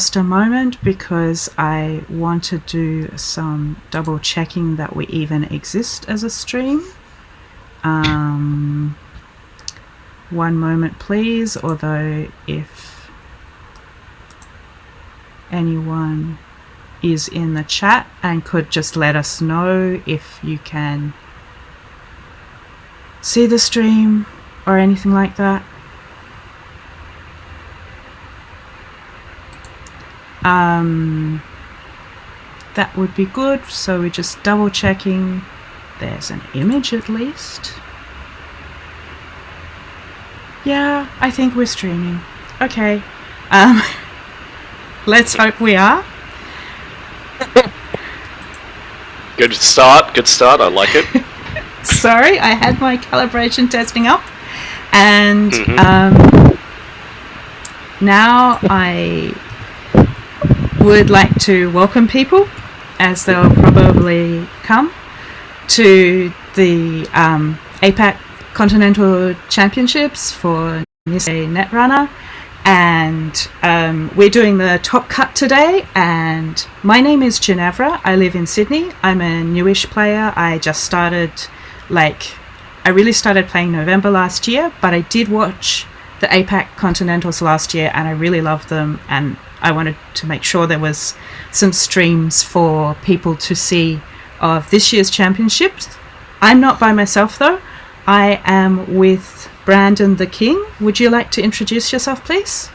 just a moment because I want to do some double checking that we even exist as a stream. One moment, please. Although if anyone is in the chat and could just let us know if you can see the stream or anything like that. That would be good. So we're just double checking. There's an image at least. Yeah, I think we're streaming. Okay. Let's hope we are. Good start, I like it. Sorry, I had my calibration testing up. And now I would like to welcome people, as they'll probably come, to the APAC Continental Championships for NISEI Netrunner. And we're doing the Top Cut today, and my name is Ginevra. I live in Sydney. I'm a newish player. I just started, I really started playing November last year, but I did watch the APAC Continentals last year and I really loved them, and I wanted to make sure there was some streams for people to see of this year's championships. I'm not by myself though. I am with Brandon the King. Would you like to introduce yourself, please?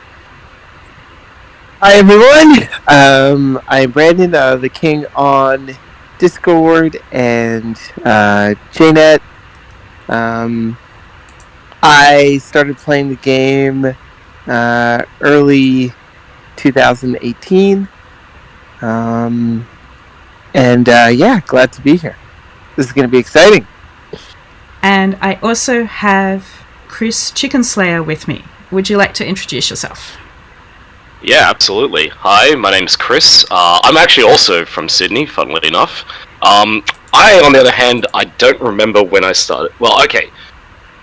Hi everyone, I'm Brandon the King on Discord and JNet. I started playing the game early 2018, yeah, glad to be here. This is going to be exciting. And I also have Chris Chickenslayer with me. Would you like to introduce yourself? Yeah, absolutely. Hi, my name's Chris. I'm actually also from Sydney, funnily enough. I, on the other hand, I don't remember when I started. Well, okay.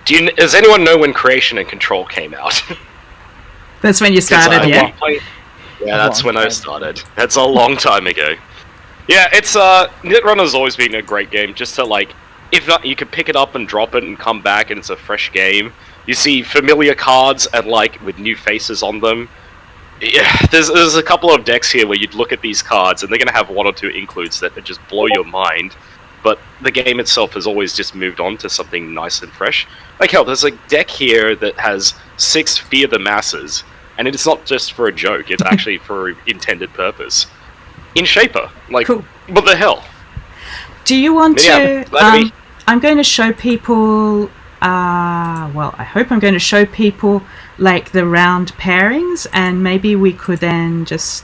Does anyone know when Creation and Control came out? That's when you started, yeah? Yeah, that's when I started. That's a long time ago. Yeah, it's Netrunner's always been a great game, just to if not, you can pick it up and drop it and come back and it's a fresh game. You see familiar cards and with new faces on them. Yeah, there's a couple of decks here where you'd look at these cards and they're going to have one or two includes that just blow your mind. But the game itself has always just moved on to something nice and fresh. Hell, there's a deck here that has 6 Fear the Masses, and it's not just for a joke, it's actually for an intended purpose. In Shaper. Cool. What the hell? Do you want to... I'm going to show people... I hope I'm going to show people, the round pairings, and maybe we could then just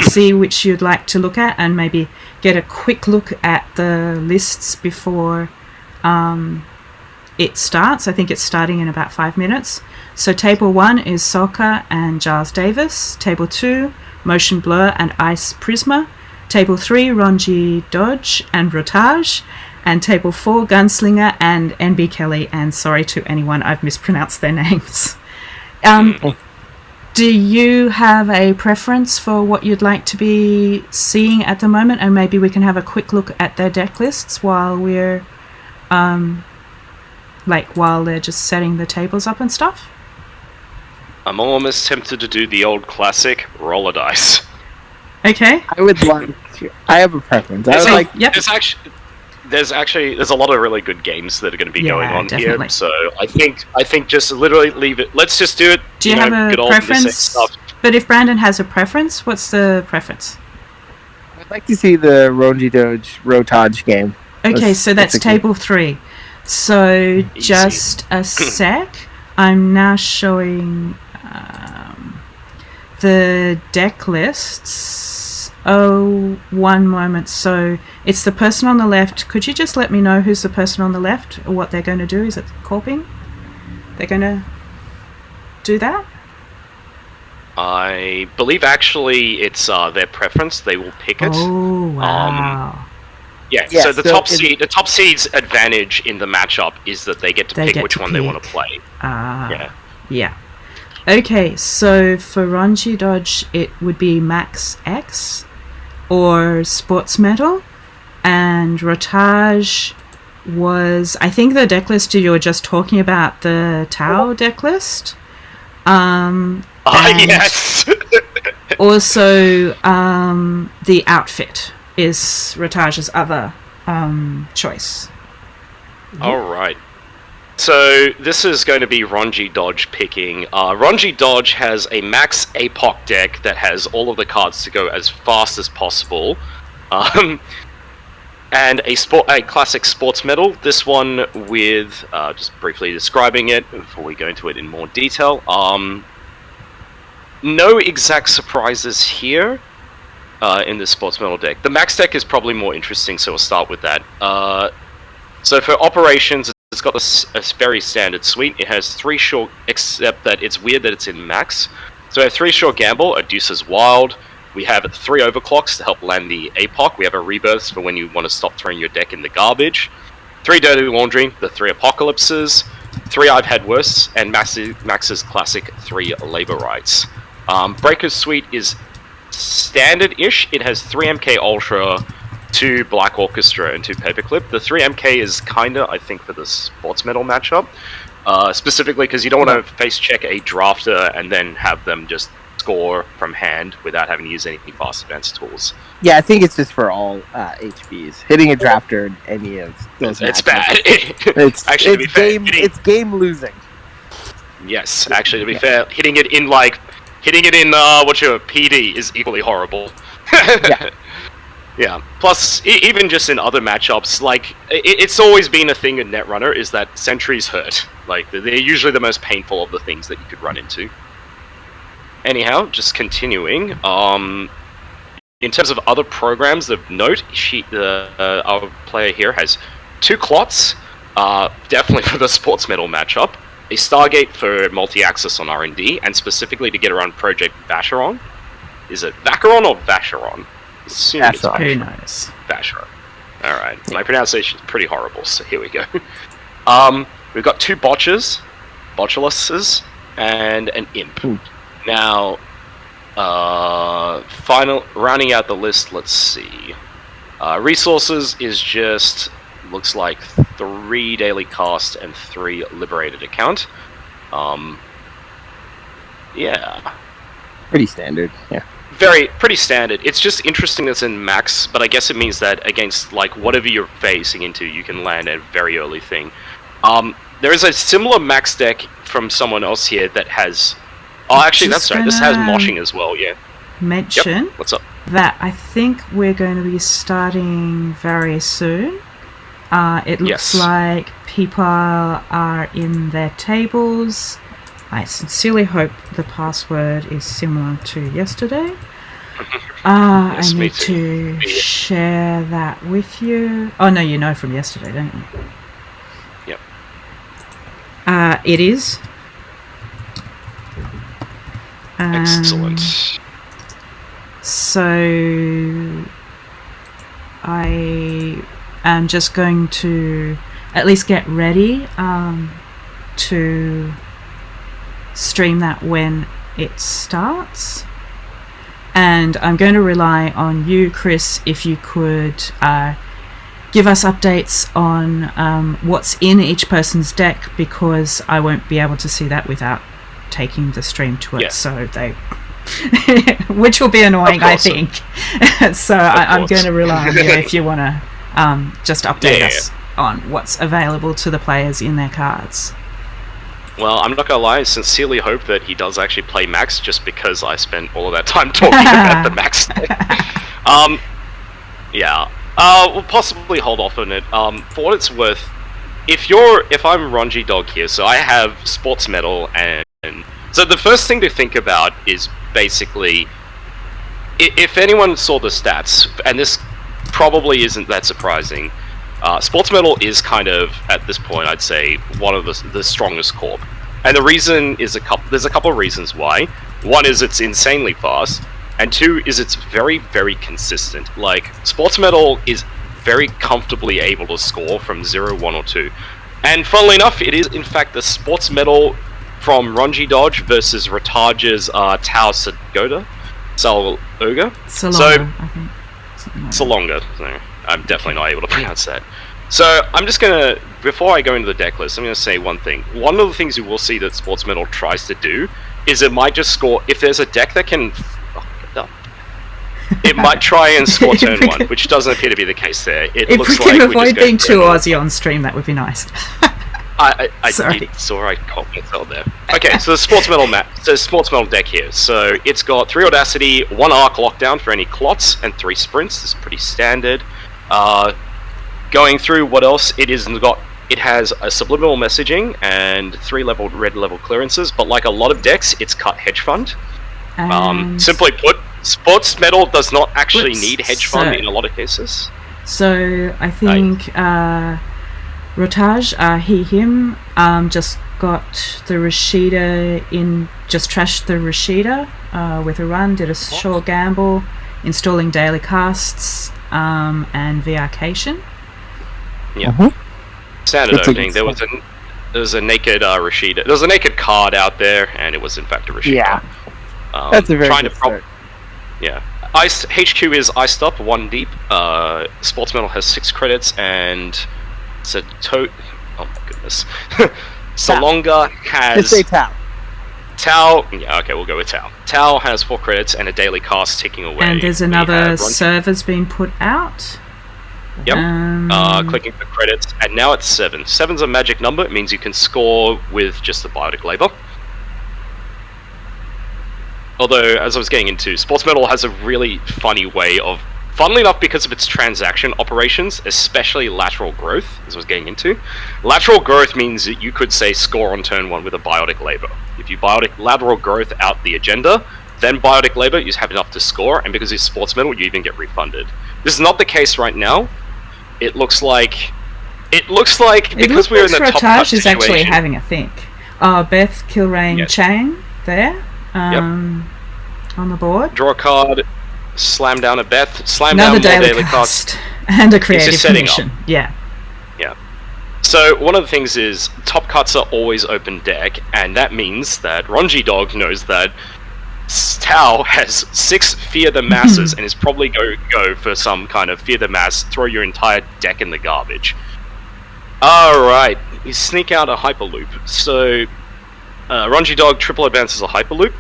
see which you'd like to look at, and maybe get a quick look at the lists before it starts. I think it's starting in about 5 minutes. So Table 1 is Solka and Giles Davis. Table 2, Motion Blur and Ice Prisma. Table 3, Ronji Dodge and Rotage. And Table 4, Gunslinger and NB Kelly. And sorry to anyone I've mispronounced their names. Do you have a preference for what you'd like to be seeing at the moment? And maybe we can have a quick look at their deck lists while we're, while they're just setting the tables up and stuff? I'm almost tempted to do the old classic roll a dice. Okay. I would like to. I have a preference. There's a lot of really good games that are going to be going on definitely. here, so I think just literally leave it. Let's just do it. Do you have a preference? But if Brandon has a preference, what's the preference? I'd like to see the Ronji Doge Rotage game. Okay, so that's Table 3. So easy. Just a sec. I'm now showing the deck lists. Oh, one moment. So it's the person on the left. Could you just let me know who's the person on the left or what they're going to do? Is it Corping? They're going to do that? I believe actually it's their preference. They will pick it. Oh, wow. So the top seed's advantage in the matchup is that they get to pick which one they want to play. Yeah. Okay, so for Ranji Dodge, it would be Max X or Sports Metal, and Rotage was, I think the deck list you were just talking about, the Tau deck list. Yes! Also, the outfit is Rotage's other choice. Alright. So, this is going to be Ranji Dodge picking. Ranji Dodge has a max APOC deck that has all of the cards to go as fast as possible. And a classic sports medal. This one with, just briefly describing it before we go into it in more detail. No exact surprises here in this sports medal deck. The max deck is probably more interesting, so we'll start with that. So for operations, it's got a very standard suite. It has 3 short, except that it's weird that it's in max. So we have 3 short gamble, a Deuce's Wild. We have 3 overclocks to help land the APOC. We have a rebirths for when you want to stop throwing your deck in the garbage. 3 Dirty Laundry, the 3 Apocalypses. 3 I've Had Worse, and Max's classic 3 Labor Rights. Breaker's Suite is standard-ish. It has 3 MK Ultra, 2 Black Orchestra, and 2 Paperclip. The 3 MK is kinda, I think, for the sports medal matchup. Specifically because you don't want to face check a drafter and then have them just score from hand without having to use any fast advanced tools. Yeah, I think it's just for all HBs. Hitting a drafter in any of those It's bad. It's game losing. Yes, actually, to be fair, hitting it in what's your PD is equally horrible. Yeah. Yeah. Plus, even just in other matchups, like it's always been a thing in Netrunner is that sentries hurt. Like they're usually the most painful of the things that you could run into. Anyhow, just continuing. In terms of other programs of note, our player here has 2 Clots, definitely for the sports medal matchup. A Stargate for multi-access on R&D, and specifically to get around Project Vacheron. Is it Vacheron or Vacheron? Who knows? Vacheron. Alright, my pronunciation is pretty horrible, so here we go. We've got 2 Botchers, Botchuluses, and an Imp. Now, rounding out the list, let's see. Resources is just, looks like 3 daily cast and 3 liberated account. Yeah. Pretty standard, yeah. Pretty standard. It's just interesting that's in max, but I guess it means that against like whatever you're facing into, you can land a very early thing. There is a similar max deck from someone else here that has... Oh, actually, that's right. This has moshing as well, yeah. Mention What's up? That I think we're going to be starting very soon. It looks like people are in their tables. I sincerely hope the password is similar to yesterday. Yes, I need to share that with you. Oh no, you know from yesterday, don't you? Yep. It is. Excellent. So I am just going to at least get ready to stream that when it starts, and I'm going to rely on you, Chris, if you could give us updates on what's in each person's deck, because I won't be able to see that without taking the stream to it, so they which will be annoying, I think. So I'm going to rely on you if you want to just update us on what's available to the players in their cards. Well, I'm not gonna lie, I sincerely hope that he does actually play Max, just because I spent all of that time talking about the Max deck. We'll possibly hold off on it. For what it's worth, if I'm Ranji Dog here, so I have Sports Medal, and so the first thing to think about is basically, if anyone saw the stats, and this probably isn't that surprising, Sports Medal is kind of, at this point, I'd say, one of the strongest corp. And the reason is there's a couple of reasons why. One is it's insanely fast, and 2 is it's very, very consistent. Like, Sports Medal is very comfortably able to score from 0, 1, or 2. And funnily enough, it is in fact the Sports Medal from Ronji Dodge versus Rotage's Tau Sagoda. Salonga, I think. Salonga. So I'm definitely not able to pronounce that. So I'm just gonna, before I go into the deck list, I'm gonna say one thing. One of the things you will see that Sports Metal tries to do is it might just score, if there's a deck that can, it might try and score turn 1, which doesn't appear to be the case there. It If looks we can like avoid being too Aussie on stream, that would be nice. I Sorry. saw I caught myself there. Okay, so the Sports Metal map, so Sports Metal deck here. So it's got 3 Audacity, 1 Arc Lockdown for any clots, and 3 Sprints. This is pretty standard. Going through what else, it has a subliminal messaging and 3 red level clearances, but like a lot of decks, it's cut hedge fund. Simply put, Sports Metal does not actually need hedge fund in a lot of cases. So I think Rotage, him, just got the Rashida just trashed the Rashida with a run, did a short gamble, installing daily casts and VRcation. Yeah. Standard opening. There was a naked Rashida. There was a naked card out there, and it was in fact a Rashida. Yeah. That's a very good start. Yeah. HQ is iced up, 1 deep. Sports Metal has 6 credits, and it's a oh my goodness. Salonga has... Just say Tau. Tau, yeah, okay, we'll go with Tau. Tau has 4 credits and a daily cast ticking away. And there's another server's been put out. Yep. Clicking for credits, and now it's 7. 7's a magic number. It means you can score with just the biotic labor. Although, as I was getting into, Sports Metal has a really funny way of, funnily enough, because of its transaction operations, especially lateral growth, as I was getting into. Lateral growth means that you could say score on turn 1 with a biotic labor. If you biotic lateral growth out the agenda, then biotic labor, you have enough to score, and because it's Sports Metal, you even get refunded. This is not the case right now. It looks like because we're in the top cut is actually having a think. Beth Kilrain Chang there on the board. Draw a card, slam down a Beth, slam another down more daily cast, and a creative commission. Yeah. So one of the things is top cuts are always open deck, and that means that Ronji Dog knows that Tau has 6 Fear the Masses and is probably go for some kind of Fear the Mass, throw your entire deck in the garbage. Alright, you sneak out a Hyperloop. So, Ronji Dog triple advances a Hyperloop.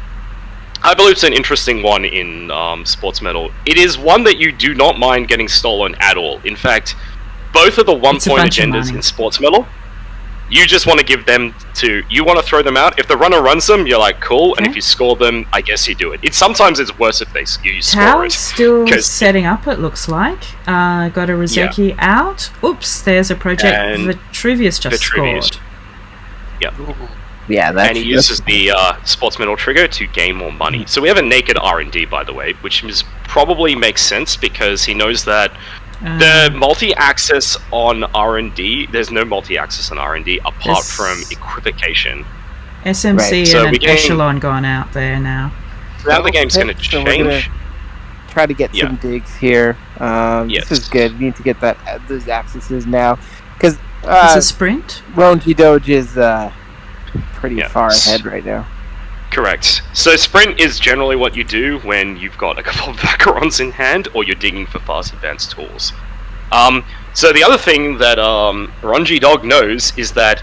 Hyperloop's an interesting one in Sports Metal. It is one that you do not mind getting stolen at all. In fact, both of the 1-point agendas in Sports Metal, you just want to give them to... You want to throw them out. If the runner runs them, you're like, cool. And if you score them, I guess you do it. Sometimes it's worse if you score it. Still setting up, it looks like. Got a Rizeki out. Oops, there's a project. Vitruvius just scored. Yep. Yeah, and he uses the Sports Metal trigger to gain more money. So we have a naked R&D, by the way, which probably makes sense because he knows that the multi-axis on R&D, there's no multi-axis on R&D apart from equivocation. SMC and an Echelon gone out there now. So now the game's going to change. Try to get some digs here. This is good. We need to get those axes now. Because it's a sprint? Ronji Doge is pretty far ahead right now. Correct. So sprint is generally what you do when you've got a couple of Vacherons in hand or you're digging for fast advanced tools. So the other thing that Ronji Dog knows is that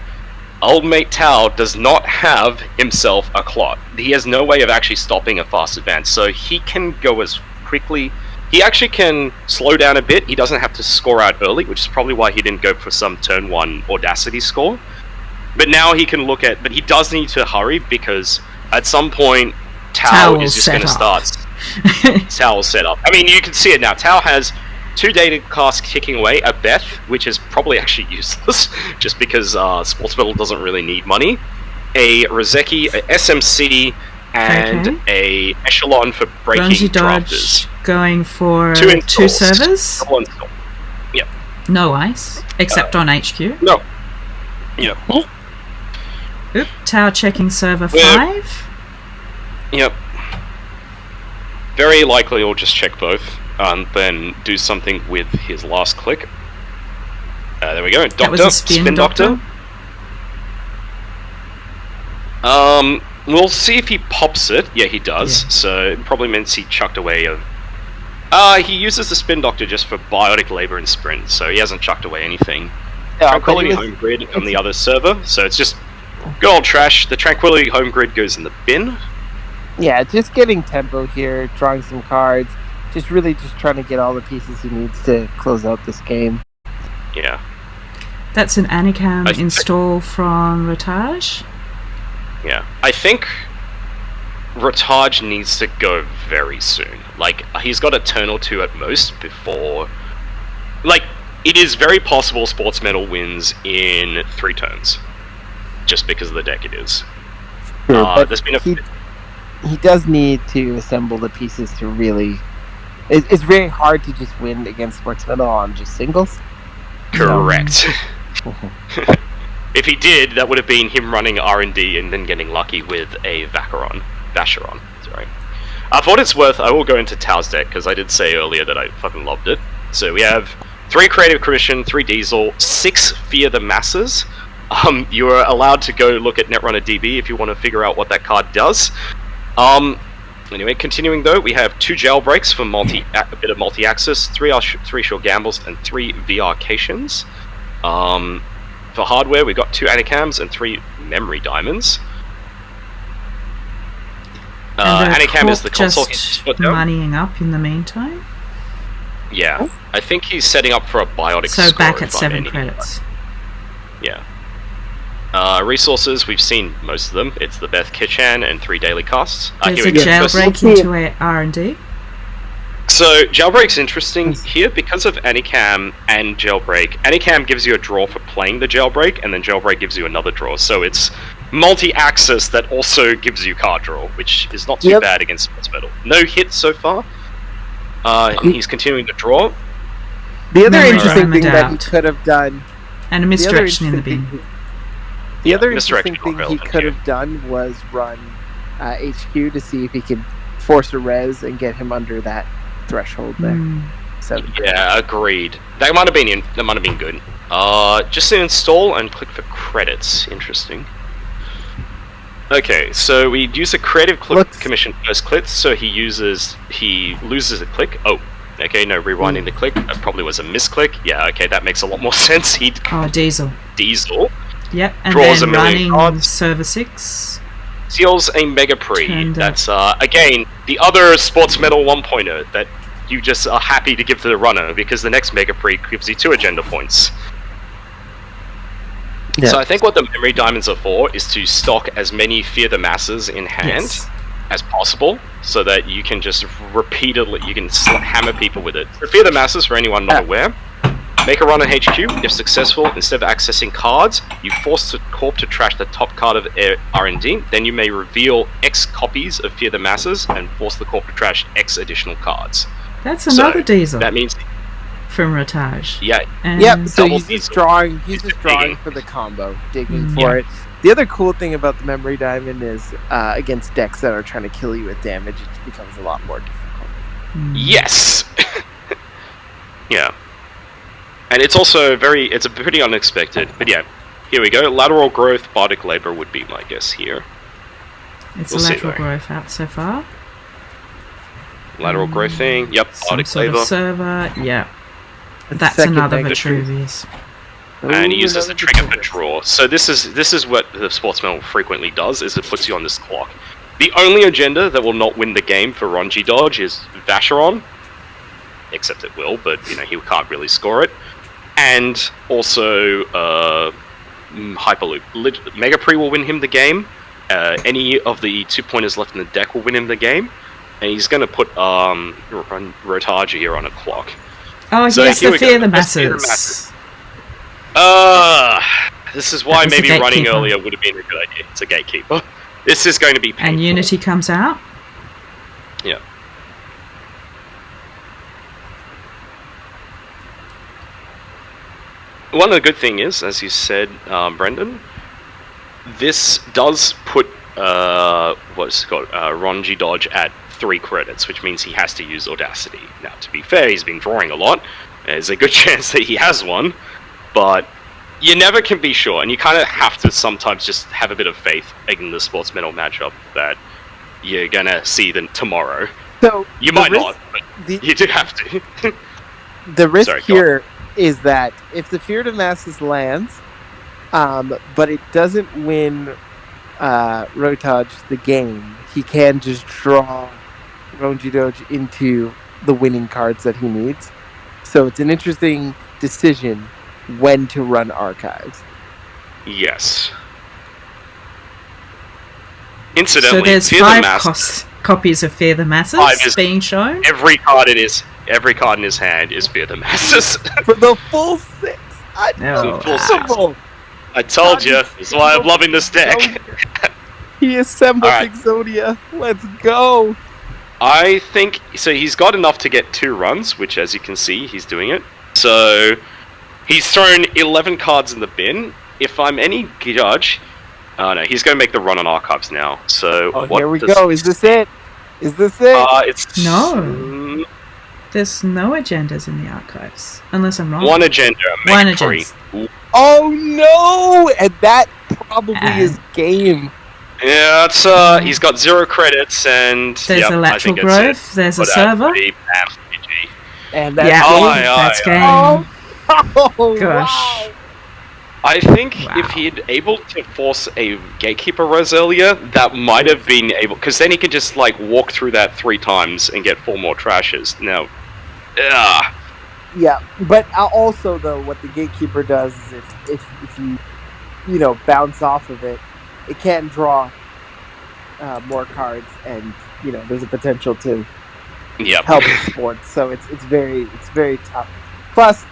old mate Tau does not have himself a clot. He has no way of actually stopping a fast advance, so he can go as quickly... He actually can slow down a bit. He doesn't have to score out early, which is probably why he didn't go for some turn 1 Audacity score. But now he can look at... But he does need to hurry because... At some point, Tau is just going to start. Tau will set up. I mean, you can see it now. Tau has 2 data casts kicking away, a Beth, which is probably actually useless, just because Sports Metal doesn't really need money, a Rizeki, a SMC, and a Echelon for breaking drafters. Going for 2 servers? Yep. No ice, except on HQ. No. Yep. Oop, Tau checking server 5. Yep. Very likely he'll just check both, and then do something with his last click. There we go. Doctor, that was a spin doctor. We'll see if he pops it. Yeah, he does. Yeah. So it probably means he chucked away a... he uses the Spin Doctor just for biotic labor and sprint, so he hasn't chucked away anything. Tranquility Home Grid on the other server, so it's just good old trash. The Tranquility Home Grid goes in the bin. Yeah, just getting tempo here, drawing some cards, just trying to get all the pieces he needs to close out this game. Yeah. That's an Anicam install from Rotage. Yeah, I think Rotage needs to go very soon. Like, he's got a turn or two at most before... Like, it is very possible Sports Metal wins in 3 turns. Just because of the deck it is. Sure, there's been he does need to assemble the pieces to really... It's very hard to just win against Sports Metal on just singles. Correct. If he did, that would have been him running R&D and then getting lucky with a Vacheron. Sorry. For what it's worth, I will go into Tao's deck, because I did say earlier that I fucking loved it. So we have 3 Creative Commission, 3 Diesel, 6 Fear the Masses. You are allowed to go look at Netrunner DB if you want to figure out what that card does. Anyway, continuing though, we have 2 Jailbreaks for a bit of multi-access, 3 Short Gambles, and 3 VR-cations. For hardware, we've got 2 Anicams and 3 Memory Diamonds. Anicam is the console. Just moneying up in the meantime? Yeah, I think he's setting up for a biotic score. So back at 7 credits. Yeah. Resources, we've seen most of them. It's the Beth Kitchan and 3 daily costs. There's a jailbreak into R&D. So, Jailbreak's interesting here because of Anicam and Jailbreak. Anicam gives you a draw for playing the Jailbreak, and then Jailbreak gives you another draw. So it's multi-access that also gives you card draw, which is not too bad against Sports Metal. No hits so far. He's continuing to draw. The other interesting thing that he could have done... And a misdirection in the bin. The other interesting thing he could have done was run HQ to see if he could force a res and get him under that threshold there. Yeah, agreed. That might have been good. Just to install and click for credits. Interesting. Okay, so we use a Creative Commission first click, so he loses a click. Oh, okay, no, rewinding the click. That probably was a misclick. Yeah, okay, that makes a lot more sense. Diesel. Yep, and draws then a million running cards. server 6. Seals a Mega Pre. That's, again, the other Sports Metal 1.0 that you just are happy to give to the runner, because the next Mega Pre gives you 2 agenda points. Yeah. So I think what the Memory Diamonds are for is to stock as many Fear the Masses in hand as possible, so that you can just repeatedly, you can hammer people with it. For Fear the Masses, for anyone not aware, make a run on HQ. If successful, instead of accessing cards, you force the corp to trash the top card of R&D. Then you may reveal X copies of Fear the Masses and force the corp to trash X additional cards. That's another diesel. That means from Rotage. Yeah. So he's just drawing for the combo, digging for it. The other cool thing about the Memory Diamond is against decks that are trying to kill you with damage, it becomes a lot more difficult. Yes. Yeah. And it's also it's a pretty unexpected, but yeah, here we go. Lateral growth, biotic labor would be my guess here. It's a lateral growth out so far. Lateral growth thing, yep, biotic labor. Server, yeah. That's another Vitruvius. And he uses the trigger for draw. So this is what the Sports Metal frequently does, is it puts you on this clock. The only agenda that will not win the game for Ronji Dodge is Vacheron. Except it will, but you know, he can't really score it. And also Hyperloop. Mega Pre will win him the game. Any of the 2-pointers left in the deck will win him the game. And he's going to put Rotage here on a clock. Oh, so yes, the Fear the Masses. This is why maybe running earlier would have been a good idea. It's a gatekeeper. This is going to be painful. And Unity comes out? Yeah. One of the good thing is, as you said, Brendan, this does put Ronji Dodge at 3 credits, which means he has to use Audacity. Now, to be fair, he's been drawing a lot. There's a good chance that he has one, but you never can be sure, and you kind of have to sometimes just have a bit of faith in the sports medal matchup that you're gonna see them tomorrow. So you might not, but you do have to. The risk here is that if the Fear of Masses lands, but it doesn't win Rotaj the game, he can just draw Ronji into the winning cards that he needs. So it's an interesting decision when to run Archives. Yes. Incidentally, so there's Fear 5 copies of Fear the Masses being shown. Every card in his hand is Fear the Masses. For the full 6. I told you. That's why I'm loving this deck. He assembled Exodia. Let's go. I think so. He's got enough to get 2 runs, which, as you can see, he's doing it. So he's thrown 11 cards in the bin. If I'm any judge, no, he's going to make the run on Archives now. So here we go. Is this it? It's no. There's no agendas in the Archives, unless I'm wrong. One agenda. One agenda. Oh no! And that probably is game. Yeah, it's he's got 0 credits and there's a lateral growth. There's a server. And that's game. Oh gosh. Wow. I think if he'd able to force a Gatekeeper Res earlier, that might have been able, because then he could just like walk through that 3 times and get 4 more trashes. Now, yeah, but also though, what the Gatekeeper does is if you bounce off of it, it can draw more cards, and there's a potential to help the sports. So it's very tough. Plus,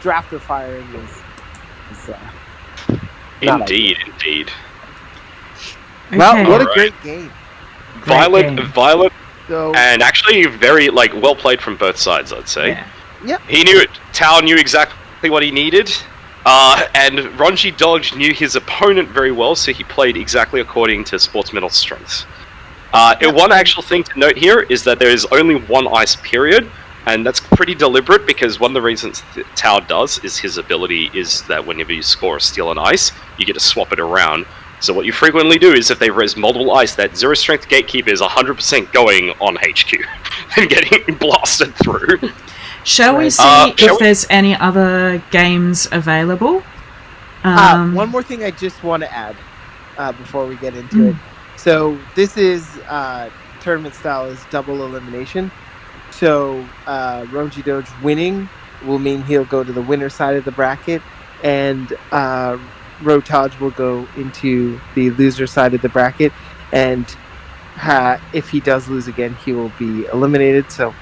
drafter firing is indeed. Okay. Well, what a great game. Violent, and actually very well played from both sides, I'd say. Yeah. Yep. He knew it. Tao knew exactly what he needed. And Ronji Dodge knew his opponent very well, so he played exactly according to Sports Medal's strengths. One actual thing to note here is that there is only 1 ice period, and that's pretty deliberate because one of the reasons Tao does is his ability is that whenever you score a steal on ice, you get to swap it around. So what you frequently do is if they res multiple ice, that 0 strength Gatekeeper is 100% going on HQ and getting blasted through. Shall we see if there's any other games available? One more thing I just want to add before we get into it. So this is tournament style is double elimination. So Ronji Doge winning will mean he'll go to the winner side of the bracket, and Rotaj will go into the loser side of the bracket. And if he does lose again, he will be eliminated. So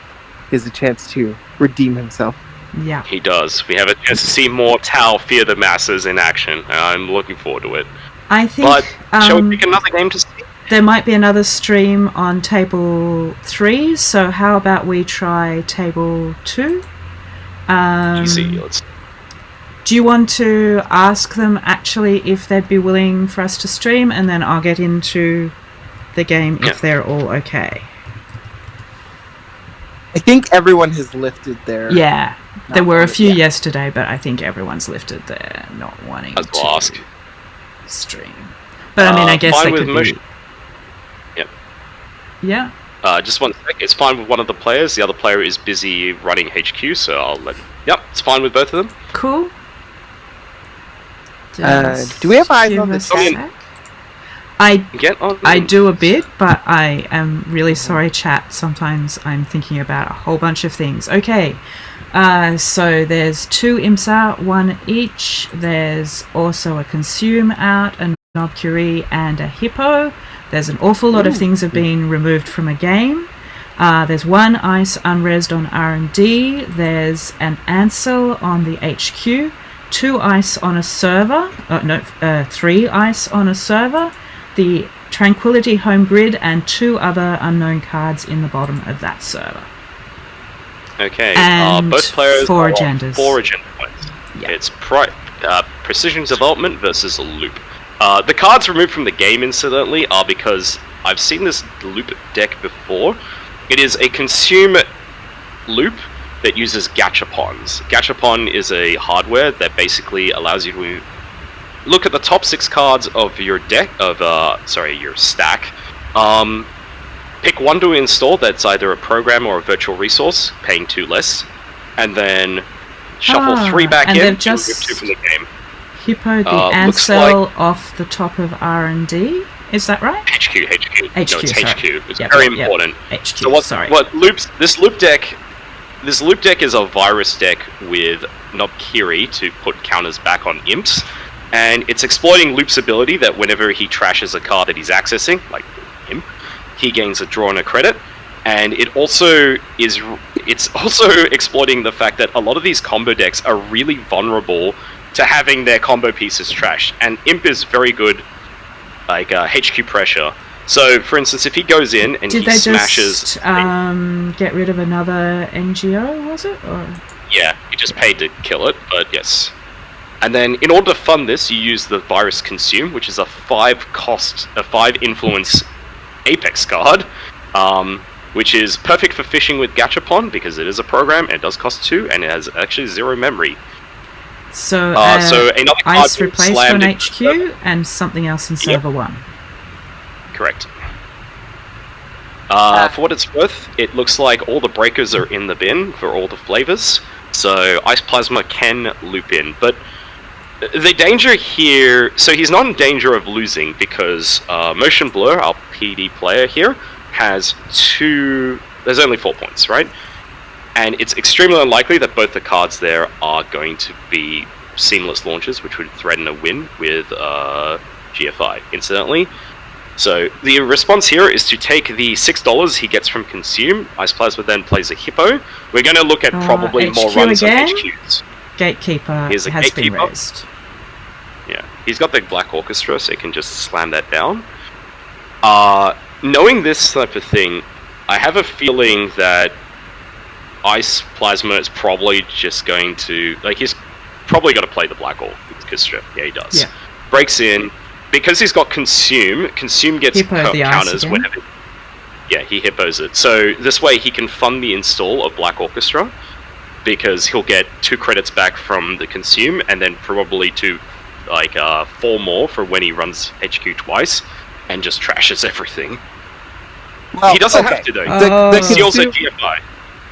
he has a chance to redeem himself. Yeah, he does. We have a chance to see more Tao Fear the Masses in action. I'm looking forward to it. I think. But shall we pick another game to see? There might be another stream on table 3, so how about we try table 2? Easy. Do you want to ask them actually if they'd be willing for us to stream, and then I'll get into the game if they're all okay? I think everyone has lifted their... Yeah, there were a few yesterday, but I think everyone's lifted their not wanting to stream. But I mean, I guess they could be... Yeah. Just one sec. It's fine with one of the players. The other player is busy running HQ, so I'll let... Yep, it's fine with both of them. Cool. Do we have eyes on the chat? I do a bit, but I am really sorry, chat. Sometimes I'm thinking about a whole bunch of things. Okay. So there's 2 IMSA, 1 each. There's also a Consume out, a Nob Curie, and a Hippo. There's an awful lot of things have been removed from a game. There's 1 ice unresed on R&D. There's an Ansel on the HQ. 2 ice on a server. 3 ice on a server. The Tranquility home grid, and 2 other unknown cards in the bottom of that server. Okay. And both players 4 agendas. 4 agenda points. Yeah. It's Precision Development versus Loop. The cards removed from the game, incidentally, are because I've seen this Loop deck before. It is a Consume Loop that uses gachapons. Gachapon is a hardware that basically allows you to look at the top 6 cards of your deck, your stack. Pick one to install that's either a program or a virtual resource, paying 2 less, and then shuffle 3 back in and remove 2 from the game. Hippo the Ansel off the top of R&D. Is that right? HQ. No, it's HQ. It's very important. HQ. So what loops? This loop deck is a virus deck with Nobkiri to put counters back on imps, and it's exploiting Loop's ability that whenever he trashes a card that he's accessing, like imp, he gains a draw and a credit. And it's also exploiting the fact that a lot of these combo decks are really vulnerable to having their combo pieces trashed, and imp is very good. Like HQ pressure. So, for instance, if he goes in and he smashes... Did they just get rid of another NGO, was it? Or? Yeah, he just paid to kill it, but yes. And then, in order to fund this, you use the Virus Consume, which is a 5 influence Apex card, which is perfect for fishing with Gachapon, because it is a program, and it does cost 2, and it has actually 0 memory. So another ice replaced on HQ and something else in server 1. Correct. For what it's worth, it looks like all the breakers are in the bin for all the flavors. So Ice Plasma can loop in, but the danger here... So he's not in danger of losing because Motion Blur, our PD player here, has 2... There's only 4 points, right? And it's extremely unlikely that both the cards there are going to be seamless launches, which would threaten a win with GFI, incidentally. So the response here is to take the $6 he gets from Consume. Ice Plasma then plays a Hippo. We're going to look at probably HQ more runs again? on HQs. Gatekeeper has been raised. Yeah, he's got the Black Orchestra, so he can just slam that down. Knowing this type of thing, I have a feeling that Ice Plasma is probably just going to... he's probably got to play the Black Orchestra. Yeah, he does. Yeah. Breaks in. Because he's got Consume gets counters whenever... Yeah, he hippos it. So this way he can fund the install of Black Orchestra, because he'll get 2 credits back from the Consume, and then probably 4 more for when he runs HQ twice, and just trashes everything. Well, he doesn't have to, though. The Steals a GFI.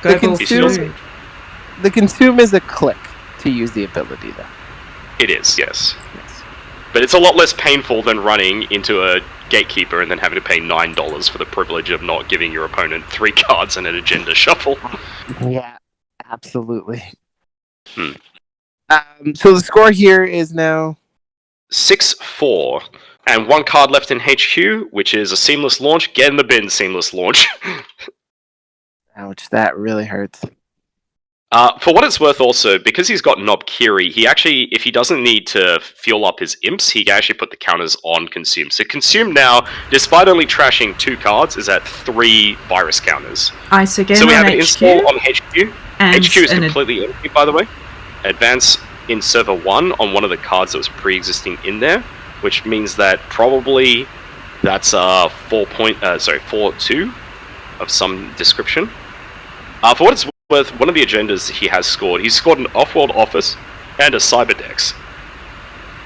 The Consume is a click to use the ability, though. It is, yes. But it's a lot less painful than running into a Gatekeeper and then having to pay $9 for the privilege of not giving your opponent 3 cards and an agenda shuffle. Yeah, absolutely. So the score here is now 6-4, and 1 card left in HQ, which is a seamless launch. Get in the bin, seamless launch. Ouch, that really hurts. For what it's worth also, because he's got Nobkiri, he actually, if he doesn't need to fuel up his imps, he can actually put the counters on Consume. So Consume now, despite only trashing 2 cards, is at 3 virus counters. Ice again so we on have an HQ. Install on HQ. And HQ is completely empty, by the way. Advance in server 1 on one of the cards that was pre-existing in there, which means that probably that's 4-2 of some description. For what it's worth, one of the agendas he has scored, he's scored an Off-World Office and a Cyberdex.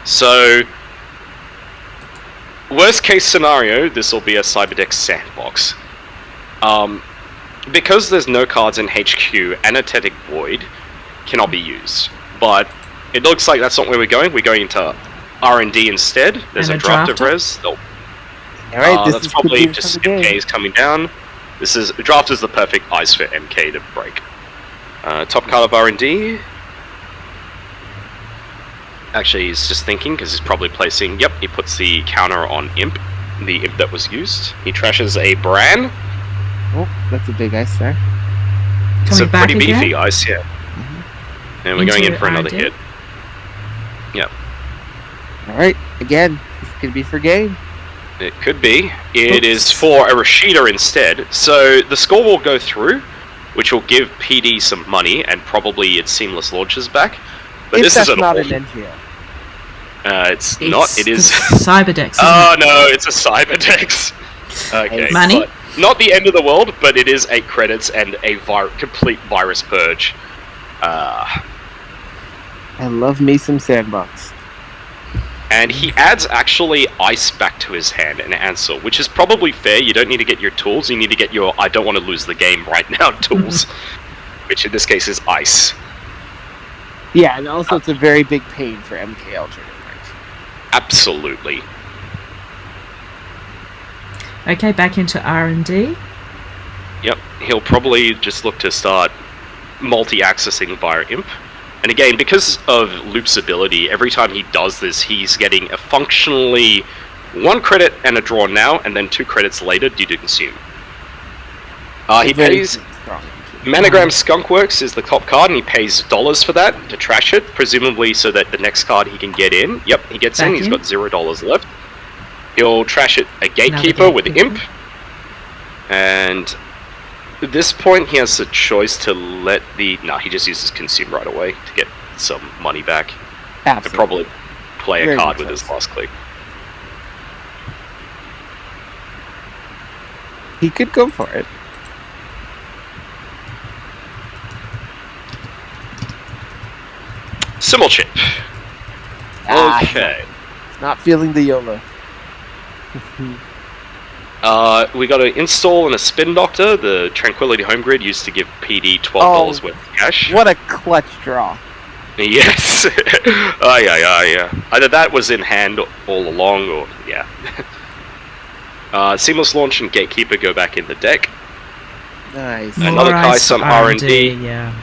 So, worst case scenario, this will be a Cyberdex sandbox. Because there's no cards in HQ, Anesthetic Void cannot be used. But it looks like that's not where we're going. We're going into R&D instead. There's a draft of res. Alright, that's probably just MKs coming down. Draft is the perfect ice for MK to break. Top card of R&D. Actually, he's just thinking, because he's probably placing... Yep, he puts the counter on Imp, the Imp that was used. He trashes a Bran. Oh, that's a big ice there. It's a pretty beefy ice, yeah. And we're going in for another hit. Yep. Alright, again, this could be for game. It could be. It is for a Rashida instead. So the score will go through, which will give PD some money and probably its seamless launches back. But if this that's is not an NGO. It's not. It is Cyberdex. Oh no, it's a Cyberdex. Okay. Money. Not the end of the world, but it is 8 credits and a complete virus purge. I love me some Sandbox. And he adds actually ice back to his hand and answer, which is probably fair. You don't need to get your tools, you need to get your I don't want to lose the game right now tools, which in this case is ice. Yeah, and also it's a very big pain for MK Ultra. Absolutely. Okay, back into R&D. Yep, he'll probably just look to start multi-accessing via Imp. And again, because of Loop's ability, every time he does this, he's getting a functionally 1 credit and a draw now, and then 2 credits later due to consume. He pays... Managram Skunkworks is the top card, and he pays dollars for that to trash it, presumably so that the next card he can get in. Yep, he gets in, he's got $0 left. He'll trash it a Gatekeeper with Imp. And at this point, he has a choice to let the... No, he just uses Consume right away to get some money back. Absolutely. And probably play a card with his last click. He could go for it. Simulchip. Okay. Not feeling the YOLO. We got to install in a Spin Doctor, the Tranquility Home Grid used to give PD $12 worth of cash. What a clutch draw. Yes. Yeah. Either that was in hand all along, or yeah. Seamless Launch and Gatekeeper go back in the deck. Nice. Another Kai, some R&D. Yeah.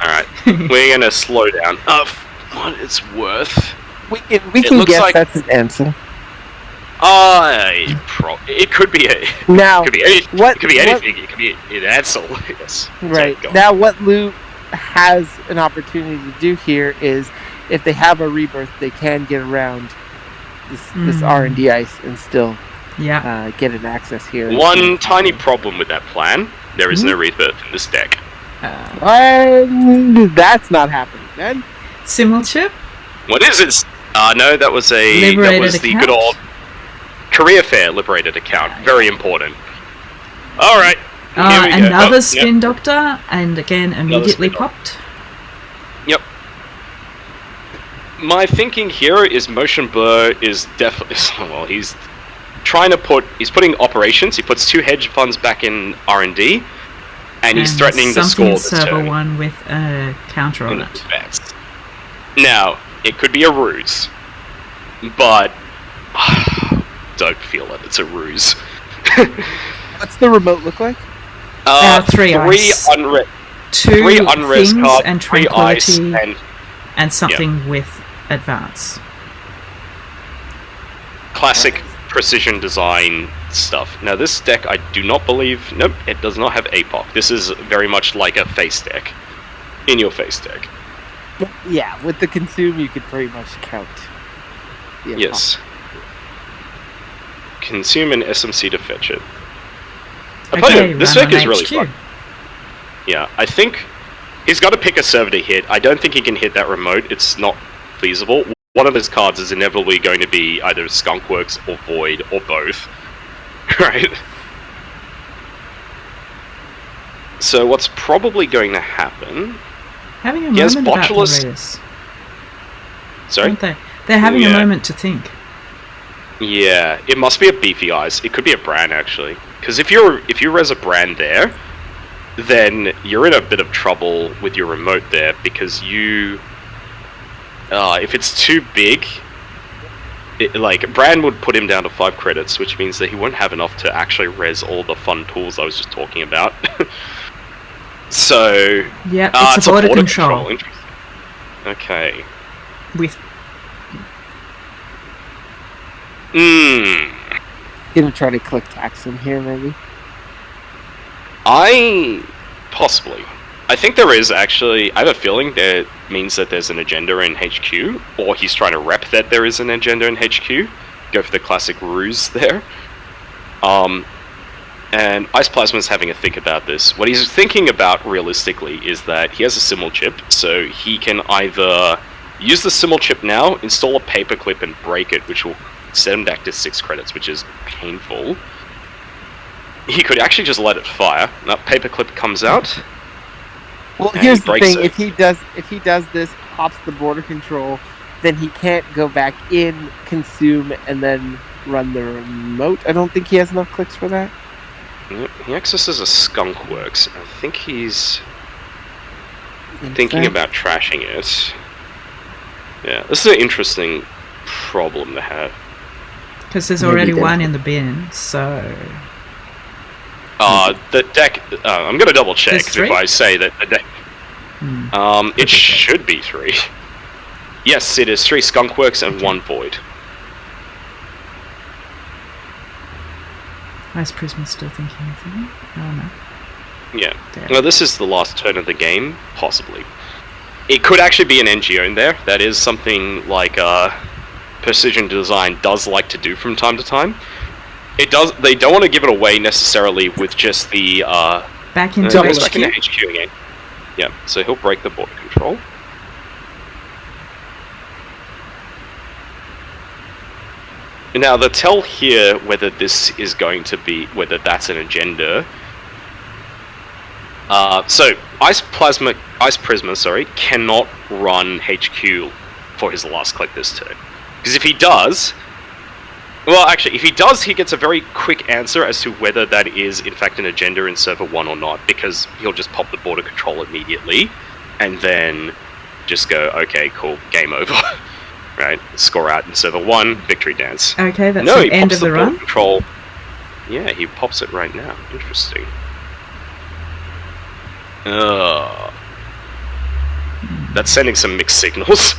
Alright, we're gonna slow down. What it's worth. We can guess like, that's an answer. It could be a... Now, it could be anything. It could be anything. It could be an answer. Yes. Right. Now, what Lou has an opportunity to do here is, if they have a rebirth, they can get around this R&D ice and still get an access here. One tiny problem with that plan: there is no rebirth in this deck. That's not happening, then. Simulchip? What is it? No, that was the good old Career Fair Liberated account. Very important. Alright. Another Spin Doctor, and again, immediately popped. Yep. My thinking here is Motion Blur is definitely... Well, he's trying to he's putting operations, he puts 2 hedge funds back in R&D, and he's threatening to score this turn. One with a counter on it. Now, it could be a ruse, but don't feel it. It's a ruse. What's the remote look like? 3 ice. 3 unrest cards, and 3 ice, and something with advance. Classic precision design stuff. Now this deck, I do not believe... Nope, it does not have APOC. This is very much like a face deck. In your face deck. Yeah, with the consume you could pretty much count. Yes. Consume an SMC to fetch it. I tell you, this deck is really fun. Yeah, I think he's got to pick a server to hit. I don't think he can hit that remote. It's not feasible. One of his cards is inevitably going to be either Skunkworks or Void or both. Right? So what's probably going to happen... Having a moment about the race. Sorry? Aren't they? They're having a moment to think. Yeah, it must be a beefy eyes. It could be a brand, actually. Because if you res a brand there, then you're in a bit of trouble with your remote there, because you... if it's too big, Brand would put him down to 5 credits, which means that he won't have enough to actually res all the fun tools I was just talking about. So... Yeah, it's a border control. Interesting. Okay. With... Gonna try to click tax him here, maybe? Possibly. I think there is, actually. I have a feeling that means that there's an agenda in HQ, or he's trying to rep that there is an agenda in HQ. Go for the classic ruse there. And Ice Plasma's having a think about this. What he's thinking about, realistically, is that he has a Simul chip, so he can either use the Simul chip now, install a paperclip and break it, which will set him back to 6 credits, which is painful. he could actually just let it fire. That paperclip comes out. Well, here's the thing: if he does this, pops the border control, then he can't go back in, consume, and then run the remote. I don't think he has enough clicks for that. He accesses a skunk works. I think he's thinking about trashing it. Yeah, this is an interesting problem to have. Because there's already one in the bin, so... The deck... I'm going to double check if I say that the deck... it should be 3. Yes, it is 3 skunkworks and 1 void. Ice Prisma's still thinking of it. Oh no. Yeah. Well, this is the last turn of the game, possibly. It could actually be an NGO in there. That is something like Precision Design does like to do from time to time. They don't want to give it away necessarily with just the back into HQ again. Yeah. So he'll break the border control. Now the tell here whether this is going to be whether that's an agenda. So Ice Prisma, cannot run HQ for his last click this turn. Because if he does, well, actually, if he does, he gets a very quick answer as to whether that is in fact an agenda in server 1 or not. Because he'll just pop the border control immediately, and then just go, okay, cool, game over. Right, score out in server 1, victory dance. Okay, that's the end of the run. Control. Yeah, he pops it right now. Interesting. That's sending some mixed signals.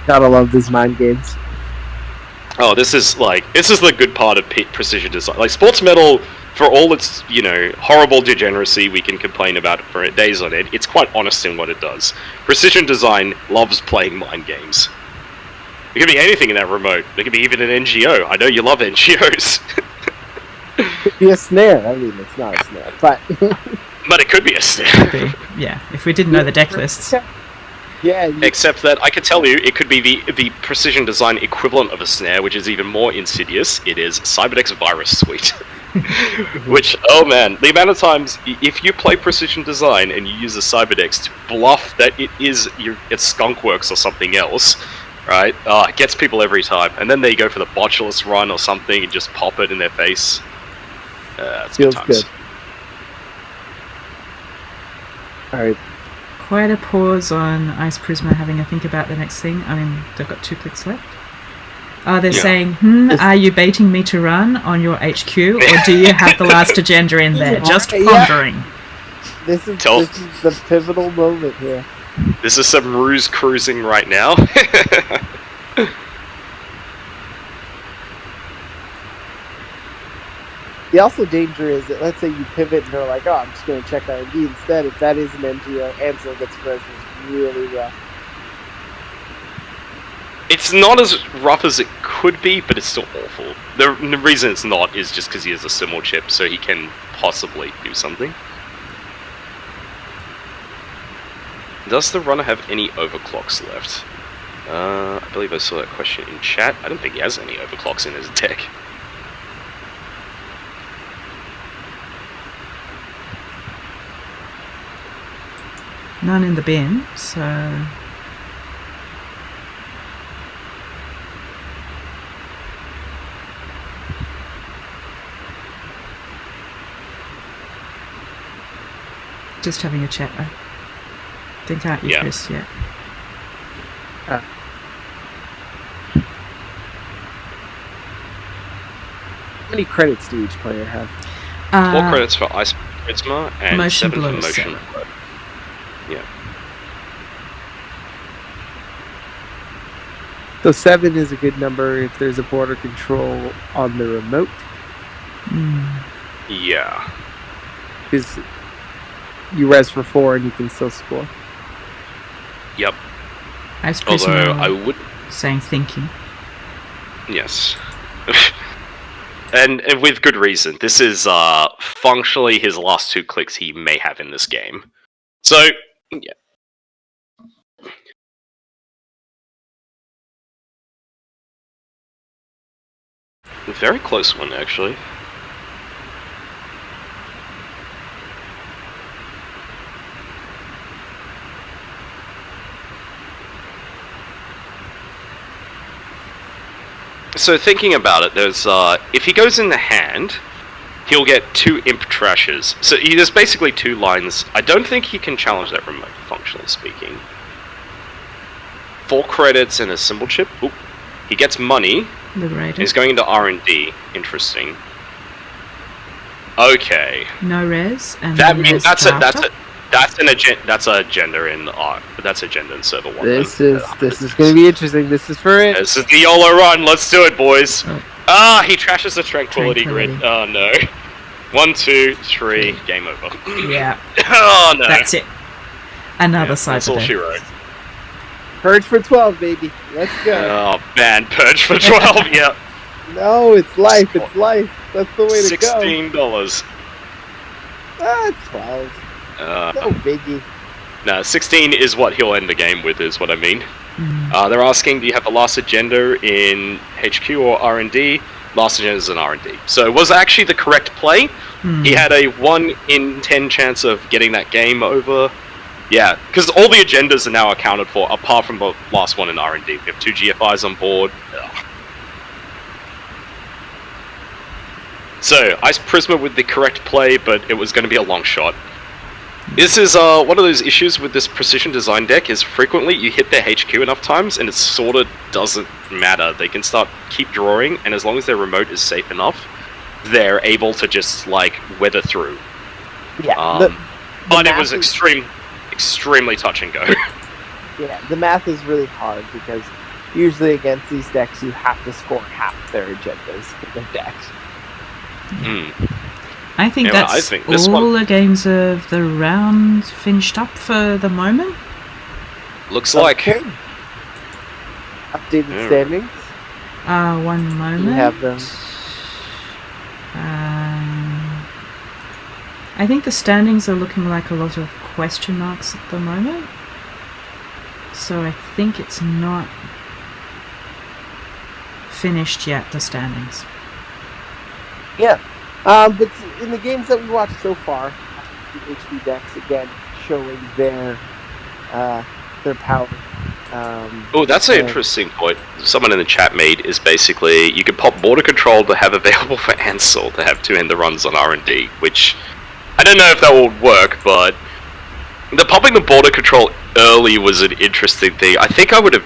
Gotta love these mind games. Oh, this is the good part of Precision Design. Like Sports Metal, for all its horrible degeneracy we can complain about it for days on end, it's quite honest in what it does. Precision Design loves playing mind games. It could be anything in that remote. It could be even an NGO. I know you love NGOs. It could be a snare. I mean, it's not a snare, but... but it could be a snare. Yeah, if we didn't know the deck lists. Yeah. Except that I could tell you, it could be the Precision Design equivalent of a snare, which is even more insidious. It is Cyberdeck's Virus Suite. Which, oh man, the amount of times, if you play Precision Design and you use a Cyberdex to bluff that it's Skunkworks or something else, right? It gets people every time. And then they go for the Botulus run or something and just pop it in their face. Feels good. Alright. Quite a pause on Ice Prisma having a think about the next thing. I mean, they've got 2 clicks left. They're saying, are you baiting me to run on your HQ, or do you have the last agenda in there? Just pondering. Yeah. This is the pivotal moment here. This is some ruse cruising right now. The also danger is that, let's say you pivot and they're like, oh, I'm just going to check R&D instead. If that is an NGO, Ansel gets frozen really rough. It's not as rough as it could be, but it's still awful. The reason it's not is just because he has a Simul chip, so he can possibly do something. Does the runner have any overclocks left? I believe I saw that question in chat. I don't think he has any overclocks in his deck. None in the bin, so... Just having a chat, I think, aren't you, Chris? Yeah. How many credits do each player have? 4 credits for Ice Prisma and Motion 7 Blue, for Motion Blue. Yeah. So 7 is a good number if there's a border control on the remote. Yeah. Because you res for 4 and you can still score. Yep. Although I would saying thinking. Yes. and with good reason. This is functionally his last 2 clicks he may have in this game. So, yeah. A very close one, actually. So thinking about it, there's if he goes in the hand, he'll get 2 imp trashes. So there's basically 2 lines. I don't think he can challenge that remote, functionally speaking. 4 credits and a symbol chip. Oop. He gets money. Liberated. He's going into R&D. Interesting. Okay. No res. And That no means res that's after. that's a agenda in that's agenda in server 1. This is going to be interesting. This is for it. This is the YOLO run. Let's do it, boys. Oh. He trashes the tranquility grid. Oh no. 1, 2, 3. Game over. Yeah. Oh no. That's it. Another side That's of all it. she wrote. Purge for 12, baby. Let's go. Oh man, purge for 12. Yeah. No, it's life. It's life. That's the way to go. $16. It's 12. No biggie. No, 16 is what he'll end the game with, is what I mean. Mm. They're asking, do you have the last agenda in HQ or R&D? Last agenda is in R&D. So it was actually the correct play. Mm. He had a 1 in 10 chance of getting that game over. Yeah, because all the agendas are now accounted for, apart from the last one in R&D. We have 2 GFIs on board. Ugh. So, Ice Prisma with the correct play, but it was going to be a long shot. This is one of those issues with this precision design deck, is frequently you hit their HQ enough times and it sort of doesn't matter. They can keep drawing, and as long as their remote is safe enough, they're able to just, like, weather through. Yeah. But it was extremely touch and go. Yeah, the math is really hard because usually against these decks you have to score half their agendas in their decks. I think Anyway, that's I think this all the games of the round finished up for the moment. Looks like. Okay. Updated standings. One moment. You have them. I think the standings are looking like a lot of question marks at the moment. So I think it's not finished yet, the standings. Yeah. But in the games that we watched so far, the HD decks again showing their power. That's an interesting point. Someone in the chat made is basically you could pop border control to have available for Ansel to have 2 ender runs on R&D, which I don't know if that will work, but popping the border control early was an interesting thing. I think I would have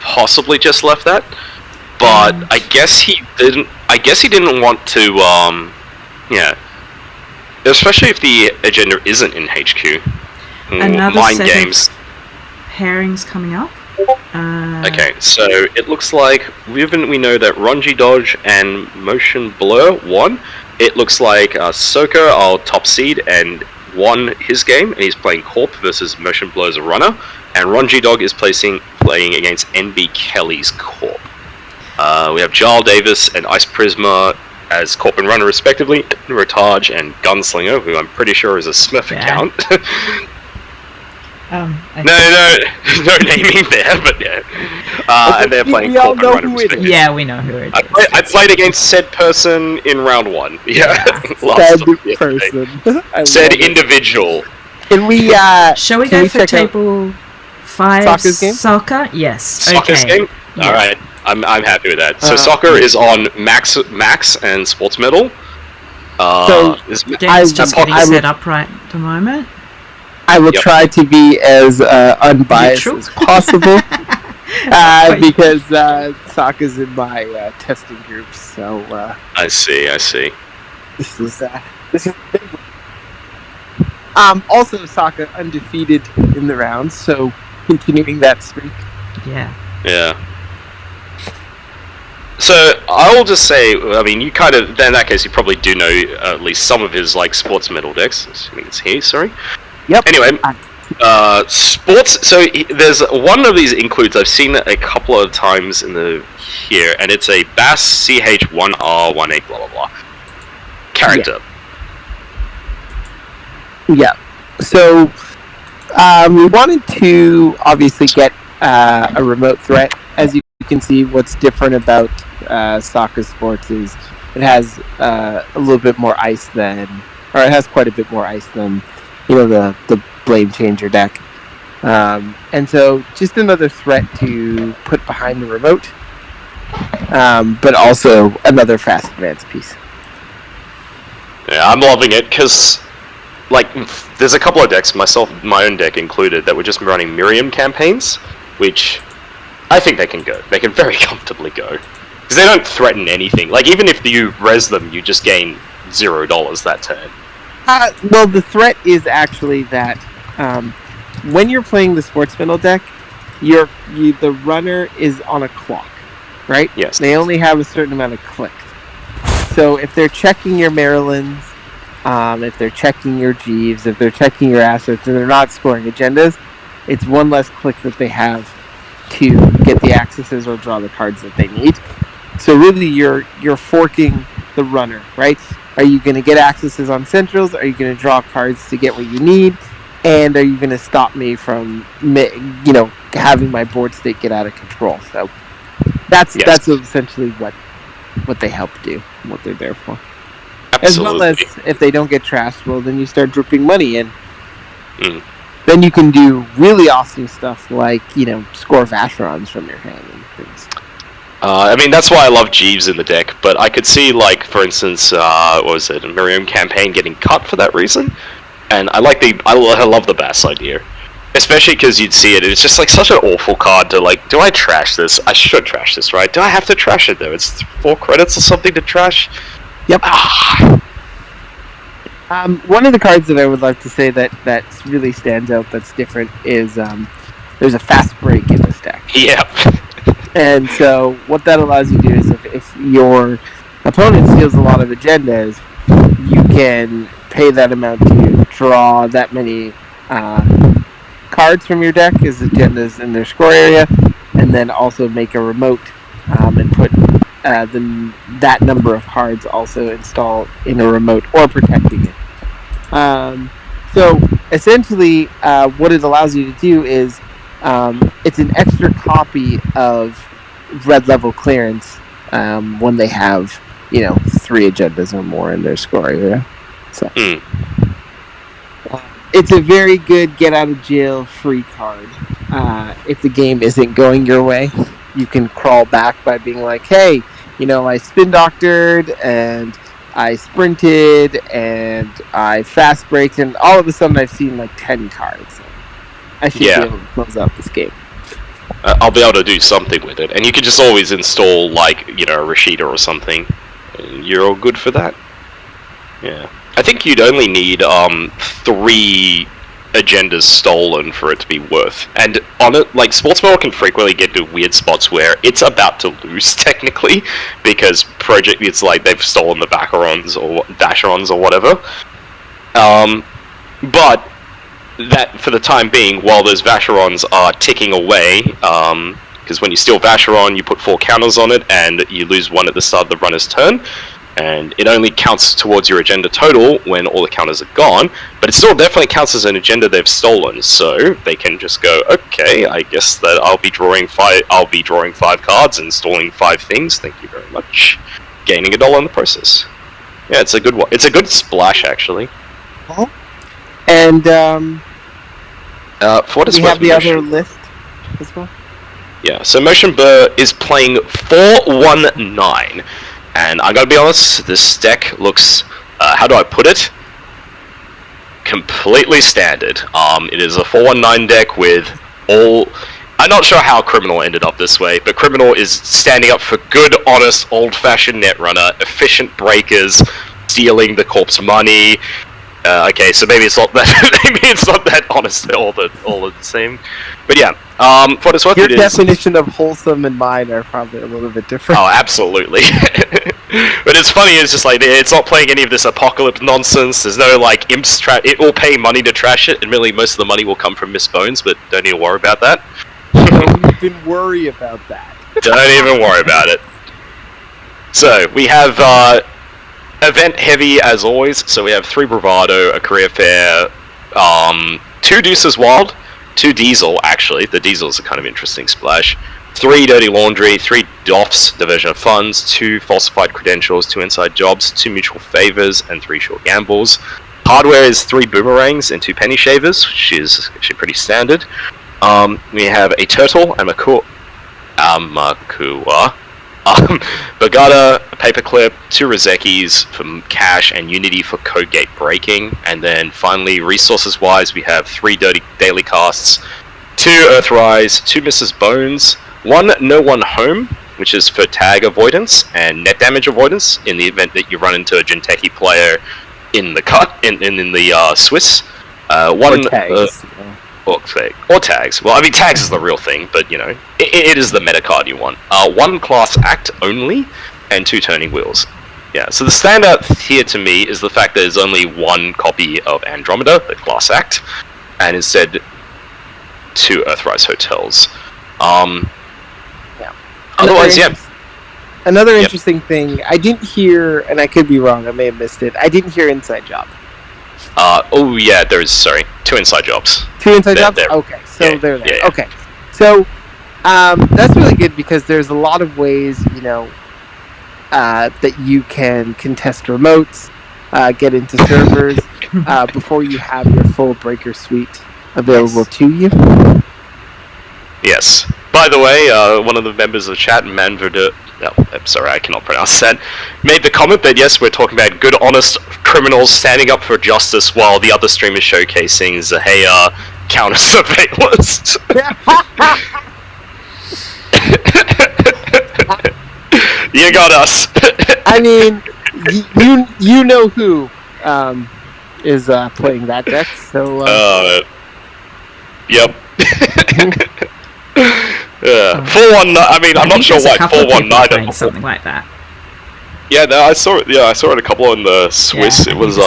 possibly just left that, but I guess he didn't. I guess he didn't want to. Yeah, especially if the agenda isn't in HQ. Another Mind set games. of pairings coming up. Okay, so it looks like we know that Ronji Dodge and Motion Blur won. It looks like Soka, our top seed, and won his game, and he's playing Corp versus Motion Blur's runner, and Ronji Dog is playing against NB Kelly's Corp. We have Jarl Davis and Ice Prisma as Corp and Runner respectively, Rotage and Gunslinger, who I'm pretty sure is a Smith account. Okay. No naming there, but yeah. And they're playing Corp and Runner respectively. Yeah, we know who it is. I played against said person in round 1. Yeah. Said person. Said individual. Can we, shall we go for table 5 Soccer's game? Soccer? Yes. Soccer's game? Yeah. Alright. I'm happy with that. So soccer is on Max and Sports Medal. Game's just getting set up right at the moment. I will try to be as unbiased as possible because Sokka's in my testing group. So I see. This is big. Also, Sokka undefeated in the round, so continuing that streak. Yeah. So I will just say, I mean, you kind of, in that case, you probably do know at least some of his like sports medal decks. Assuming it's here. Sorry. Yep. Anyway, sports. So there's one of these includes. I've seen it a couple of times here, and it's a Bass CH1R18 blah blah blah character. Yeah. So we wanted to obviously get a remote threat, as you you can see what's different about soccer sports is it has a little bit more ice than, or it has quite a bit more ice than, the Blame Changer deck. And so just another threat to put behind the remote, but also another fast advance piece. Yeah, I'm loving it because, there's a couple of decks, my own deck included, that were just running Miriam campaigns, which I think they can go. They can very comfortably go. Because they don't threaten anything. Even if you res them, you just gain $0 that turn. Well, the threat is actually that when you're playing the Sports Spindle deck, the runner is on a clock, right? Yes. They only have a certain amount of clicks. So if they're checking your Marylands, if they're checking your Jeeves, if they're checking your assets, and they're not scoring agendas, it's one less click that they have to get the accesses or draw the cards that they need. So really, you're forking the runner, right? Are you going to get accesses on centrals? Are you going to draw cards to get what you need? And are you going to stop me from, having my board state get out of control? So that's essentially what they help do, what they're there for. Absolutely. As well as if they don't get trashed, well, then you start dripping money in. Mm. Then you can do really awesome stuff like, score Vacherons from your hand and things. That's why I love Jeeves in the deck, but I could see, for instance, a Miriam campaign getting cut for that reason. And I love the Bass idea. Especially because you'd see it, it's just such an awful card to do I trash this? I should trash this, right? Do I have to trash it though? It's 4 credits or something to trash? Yep. One of the cards that I would like to say that really stands out that's different is there's a fast break in this deck. Yep. And so what that allows you to do is if your opponent steals a lot of agendas, you can pay that amount to draw that many cards from your deck as agendas in their score area, and then also make a remote and put that number of cards also install in a remote or protecting it. So essentially what it allows you to do is it's an extra copy of red level clearance when they have 3 agendas or more in their score area. So it's a very good get out of jail free card. If the game isn't going your way, you can crawl back by being like, hey, I spin doctored and I sprinted and I fast braked, and all of a sudden I've seen 10 cards. I should be able to close out this game. I'll be able to do something with it, and you can just always install a Rashida or something, and you're all good for that. Yeah, I think you'd only need 3 agendas stolen for it to be worth. And on it, Sportsman can frequently get to weird spots where it's about to lose technically, because it's they've stolen the Vacherons or whatever. But that, for the time being, while those Vacherons are ticking away, because when you steal Vacheron, you put 4 counters on it, and you lose 1 at the start of the runner's turn, and it only counts towards your agenda total when all the counters are gone, but it still definitely counts as an agenda they've stolen, so they can just go, okay, I guess that I'll be drawing 5 cards and installing 5 things, thank you very much, gaining $1 in the process. Yeah, it's a good one. It's a good splash, actually. Oh. And for what it's we worth, have the other list as well. Yeah, so Motion Burr is playing 419, and I gotta be honest, this deck looks, how do I put it? Completely standard. It is a 419 deck with all... I'm not sure how Criminal ended up this way, but Criminal is standing up for good, honest, old-fashioned Netrunner, efficient breakers, stealing the corpse money. Okay, so maybe it's not that honest all the same. But yeah, for what it's worth, your definition of wholesome and mine are probably a little bit different. Oh, absolutely. But it's funny, it's just it's not playing any of this apocalypse nonsense. There's no imps it will pay money to trash it, and really most of the money will come from Miss Bones, but don't even worry about that. Don't even worry about that. Don't even worry about it. So we have event heavy as always. So we have 3 Bravado, a Career Fair, 2 Deuces Wild, 2 Diesel actually. The Diesel is a kind of interesting splash. 3 dirty laundry, 3 DOFs, diversion of funds, 2 falsified credentials, 2 inside jobs, 2 mutual favors, and 3 short gambles. Hardware is 3 boomerangs and 2 penny shavers, which is actually pretty standard. We have a turtle and Makua, Bagata, a paperclip, 2 Rozekis for cash, and Unity for code gate breaking. And then finally, resources wise, we have 3 dirty daily casts, 2 Earthrise, 2 Mrs. Bones, 1 No One Home, which is for tag avoidance and net damage avoidance in the event that you run into a Jinteki player in the cut, in the Swiss. 1 or tags. Or tags. Well, I mean, tags is the real thing, but you know, it is the meta card you want. 1 class act only, and 2 turning wheels. Yeah, so the standout here to me is the fact that there's only 1 copy of Andromeda, the class act, and instead 2 Earthrise hotels. Yeah. Otherwise, yeah. Another interesting thing, I didn't hear, and I could be wrong, I may have missed it, I didn't hear Inside Job. Oh yeah, there's 2 inside jobs. 2 inside jobs? Okay, so yeah, they're there. Yeah. Okay, so that's really good because there's a lot of ways, you know, that you can contest remotes, get into servers before you have your full breaker suite available to you. Yes. By the way, one of the members of the chat, I'm sorry, I cannot pronounce that, made the comment that yes, we're talking about good, honest criminals standing up for justice while the other stream is showcasing Zahea counter-surveillance. You got us. I mean, you know who is playing that deck, so... Yep. 419. I mean, I'm not sure why 419 something like that. Yeah, no, I saw it. Yeah, I saw it a couple in the Swiss. Yeah, it was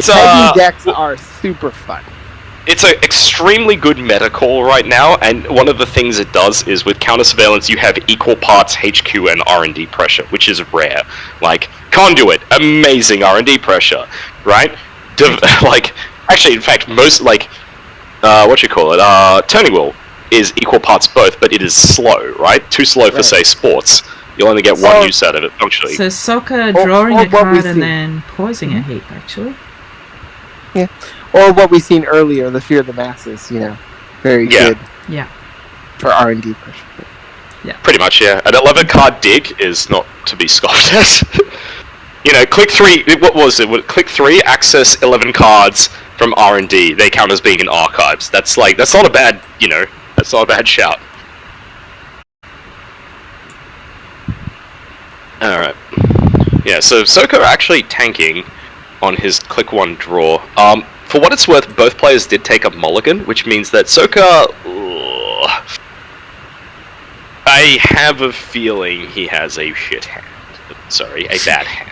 tagging decks are super fun. It's an extremely good meta call right now, and one of the things it does is with counter surveillance, you have equal parts HQ and R&D pressure, which is rare. Like Conduit, amazing R&D pressure, right? Actually, in fact, most Turning Wheel is equal parts both, but it is slow, right? Too slow for, say, sports. You'll only get 1 use out of it, functionally. So soccer, drawing a card and then pausing a heap, actually. Yeah. Or what we've seen earlier, the Fear of the Masses, you know. Very good. Yeah. For R&D pressure. Yeah. Pretty much, yeah. An 11-card dig is not to be scoffed at. You know, click 3, what was it? Click 3, access 11 cards from R&D. They count as being in archives. That's not a bad, you know, that's not a bad shout. Alright. Yeah, so Soko actually tanking on his click 1 draw. For what it's worth, both players did take a mulligan, which means that Soko... I have a feeling he has a shit hand. Sorry, a bad hand.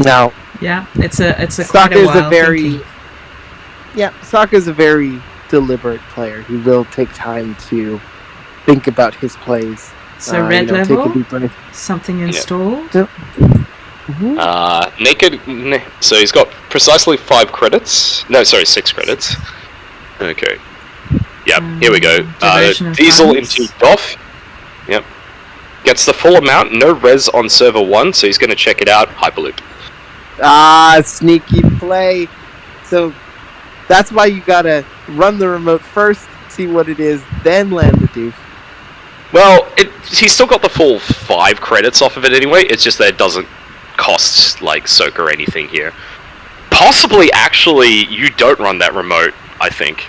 No. Yeah, it's a Sokka's a very... Yeah, Sokka's a very deliberate player. He will take time to think about his plays. So red level, something installed. Yep. Naked. So he's got precisely 5 credits. No, sorry, 6 credits. Okay. Yep. Here we go. Diesel into DOF. Yep. Gets the full amount. No res on server 1, so he's going to check it out. Hyperloop. Sneaky play. So that's why you gotta run the remote first, see what it is, then land the doof. Well, he's still got the full 5 credits off of it anyway. It's just that it doesn't cost like Soka or anything here. Possibly, actually, you don't run that remote. I think,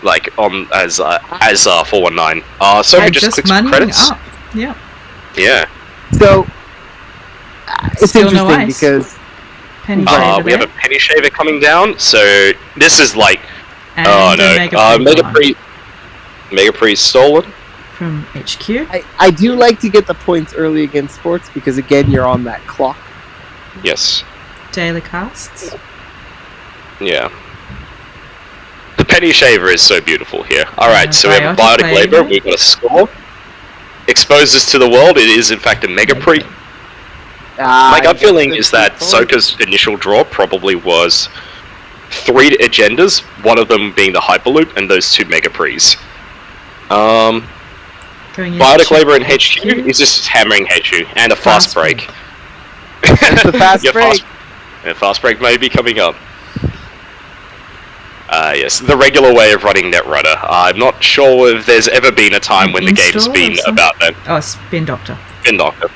like as 419. Soka just clicks for credits. Up. Yeah. Yeah. So it's still interesting because penny we have a penny shaver coming down. So this is like, and Mega Priest stolen from HQ. I do like to get the points early against sports because again you're on that clock. Yes. Daily casts. Yeah. The penny shaver is so beautiful here. Alright, so we have a biotic labor, we've got a score. Exposes to the world, it is in fact a Mega Priest. My gut feeling is that Soka's initial draw probably was 3 agendas, one of them being the Hyperloop, and those 2 Mega Pre's. Biotic Labor in HQ is just hammering HQ, and a fast break. It's a fast break. Fast break may be coming up. Yes, the regular way of running Netrunner. I'm not sure if there's ever been a time when the game's been about that. Oh, Spin Doctor. Spin Doctor.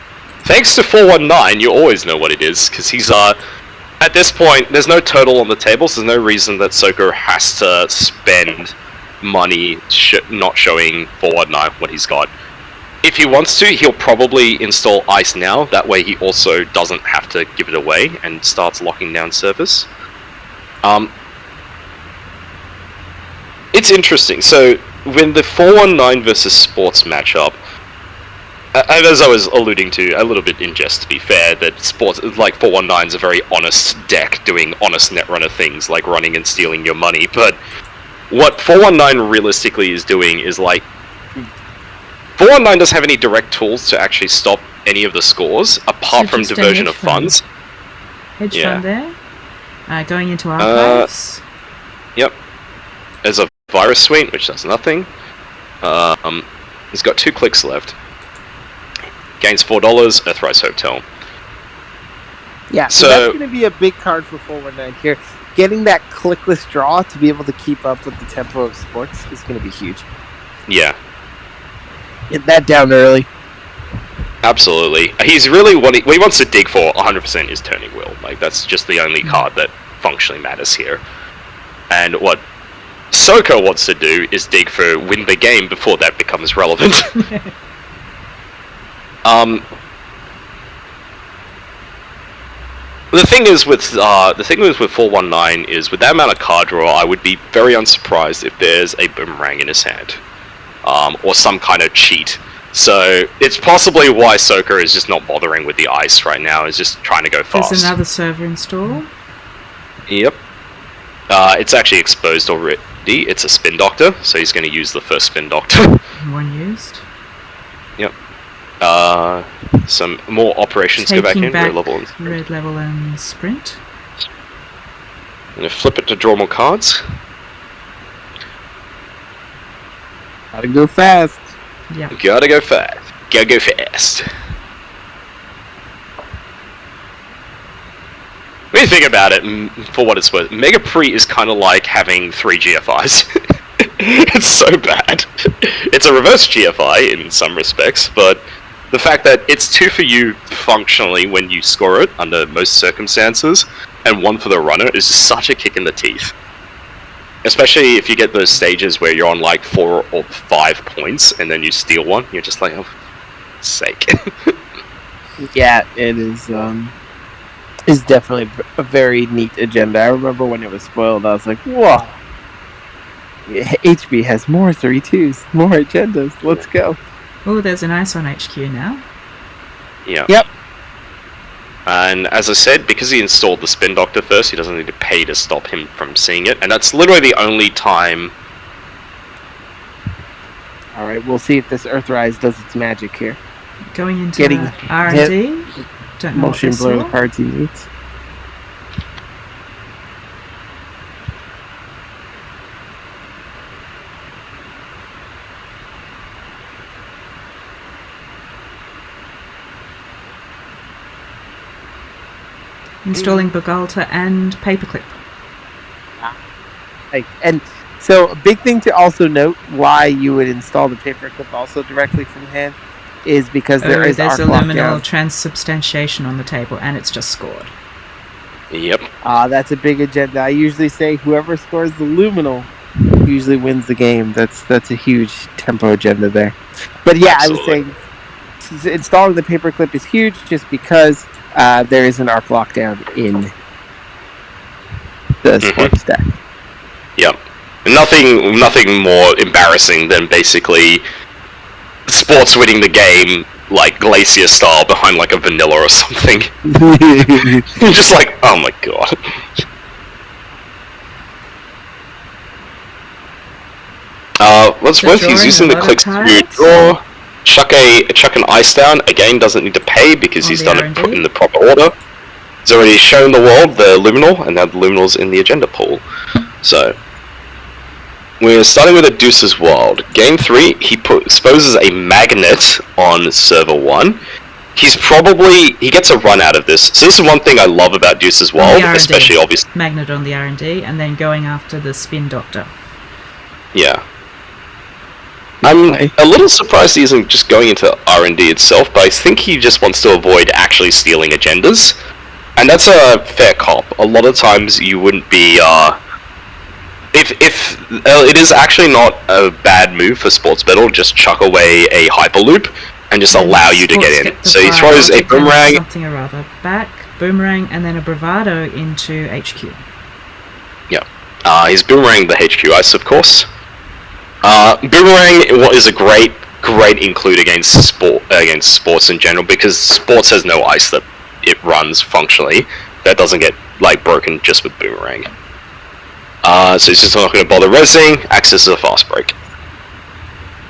Thanks to 419, you always know what it is, because he's, at this point, there's no total on the table, so there's no reason that Soko has to spend money not showing 419 what he's got. If he wants to, he'll probably install Ice now, that way he also doesn't have to give it away and starts locking down service. It's interesting, so when the 419 versus Sports matchup, as I was alluding to a little bit in jest, to be fair, that Sports, like 419 is a very honest deck doing honest Netrunner things like running and stealing your money, but what 419 realistically is doing is like 419 doesn't have any direct tools to actually stop any of the scores apart from diversion of funds. Hedge fund there, going into archives. Yep. There's a virus suite which does nothing. He's got 2 clicks left. Gains $4, Earthrise Hotel. Yeah, so that's going to be a big card for 419 here. Getting that clickless draw to be able to keep up with the tempo of Sports is going to be huge. Yeah. Get that down early. Absolutely. He's really what he wants to dig for 100% is Turning Wheel. Like, that's just the only card that functionally matters here. And what Soko wants to do is dig for win the game before that becomes relevant. The thing is with 419 is with that amount of card draw, I would be very unsurprised if there's a boomerang in his hand, or some kind of cheat. So it's possibly why Soko is just not bothering with the ice right now. Is just trying to go fast. There's another server install. Yep. It's actually exposed already. It's a Spin Doctor, so he's going to use the first Spin Doctor. One used. Yep. Some more operations go back in. Red level and sprint. I'm going to flip it to draw more cards. Gotta go fast. Yeah. Gotta go fast. Gotta go fast. When you think about it, for what it's worth, Mega Pre is kind of like having 3 GFIs. It's so bad. It's a reverse GFI in some respects, but the fact that it's 2 for you functionally when you score it under most circumstances, and 1 for the runner is just such a kick in the teeth. Especially if you get those stages where you're on like 4 or 5 points and then you steal 1, you're just like, oh, sake. Yeah, it is. Is definitely a very neat agenda. I remember when it was spoiled, I was like, whoa. HB has more 3-2s, more agendas. Let's go. Oh, there's an ice on HQ now. Yeah. Yep. And as I said, because he installed the Spin Doctor first, he doesn't need to pay to stop him from seeing it. And that's literally the only time. Alright, we'll see if this Earthrise does its magic here. Going into R&D. Don't know motion blur the cards he needs. Installing Bogalta and Paperclip. And so a big thing to also note why you would install the Paperclip also directly from hand is because there's a luminal transubstantiation on the table and it's just scored. Yep. That's a big agenda. I usually say whoever scores the luminal usually wins the game. That's a huge tempo agenda there. But yeah, absolutely. I was saying installing the Paperclip is huge just because there is an arc lockdown in the sports deck. Yep. Nothing more embarrassing than basically Sports winning the game like Glacier style behind like a vanilla or something. You're just like, oh my god. What's worth he's using the clicks to draw, chuck an ice down, again doesn't need to pay because he's done it in the proper order. He's already shown the world the Luminal, and now the Luminal's in the agenda pool. So, we're starting with a Deuce's Wild. Game 3, he exposes a magnet on server 1. He gets a run out of this. So this is one thing I love about Deuce's Wild, especially obviously. Magnet on the R&D, and then going after the Spin Doctor. Yeah. I'm a little surprised he isn't just going into R&D itself, but I think he just wants to avoid actually stealing agendas. And that's a fair cop. A lot of times you wouldn't be, it is actually not a bad move for Sports Battle, just chuck away a Hyperloop and just allow you to get in. So he throws a Boomerang. Something or other. Back, Boomerang, and then a Bravado into HQ. Yeah. He's Boomerang the HQ ice, of course. Boomerang is a great include against sports in general, because sports has no ice that it runs functionally that doesn't get broken just with Boomerang. So he's just not going to bother resing. Access is a fast break,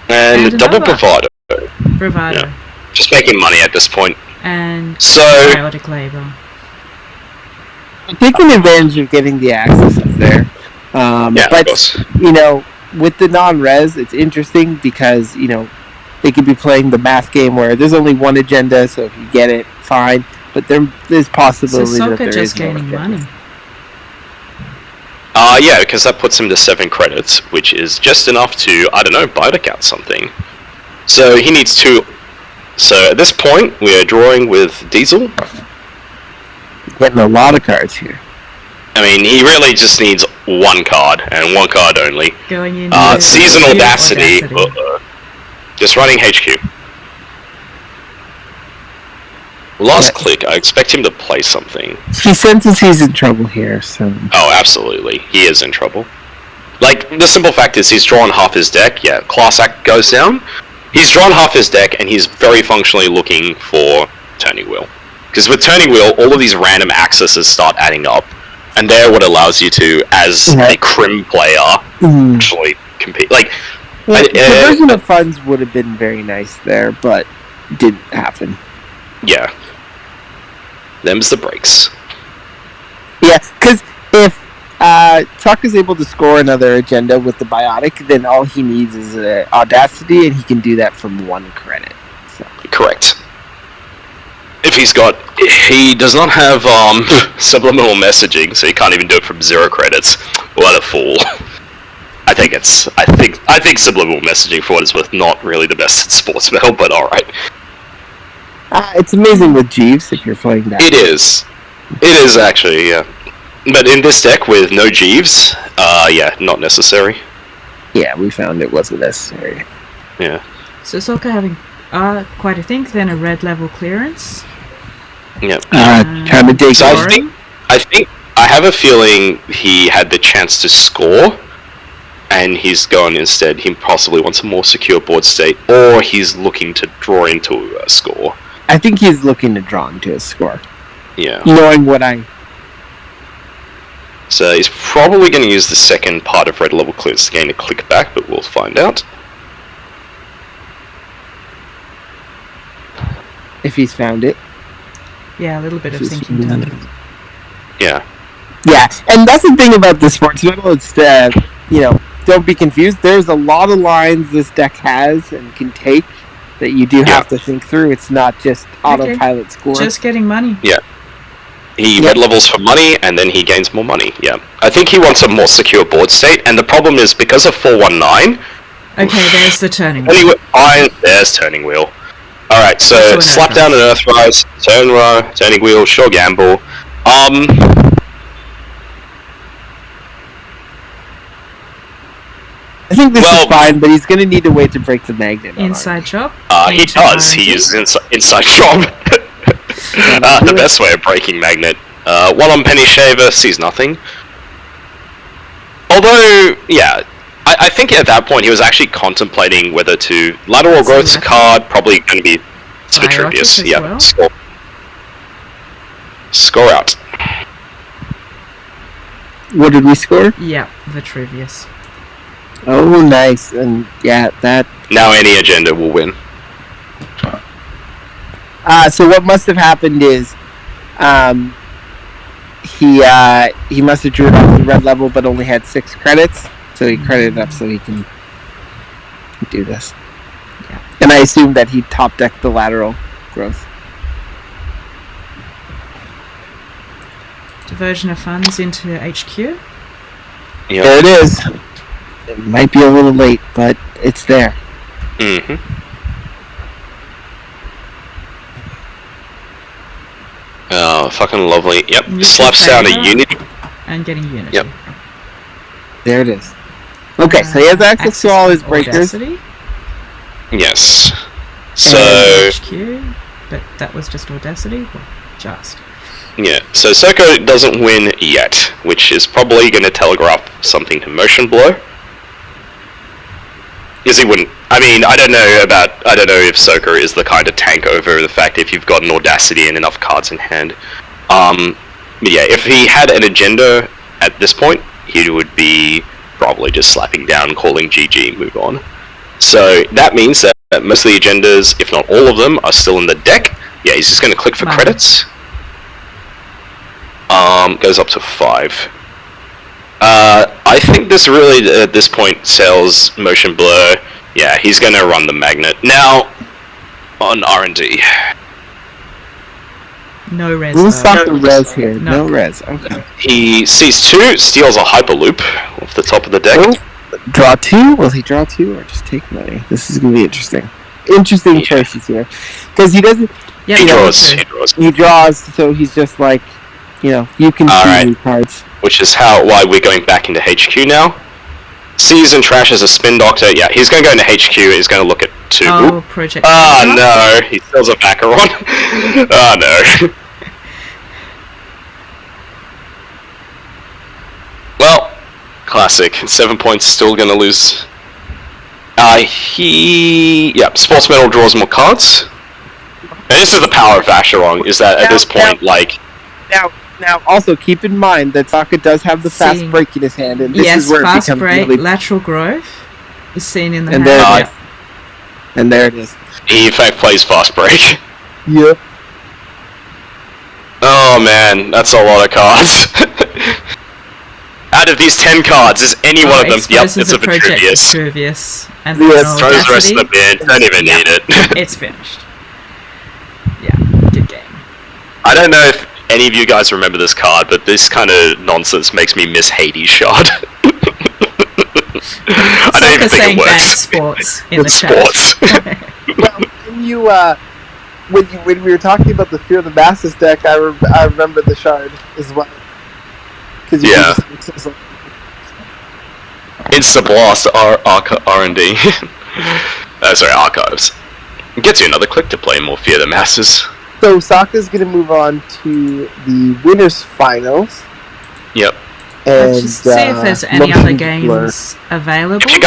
and double Bravado. Yeah. Just making money at this point. And so Biotic Labor. Taking advantage of getting the access up there. Yeah, but of course. With the non-res, it's interesting because, they could be playing the math game where there's only one agenda, so if you get it, fine. But there's possibility that there is no agenda. Money. Yeah, because that puts him to 7 credits, which is just enough to, Biotic out something. So he needs 2. So at this point, we are drawing with Diesel. Getting a lot of cards here. I mean, he really just needs 1 card, and 1 card only. Going in. Season Audacity. Just running HQ. Last click, I expect him to play something. He senses he's in trouble here, so... Oh, absolutely. He is in trouble. The simple fact is he's drawn half his deck. Yeah, Class Act goes down. He's drawn half his deck, and he's very functionally looking for Turning Wheel. Because with Turning Wheel, all of these random accesses start adding up. And they're what allows you to, as a Crim player, actually compete. Conversion of funds would have been very nice there, but didn't happen. Yeah. Them's the breaks. Yeah, because if Tuck is able to score another agenda with the Biotic, then all he needs is Audacity, and he can do that from 1 credit. So. Correct. He does not have subliminal messaging, so he can't even do it from 0 credits. What a fool. I think subliminal messaging, for what it's worth, not really the best at Sports Battle, but alright. It's amazing with Jeeves if you're playing that. It is actually, yeah. But in this deck with no Jeeves, not necessary. Yeah, we found it wasn't necessary. Yeah. So Sokka having quite a think, then a red level clearance. Yep. Trying to dig. So I have a feeling he had the chance to score, and he's gone instead. He possibly wants a more secure board state, or he's looking to draw into a score. I think he's looking to draw into a score. Yeah. Knowing what So he's probably going to use the second part of red level clearance to gain a click back, but we'll find out. If he's found it. Yeah, a little bit of thinking time. Yeah. Yeah, and that's the thing about the Sports Battle. It's don't be confused. There's a lot of lines this deck has and can take that you do have to think through. It's not just autopilot score. Just getting money. Yeah. He red levels for money, and then he gains more money. Yeah. I think he wants a more secure board state, and the problem is because of 419. Okay, there's the Turning Wheel. There's Turning Wheel. Alright, so slap down an Earthrise, Turning Wheel, sure gamble. I think this is fine, but he's going to need to wait to break the magnet. Inside chop? He does. He uses inside chop. The best way of breaking magnet. One on Penny Shaver, sees nothing. Although, yeah, I think at that point he was actually contemplating whether to lateral growth's card, probably going to be Vitruvius. Yeah, well. Score out. What did we score? Yeah, Vitruvius. Oh, nice. And yeah, that... Now any agenda will win. So what must have happened is he must have drew it off the red level, but only had 6 credits, so he credited up so he can do this. Yeah. And I assume that he top decked the lateral growth. Diversion of funds into HQ. Yep. There it is. It might be a little late, but it's there. Mm-hmm. Oh, fucking lovely. Yep. Slaps down a Unity. And getting Unity. Yep. There it is. Okay, so he has access to all his breakers. Audacity. Yes. So... HQ, but that was just Audacity? Or just? Yeah, so Soko doesn't win yet, which is probably going to telegraph something to Motion Blow. Because he wouldn't... I mean, I don't know if Soko is the kind of tank over the fact if you've got an Audacity and enough cards in hand. But yeah, if he had an agenda at this point, he would be probably just slapping down, calling GG, move on. So that means that most of the agendas, if not all of them, are still in the deck. Yeah, he's just going to click for credits. Goes up to 5. I think this really, at this point, sells Motion Blur. Yeah, he's going to run the magnet. Now, on R&D. No res. We'll stop the res here. No res. Okay. He sees 2, steals a Hyperloop off the top of the deck. Oh, draw 2? Will he draw 2 or just take money? This is going to be interesting. Interesting choices here. Because he doesn't... Yeah, he draws. He draws, so he's just like, you know, you can see the cards. Which is why we're going back into HQ now. Sees and trashes a Spin Doctor. Yeah, he's going to go into HQ. He's going to look at 2. Oh, Project. Oh, no. He steals a Macaron. Oh, no. Well, classic. 7 points, still going to lose. Sports Metal draws more cards. And this is the power of Vacheron, is that at this point, Now, also keep in mind that Sokka does have the fast break in his hand, and this is where it becomes break, really... lateral growth is seen in the and hand. And there it is. He in fact plays fast break. Yep. Oh man, that's a lot of cards. Out of these 10 cards, is any one of them? Yep, it's a Vitruvius. And yes, throws the rest of the bin, don't even need it. It's finished. Yeah, good game. I don't know if any of you guys remember this card, but this kind of nonsense makes me miss Hades Shard. I don't even think it works. Sports in it's the sports. Well, when we were talking about the Fear of the Masses deck, I remember the Shard as well. Yeah. Insta Blast R&D. Sorry, Archives. It gets you another click to play more Fear the Masses. So Sokka's going to move on to the winners finals. Yep. And let's just see if there's any other games available. If you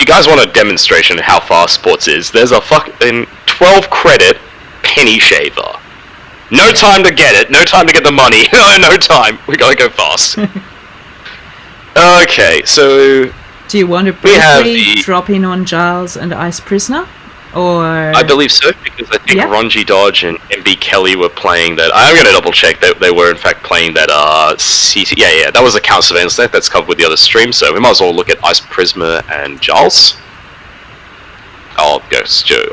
guys want a demonstration of how fast sports is, there's a fucking 12 credit penny shaver. No time to get it. No time to get the money. No time. We gotta go fast. Okay, so do you want to briefly drop in on Giles and Ice Prisoner? Or I believe so, because I think Ronji Dodge and MB Kelly were playing that. I'm going to double check that they were in fact playing that CT. Yeah, that was a counter surveillance deck that's covered with the other stream, so we might as well look at Ice Prisma and Giles. I'll go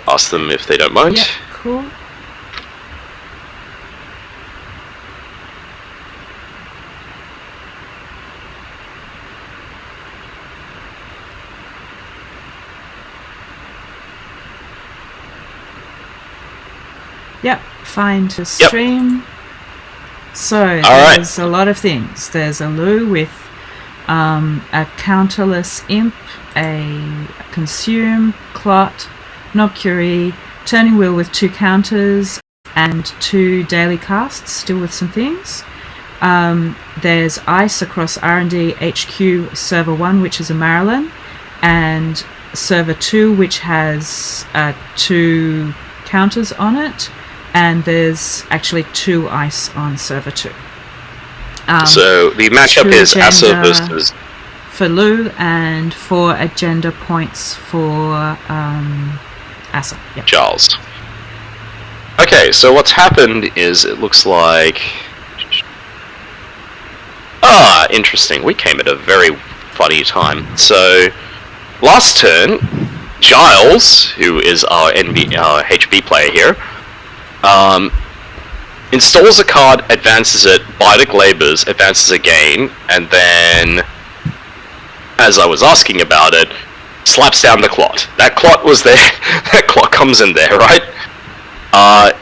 ask them if they don't mind. Yeah, cool. Yep, fine to stream. Yep. So there's a lot of things. There's a Lu with a counterless imp, a consume, clot, knob curie, turning wheel with 2 counters, and 2 daily casts, still with some things. There's ice across R&D HQ server 1, which is a Maryland, and server 2, which has 2 counters on it. And there's actually 2 ice on server 2. So the matchup is Asa versus for Lu and 4 agenda points for Asa. Yep. Giles. Okay, so what's happened is it looks like Interesting. We came at a very funny time. So, last turn, Giles, who is our HB player here, installs a card, advances it, Bidec Labours, advances again, and then, as I was asking about it, slaps down the clot. That clot was there. That clot comes in there, right?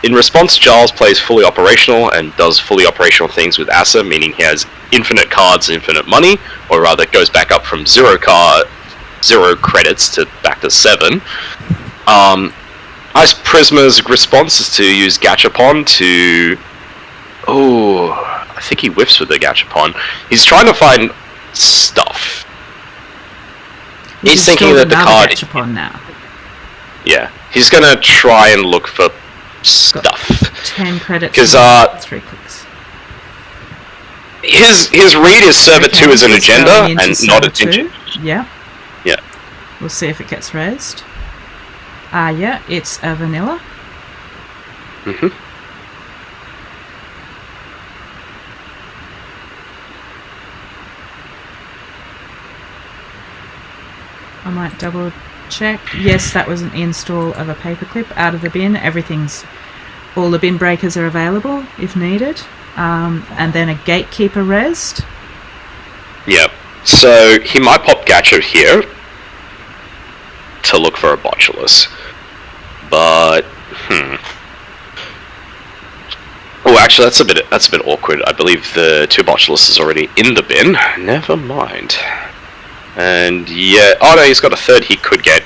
In response, Giles plays fully operational and does fully operational things with Asa, meaning he has infinite cards, infinite money, or rather goes back up from 0 credits to back to 7. Ice Prisma's response is to use Gachapon to... Oh, I think he whiffs with the Gachapon. He's trying to find stuff. He's thinking that the card... Gachapon now. Yeah, he's gonna try and look for stuff. 10 credits. Because 3 clicks. His read is server 2 as an agenda and not an engine. Yeah. Yeah. We'll see if it gets raised. Yeah, it's a vanilla. Mm-hmm. I might double check. Yes, that was an install of a paperclip out of the bin. All the bin breakers are available if needed. And then a gatekeeper resed. Yep. So he might pop Gacha here to look for a Botulus. But oh, actually, that's a bit awkward. I believe the 2 Botulus is already in the bin. Never mind. And yeah, oh no, he's got a 3rd he could get.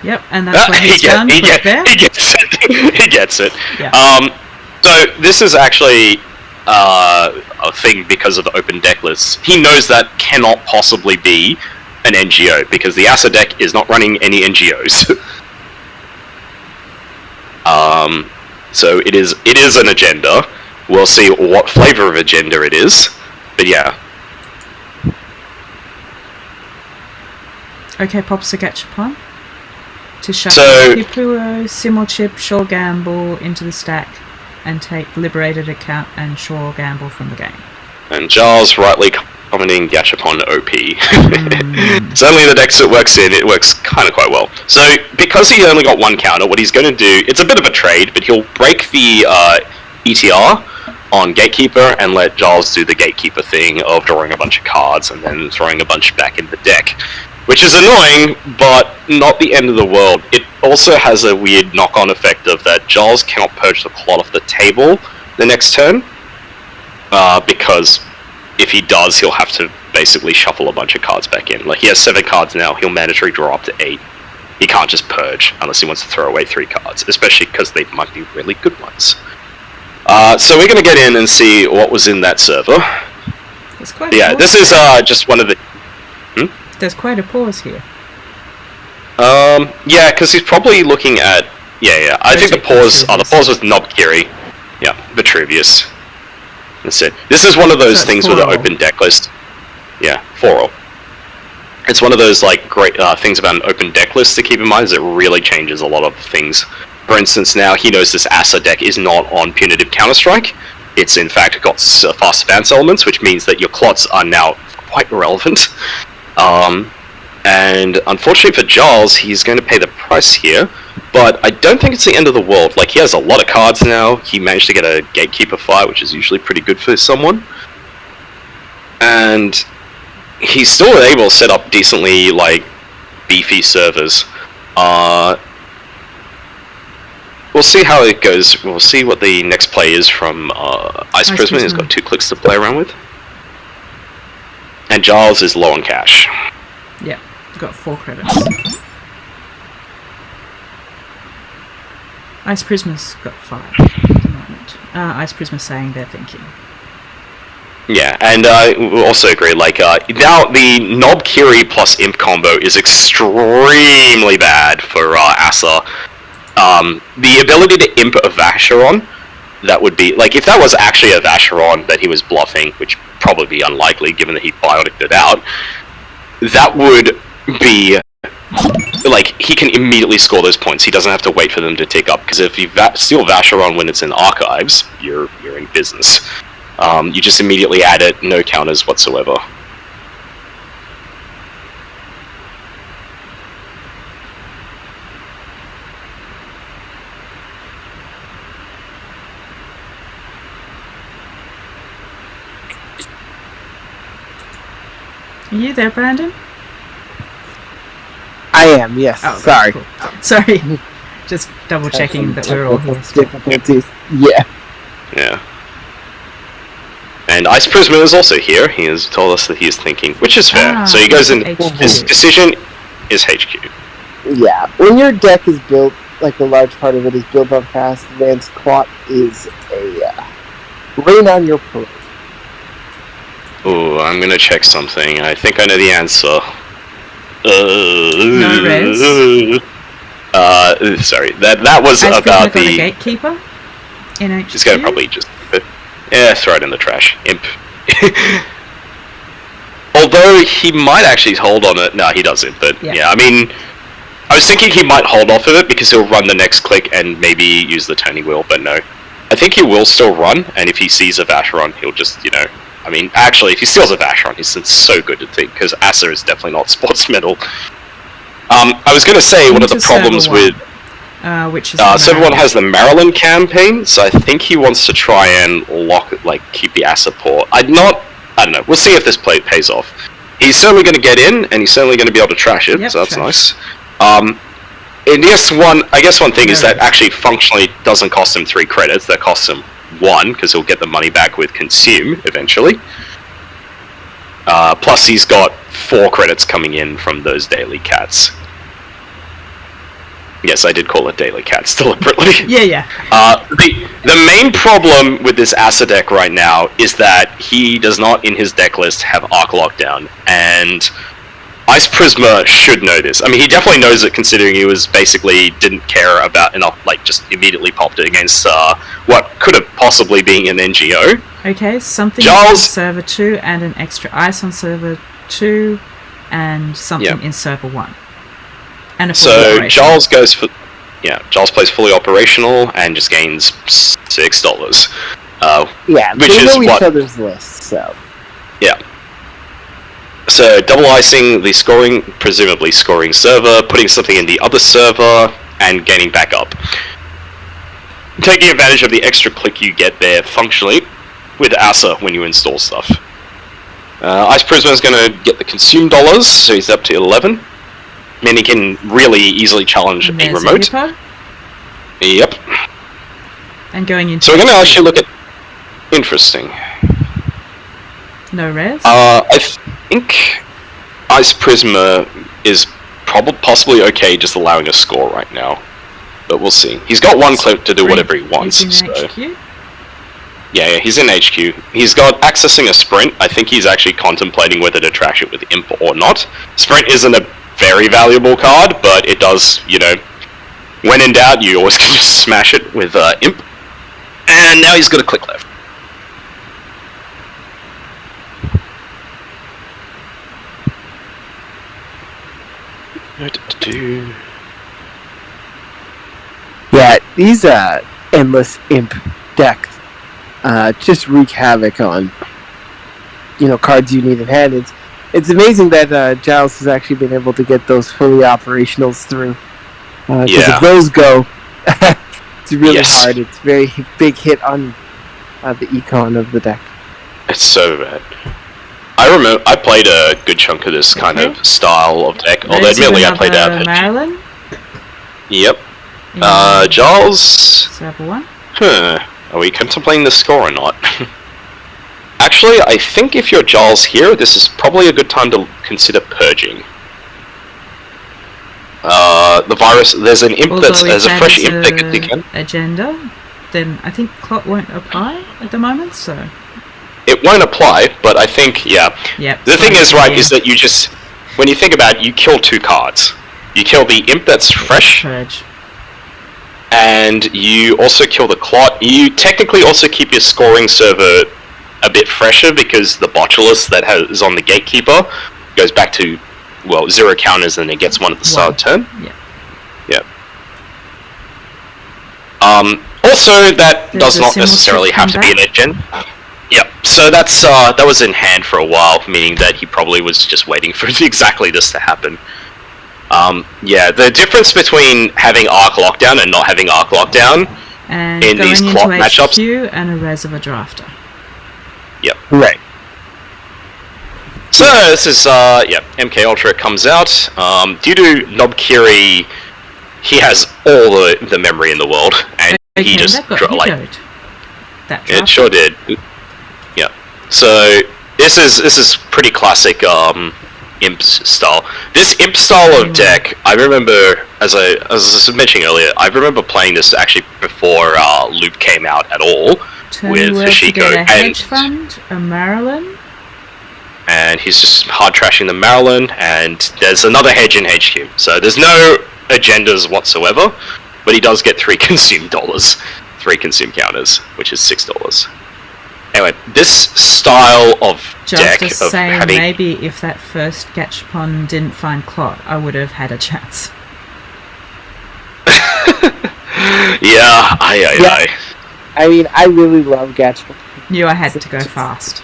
Yep, and that's what he's done. He gets it. He gets it. Yeah. So this is actually a thing because of the open deck lists. He knows that cannot possibly be an NGO because the Asa deck is not running any NGOs. So it is an agenda. We'll see what flavor of agenda it is, but yeah. Okay, pops a Gachapon to shuffle Hipuo, Simulchip, Shore Gamble into the stack and take Liberated Account and Shore Gamble from the game. And Giles rightly commenting Gachapon OP. Certainly the decks it works in, it works kind of quite well. So because he only got 1 counter, what he's going to do, it's a bit of a trade, but he'll break the ETR on Gatekeeper and let Giles do the Gatekeeper thing of drawing a bunch of cards and then throwing a bunch back in the deck. Which is annoying, but not the end of the world. It also has a weird knock-on effect of that Giles cannot purge the clot off the table the next turn, because if he does, he'll have to basically shuffle a bunch of cards back in. Like, he has 7 cards now, he'll mandatory draw up to 8. He can't just purge unless he wants to throw away 3 cards, especially because they might be really good ones. So we're going to get in and see what was in that server. Yeah, this is just one of the... There's quite a pause here. Yeah, because he's probably looking at... Yeah, I think the pause was Knobkiri. Yeah, Vitruvius. That's it. This is one of those things with an open deck list. Yeah, 4-all. It's one of those, like, great things about an open deck list to keep in mind, is it really changes a lot of things. For instance, now he knows this Asa deck is not on Punitive Counter-Strike. It's, in fact, got fast advance elements, which means that your clots are now quite irrelevant. And unfortunately for Giles, he's going to pay the price here, but I don't think it's the end of the world. Like, he has a lot of cards now, he managed to get a Gatekeeper fight, which is usually pretty good for someone. And he's still able to set up decently, like, beefy servers. We'll see how it goes. We'll see what the next play is from Ice Prism. He's got 2 clicks to play around with. And Giles is low on cash. Yeah, got 4 credits. Ice Prisma's got 5 at the moment. Ice Prisma's saying they're thinking. Yeah, and we also agree, like, now the Knobkiri plus Imp combo is extremely bad for Asa. The ability to Imp a Vacheron, that would be, like, if that was actually a Vacheron that he was bluffing, which probably be unlikely given that he bioticed it out, that would be, like, he can immediately score those points. He doesn't have to wait for them to tick up, because if you steal Vacheron when it's in archives, you're in business. You just immediately add it, no counters whatsoever. Are you there, Brandon? I am, yes. Oh, sorry. Cool. Sorry. Just double checking that we're all here. Difficulties. Yeah. Yeah. And Ice Prisma is also here. He has told us that he is thinking, which is fair. So he goes in. His decision is HQ. Yeah. When your deck is built, like a large part of it is built on fast advanced, clot is a rain on your parade. Oh, I'm gonna check something. I think I know the answer. No res. Sorry. That was Ice about the the gatekeeper. In HQ. She's gonna probably just throw it in the trash. Imp. Although he might actually hold on it. No, he doesn't. But yeah, I mean, I was thinking he might hold off of it because he'll run the next click and maybe use the turning wheel. But no, I think he will still run. And if he sees a Vacheron, he'll just, you know. I mean, actually, if he steals a Vacheron, it's so good to think, because Asa is definitely not sports metal. I was going to say, one of the problems with... which is Server 1 has the Maryland campaign, so I think he wants to try and keep the Asa port. I don't know, we'll see if this play pays off. He's certainly going to get in, and he's certainly going to be able to trash it, so that's nice. And I guess one thing is that actually functionally doesn't cost him 3 credits, that costs him 1, because he'll get the money back with consume eventually. Plus he's got 4 credits coming in from those daily cats. Yes, I did call it daily cats deliberately. Yeah. The main problem with this Asa deck right now is that he does not in his deck list have Arc Lockdown, and Ice Prisma should know this. I mean, he definitely knows it, considering he was basically didn't care about enough, just immediately popped it against what could have possibly been an NGO. Okay, something on server 2 and an extra ice on server 2 and something in server 1. And so Giles goes for... Yeah, Giles plays fully operational and just gains $6. Which they is know each other's lists, so... Yeah. So, double icing the scoring, presumably scoring server, putting something in the other server, and gaining back up. Taking advantage of the extra click you get there functionally with Asa when you install stuff. Ice Prisma is going to get the consume dollars, so he's up to 11. Then he can really easily challenge a remote. Yep. And going into... So we're going to actually look at... Interesting. No res? I think Ice Prisma is possibly okay just allowing a score right now. But we'll see. He's got 1 clip to do whatever he wants. He's in HQ? Yeah, he's in HQ. He's got accessing a sprint. I think he's actually contemplating whether to trash it with Imp or not. Sprint isn't a very valuable card, but it does, when in doubt, you always can just smash it with Imp. And now he's got a click left. Yeah, these endless Imp decks just wreak havoc on cards you need in hand. It's amazing that Giles has actually been able to get those fully operationals through. Because if those go, it's really hard. It's a very big hit on the econ of the deck. It's so bad. I remember I played a good chunk of this kind of style of deck. Although admittedly I played out Maryland. Yep. Giles. Server 1. Are we contemplating the score or not? Actually, I think if you're Giles here, this is probably a good time to consider purging. The virus. There's an imp there's a fresh imp that can dig in. Agenda. Then I think clot won't apply at the moment. So. It won't apply, but I think, Yep. The thing is, is that you just, when you think about it, you kill 2 cards. You kill the imp that's fresh, and you also kill the clot. You technically also keep your scoring server a bit fresher, because the botulus that is on the gatekeeper goes back to, 0 counters, and it gets 1 at the start of turn. Yeah. Also, that does not necessarily have to be an agenda. Yep. So that was in hand for a while, meaning that he probably was just waiting for exactly this to happen. Yeah, the difference between having arc lockdown and not having arc lockdown and in going these into clock HQ matchups. and a res of a drafter. Yep. Right. So this is MK Ultra comes out. Due to Nobkiri, he has all the memory in the world, and he just that it sure did. Yeah. So this is pretty classic imp style. This imp style of deck, I remember as I was mentioning earlier, I remember playing this actually before Loop came out at all with Hashiko a hedge fund, a Maryland. And he's just hard trashing the Maryland, and there's another hedge in HQ. So there's no agendas whatsoever, but he does get 3 consume dollars, 3 consume counters, which is $6. Anyway, this style of deck Just of saying, having maybe if that first Gachapon didn't find Clot, I would have had a chance. yeah, I mean, I really love Gachapon. Knew I had to go fast.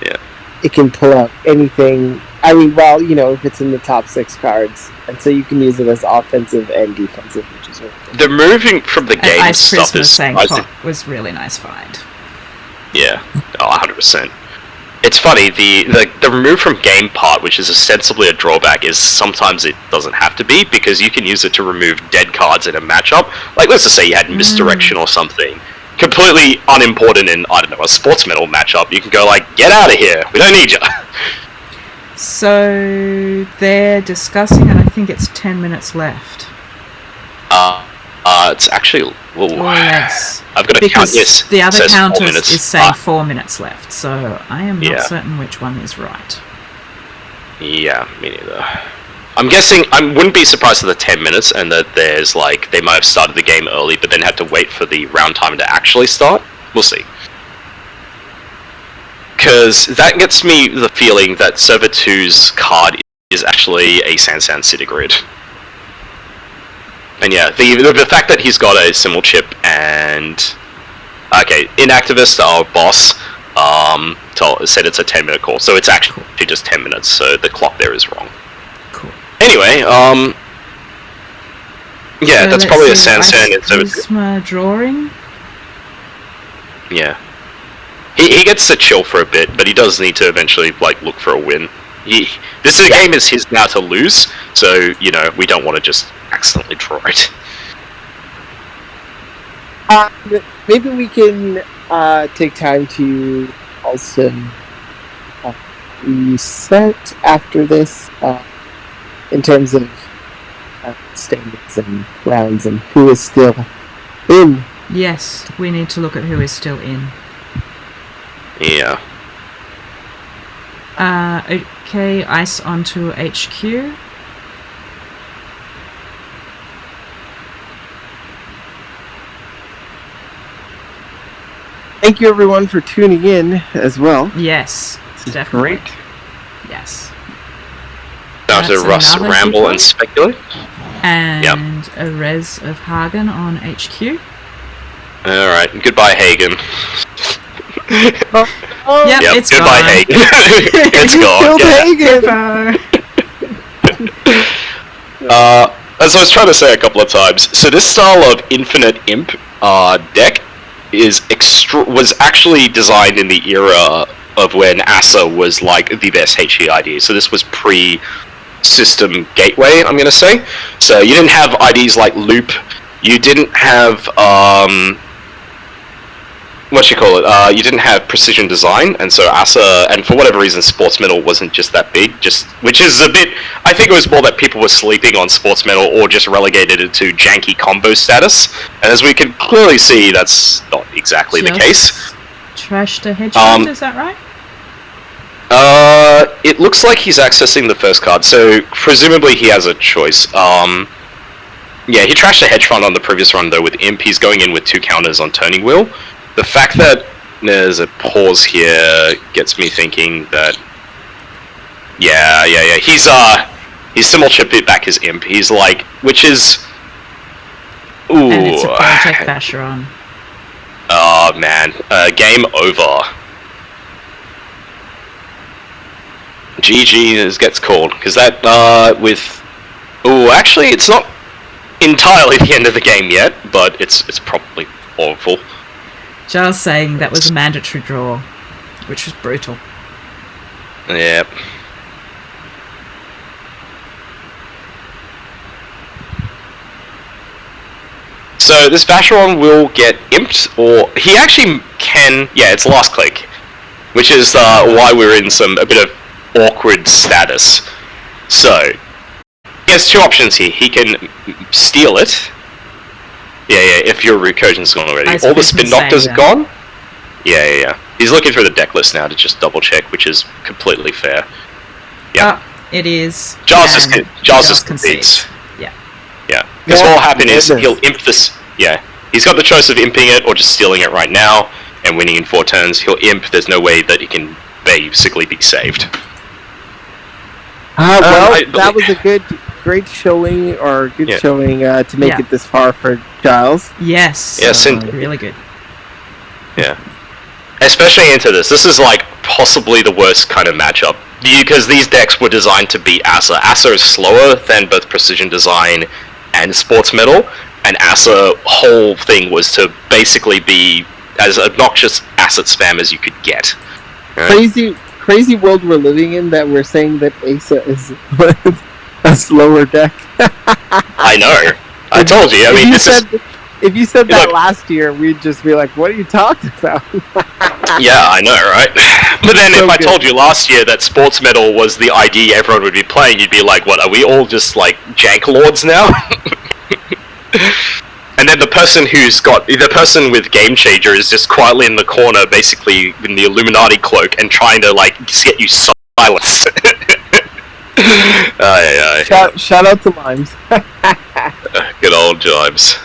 Yeah. It can pull out anything. I mean, well, you know, if it's in the top 6 cards, and so you can use it as offensive and defensive, which is really cool. The moving from the game Ice stuff Christmas is saying Clot was really nice find. Yeah, 100%. It's funny, the remove from game part, which is ostensibly a drawback, is sometimes it doesn't have to be, because you can use it to remove dead cards in a matchup. Like, let's just say you had misdirection or something. Completely unimportant in, I don't know, a sports medal matchup. You can go like, get out of here, we don't need you. So they're discussing, and I think it's 10 minutes left. It's actually... Or less. I've got to count, yes. The other counter is saying 4 4 minutes left, so I am not certain which one is right. Yeah, me neither. I'm guessing, I wouldn't be surprised at the 10 minutes, and that there's like, they might have started the game early, but then had to wait for the round time to actually start. We'll see. Because that gets me the feeling that Server 2's card is actually a Sansan Citigrid. And yeah, the fact that he's got a symbol chip and... Okay, Inactivist, our boss, said it's a 10-minute call, so it's actually just 10 minutes, so the clock there is wrong. Cool. Anyway, yeah, So that's probably a let's see, Sansan in Server 2. Charisma drawing. Yeah. He gets to chill for a bit, but he does need to eventually, like, look for a win. This game is his now to lose, so, you know, we don't want to just accidentally draw it. Maybe we can take time to also reset after this in terms of standings and rounds and who is still in. Yes, we need to look at who is still in. Yeah. Okay, ice onto HQ. Thank you everyone for tuning in as well. Yes, This is definitely. great. Yes. Now to That's Russ another ramble good one. and speculate. And a res of Hagen on HQ. Alright, goodbye Hagen. Oh, Yep, Yep, it's goodbye gone. Hagen. It's Killed gone. Yeah. Hagen. As I was trying to say a couple of times, so this style of infinite imp deck was actually designed in the era of when ASA was like the best HE ID. So this was pre-system gateway, I'm gonna say. So you didn't have IDs like Loop. You didn't have you didn't have precision design, and so ASA, and for whatever reason, Sports Metal wasn't just that big, which is a bit, I think it was more that people were sleeping on Sports Metal or just relegated it to janky combo status, and as we can clearly see, that's not exactly the case. Trash the hedgehog, is that right? It looks like he's accessing the first card, so presumably he has a choice. Yeah, he trashed a hedge fund on the previous run though with Imp. He's going in with 2 counters on Turning Wheel. The fact that there's a pause here gets me thinking that he's simul chipped it back his Imp. He's like, which is And it's a Project Vacheron. Oh man, game over. GG gets called, because that, with... Oh, actually, it's not entirely the end of the game yet, but it's probably awful. Just saying that was a mandatory draw, which was brutal. Yep. So this Vacheron will get imped, or he actually can... Yeah, it's last click, which is why we're in a bit of awkward status. So, he has two options here. He can steal it. Yeah, if your recursion's gone already. All the spin doctors are gone. Yeah. He's looking through the deck list now to just double check, which is completely fair. Yeah. It is. Giles just concedes. Yeah. Because what will happen is he'll imp this. Yeah. He's got the choice of imping it or just stealing it right now and winning in 4 turns. He'll imp. There's no way that he can basically be saved. That was a great showing, showing to make it this far for Giles. Yes. Really good. Yeah. Especially into this. This is like possibly the worst kind of matchup. Because these decks were designed to beat Asa. Asa is slower than both Precision Design and Sports Metal, and Asa whole thing was to basically be as obnoxious asset spam as you could get. Right? Crazy world we're living in that we're saying that Asa is a slower deck. I know. I told you. I mean, if you said that last year, we'd just be like, "What are you talking about?" Yeah, I know, right? But then if I told you last year that Sports Metal was the ID everyone would be playing, you'd be like, "What? Are we all just like jank lords now?" And then the person with Game Changer is just quietly in the corner, basically in the Illuminati cloak, and trying to like just get you silenced. Shout out to Limes. Good old Jibes.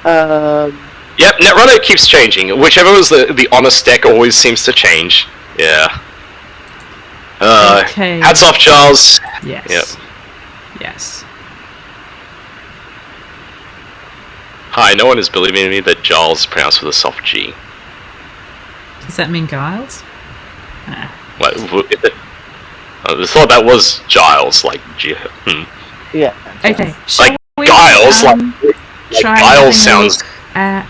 Yep, Netrunner keeps changing. Whichever was the honest deck always seems to change. Yeah. Okay. Hats off, Giles. Yes. Yep. Yes. Hi, no one is believing me that Giles is pronounced with a soft G. Does that mean Giles? What? I thought that was Giles, like G. Yeah. Okay. Like Giles, Giles sounds. At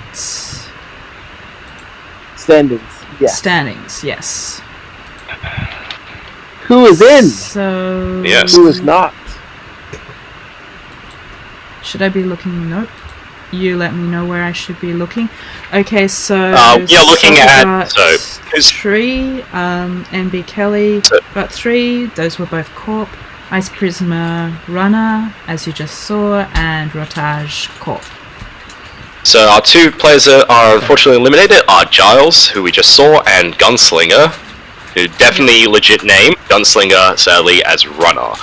standings. Yeah. Standings. Yes. Who is in? So. Yes. Who is not? Should I be looking? Nope. You let me know where I should be looking. Okay, so you're looking at Tree, NB Kelly got 3. Those were both Corp. Ice Prisma Runner, as you just saw, and Rotage Corp. So our 2 players that are unfortunately eliminated are Giles, who we just saw, and Gunslinger, who definitely legit name, Gunslinger sadly as Runner.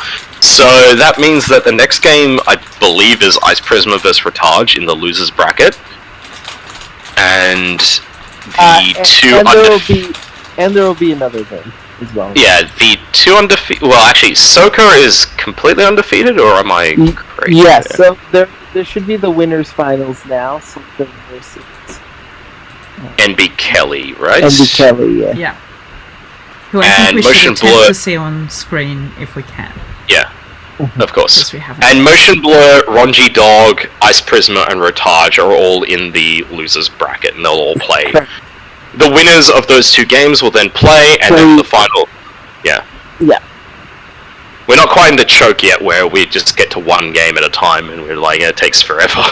So that means that the next game, I believe, is Ice Prisma vs Rotage in the losers bracket. And there will be another game as well. Yeah, the 2 undefeated... Well, actually, Soka is completely undefeated, or am I crazy? Yes, so there should be the winners finals now. So the versus NB Kelly, right? NB Kelly, yeah. Yeah. Who I think we should attempt to see on screen if we can. Yeah, of course. And Motion Blur, Ronji Dog, Ice Prisma, and Rotage are all in the losers bracket, and they'll all play. The winners of those 2 games will then play, and then the final. Yeah. Yeah. We're not quite in the choke yet, where we just get to 1 game at a time, and we're like, it takes forever.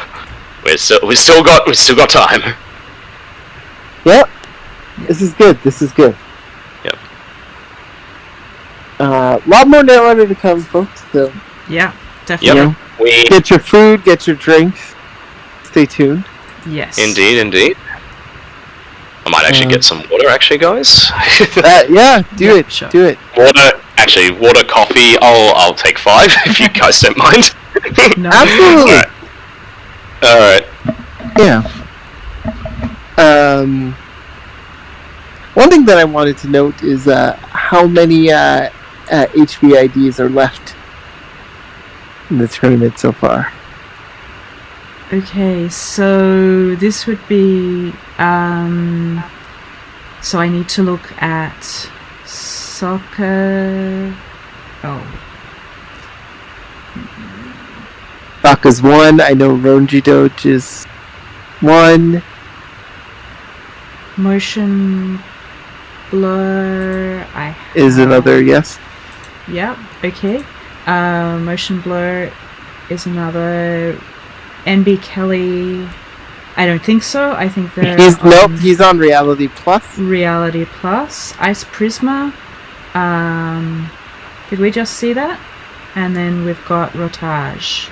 We still got time. Yep. This is good. Yep. A lot more Netrunner to come, folks. So. Yeah, definitely. Yep. Get your food, get your drinks. Stay tuned. Yes. Indeed. I might actually get some water, actually, guys. Yeah, do it. Sure. Do it. Water, coffee. I'll take 5 if you guys don't mind. No. Absolutely. All right. Yeah. One thing that I wanted to note is how many HBIDs are left in the tournament so far. Okay, so this would be... so I need to look at soccer... Oh. Soccer's 1. I know Ronji Doge is 1. Motion blur... Is another yes. Yep, okay. Motion blur is another... NB Kelly... I don't think so. I think they're... He's on Reality Plus. Reality Plus. Ice Prisma. Did we just see that? And then we've got Rotage.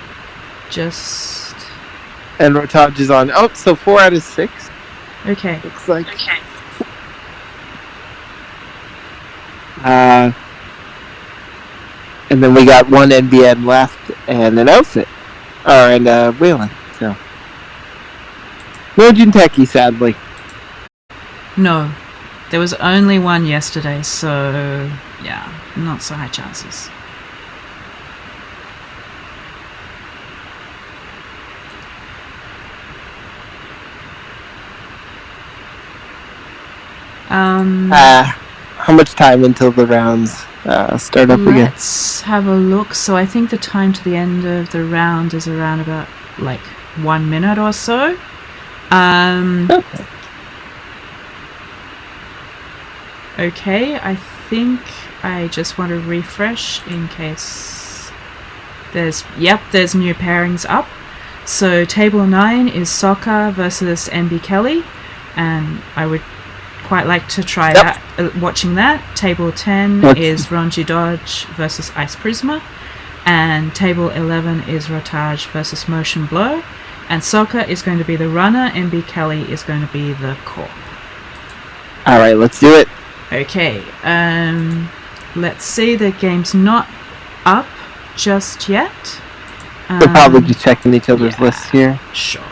And Rotage is on... Oh, so 4 out of 6. Okay. Looks like... Okay. And then we got 1 NBN left and an outfit. And Whalen. So... No Jinteki, sadly. No. There was only one yesterday, so... Yeah, not so high chances. How much time until the rounds start up again? Let's have a look. So I think the time to the end of the round is around about, 1 minute or so. Okay, I think I just want to refresh in case there's new pairings up. So table 9 is Sokka versus NB Kelly, and I would quite like to try that, watching that. Table 10 is Ronji Dodge versus Ice Prisma, and table 11 is Rotage versus Motion Blow. And Sokka is going to be the runner, NB Kelly is going to be the corp. Alright, let's do it. Okay, let's see, the game's not up just yet. They're probably just checking each other's lists here. Sure.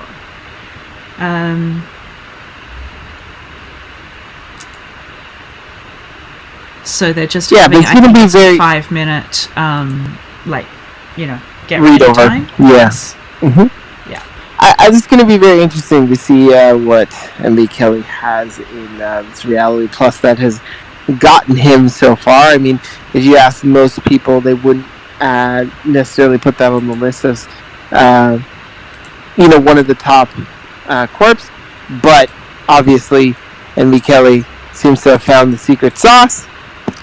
So they're just having, I think it's a 5-minute, get ready time. Yes. Mm-hmm. Yeah. It's just going to be very interesting to see what NB Kelly has in this Reality Plus that has gotten him so far. I mean, if you ask most people, they wouldn't necessarily put that on the list as, one of the top corps. But obviously, NB Kelly seems to have found the secret sauce.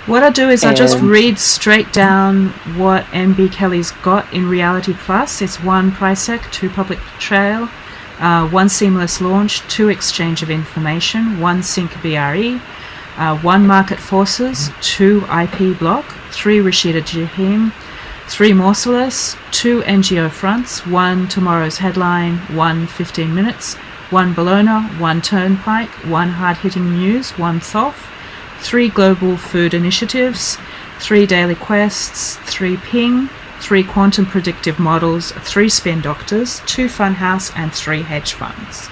What I'll do is I'll just read straight down what NB Kelly's got in Reality Plus. It's 1 Prisec, 2 Public Betrayal, 1 Seamless Launch, 2 Exchange of Information, 1 Sync BRE, 1 Market Forces, 2 IP Block, 3 Rashida Jahim, 3 Morceless, 2 NGO Fronts, 1 Tomorrow's Headline, 1 15 Minutes, 1 Bologna, 1 Turnpike, 1 Hard Hitting News, 1 Thoth, 3 Global Food Initiatives, 3 Daily Quests, 3 Ping, 3 Quantum Predictive Models, 3 Spin Doctors, 2 Funhouse, and 3 Hedge Funds.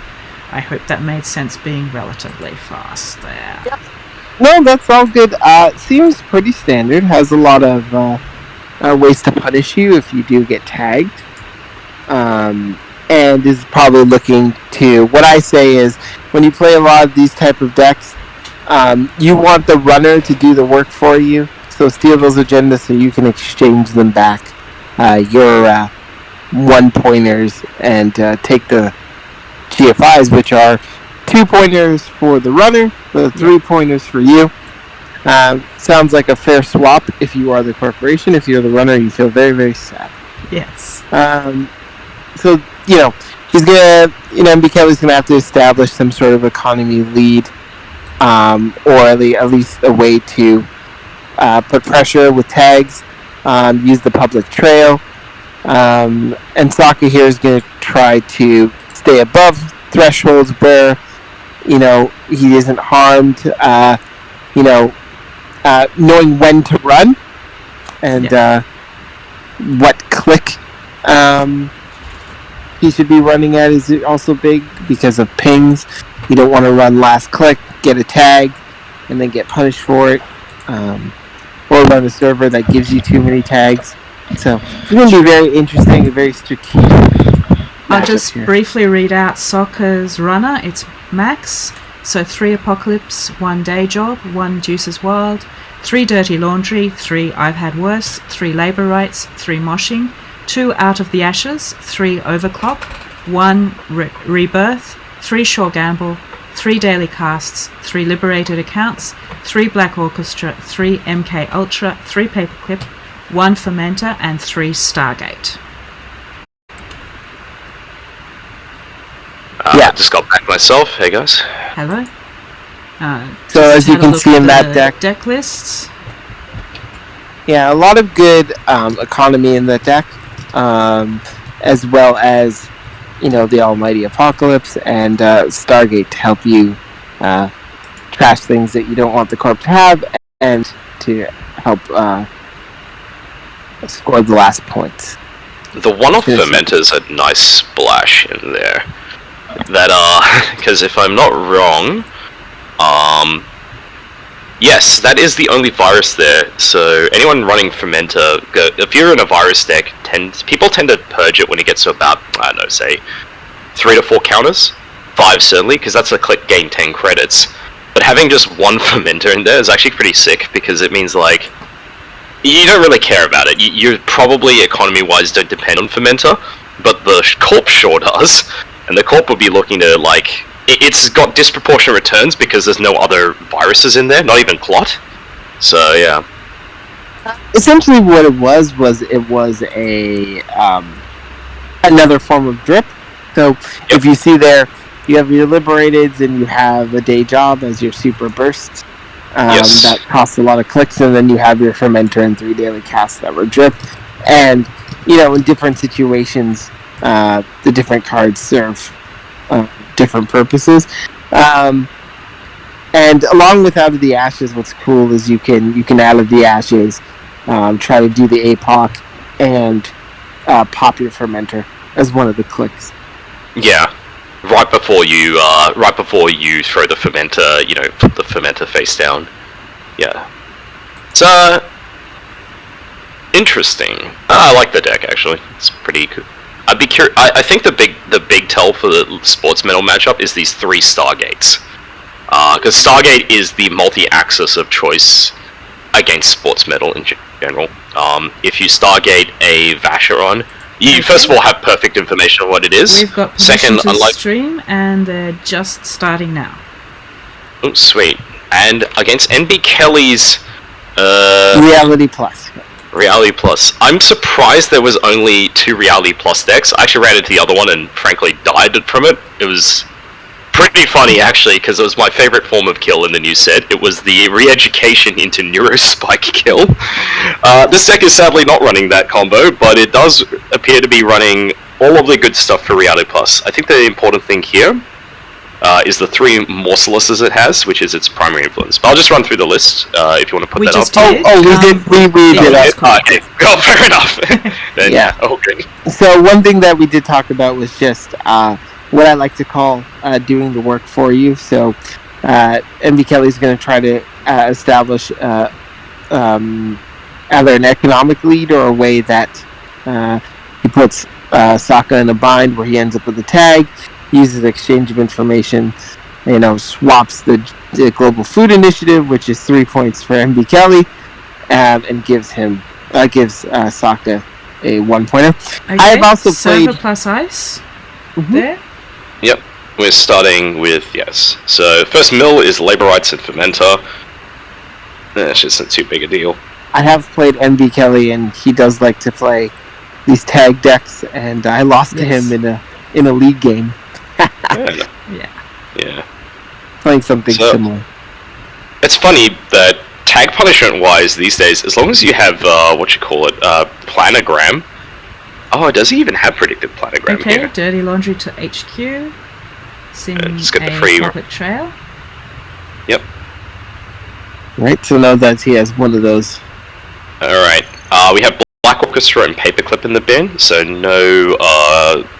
I hope that made sense being relatively fast there. Yep. No, that's all good. Seems pretty standard. Has a lot of ways to punish you if you do get tagged. And is probably looking to... What I say is, when you play a lot of these type of decks, you want the runner to do the work for you, so steal those agendas so you can exchange them back, your 1-pointers, and take the GFIs, which are 2-pointers for the runner, the 3-pointers for you. Sounds like a fair swap if you are the corporation. If you're the runner, you feel very, very sad. Yes. So, he's gonna, NB Kelly's gonna have to establish some sort of economy lead. Or at least a way to put pressure with tags, use the public trail, and Sokka here is going to try to stay above thresholds where, he isn't harmed, knowing when to run, and what click he should be running at is also big because of pings. You don't want to run last click, get a tag, and then get punished for it. Or run a server that gives you too many tags. So it's going to be very interesting and very strategic. I'll just briefly read out Soccer's runner. It's Max. So 3 Apocalypse, 1 Day Job, 1 Juices Wild, 3 Dirty Laundry, 3 I've Had Worse, 3 Labour Rights, 3 Moshing, 2 Out of the Ashes, 3 Overclock, 1 Rebirth, 3 Shore Gamble, 3 Daily Casts, 3 Liberated Accounts, 3 Black Orchestra, 3 MK Ultra, 3 Paperclip, 1 Fermenter, and 3 Stargate. I just got back myself. Hey guys. Hello. So as you can see in that deck lists. Yeah, a lot of good economy in the deck, as well as, you know, the Almighty Apocalypse and Stargate to help you trash things that you don't want the corp to have, and to help score the last points. The one-off Fermenter's a nice splash in there. That because if I'm not wrong, yes, that is the only virus there. So anyone running Fermenter, if you're in a virus deck, people tend to purge it when it gets to about, I don't know, say 3 to 4 counters, 5 certainly, because that's a click gain 10 credits. But having just one Fermenter in there is actually pretty sick, because it means like you don't really care about it. You probably economy-wise don't depend on Fermenter, but the Corp sure does. And the Corp will be looking to, like, it's got disproportionate returns because there's no other viruses in there, not even Clot. So, yeah. Essentially what it was a another form of drip. So, if you see there, you have your Liberateds and you have a Day Job as your super burst. Yes. That costs a lot of clicks, and then you have your Fermenter and 3 daily casts that were drip. And, you know, in different situations, the different cards serve different purposes, and along with Out of the Ashes, what's cool is you can Out of the Ashes try to do the APAC and pop your Fermenter as one of the clicks. Yeah, right before you throw the Fermenter, you know, put the Fermenter face down. Yeah, it's interesting. I like the deck actually. It's pretty cool. I'd be curious. I think the big tell for the sports metal matchup is these 3 Stargates, because Stargate is the multi-axis of choice against sports metal in general. If you Stargate a Vacheron, you first of all have perfect information on what it is. We've got permission to stream, and they're just starting now. Oh, sweet! And against NB Kelly's Reality Plus. Reality Plus. I'm surprised there was only 2 Reality Plus decks. I actually ran into the other one and frankly died from it. It was pretty funny actually, because it was my favorite form of kill in the new set. It was the re-education into Neurospike kill. This deck is sadly not running that combo, but it does appear to be running all of the good stuff for Reality Plus. I think the important thing here is the 3 Morcelesses it has, which is its primary influence. But I'll just run through the list if you want to put that up. We did. Okay. Oh, fair enough. Then, yeah. Okay. So one thing that we did talk about was just what I like to call doing the work for you. So MB Kelly's going to try to establish either an economic lead or a way that he puts Sokka in a bind where he ends up with a tag, uses exchange of information, you know, swaps the Global Food Initiative, which is 3 points for MB Kelly, and gives Sokka a 1-pointer. Okay. I have also Server played plus ice there. Yep, we're starting with, yes. So first mill is Labor Rights and Fermenter. It's just not too big a deal. I have played MB Kelly, and he does like to play these tag decks, and I lost to him in a league game. Yeah. Playing something similar. It's funny that tag punishment wise these days, as long as you have planogram. Oh, does he even have predicted planogram Okay, here? Dirty Laundry to HQ. Sing just get the a free public trail. Yep. Right, so now that he has one of those. Alright. We have Black Orchestra and Paperclip in the bin, so no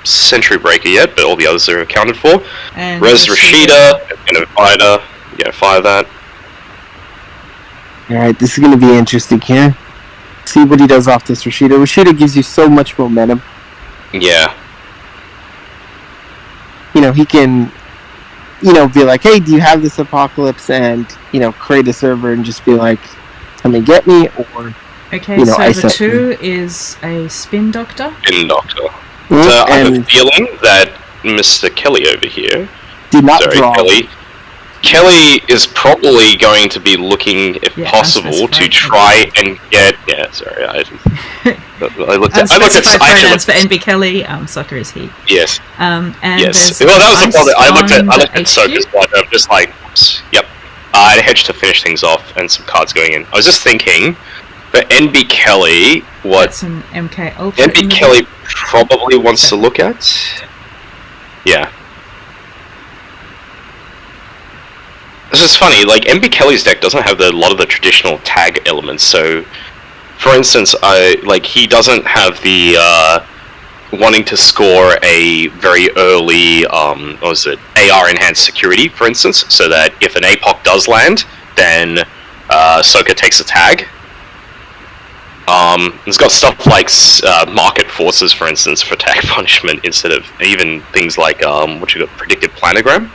Century Breaker yet, but all the others are accounted for. And Res Rashida, Fighter, fire that. Alright, this is going to be interesting here. See what he does off this Rashida. Rashida gives you so much momentum. Yeah. he can, be like, hey, do you have this Apocalypse, and create a server and just be like, come and get me, or okay, server 2 is a spin doctor. Spin doctor. So I have a feeling that Mr. Kelly over here. Kelly is probably going to be looking, if possible, to try and get. Yeah, sorry, I looked at. Pronouns for NB Kelly. Soccer is he. Yes. And yes. Well, that was the problem. I looked at Soka's one. I'm just like, yep. I hedged to finish things off, and some cards going in. I was just thinking, for NB Kelly, what? That's an MK Ultra. NB Kelly probably wants to look at. Yeah. This is funny, like, MB Kelly's deck doesn't have a lot of the traditional tag elements, so, for instance, he doesn't have the, wanting to score a very early, AR enhanced security, for instance, so that if an APOC does land, then, Soka takes a tag. It's got stuff like, market forces, for instance, for tag punishment, instead of even things like, predictive planogram.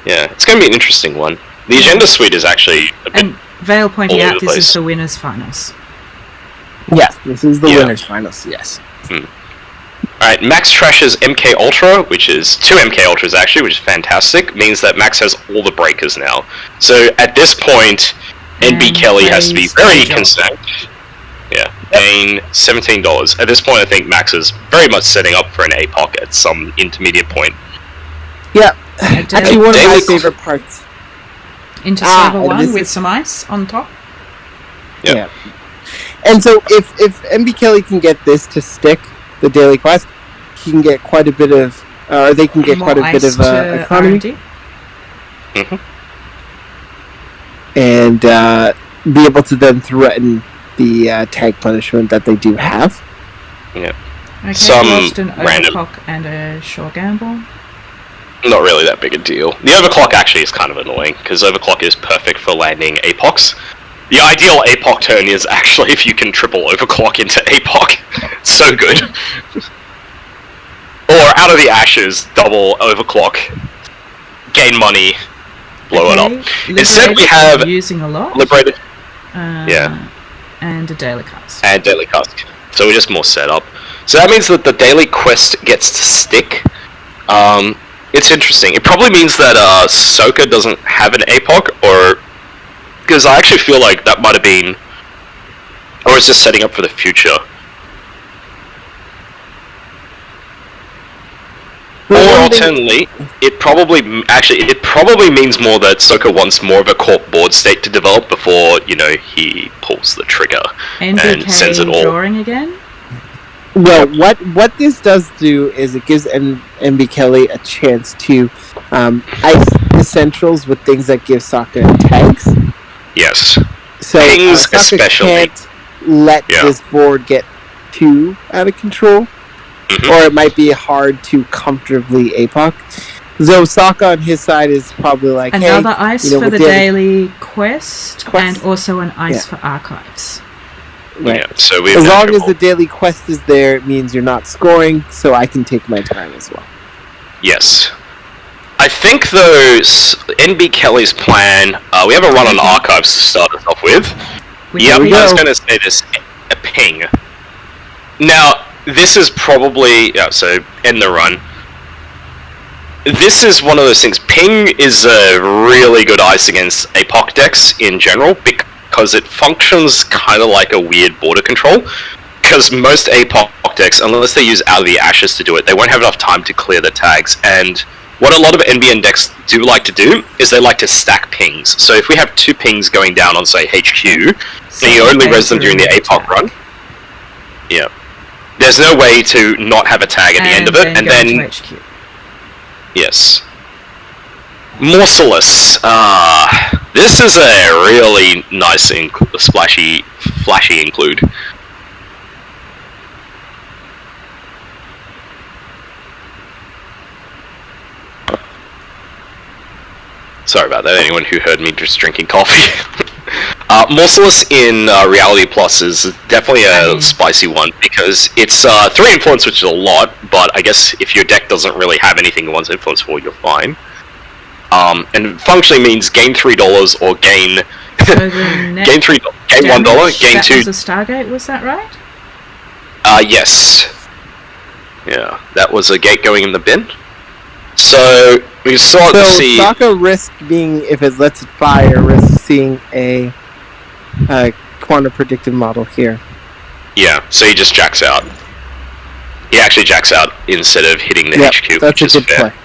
Yeah, it's going to be an interesting one. The agenda suite is actually a bit. And Vale pointing out this is the winners' finals. Yes, this is the winners' finals, yes. Alright, Max trashes MK Ultra, which is 2 MK Ultras actually, which is fantastic. Means that Max has all the breakers now. So at this point, NB Kelly has to be very concerned. Yeah, gain $17. At this point, I think Max is very much setting up for an APOC at some intermediate point. Yeah. Actually, one of my favorite parts. Into server 1 with some ice on top. Yep. Yeah. And so, if MB Kelly can get this to stick, the daily quest, he can get quite a bit of, or they can get quite a bit of economy. And be able to then threaten the tag punishment that they do have. Yeah. Okay, some lost an random overclock and a short gamble. Not really that big a deal. The overclock actually is kind of annoying, because overclock is perfect for landing APOCs. The ideal APOC turn is actually if you can triple overclock into APOC. So good. Or out of the ashes, double overclock, gain money, blow it up. Instead we have using a lot. Liberated. And a daily cast. And daily cast. So we're just more setup. So that means that the daily quest gets to stick. It's interesting. It probably means that Soka doesn't have an APOC, or because I actually feel like that might have been, or is this setting up for the future? Or alternatively, it probably means more that Soka wants more of a corp board state to develop before he pulls the trigger and sends it all. Drawing again. Well, what this does do is it gives MB Kelly a chance to ice the centrals with things that give Sokka tags. Yes. So Pings Sokka especially. Can't let this board get too out of control, or it might be hard to comfortably APOC. So Sokka on his side is probably like, another ice for the daily quest, and also an ice for archives. Right. Yeah, so as long as the daily quest is there, it means you're not scoring, so I can take my time as well. Yes. I think, though, NB Kelly's plan, we have a run on archives to start us off with. I was going to say this, a ping. Now, this is probably, so end the run. This is one of those things. Ping is a really good ice against APOC decks in general, because it functions kind of like a weird border control. Because most APOC decks, unless they use Out of the Ashes to do it, they won't have enough time to clear the tags. And what a lot of NBN decks do like to do is they like to stack pings. So if we have 2 pings going down on, say, HQ, and you only res them during the APOC run, there's no way to not have a tag at the end of it, and then HQ. Yes. Morceless. This is a really nice, flashy include. Sorry about that, anyone who heard me just drinking coffee. Morceless in Reality Plus is definitely a spicy one, because it's 3 influence, which is a lot, but I guess if your deck doesn't really have anything it wants influence for, you're fine. And functionally means gain $3 or gain... gain $1, gain 2... That was a Stargate, was that right? Yes. Yeah, that was a gate going in the bin. So, we saw to see... Saka risk being, if it lets it fire, risk seeing a quantum predictive model here. Yeah, so he just jacks out. He actually jacks out instead of hitting the HQ, that's which a is good fair. play.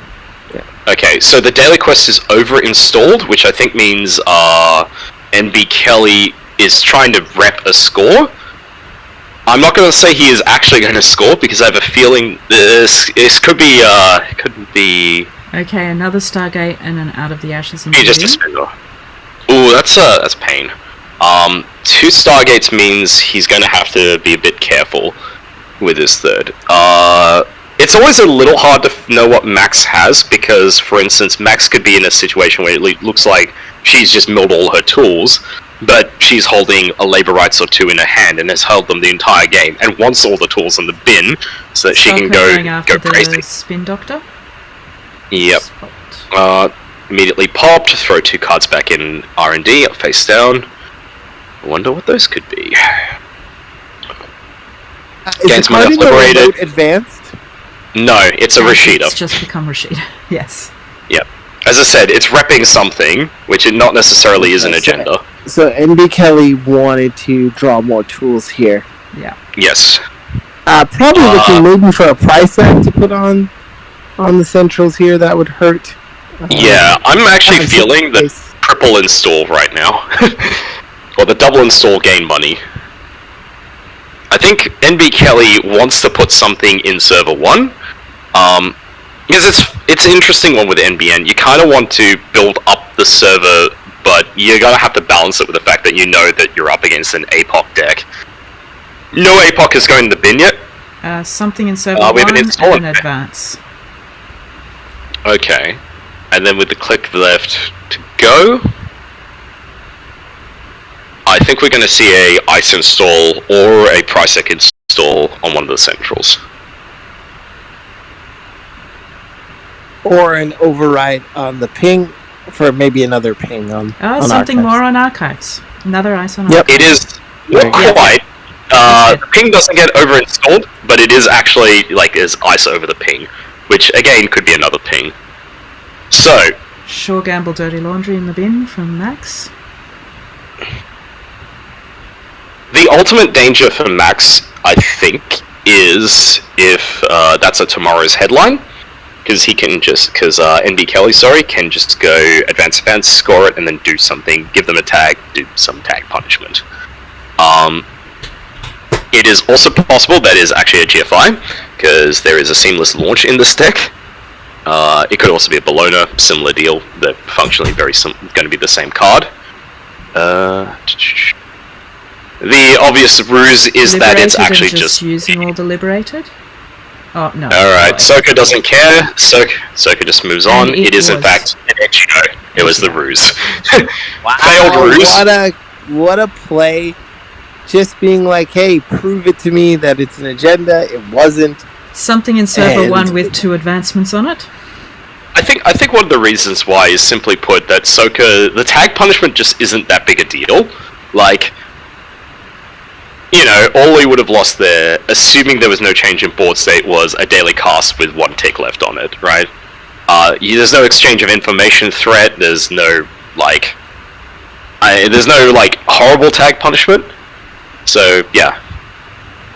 Yeah. Okay, so the daily quest is over-installed, which I think means NB Kelly is trying to rep a score. I'm not going to say he is actually going to score, because I have a feeling this could be... Okay, another Stargate and an Out of the Ashes in the just a spender. Ooh, that's pain. 2 Stargates means he's going to have to be a bit careful with his third. It's always a little hard to know what Max has, because, for instance, Max could be in a situation where it looks like she's just milled all her tools, but she's holding a labor rights or 2 in her hand and has held them the entire game and wants all the tools in the bin so that she can go crazy. The Spin Doctor? Yep. Immediately popped, throw 2 cards back in R&D, face down. I wonder what those could be. Is the card in the remote advanced? No, it's a Rashida. It's just become Rashida, yes. Yep. As I said, it's repping something, which it not necessarily is an agenda. So NB Kelly wanted to draw more tools here. Yeah. Yes. Probably looking maybe for a price tag to put on the centrals here. That would hurt. Yeah, I'm actually feeling the triple install right now. Or the double install gain money. I think NB Kelly wants to put something in server 1. Because it's an interesting one with NBN. You kind of want to build up the server, but you're going to have to balance it with the fact that you know that you're up against an APOC deck. No APOC is going to the bin yet. Something in server 1 and an advance. Okay. And then with the click left to go, I think we're going to see a ice install or a Prisec install on one of the centrals. Or an override on the ping for maybe another ping on something archives. more on archives. Another ice on archives. It is not quite. The ping doesn't get over installed, but it is actually like is ice over the ping, which again could be another ping. So Sure gamble dirty laundry in the bin from Max. The ultimate danger for Max, I think, is if that's a tomorrow's headline. Because NB Kelly, can just go advance, score it, and then do something, give them a tag, do some tag punishment. It is also possible that is actually a GFI, because there is a seamless launch in this deck. It could also be a Bologna, similar deal, that functionally going to be the same card. The obvious ruse is that it's actually just using all the Liberated. Oh, no. Alright, Soka doesn't care. Soka just moves on. It is, in fact, an HO. It was the ruse. Wow, failed ruse. What a play. Just being like, hey, prove it to me that it's an agenda. It wasn't. Something in server 1 with 2 advancements on it? I think one of the reasons why is simply put that Soka, the tag punishment just isn't that big a deal. Like, you know, all we would have lost there, assuming there was no change in board state, was a daily cast with 1 tick left on it, right? There's no exchange of information threat, there's no, like, horrible tag punishment. So, yeah.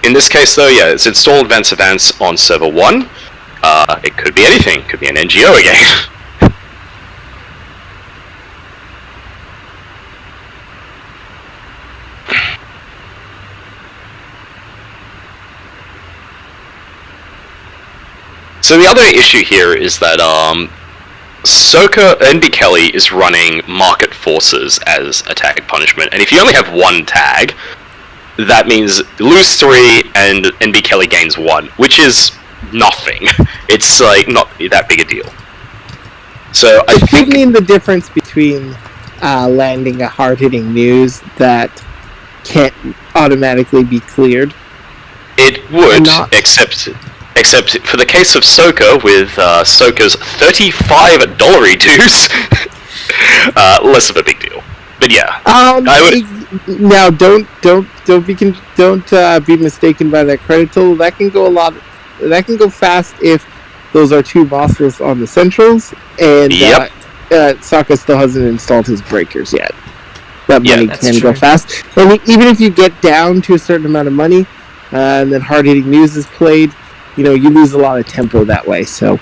In this case, though, yeah, it's install advance on server 1. It could be anything. It could be an NGO again. So the other issue here is that NB Kelly is running Market Forces as a tag punishment, and if you only have 1 tag, that means lose 3 and NB Kelly gains 1, which is nothing. It's like not that big a deal. So I it think could mean the difference between landing a hard-hitting news that can't automatically be cleared. it would, except for the case of Soka with Soka's $35 dues, less of a big deal. But yeah, Now, don't be mistaken by that credit total. That can go That can go fast if those are two bosses on the centrals, and Sokka still hasn't installed his breakers yet. That money can go fast. And even if you get down to a certain amount of money, and then hard-hitting news is played, you lose a lot of tempo that way. So.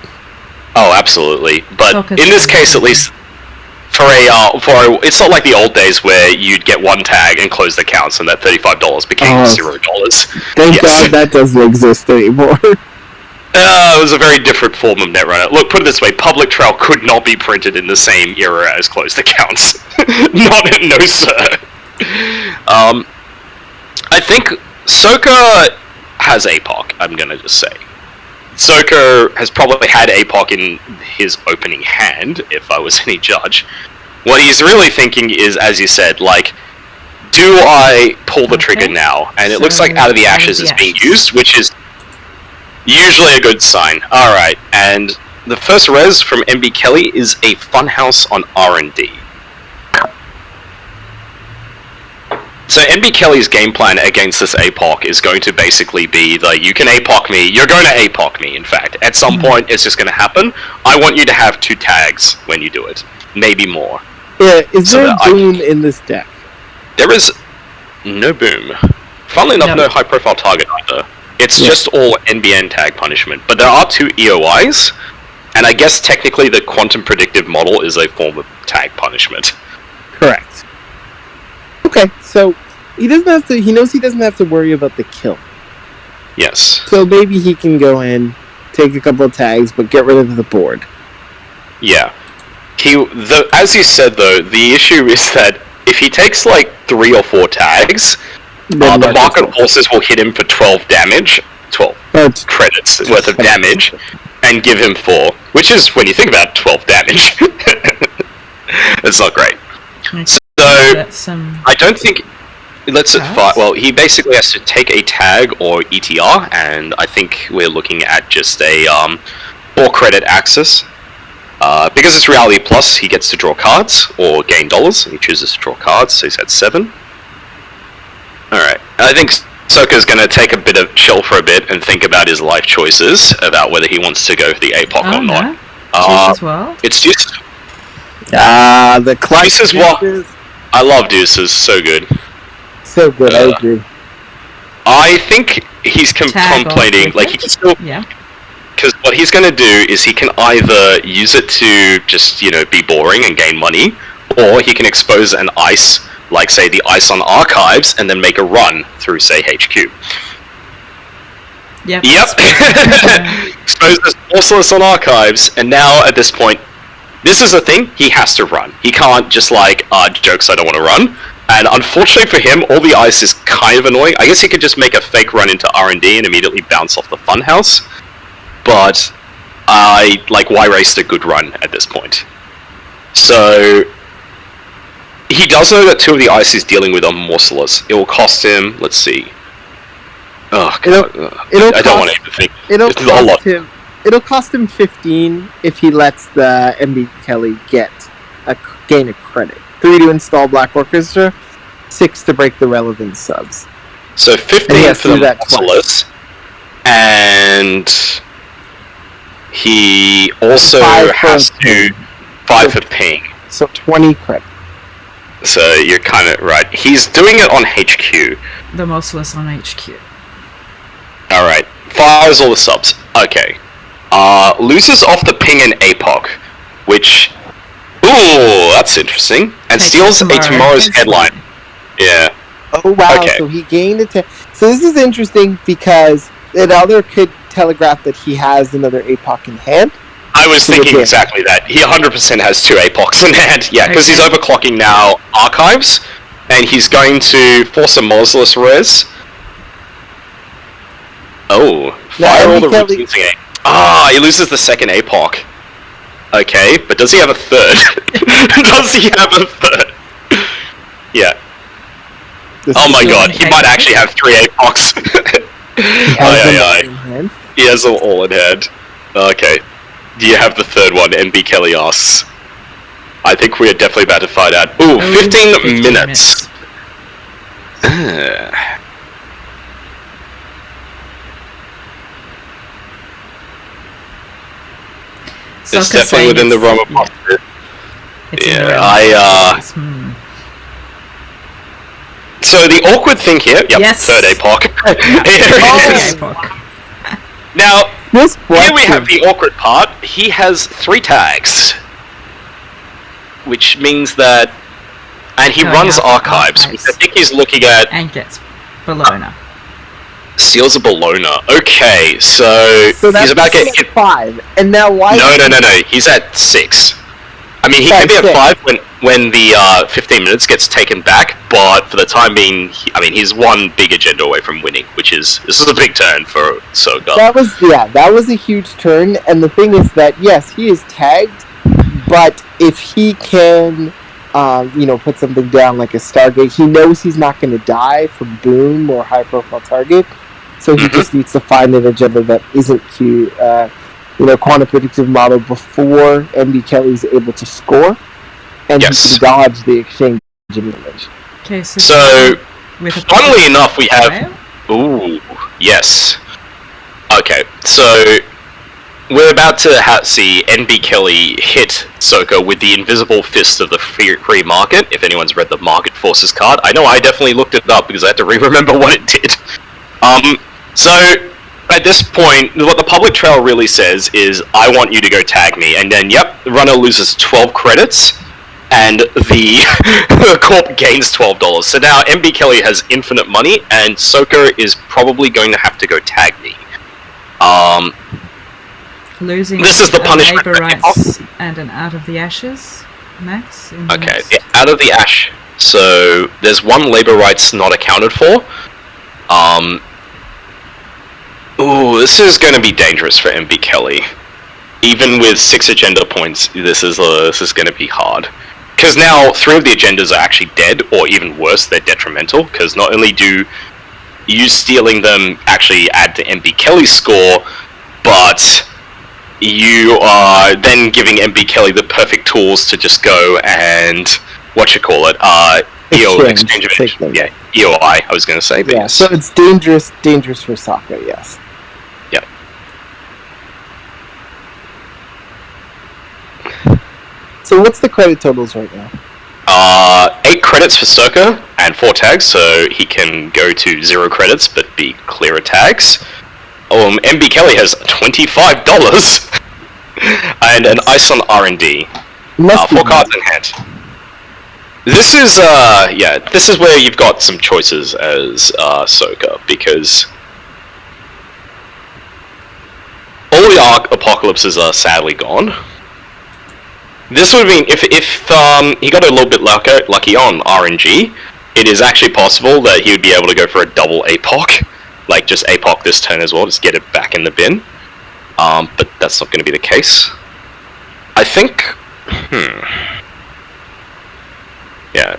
Oh, absolutely. But in this case, at least, it's not like the old days where you'd get one tag and close the accounts, and that $35 became $0. Thank God that doesn't exist anymore. It was a very different form of Netrunner. Look, put it this way, Public Trail could not be printed in the same era as closed accounts. No, sir. I think Soka has APAC, I'm gonna just say. Soka has probably had APAC in his opening hand, if I was any judge. What he's really thinking is, as you said, like, do I pull the trigger now? And it looks like Out of the Ashes is being used, which is usually a good sign. Alright, and the first res from MB Kelly is a funhouse on R&D. So MB Kelly's game plan against this APOC is going to basically be you can APOC me, you're going to APOC me, in fact. At some point, it's just going to happen. I want you to have 2 tags when you do it. Maybe more. Yeah, is there a boom in this deck? There is no boom. Funnily enough, no high-profile target either. It's just all NBN tag punishment. But there are 2 EOIs, and I guess technically the quantum predictive model is a form of tag punishment. Correct. Okay, so he knows he doesn't have to worry about the kill. Yes. So maybe he can go in, take a couple of tags, but get rid of the board. Yeah. As you said though, the issue is that if he takes 3 or 4 tags, the market forces will hit him for 12 damage, 12 credits worth of damage, and give him 4, which is, when you think about it, 12 damage. It's not great. So, I don't think Let's at 5. Well, he basically has to take a tag or ETR, and I think we're looking at just a 4-credit access. Because it's Reality Plus, he gets to draw cards or gain dollars, and he chooses to draw cards, so he's at 7. Alright, I think Soka's going to take a bit of chill for a bit and think about his life choices, about whether he wants to go for the APOC or not. As well? It's Deuces. The Deuces, I love Deuces, so good. So good, I agree. I think he's contemplating, like, he can still... Yeah. Because what he's going to do is he can either use it to just, you know, be boring and gain money, or he can expose an ice, like, say, the ice on Archives, and then make a run through, say, HQ. Yep. Expose this Merciless on Archives, and now, at this point, this is a thing, he has to run. He can't just, like, jokes, I don't want to run. And unfortunately for him, all the ice is kind of annoying. I guess he could just make a fake run into R&D and immediately bounce off the funhouse. But why waste a good run at this point? So he does know that 2 of the ice he's dealing with are Merciless. It will cost him, let's see. Oh god, I don't want to even think. It'll cost him 15 if he lets the MB Kelly gain a credit. 3 to install Black Orchestra, 6 to break the relevant subs. So 15 for the Merciless, and he also has to 5 for ping. So 20 credit. So you're kind of right. He's doing it on HQ. The Merciless on HQ. Alright. Fires all the subs. Okay. Loses off the ping and APOC, which... Ooh, that's interesting. And steals a Tomorrow's Headline. Yeah. Oh wow, okay. So he gained a... So this is interesting because it either could telegraph that he has another APOC in hand. I was thinking exactly that. He 100% has 2 APOCs in hand. Yeah, because he's overclocking now Archives, and he's going to force a Merciless res. Oh, fire all the routines again. He loses the second APOC. Okay, but does he have a third? Does he have a third? Yeah. Oh my god, he might actually have 3 APOCs. He has them all in hand. Okay. Do you have the third one? NB Kelly asks. I think we are definitely about to find out. Ooh, 15 minutes. It's definitely within the realm of possibility. Yeah, So the awkward thing here, third APOC. Now, here we have the awkward part. He has 3 tags, which means that, and he runs archives, which I think he's looking at. And gets Bologna. Steals a Bologna. Okay, so he's about to get 5, and now why? No. He's at 6. I mean, he could be at 5 when the 15 minutes gets taken back, but for the time being, he's one big agenda away from winning, this is a big turn for Soka. That was a huge turn, and the thing is that yes, he is tagged, but if he can, put something down like a Stargate, he knows he's not going to die from Boom or high-profile target, so he just needs to find an agenda that isn't quantum predictive model before MB Kelly's able to score, and he can dodge the exchange information. Okay, so funnily enough, we have... Ooh, yes. Okay, so we're about to see NB Kelly hit Soka with the invisible fist of the free market, if anyone's read the Market Forces card. I know I definitely looked it up because I had to remember what it did. So... At this point, what the public trail really says is, I want you to go tag me, and then, the runner loses 12 credits, and the corp gains $12. So now MB Kelly has infinite money, and Soka is probably going to have to go tag me. Losing this is the punishment labor rights and an Out of the Ashes, Max? Okay, Out of the Ash. So, there's 1 labor rights not accounted for. Ooh, this is going to be dangerous for MB Kelly. Even with 6 agenda points, this is going to be hard. Because now 3 of the agendas are actually dead, or even worse, they're detrimental. Because not only do you stealing them actually add to MB Kelly's score, but you are then giving MB Kelly the perfect tools to just go and exchange of yeah, EOI. I was going to say, but so it's dangerous for Soka, yes. So what's the credit totals right now? 8 credits for Soka and 4 tags, so he can go to 0 credits but be clear of tags. MB Kelly has $25 and an ice on R&D. 4 cards in hand. This is this is where you've got some choices as Soka, because all the apocalypses are sadly gone. This would mean if he got a little bit lucky on RNG, it is actually possible that he would be able to go for a double APOC, like just APOC this turn as well, just get it back in the bin. But that's not going to be the case. I think. Yeah.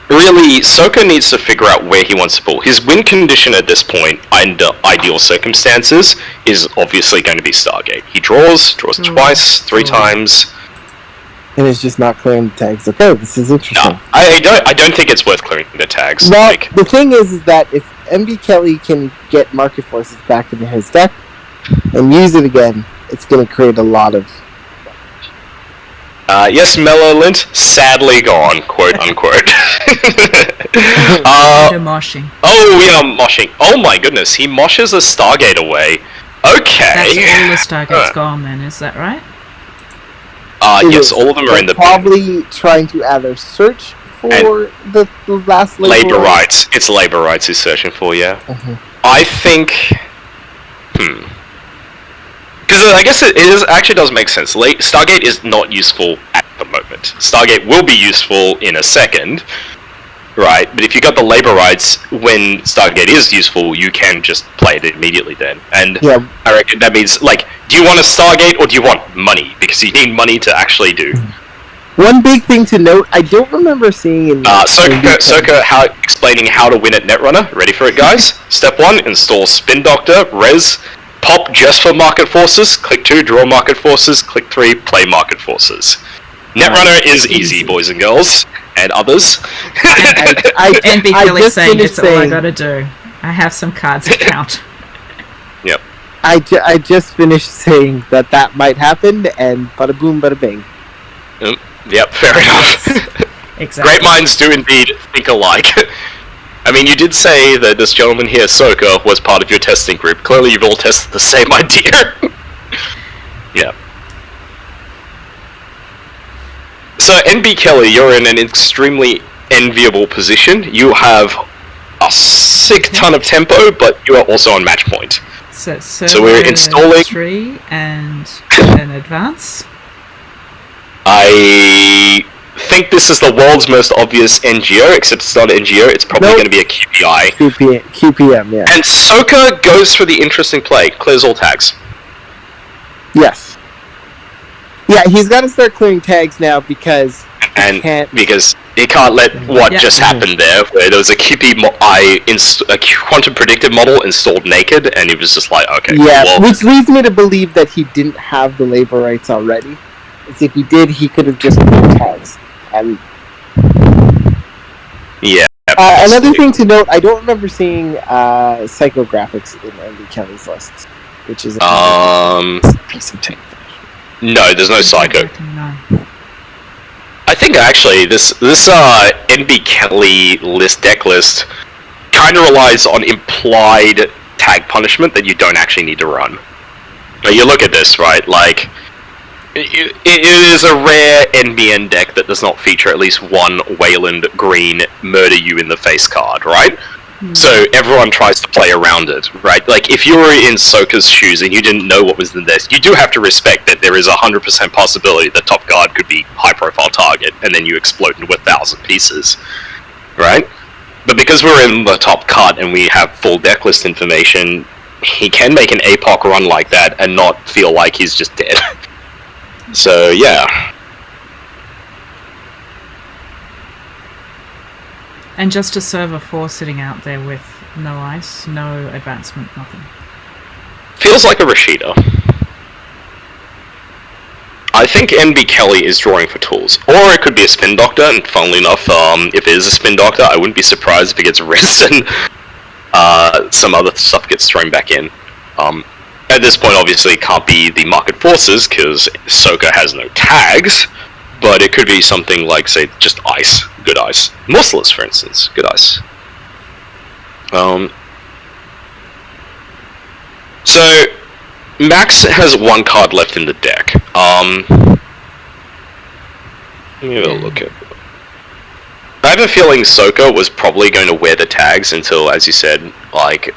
Really, Soka needs to figure out where he wants to pull. His win condition at this point, under ideal circumstances, is obviously going to be Stargate. He draws twice, 3 times. And it's just not clearing the tags. Okay, this is interesting. No, I don't think it's worth clearing the tags. Well, the thing is that if MB Kelly can get Market Forces back into his deck and use it again, it's going to create a lot of... yes, Mellolint, sadly gone, quote unquote. Moshing. Oh, we are moshing. Oh my goodness, he moshes a Stargate away. Okay. That's all the Stargates gone then, is that right? Yes, all of them are in the probably bin. Trying to either search for the last labor rights. It's labor rights he's searching for, yeah. I think... Because I guess it actually does make sense. Stargate is not useful at the moment. Stargate will be useful in a second, right? But if you got the labor rights when Stargate is useful, you can just play it immediately then. And I reckon that means, like, Do you want a Stargate or do you want money? Because you need money to actually do. One big thing to note, I don't remember seeing in... Soka explaining how to win at Netrunner. Ready for it, guys? Step 1, install Spin Doctor, Res, pop just for Market Forces, click 2, draw Market Forces, click 3, play Market Forces. Netrunner is easy, boys and girls, and others. And be really saying it's all I gotta do. I have some cards to count. Yep. I just finished saying that might happen, and bada boom, bada bing. Yep, fair enough. Exactly. Great minds do indeed think alike. I mean, you did say that this gentleman here, Soka, was part of your testing group. Clearly you've all tested the same idea. Yeah. So, NB Kelly, you're in an extremely enviable position. You have a sick ton of tempo, but you are also on match point. So we're installing 3 and an advance. I think this is the world's most obvious NGO, except it's not an NGO, it's probably going to be a QPI. QPM, yeah. And Soka goes for the interesting play, clears all tags. Yes. Yeah, he's got to start clearing tags now because because he can't let what just happened there, where there was a a quantum predictive model installed naked, and he was just like, okay. Yeah, well, which leads me to believe that he didn't have the labor rights already. As if he did, he could have just cleared tags. And yeah. Another thing to note, I don't remember seeing psychographics in Andy Kelly's lists, which is a piece of tape. No, there's no psycho. No. I think actually this NB Kelly deck list kind of relies on implied tag punishment that you don't actually need to run. Now you look at this, right? Like it is a rare NBN deck that does not feature at least one Wayland Green murder you in the face card, right? So everyone tries to play around it, right? Like, if you were in Soka's shoes and you didn't know what was in this, you do have to respect that there is 100% possibility that top guard could be high-profile target, and then you explode into 1,000 pieces, right? But because we're in the top cut and we have full deck list information, he can make an APOC run like that and not feel like he's just dead. So, yeah. And just a server 4 sitting out there with no ice, no advancement, nothing. Feels like a Rashida. I think NB Kelly is drawing for tools. Or it could be a Spin Doctor, and funnily enough, if it is a Spin Doctor, I wouldn't be surprised if it gets res and some other stuff gets thrown back in. At this point, obviously, it can't be the Market Forces, because Soka has no tags, but it could be something like, say, just ice. Good ice. Merciless, for instance. Good ice. So, Max has one card left in the deck. Let me have a look at... I have a feeling Soka was probably going to wear the tags until, as you said, like,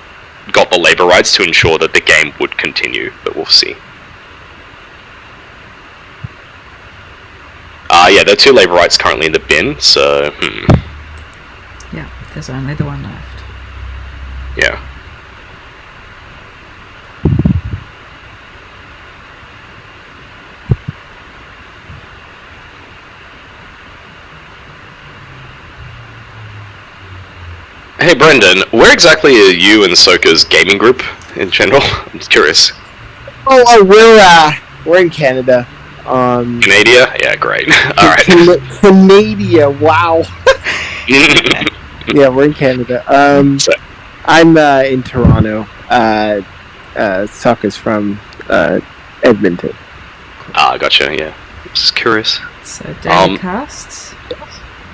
got the labor rights to ensure that the game would continue, but we'll see. Yeah, there are 2 labor rights currently in the bin, so, Yeah, there's only the one left. Yeah. Hey Brendan, where exactly are you and Soka's gaming group in general? I'm just curious. We're in Canada. Canada? Yeah, great. Alright. Canada, wow. Yeah, we're in Canada. I'm in Toronto. Soka's from Edmonton. Gotcha, yeah. Just curious. So, daily casts?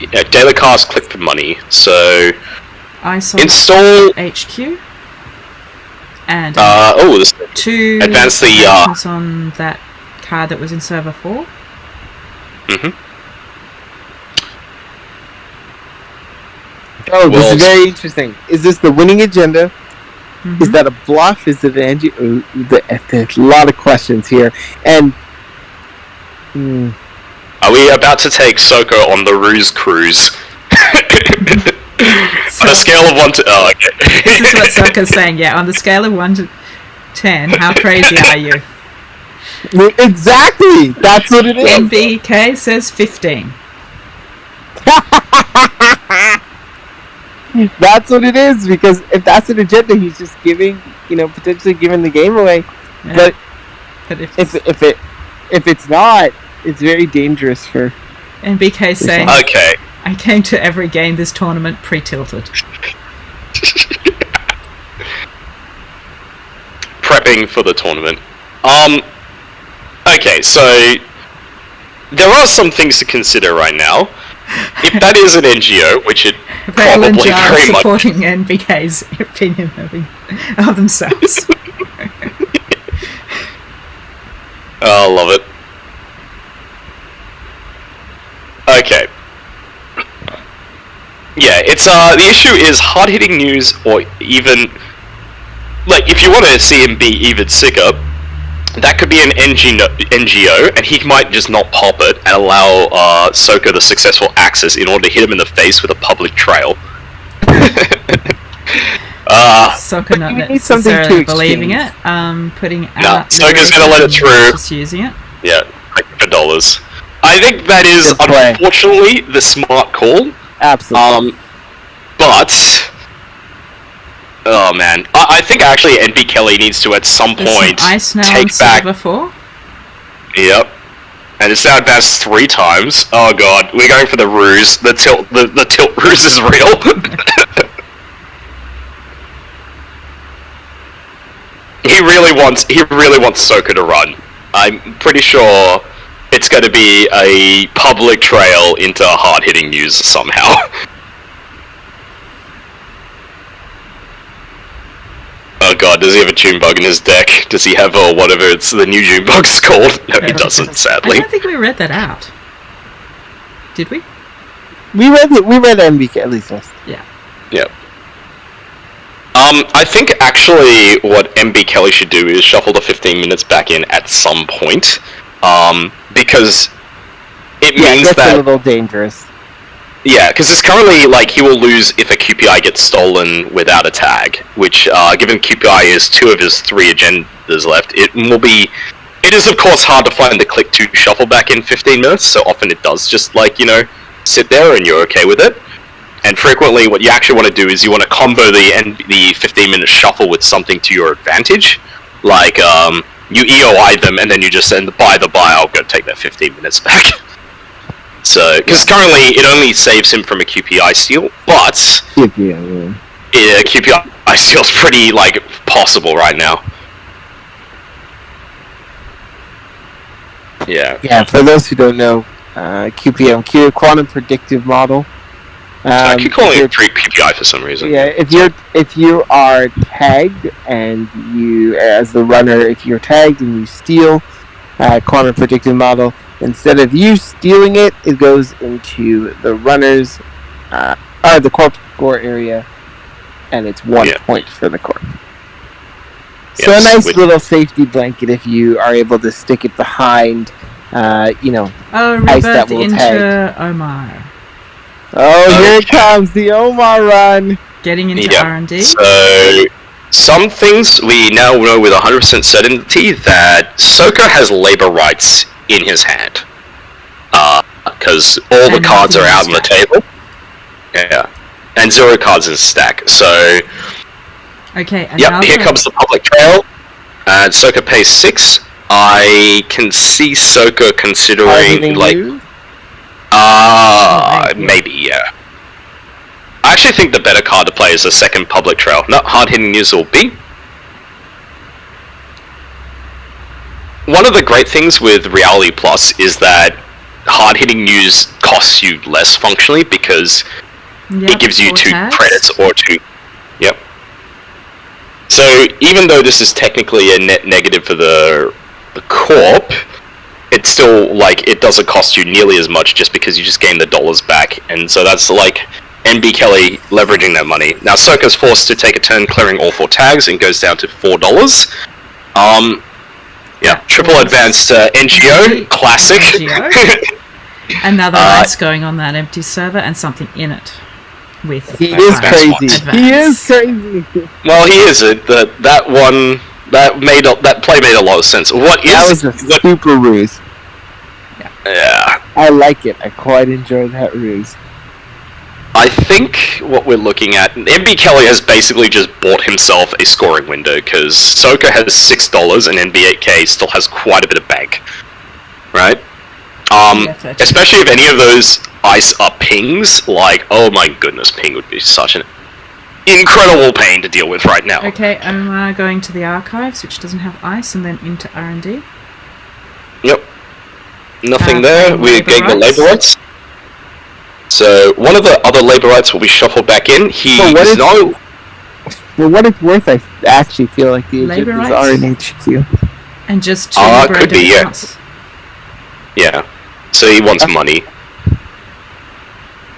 Yeah, daily cast, click for money. So, install HQ. And this 2 advance the actions on that card that was in server 4. Oh, this is very interesting. Is this the winning agenda? Is that a bluff? Is it an there's a lot of questions here. And are we about to take Soka on the ruse cruise? On a scale of 1 to... Oh, okay. This is what Soka's saying, yeah. On the scale of 1 to 10, how crazy are you? Exactly! That's what it is! NBK says 15. That's what it is, because if that's an agenda, he's just giving, potentially giving the game away. Yeah. But if it's not, it's very dangerous for NBK saying, okay. I came to every game this tournament pre-tilted. Prepping for the tournament. Okay, so there are some things to consider right now. If that is an NGO, which it Valen probably Jar very much... supporting NBK's opinion of themselves. Oh, I love it. Okay. Yeah, it's the issue is hard-hitting news, or even like if you want to see him be even sicker, that could be an NGO, and he might just not pop it and allow Soko the successful access in order to hit him in the face with a public trail. Soko not necessarily believing it. Putting out. Soko's gonna let it through. Just using it. Yeah, like for dollars. I think that is unfortunately the smart call. Absolutely. But oh man, I think actually NB Kelly needs to at some point take back. Yep, and it's now advanced 3 times. Oh god, we're going for the ruse. The tilt ruse is real. He really wants Soko to run. I'm pretty sure it's going to be a public trail into hard-hitting news somehow. Oh god, does he have a June bug in his deck? Does he have whatever it's the new June bug's called? No, he doesn't, sadly. I don't think we read that out. Did we? We read MBK at least once. Yeah. Yep. I think actually what MB Kelly should do is shuffle the 15 minutes back in at some point, because it means that's that a little dangerous. Yeah, because it's currently like he will lose if a QPI gets stolen without a tag, which given QPI is 2 of his 3 agendas left, it is of course hard to find the click to shuffle back in 15 minutes, so often it does just sit there and you're okay with it. And frequently what you actually want to do is you want to combo the 15-minute shuffle with something to your advantage. Like, you EOI them and then you just send buy, I'll go take that 15 minutes back. So, because currently it only saves him from a QPI steal, but QPI steal's pretty, possible right now. Yeah. Yeah, for those who don't know, QPM, Quantum Predictive Model. I keep calling it QPI for some reason. Yeah, if you are tagged and you, as the runner, if you're tagged and you steal Quantum Predictive Model, instead of you stealing it, it goes into the runner's, the corp score area, and it's 1 point for the corp. So a nice little safety blanket if you are able to stick it behind, ice that will tag. Omar. Oh, here it comes, the Omar run! Getting into R&D? So, some things we now know with 100% certainty that Soko has labor rights in his hand. Because all the cards are out on the table. Yeah. And 0 cards in stack, so... Okay, yep, here comes the public trail. And Soko pays 6. I can see Soko considering, maybe, yeah. I actually think the better card to play is the second public trail. Not hard-hitting news will be. One of the great things with Reality Plus is that hard-hitting news costs you less functionally because it gives you 2 credits or 2. Yep. So even though this is technically a net negative for the corp, it's still, it doesn't cost you nearly as much just because you just gain the dollars back. And so that's, NB Kelly leveraging that money. Now, Soko's forced to take a turn clearing all 4 tags and goes down to $4. Yeah, triple advanced NGO, classic. NGO. Another ice going on that empty server and something in it. With he is crazy. He is crazy. Well, he is. That one That play made a lot of sense. That was a super ruse. Yeah. I like it. I quite enjoy that ruse. I think what we're looking at, MB Kelly has basically just bought himself a scoring window, because Soka has $6 and NB8K still has quite a bit of bank. Right? Especially if any of those ice are pings, like, oh my goodness, ping would be such an incredible pain to deal with right now. Okay, I'm going to the archives, which doesn't have ice, and then into R&D. Yep. Nothing there. We're getting the labor rights. So one of the other labor rights will be shuffled back in. For what it's worth, I actually feel like the agendas are in HQ. And just could be, yeah. Yeah. So he wants money.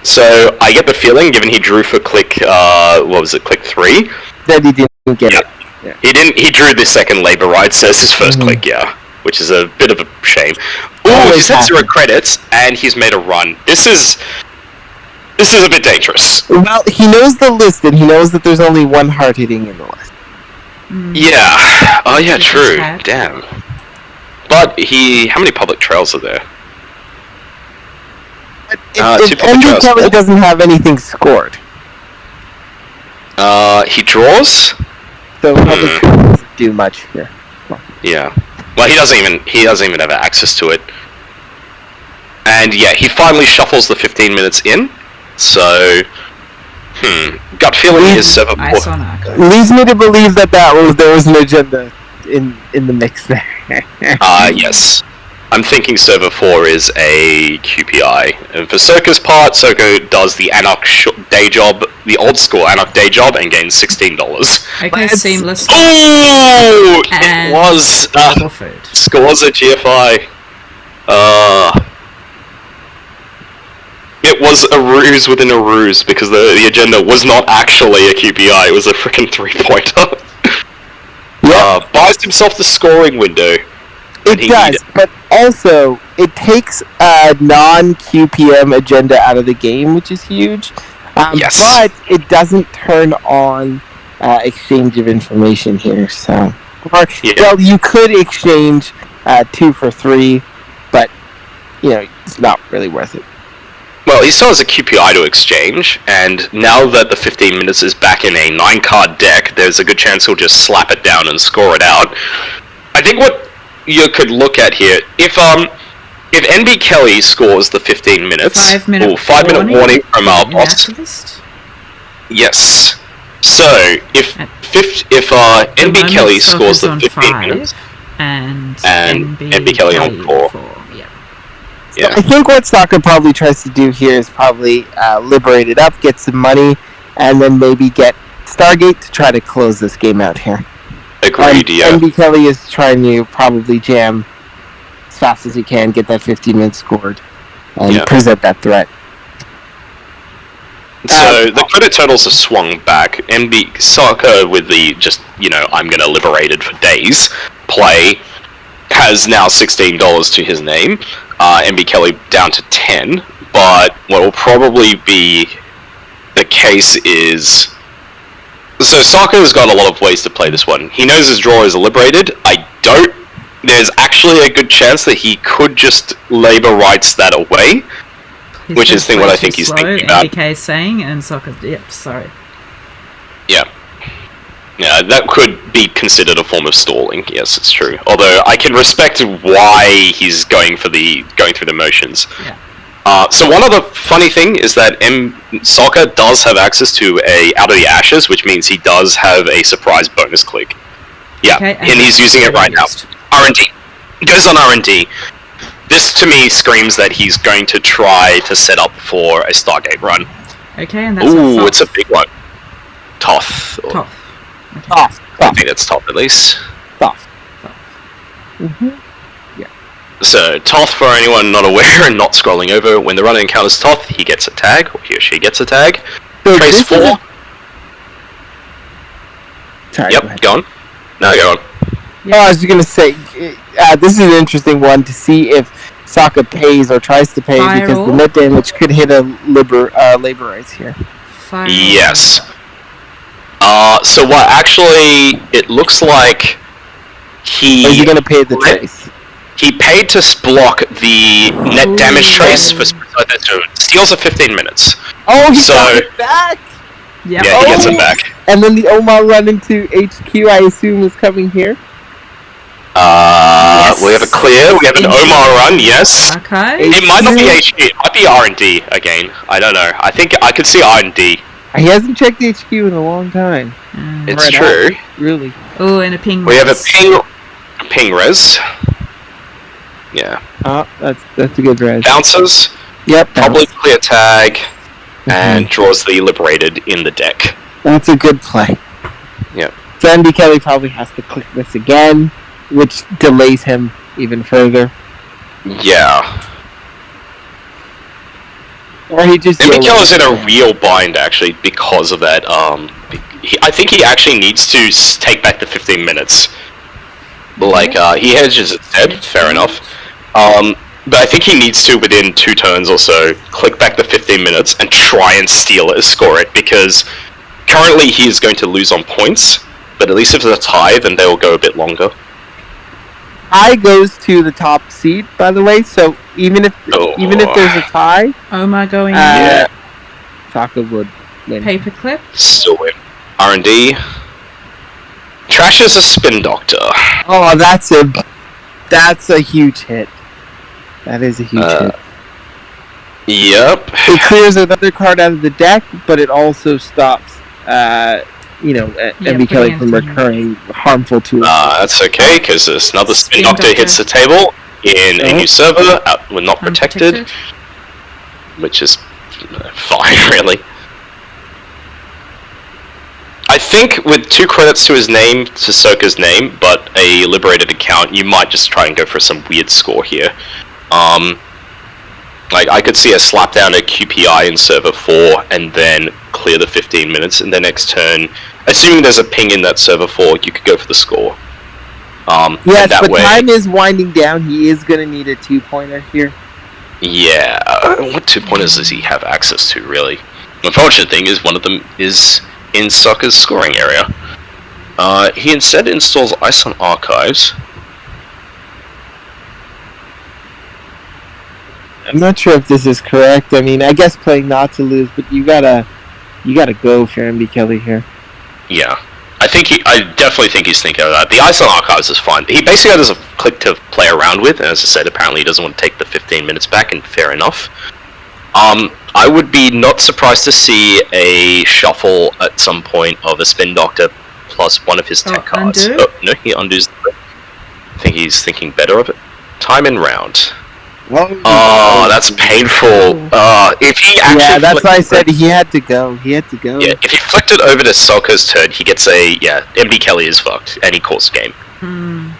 So I get the feeling, given he drew for click, click 3? That he didn't get it. Yeah. He drew the second labor rights as his first click, yeah. Which is a bit of a shame. Ooh, he's had 0 credits, and he's made a run. This is a bit dangerous. Well, he knows the list, and he knows that there's only one hard hitting in the list. Yeah. Oh, yeah, true. Damn. But how many public trails are there? If MB Kelly doesn't have anything scored. He draws? So public trails doesn't do much here. Yeah. Well, he doesn't even have access to it. And yeah, he finally shuffles the 15 minutes in. So, gut feeling is server 4. Leads me to believe that there was an agenda in the mix there. Yes. I'm thinking server 4 is a QPI. And for Soka's part, Soka does the Anarch day job, the old school Anarch day job, and gains $16. Okay, seamless. Oh! It was Scorza GFI. It was a ruse within a ruse, because the agenda was not actually a QPI, it was a freaking 3-pointer. Buys himself the scoring window. It does, but also, it takes a non-QPM agenda out of the game, which is huge. Yes. But it doesn't turn on exchange of information here, so... Well, you could exchange 2 for 3, but, it's not really worth it. Well, he still has a QPI to exchange, and now that the 15 minutes is back in a 9-card deck, there's a good chance he'll just slap it down and score it out. I think what you could look at here, if NB Kelly scores the 15 minutes, 5-minute warning from our boss. Yes. So if NB Kelly scores the 15 minutes, and NB Kelly on 4. So I think what Soccer probably tries to do here is probably liberate it up, get some money, and then maybe get Stargate to try to close this game out here. Agreed, yeah. NB Kelly is trying to probably jam as fast as he can, get that 15 minutes scored, and present that threat. So the credit totals have swung back. NB Soccer with the I'm gonna liberate it for days play has now $16 to his name. NB Kelly down to 10, but what will probably be the case is... So Sokka's got a lot of ways to play this one. He knows his draw is liberated. There's actually a good chance that he could just labor rights that away, which is what I think he's thinking about. NBK is saying, and Sokka, sorry. Yeah. Yeah, that could be considered a form of stalling. Yes, it's true. Although I can respect why he's going through the motions. Yeah. So one other funny thing is that Sokka does have access to a Out of the Ashes, which means he does have a surprise bonus click. Yeah, and he's using it right now. R&D. He goes on R&D. This to me screams that he's going to try to set up for a Stargate run. Okay, and that's it's a big one. Toth. Toth. I think that's Toth at least. Toth. Yeah. So Toth, for anyone not aware and not scrolling over, when the runner encounters Toth, he gets a tag, or he or she gets a tag. So Trace 4. Sorry, yep, go on. No, go on. Yeah. I was going to say, this is an interesting one to see if Sokka pays or tries to pay, because the net damage could hit a labor rights here. Yes. So what actually, it looks like Or is he going to pay the trace? He paid to block the net damage trace for steals of 15 minutes. Oh, he got it back! Yep. Yeah, he gets it back. And then the Omar run into HQ, I assume, is coming here? Yes. We have a clear, we have an Omar run, yes. Okay. It might not be HQ, it might be R&D again. I don't know. I think I could see R&D. He hasn't checked HQ in a long time. It's true. Really. Oh, and a ping res. We have a ping res. Yeah. Oh, that's a good res. Bounces. Yep. Probably clear tag. And draws the liberated in the deck. That's a good play. Yep. So Andy Kelly probably has to click this again, which delays him even further. Yeah. Or he just... Kelly's in a real bind, actually, because of that. I think he actually needs to take back the 15 minutes. Like, he hedges instead, fair enough. But I think he needs to, within 2 turns or so, click back the 15 minutes and try and steal it, score it, because currently he is going to lose on points, but at least if it's a tie, then they will go a bit longer. Tie goes to the top seed, by the way, so even if there's a tie... Omar going in. Taka would win. Paperclip. Still win. R&D. Trash is a spin doctor. Oh, that's a huge hit. That is a huge hit. Yep. It clears another card out of the deck, but it also stops, MB Kelly from recurring harmful to it. That's okay, because there's another spin doctor hits the table in a new server. We're not protected. Which is fine, really. I think with 2 credits to his name, to Soka's name, but a liberated account, you might just try and go for some weird score here. Like, I could see a slap down at QPI in server 4 and then clear the 15 minutes, and the next turn, assuming there's a ping in that server 4, you could go for the score. Yes, but time is winding down. He is going to need a 2-pointer here. Yeah, what 2-pointers does he have access to, really? The unfortunate thing is one of them is in Soka's scoring area. He instead installs Ice on Archives. I'm not sure if this is correct. I mean, I guess playing not to lose, but you gotta go if you're MB Kelly here. Yeah, I definitely think he's thinking of that. The Ice on Archives is fine. He basically has a click to play around with, and as I said, apparently he doesn't want to take the 15 minutes back, and fair enough. I would be not surprised to see a shuffle at some point of a Spin Doctor plus one of his tech cards. Undo? Oh, no, he undoes. I think he's thinking better of it. Time and round. Oh, that's painful. If he actually... Yeah, that's why I said he had to go. Yeah, if he flicked it over to Soka's turn, he gets a... Yeah, MB Kelly is fucked, and he calls the game.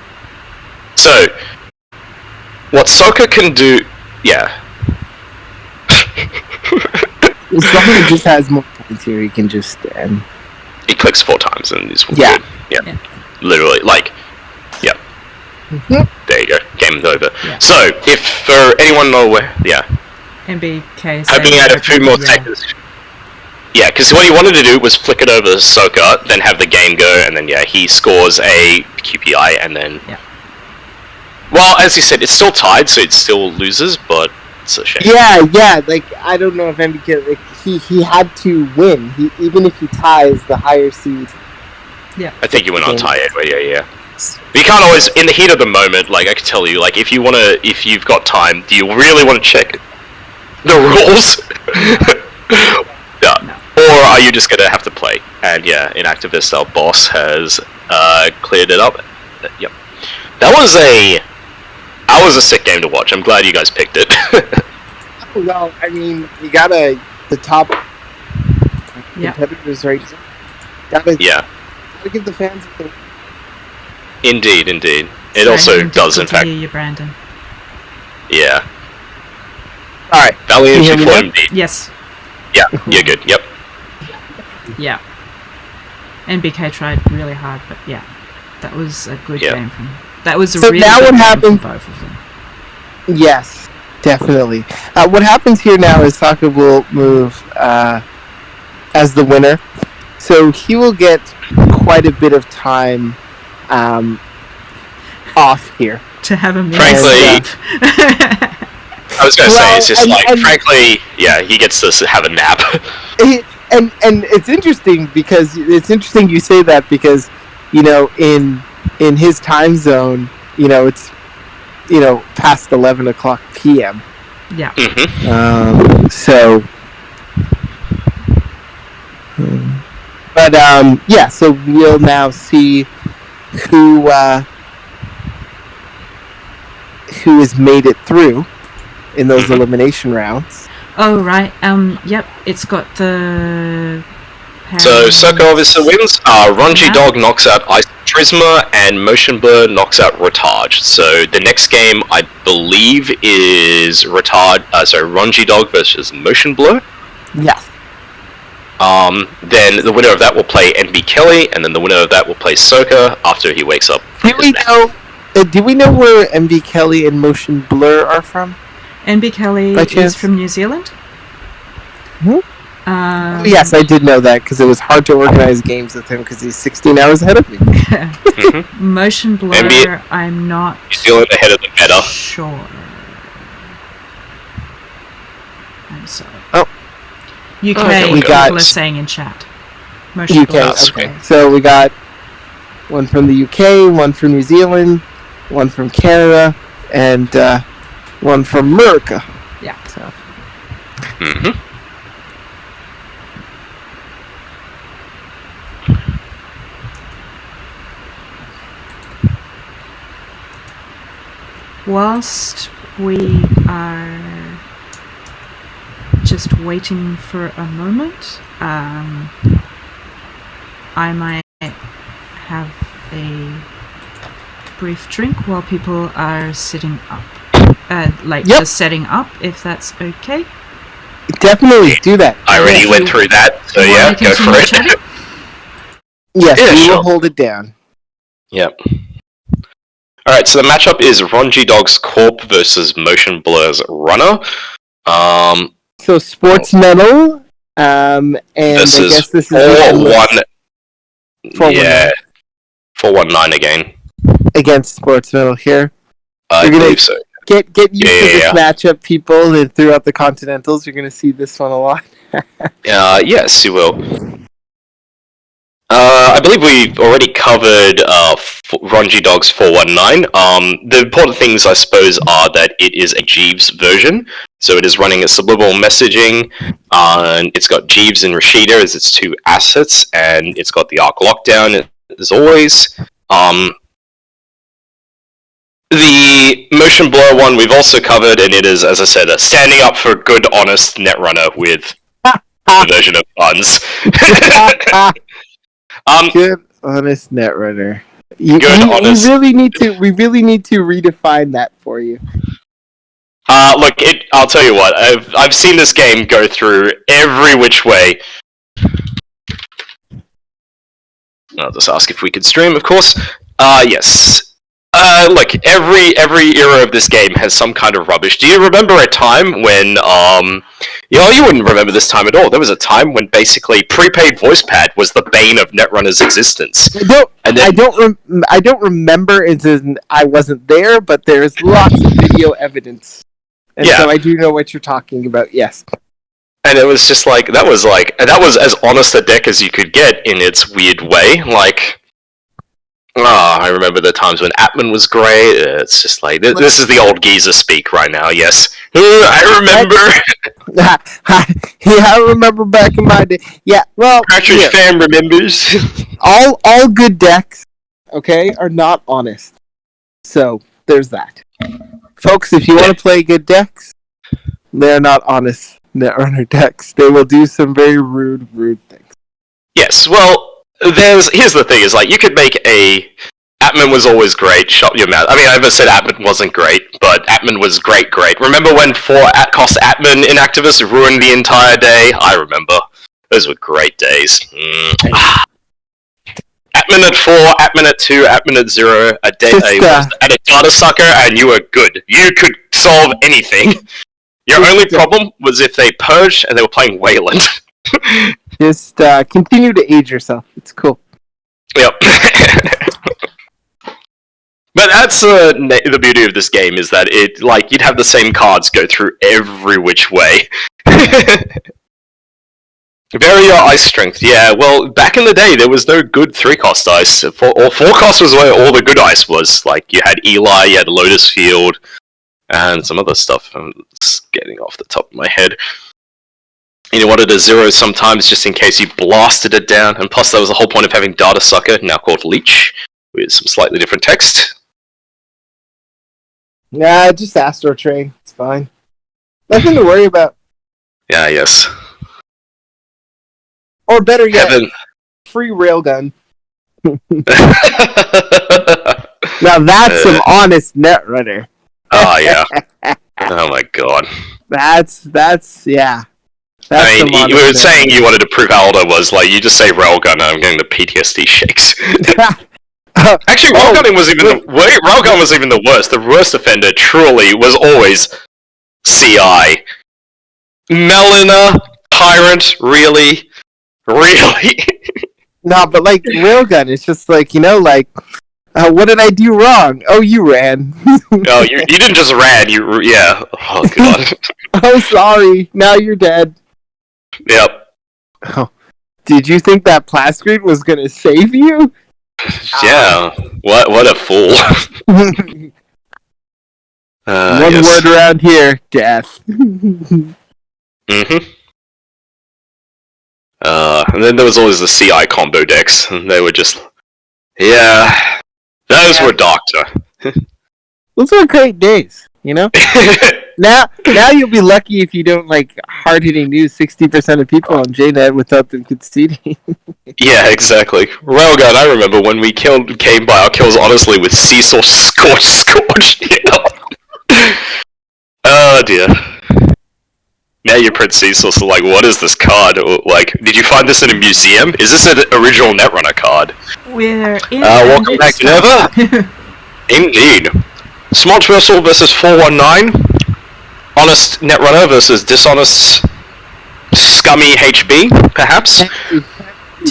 So, what Soka can do... Yeah. Soka just has more points here. He can just... He clicks 4 times, and he's good. Yeah. Literally, like... Yeah. There you go. Game over. Yeah. So, if for anyone not aware, MBK. Hoping he had a few more seconds. Yeah, because what he wanted to do was flick it over to Soka, then have the game go, and then he scores a QPI, and then. Yeah. Well, as you said, it's still tied, so it still loses, but it's a shame. Yeah. Like I don't know if MBK. Like he had to win. Even if he ties the higher seed. Yeah. I think you went on tie anyway. Yeah. But you can't always, in the heat of the moment, like I can tell you, like if you've got time, do you really want to check the rules? Yeah. Or are you just gonna have to play? And in Activist, our boss has cleared it up. Yep. That was a sick game to watch. I'm glad you guys picked it. Well, I mean, you gotta the top competitors, right? Gotta give the fans. Indeed. It also does, in fact. Hear you, Brandon. Yeah. All right, Valiant, you form D. Yes. Yeah, you're good. Yep. Yeah. NBK tried really hard, but that was a good game from him. That was a really now good what game happens? from both of them. Yes, definitely. What happens here now is Saka will move as the winner, so he will get quite a bit of time. off here. To have him. Frankly, I was going to say, it's just frankly, yeah, he gets to have a nap. And it's interesting you say that because, in his time zone, it's, past 11 o'clock p.m. Yeah. Mm-hmm. So we'll now see who has made it through in those elimination rounds. Oh, right. Yep, it's got the... So, Circle obviously wins. Rungy Dog knocks out Ice Trisma, and Motion Blur knocks out Retard. So, the next game, I believe, is Rungy Dog versus Motion Blur. Yes. Then the winner of that will play NB Kelly, and then the winner of that will play Soka after he wakes up. Do we know where NB Kelly and Motion Blur are from? NB Kelly is from New Zealand. Hmm? Yes, I did know that because it was hard to organize games with him because he's 16 hours ahead of me. Motion Blur, I'm not New Zealand ahead of the meta. Sure. I'm sorry. Oh. UK, people are saying in chat. Motion UK, Blur. okay. So we got one from the UK, one from New Zealand, one from Canada, and one from America. Yeah. So. Mm-hmm. Whilst we are just waiting for a moment, I might have a brief drink while people are sitting up. Just setting up, if that's okay. Definitely do that. I already went through that, so yeah, go for it. Yes, we will hold it down. Yep. Alright, so the matchup is Ronji Dog's Corp versus Motion Blur's Runner. So Sports Metal, and this I is guess this is 4-1. 4-1. Yeah, 4-1-9 again. Against Sports Metal here. I believe so. Get used to this matchup, people, and throughout the Continentals. You're going to see this one a lot. Yes, you will. I believe we've already covered Ronji Dog's 419. The important things, I suppose, are that it is a Jeeves version. So it is running a subliminal messaging, and it's got Jeeves and Rashida as its two assets, and it's got the Arc Lockdown, as always. The Motion Blur one we've also covered, and it is, as I said, standing up for good, honest Netrunner with the version of Buns. Good, honest Netrunner. We really need to redefine that for you. Look, I'll tell you what. I've seen this game go through every which way. I'll just ask if we could stream, of course. Yes. Look, every era of this game has some kind of rubbish. Do you remember a time when, you wouldn't remember this time at all. There was a time when basically prepaid voice pad was the bane of Netrunner's existence. I don't remember, as in I wasn't there, but there's lots of video evidence. And so I do know what you're talking about, yes. And it was just that was as honest a deck as you could get in its weird way. I remember the times when Atman was great. It's just this is the old geezer speak right now, yes. I remember. I remember back in my day. Yeah, well... Patrick fan remembers. all good decks, okay, are not honest. So, there's that. Folks, if you want to play good decks, they're not honest Netrunner decks. They will do some very rude things. Yes, well... Here's the thing, is you could make Atman was always great, shut your mouth. I mean, I never said Atman wasn't great, but Atman was great. Remember when 4-cost Atman inactivists ruined the entire day? I remember. Those were great days. Atman at 4, Atman at 2, Atman at 0, a data sucker, and you were good. You could solve anything. Your only problem was if they purged and they were playing Wayland. Just continue to age yourself. It's cool. Yep. But that's the beauty of this game is that it like you'd have the same cards go through every which way. Very ice strength, yeah. Well, back in the day, there was no good 3-cost ice. 4-cost was where all the good ice was. Like, you had Eli, you had Lotus Field, and some other stuff. I'm just getting off the top of my head. And you wanted a 0 sometimes, just in case you blasted it down. And plus, that was the whole point of having Data Sucker, now called Leech, with some slightly different text. Nah, just Astro Train. It's fine. Nothing to worry about. Yeah, yes. Or better yet, Kevin. free Railgun. Now that's some honest Netrunner. Oh, yeah. Oh, my God. That's yeah. I mean, you were saying you wanted to prove how old I was. Like, you just say Railgun and I'm getting the PTSD shakes. Actually, Railgun was even the worst. The worst offender, truly, was always CI. Melina, Tyrant, really? Really? No, but like Railgun, it's just like, what did I do wrong? Oh, you ran. Oh, you didn't just ran, yeah. Oh, God. Oh, sorry. Now you're dead. Yep. Oh, did you think that Plascrete was gonna save you? Yeah. What a fool. One word around here, death. Mm-hmm. And then there was always the CI combo decks, and they were just... Yeah. Those were Doctor. Those were great days, Now you'll be lucky if you don't, hard-hitting news 60% of people on JNet without them conceding. Yeah, exactly. Railgun, I remember when we came by our kills, honestly, with Cecil Scorch. Yeah. Oh, dear. Now you print Cecil, so what is this card? Did you find this in a museum? Is this an original Netrunner card? We're in welcome back, Ginevra. Indeed. Smart Vessel versus 419. Honest Netrunner versus dishonest scummy HB, perhaps.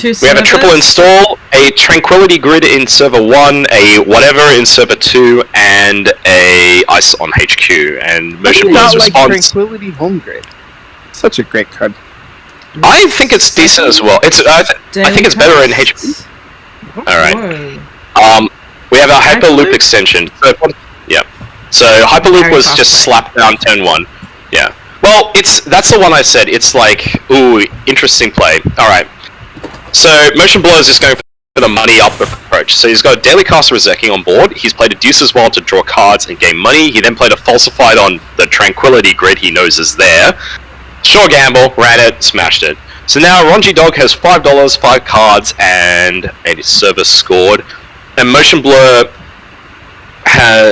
We have a triple install, a Tranquility Grid in Server 1, a whatever in Server 2, and a Ice on HQ. And Motion Blur's response... Tranquility Home Grid. Such a great card. I think it's decent as well. I think it's better in HB. Alright. We have our Hyperloop extension. So Hyperloop was just slapped down turn 1. Yeah. Well, that's the one I said. It's ooh, interesting play. Alright. So Motion Blur is just going for the money up approach. So he's got a Daily Caster Rezeki on board. He's played a Deuce as well to draw cards and gain money. He then played a Falsified on the Tranquility Grid he knows is there. Sure gamble, ran it, smashed it. So now Ronji Dog has $5, 5 cards, and a service scored. And Motion Blur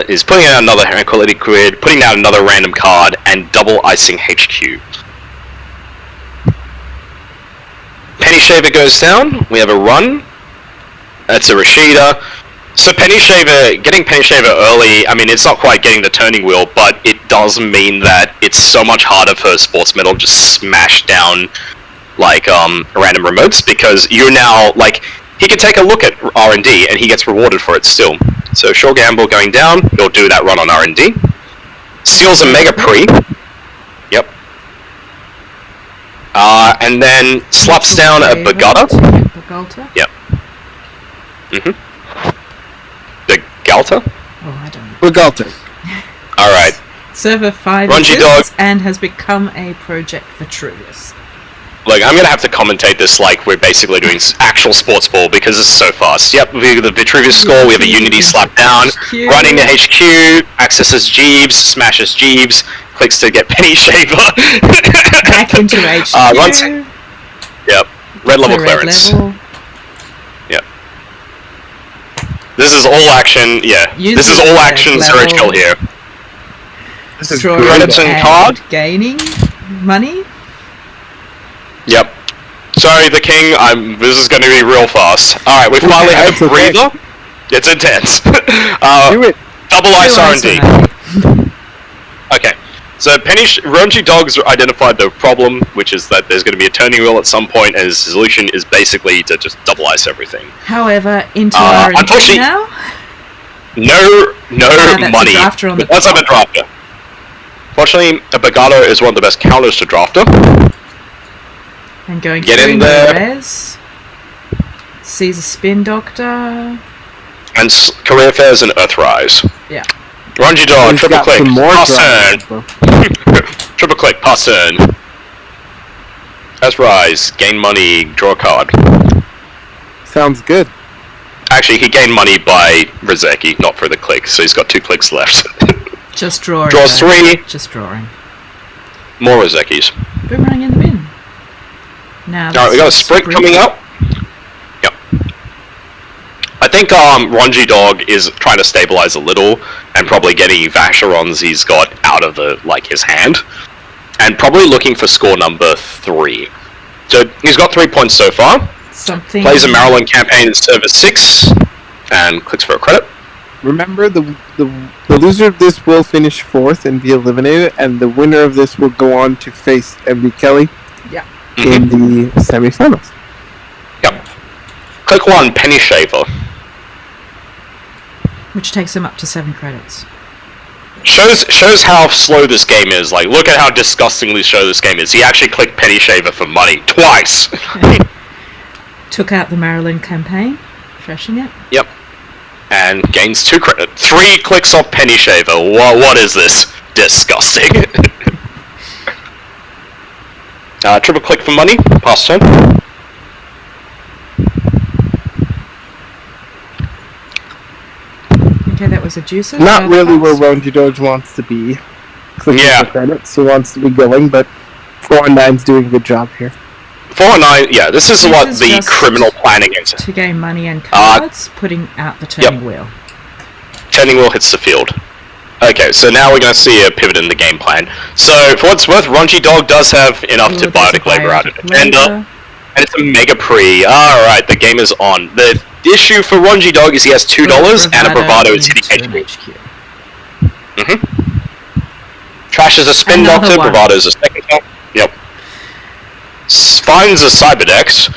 is putting out another Tranquility Grid, putting out another random card, and double icing HQ. Penny Shaver goes down. We have a run. That's a Rashida. So getting Penny Shaver early, I mean, it's not quite getting the turning wheel, but it does mean that it's so much harder for Sports Metal to just smash down, random remotes, because you're now, he can take a look at R&D, and he gets rewarded for it still. So Sure Gamble going down, he'll do that run on R&D. Steals a Mega Pre. Yep. And then slaps down a Bagata. Yep. Mm-hmm. Galta? Oh, I don't know. Galta. Alright. Server 5 exists and has become a project Vitruvius. I'm gonna have to commentate this we're basically doing actual sports ball because it's so fast. Yep, we have the Vitruvius score, we have a Unity slap down, running to HQ, accesses Jeeves, smashes Jeeves, clicks to get Penny Shaver. Back into HQ. Yep, red level clearance. Yep. This is all action, this is all action Zero Chill here. This is credits and card. Gaining money. Yep. Sorry, the king. This is going to be real fast. All right, we finally have a breather. It's intense. Do it. Double ice R&D. Okay. So Ronji Dogs identified the problem, which is that there's going to be a turning wheel at some point, and his solution is basically to just double ice everything. However, into R&D now. No that's money. A drafter on the Let's have a drafter. Fortunately, a Bogado is one of the best counters to drafter. And going Get through in there. Res. Sees a Spin Doctor. And Career Fairs and Earthrise. Yeah. Rungy Dog, triple click, pass turn. Triple click, pass turn. Earthrise, gain money, draw a card. Sounds good. Actually, he gained money by Rizeki, not for the click, so he's got 2 clicks left. Just drawing. Draws 3. Just drawing. More Rizekis. Boomerang in the bin. Now Alright, we got a sprint coming up. Yep. I think Rungy Dog is trying to stabilize a little, and probably getting Vacherons he's got out of his hand. And probably looking for score number 3. So he's got 3 points so far. Plays a Maryland campaign in service 6 and clicks for a credit. Remember, the loser of this will finish 4th and be eliminated, and the winner of this will go on to face MD Kelly in the semifinals. Yep. Click 1, Penny Shaver. Which takes him up to 7 credits. Shows how slow this game is. Like, look at how disgustingly slow this game is. He actually clicked Penny Shaver for money twice. Took out the Maryland campaign, trashing it. Yep. And gains 2 credit. 3 clicks off Penny Shaver. What is this? Disgusting. Triple click for money. Pass turn. Okay, that was a juicer. Not really where Ronji Doge wants to be. Clicking for credits, he wants to be going, but 4-9's doing a good job here. 4-9, yeah, this is what the criminal planning is. To gain money and cards, putting out the turning wheel. Turning wheel hits the field. Okay, so now we're going to see a pivot in the game plan. So, for what it's worth, Rungy Dog does have enough to biotic labor out of Defender, and it's a Mega Pre. Alright, the game is on. The issue for Rungy Dog is he has $2 and a Bravado is hitting HQ. Trash is a Spin Doctor, Bravado is a second top. Yep. Finds a Cyberdex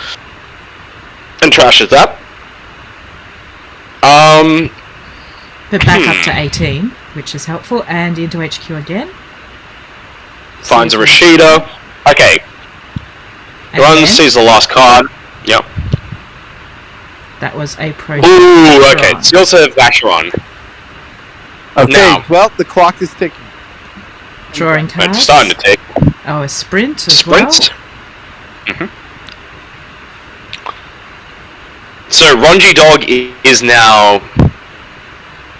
and trashes that. But back up to 18, which is helpful, and into HQ again. Finds a Rashida. Okay. Runs, sees the last card. Yep. That was a pro. Ooh, okay. Seals a Vacheron. Okay, now, well, the clock is ticking. Drawing cards. It's starting to tick. Oh, a sprint as Sprint. well. So Rungy Dog is now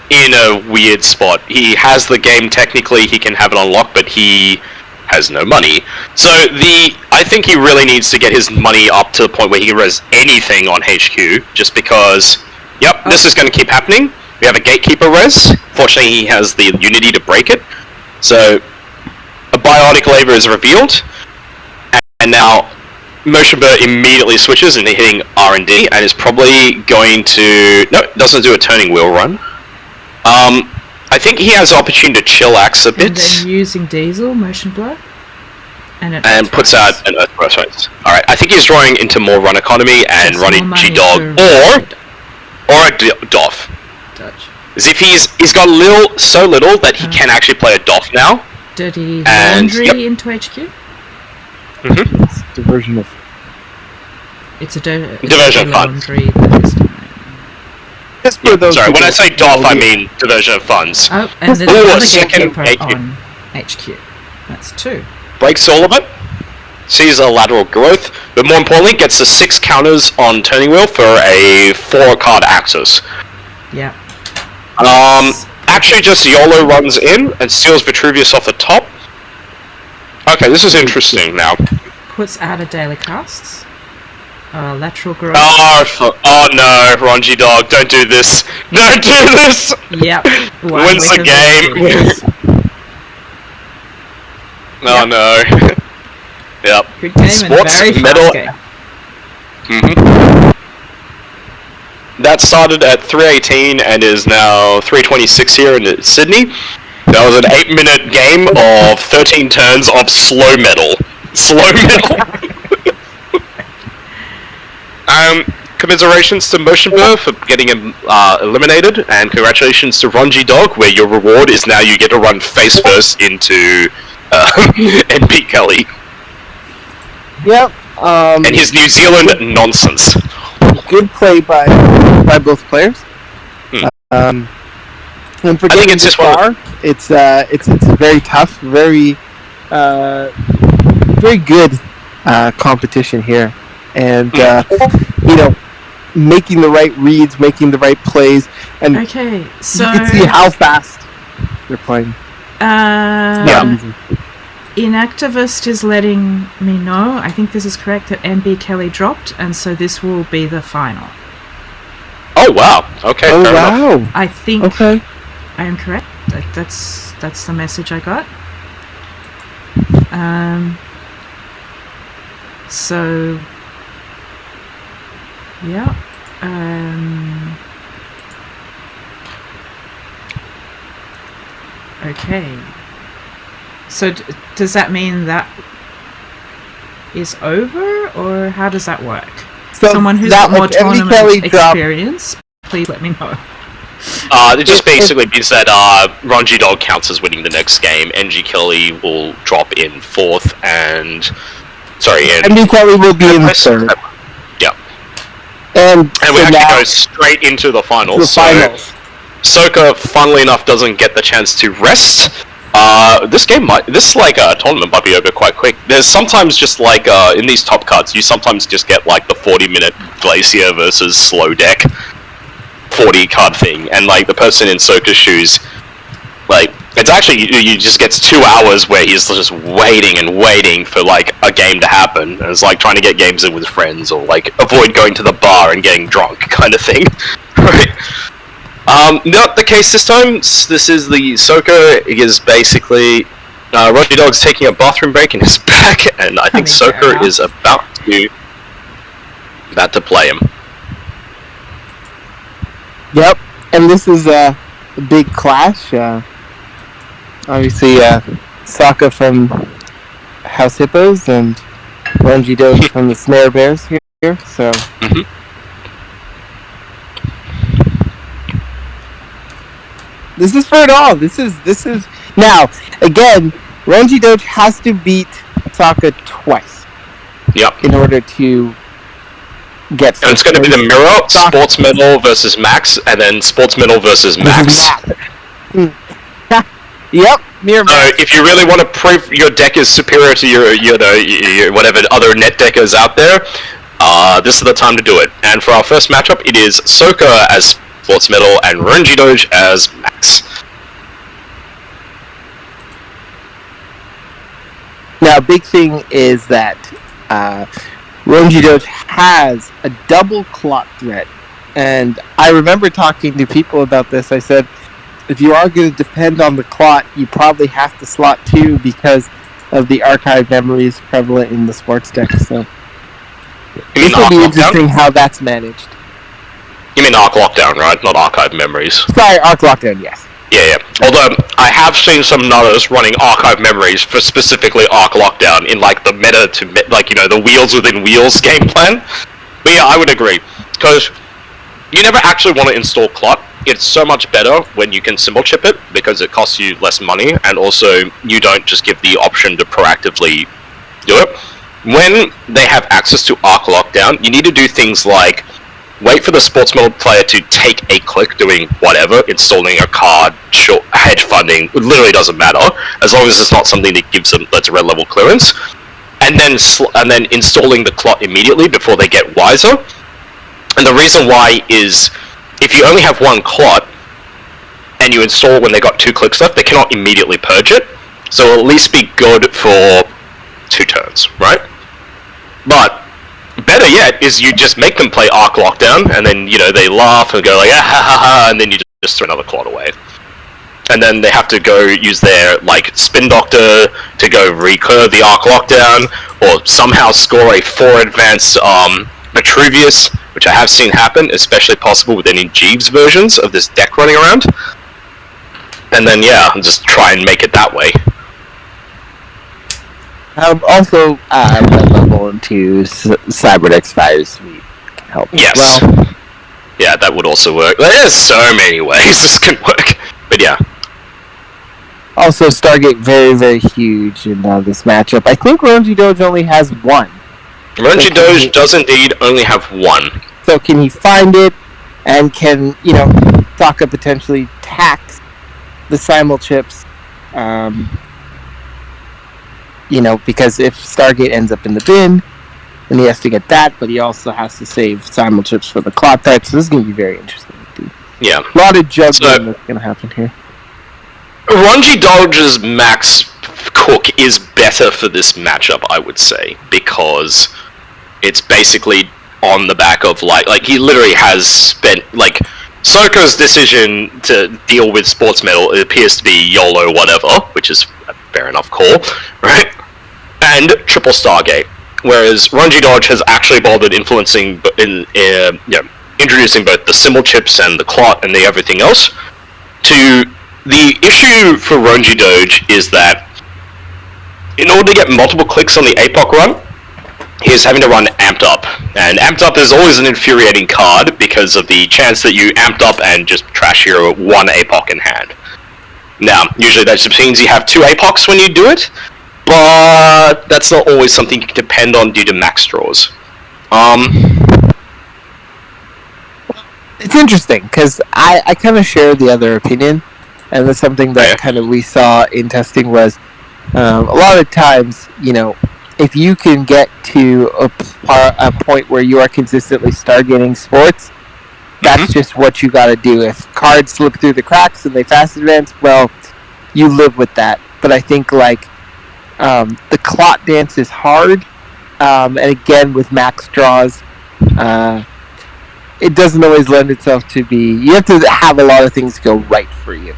in a weird spot. He has the game technically, he can have it unlocked, but he has no money. So I think he really needs to get his money up to the point where he can res anything on HQ, just because, this is going to keep happening. We have a Gatekeeper res. Fortunately, he has the Unity to break it. So a Biotic Labor is revealed, and now Motion Blur immediately switches into hitting R&D, and is probably going to... No, doesn't do a turning wheel run. I think he has the opportunity to chillax a bit. And then using Diesel, Motion Blur. And puts out an Earthrise. Alright, I think he's drawing into more run economy and running G-Dog, or a Doff. As if he's got so little that he can actually play a Doff now. Dirty Laundry into HQ? It's diversion of... It's a diversion of laundry funds. Just for those sorry, when I say Doff, I mean diversion of funds. Oh, and there's another Gatekeeper on HQ. That's 2. Breaks all of it. Sees a lateral growth, but more importantly, gets the 6 counters on turning wheel for a 4-card Axis. Yeah. Actually just YOLO runs in and steals Vitruvius off the top. Okay, this is interesting now. Puts out a daily casts. Lateral growth. Oh no, Rungy Dog, don't do this. Don't do this! Yep. Wins the game. Oh no. Yep. Good game Sports and very medal. fast game. That started at 3:18 and is now 3:26 here in Sydney. That was an 8-minute game of 13 turns of slow metal. Slow metal. Commiserations to Motion Blur for getting him eliminated, and congratulations to Ronji Dog, where your reward is now you get to run face first into NP Kelly. Yep. And his New Zealand nonsense. Good play by both players. And for getting this far, it's very tough, very good competition here, and making the right reads, making the right plays, and so you can see how fast they're playing. Inactivist is letting me know, I think this is correct, that MB Kelly dropped, and so this will be the final. Oh wow! Okay. Oh wow! Enough. I think I am correct. That's the message I got. So yeah. Okay. So does that mean that is over, or how does that work? So someone who's got more tournament experience, please let me know. It just basically means that Ronji Dog counts as winning the next game. NG Kelly will drop in 4th, and NG Kelly will be in 3rd. Yeah. And we have to go straight into the finals. Soka, funnily enough, doesn't get the chance to rest. This tournament might be over quite quick. There's sometimes just like in these top cuts, you sometimes just get like the 40-minute Glacier versus slow deck 40 card thing, and like the person in Soka's shoes, like it's actually you just gets 2 hours where he's just waiting for like a game to happen, and it's like trying to get games in with friends, or like avoid going to the bar and getting drunk kind of thing, right? Not the case this time. This is the Soka. It is basically Roger Dog's taking a bathroom break and is back, and I think Soka is about to play him. Yep, and this is a big clash. Obviously, Sokka from House Hippos and Ronji Doge from the Snare Bears here. So. This is for it all. This is now again. Ronji Doge has to beat Sokka twice. Yep. In order to get. And it's going to be the mirror, Sports Medal versus Max, and then Sports Medal versus Max. Yep. Mirror. So if you really want to prove your deck is superior to your whatever other net deckers out there, this is the time to do it. And for our first matchup, it is Soka as Sports Medal and Ronji Doge as Max. Now, big thing is that Ronji Doge has a double clock threat, and I remember talking to people about this. I said, if you are going to depend on the clot, you probably have to slot 2 because of the archive memories prevalent in the sports deck. So this will be interesting how that's managed. You mean Arc Lockdown, right? Not Archive Memories. Sorry, Arc Lockdown, yes. Yeah. Although, I have seen some nutters running Archive Memories for specifically Arc Lockdown in, like, the meta to, the wheels within wheels game plan. But yeah, I would agree. Because you never actually want to install Clot. It's so much better when you can symbol chip it, because it costs you less money, and also you don't just give the option to proactively do it. When they have access to Arc Lockdown, you need to do things like wait for the sports medal player to take a click doing whatever, installing a card, hedge funding, it literally doesn't matter, as long as it's not something that gives them that's a red level clearance, and then installing the clot immediately before they get wiser. And the reason why is, if you only have one clot, and you install when they got 2 clicks left, they cannot immediately purge it, so it'll at least be good for 2 turns, right? But better yet is you just make them play Arc Lockdown, and then, they laugh and go like, ah, ha, ha, ha, and then you just throw another clot away. And then they have to go use their, Spin Doctor to go recur the Arc Lockdown, or somehow score a 4 advanced, Vitruvius, which I have seen happen, especially possible with any Jeeves versions of this deck running around. And then, just try and make it that way. Also, red level into Cyberdeck's Fire Suite can help. Yes. Well, yeah, that would also work. There's so many ways this can work. But yeah. Also, Stargate very, very huge in this matchup. I think Ronji Doge only has one. Ronji Doge does indeed only have one. So can he find it, and can, Sokka potentially tax the simul chips? Because if Stargate ends up in the bin, then he has to get that, but he also has to save simul chips for the clock type, so this is going to be very interesting. Yeah. A lot of juggling that's going to happen here. Ronji Doge's Max Cook is better for this matchup, I would say, because it's basically on the back of, like he literally has spent, Soko's decision to deal with sports metal, it appears to be YOLO whatever, which is a fair enough call, right? And Triple Stargate. Whereas Ronji Doge has actually bothered influencing, introducing both the simul chips and the clot and the everything else. The issue for Ronji Doge is that in order to get multiple clicks on the APOC run, he's having to run Amped Up. And Amped Up is always an infuriating card because of the chance that you Amped Up and just trash your one APOC in hand. Now, usually that just means you have two APOCs when you do it, but that's not always something you can depend on due to max draws. It's interesting, because I kind of share the other opinion, and that's something that kind of we saw in testing was, a lot of times, if you can get to a point where you are consistently stargating sports, that's just what you gotta do. If cards slip through the cracks and they fast advance, well, you live with that. But I think, the clot dance is hard, and again, with max draws, it doesn't always lend itself to be... You have to have a lot of things go right for you.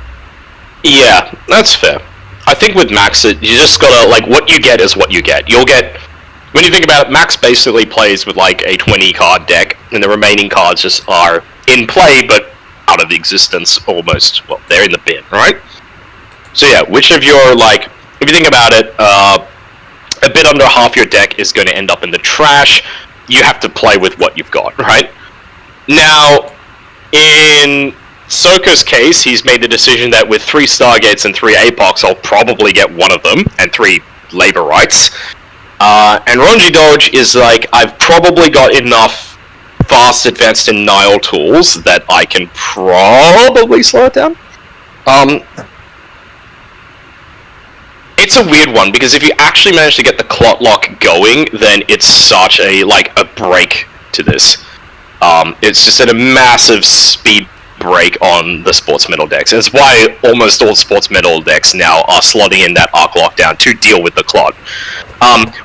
Yeah, that's fair. I think with Max, you just gotta, what you get is what you get. You'll get... When you think about it, Max basically plays with, a 20-card deck, and the remaining cards just are in play, but out of existence almost. Well, they're in the bin, right? So yeah, which of your, if you think about it, a bit under half your deck is going to end up in the trash. You have to play with what you've got, right? Now, in Soko's case, he's made the decision that with 3 Stargates and 3 APOCs, I'll probably get one of them, and 3 labor rights. And Ronji Doge is I've probably got enough fast advanced denial tools that I can probably slow it down. It's a weird one, because if you actually manage to get the clot lock going, then it's such a break to this. It's just a massive speed break on the sports metal decks. And it's why almost all sports metal decks now are slotting in that arc lockdown to deal with the clot.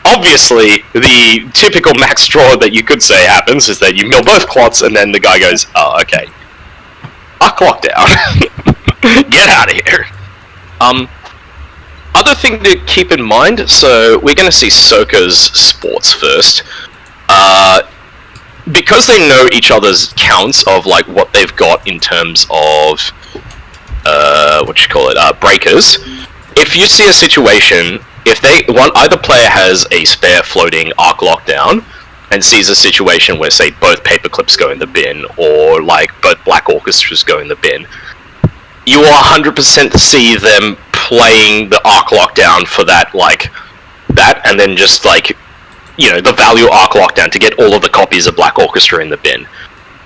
Obviously, the typical max draw that you could say happens is that you mill both clots, and then the guy goes, oh, okay. Arc lockdown. Get out of here. Other thing to keep in mind, so we're going to see Soko's sports first. Because they know each other's counts of what they've got in terms of breakers. If you see a situation, if either player has a spare floating arc lockdown and sees a situation where, say, both paper clips go in the bin, or both black orchestras go in the bin, you will 100% see them playing the arc lockdown for that, and then just the value arc lockdown to get all of the copies of Black Orchestra in the bin.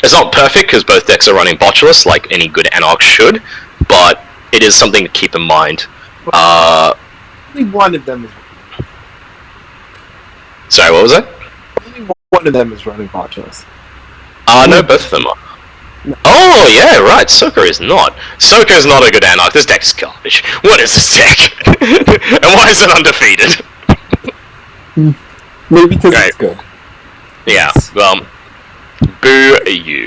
It's not perfect because both decks are running Botulus, like any good Anarch should, but it is something to keep in mind. Only one of them is... Sorry, what was that? Only one of them is running Botulus. No, both of them are. No. Oh, yeah, right, Soko is not. Soko is not a good Anarch. This deck is garbage. What is this deck? And why is it undefeated? Maybe because it's good. Yeah, well, boo you.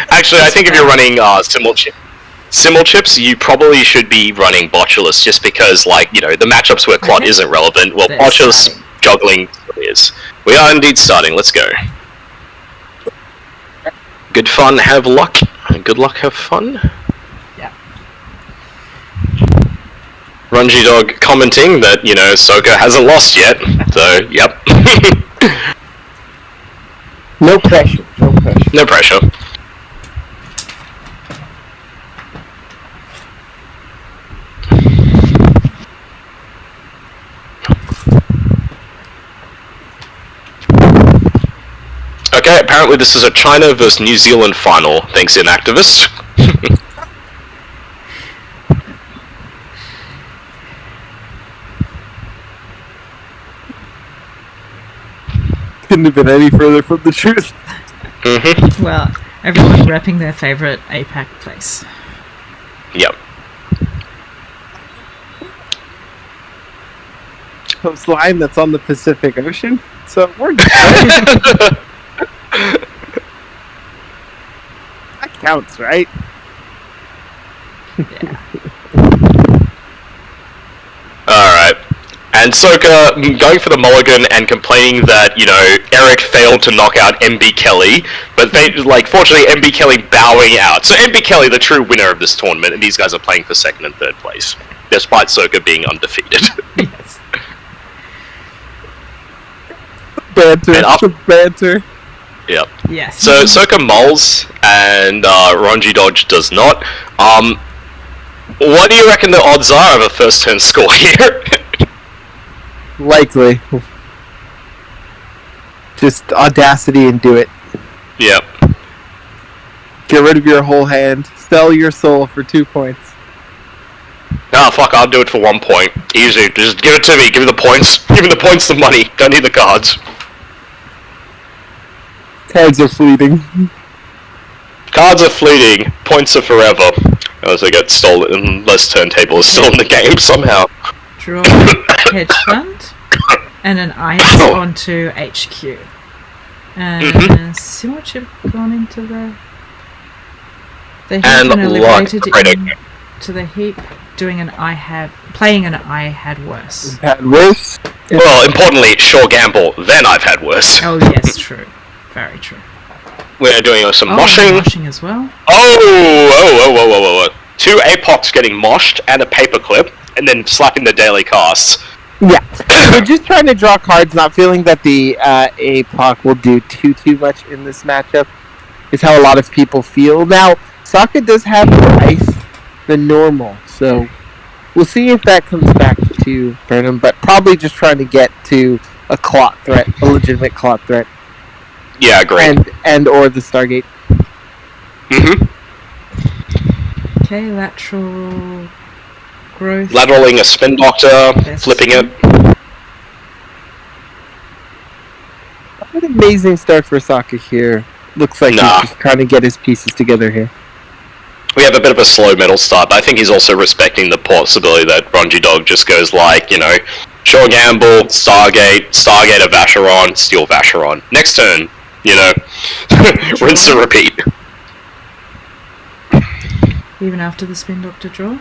Actually, I think if you're running simul chips, you probably should be running Botulus, just because, the matchups where Clot isn't relevant, well, Botulus juggling is. We are indeed starting, let's go. Good fun, have luck. Good luck, have fun. Yeah. Runji Dog commenting that, Soko hasn't lost yet, so, yep. No pressure. No pressure. No pressure. Okay, apparently this is a China versus New Zealand final, thanks in activist. Couldn't have been any further from the truth. Mm-hmm. Well, everyone repping their favourite APAC place. Yep. Coastline that's on the Pacific Ocean, so we're good. That counts, right? Yeah. Alright. And Soka going for the mulligan and complaining that, you know, Eric failed to knock out MB Kelly, but they, like, fortunately MB Kelly bowing out. So MB Kelly, the true winner of this tournament, and these guys are playing for second and third place, despite Soka being undefeated. Yes. Banter. Yep. Yes. So Soka mulls and Ronji Dodge does not. What do you reckon the odds are of a first turn score here? Likely. Just audacity and do it. Yep. Get rid of your whole hand. Sell your soul for 2 points. Ah, fuck, I'll do it for 1 point. Easy. Just give it to me. Give me the points. Give me the points, the money. Don't need the cards. Cards are fleeting. Cards are fleeting. Points are forever. As they get stolen unless turntable is still in the game somehow. Draw hedge fund and an ice onto HQ. And similar chip gone into the heap And and eliminated credit. to the heap, playing an I had worse. Had worse. Well, importantly, sure gamble, then I've had worse. Oh yes, true. Very true. We're doing some Oh, moshing. moshing as well. Oh. 2 APOCs getting moshed and a paperclip, and then slapping the daily casts. Yeah. We're just trying to draw cards, not feeling that the APAC will do too much in this matchup. Is how a lot of people feel. Now, Sokka does have more ice than normal, so we'll see if that comes back to Burnham, but probably just trying to get to a clot threat, a legitimate clot threat. Yeah, great. And or the Stargate. Okay, lateral growth. Lateraling a spin doctor, Yes. flipping it. What an amazing start for Sokka here. Looks like Nah. he's just trying to get his pieces together here. We have a bit of a slow metal start, but I think he's also respecting the possibility that Ronji Dog just goes like, you know, sure gamble, Stargate a Vacheron, steal Vacheron. Next turn, you know, rinse and repeat. Even after the spin doctor draw.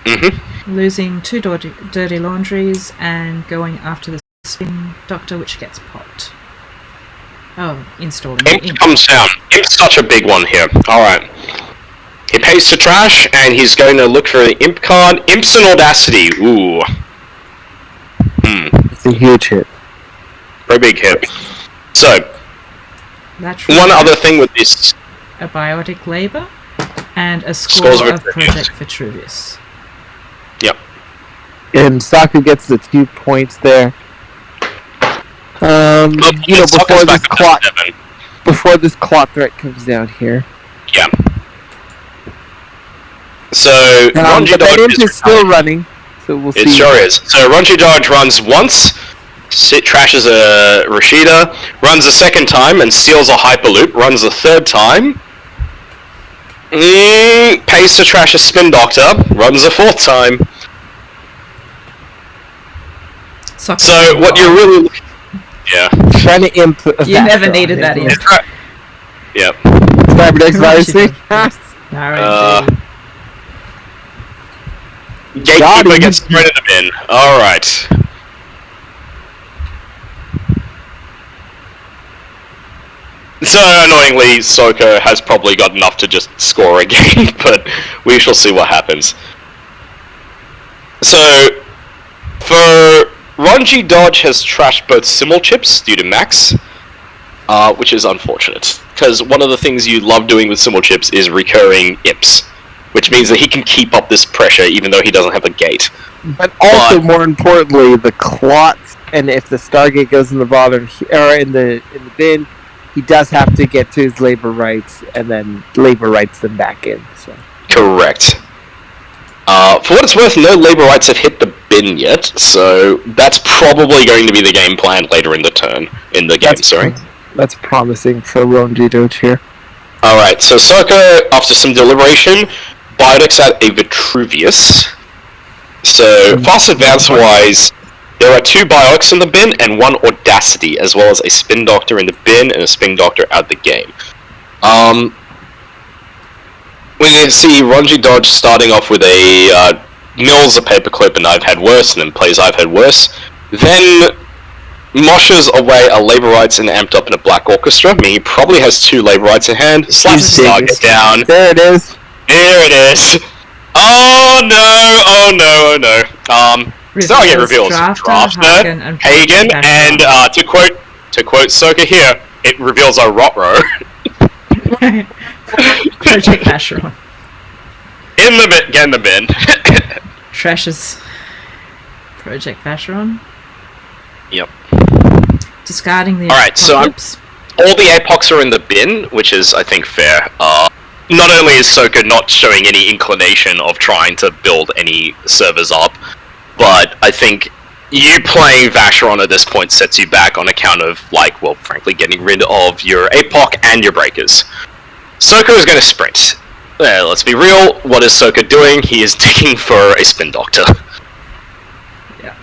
Mm-hmm. Losing 2 dirty laundries and going after the spin doctor, which gets popped. Oh, installing. Imp comes down. Imp's such a big one here. Alright. He pays to trash, and he's going to look for the Imp card. Imp's an Audacity. Ooh. It's a huge hit. Very big hit. So, Lateral one other thing with this. a biotic labor and a score Scores of Project Vitruvius. Yep. And Sokka gets the 2 points there. You know, before this clot threat comes down here. Yeah. So, Ronji but that Dodge imp is still running, so we'll see. It sure is. So, Ronji Dodge runs once, trashes a Rashida, runs a second time and steals a Hyperloop, runs a third time, pays to trash a Spin Doctor, runs a fourth time. Sucks. So, what you're really... Yeah. Trying to imp. You never needed that imp. Yep. Cyberdex Virus. No, Gatekeeper gets thrown in the bin. Alright. So, annoyingly, Soko has probably got enough to just score a game, but we shall see what happens. So, for Ronji Dodge has trashed both Simul chips due to Max. which is unfortunate, because one of the things you love doing with Symbol Chips is recurring IPs, which means that he can keep up this pressure even though he doesn't have a gate. But also, more importantly, the clots, and if the Stargate goes in the bottom, or in the bin, he does have to get to his labor rights, and then labor rights them back in. So. Correct. For what it's worth, no labor rights have hit the bin yet, so that's probably going to be the game plan later in the game. That's promising for Ronji Doge here. Alright, so Circa, after some deliberation, Biodex at a Vitruvius. So, fast advance-wise, there are 2 Biotics in the bin and 1 Audacity, as well as a Spin Doctor in the bin and a Spin Doctor out the game. We see Ronji Dodge starting off with a mills a paperclip and I've had worse, and then plays I've had worse. Then moshes away a labor rights and amped up in a black orchestra. I mean, he probably has 2 labor rights in hand. Slaps the Stargate down. There it is. There it is. Oh no. Stargate reveals Drafter, Hagen, and to quote Soka here, it reveals a Rotro. Project Vacheron. In the bin, get in the bin. Trashes Project Vacheron. Yep. Discarding the Alright, so all the APOCs are in the bin, which is, I think, fair. Not only is Soka not showing any inclination of trying to build any servers up, but I think you playing Vacheron at this point sets you back on account of, frankly, getting rid of your APOC and your breakers. Soka is going to sprint. Let's be real, what is Soka doing? He is digging for a Spin Doctor. Yeah.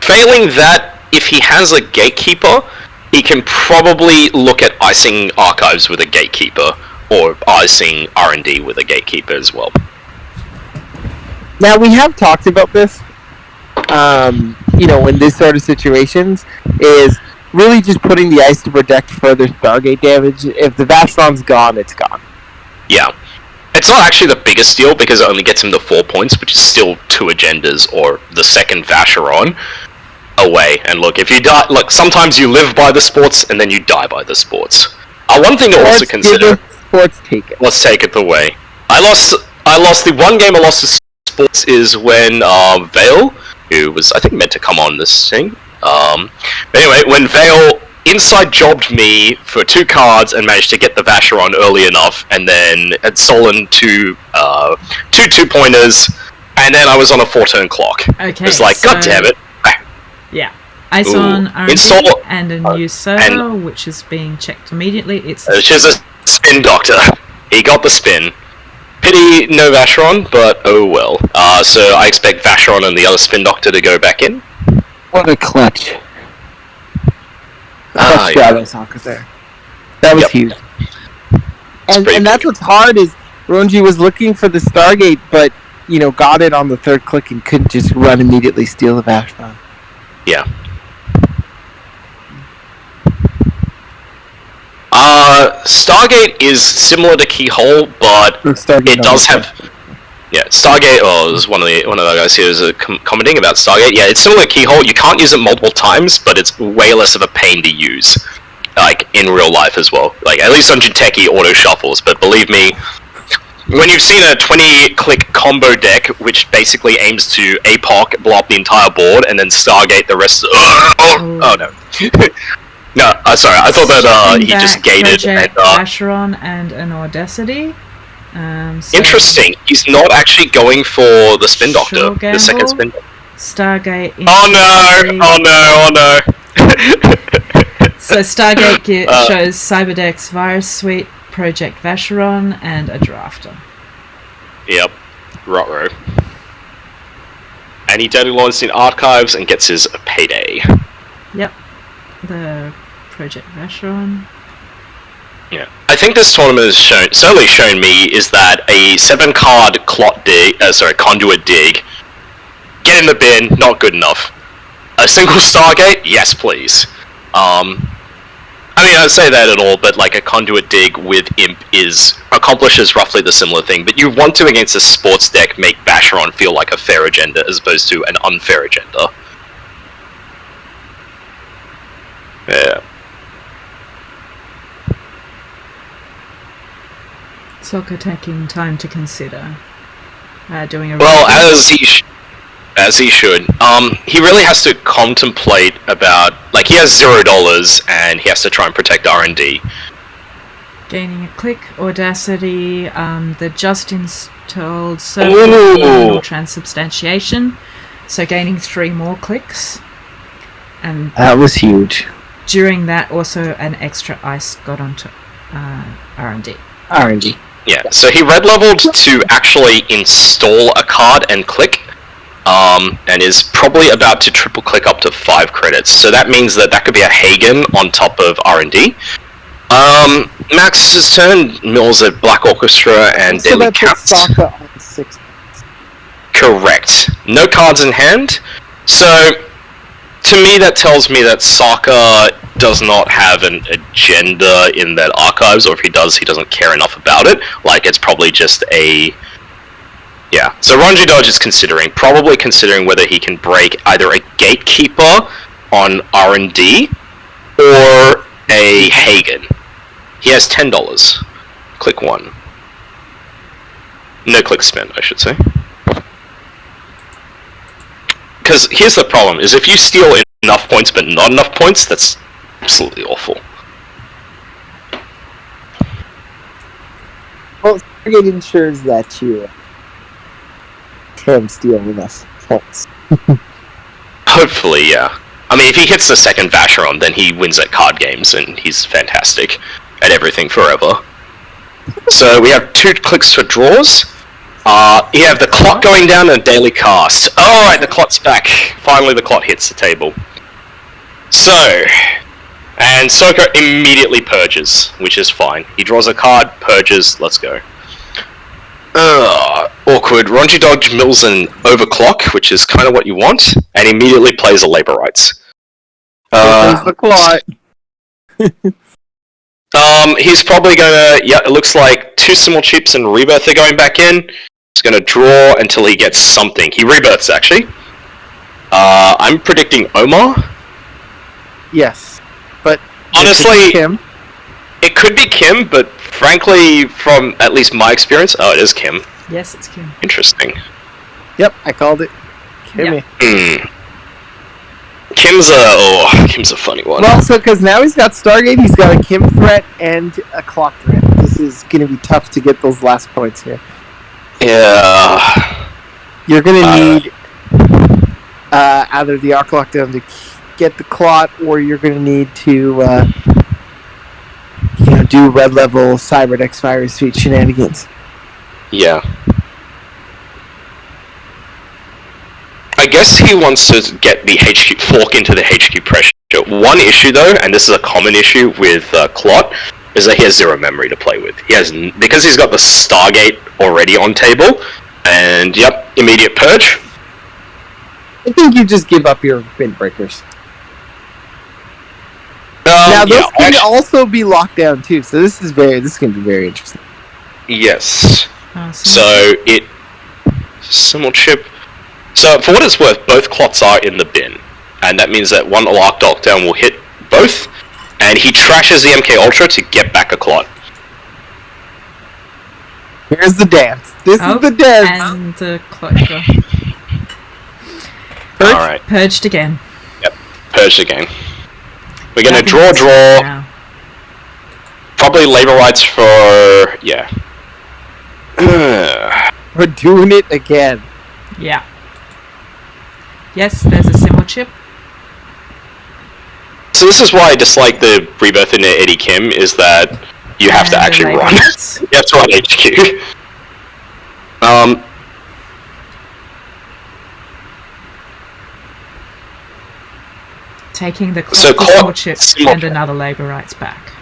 Failing that, if he has a Gatekeeper, he can probably look at icing Archives with a Gatekeeper, or icing R&D with a Gatekeeper as well. Now, we have talked about this, in this sort of situations, is really just putting the ice to protect further Stargate damage. If the Vacheron's gone, it's gone. Yeah. It's not actually the biggest deal, because it only gets him to 4 points, which is still 2 agendas, or the second Vacheron away. And look, if you die, sometimes you live by the sports, and then you die by the sports. One thing to also consider... Sports take it. Let's take it away. I lost the one game I lost to sports is when Vale, who was, I think, meant to come on this thing, anyway, when Vale inside jobbed me for 2 cards and managed to get the Vacheron early enough, and then had stolen 2 2-pointers, and then I was on a 4-turn clock. Okay, it's like, god damn it. Yeah. Ice on R&D and a new server, which is being checked immediately. Which is a Spin Doctor. He got the spin. Pity no Vacheron, but oh well. So I expect Vacheron and the other Spin Doctor to go back in. What a clutch. Yeah. There. That was huge. And that's what's hard is Ronji was looking for the Stargate, but, got it on the 3rd click and couldn't just run immediately steal the Vacheron. Yeah. Stargate is similar to Keyhole, but it does have... Yeah, Stargate, there's one of the guys here is commenting about Stargate. Yeah, it's similar to Keyhole. You can't use it multiple times, but it's way less of a pain to use, in real life as well. At least on Jinteki auto shuffles, but believe me, when you've seen a 20-click combo deck, which basically aims to APOC, blow up the entire board, and then Stargate the rest of... Oh no. No, sorry, I thought that he just gated and... Vacheron and an Audacity. Interesting. He's not actually going for the Spin Doctor, the second Spin Doctor. Stargate. Oh no! So Stargate shows Cyberdeck's Virus Suite, Project Vacheron, and a Drafter. Yep, Rotro. And he daily launched in Archives and gets his payday. Yep, the Project Vacheron. Yeah, I think this tournament has certainly shown me is that a 7-card conduit dig, get in the bin, not good enough. A single Stargate, yes please. I mean, I'd say that at all, but a conduit dig with Imp accomplishes roughly the similar thing, but you want to, against a sports deck, make Vacheron feel like a fair agenda as opposed to an unfair agenda. Soccer taking time to consider doing a... Well, as he should. He really has to contemplate about... Like, he has $0 and he has to try and protect R&D. Gaining a click, Audacity, the just installed server transubstantiation, so gaining 3 more clicks. And that was huge. During that, also an extra ice got onto R&D. RNG. Yeah, so he red leveled to actually install a card and click, and is probably about to triple click up to 5 credits. So that means that could be a Hagen on top of R&D. Max's turn mills a Black Orchestra and so Daily Counts. Sokka on 6. Correct. No cards in hand. So, to me, that tells me that Sokka does not have an agenda in that archives, or if he does, he doesn't care enough about it. Like, it's probably just a... Yeah. So Ranji Dodge is probably considering whether he can break either a Gatekeeper on R&D or a Hagen. He has $10. Click 1. No click spend, I should say. Because here's the problem, is if you steal enough points but not enough points, that's absolutely awful. Well, Stargate ensures that you can steal enough points. Hopefully, yeah. I mean, if he hits the second Vacheron, then he wins at card games, and he's fantastic at everything forever. So we have 2 clicks for draws. You have the clock going down and a daily cast. Alright, the clock's back. Finally the clock hits the table. So, and Sokka immediately purges, which is fine. He draws a card, purges, let's go. Awkward. Ronji Dodge mills an overclock, which is kind of what you want, and immediately plays a labor rights. There's the clock. He's probably gonna... Yeah, it looks like 2 Simul Chips and Rebirth are going back in. He's gonna draw until he gets something. He rebirths, actually. I'm predicting Omar. Yes, but... Honestly, Kim. It could be Kim, but frankly, from at least my experience... Oh, it is Kim. Yes, it's Kim. Interesting. Yep, I called it. Kimmy. Yep. Kim's a funny one. Well, so because now he's got Stargate, he's got a Kim threat and a clock threat. This is going to be tough to get those last points here. Yeah. You're going to need either the arc lockdown to get the clot, or you're going to need to do red level Cyber X Virus Suite shenanigans. Yeah. I guess he wants to get the HQ fork into the HQ pressure. One issue though, and this is a common issue with Clot, is that he has 0 memory to play with. He has because he's got the Stargate already on table, and yep, immediate purge. I think you just give up your bin breakers. Now those can also be locked down too, so this is going to be very interesting. Yes. Awesome. So Simul Chip. So for what it's worth, both clots are in the bin, and that means that one locked lockdown will hit both, and he trashes the MK Ultra to get back a clot. Here's the dance. This is the dance. And the clock got Alright. purged again. Yep, purged again. We're gonna draw. Now. Probably labor rights for... yeah. We're doing it again. Yeah. Yes, there's a Simul Chip. So this is why I dislike the rebirth in Eddie Kim, is that you have to actually run. You have to run HQ. Taking the So Simul Chip and another labor rights back.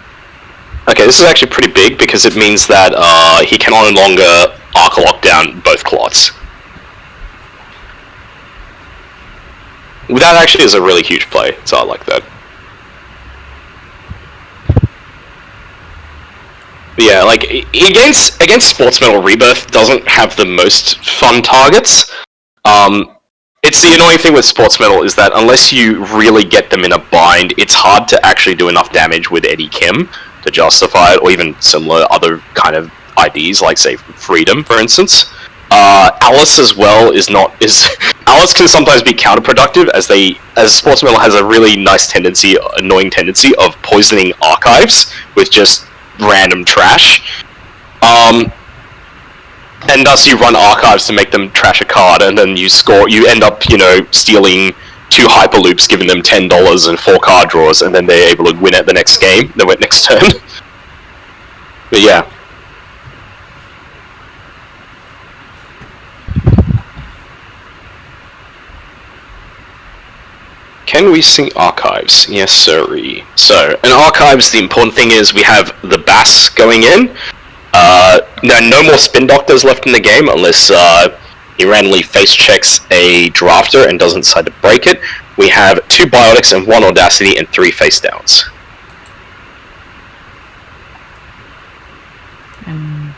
Okay, this is actually pretty big because it means that he can no longer arc lock down both clots. That actually is a really huge play, so I like that. But yeah, like, against Sports Metal, Rebirth doesn't have the most fun targets. It's the annoying thing with Sports Metal is that unless you really get them in a bind, it's hard to actually do enough damage with Eddie Kim to justify it, or even similar other kind of IDs, like say Freedom, for instance. Alice as well Alice can sometimes be counterproductive, as Sportsman has a really nice annoying tendency of poisoning archives with just random trash. And thus you run archives to make them trash a card, and then you end up, stealing 2 hyperloops, giving them $10 and 4 card draws, and then they're able to win at the next game, next turn. But yeah. Can we see archives? Yes, sirree. So, in archives, the important thing is we have the Bass going in. No more Spin Doctors left in the game unless he randomly face checks a drafter and doesn't decide to break it. We have 2 Biotics and 1 Audacity and 3 face downs. And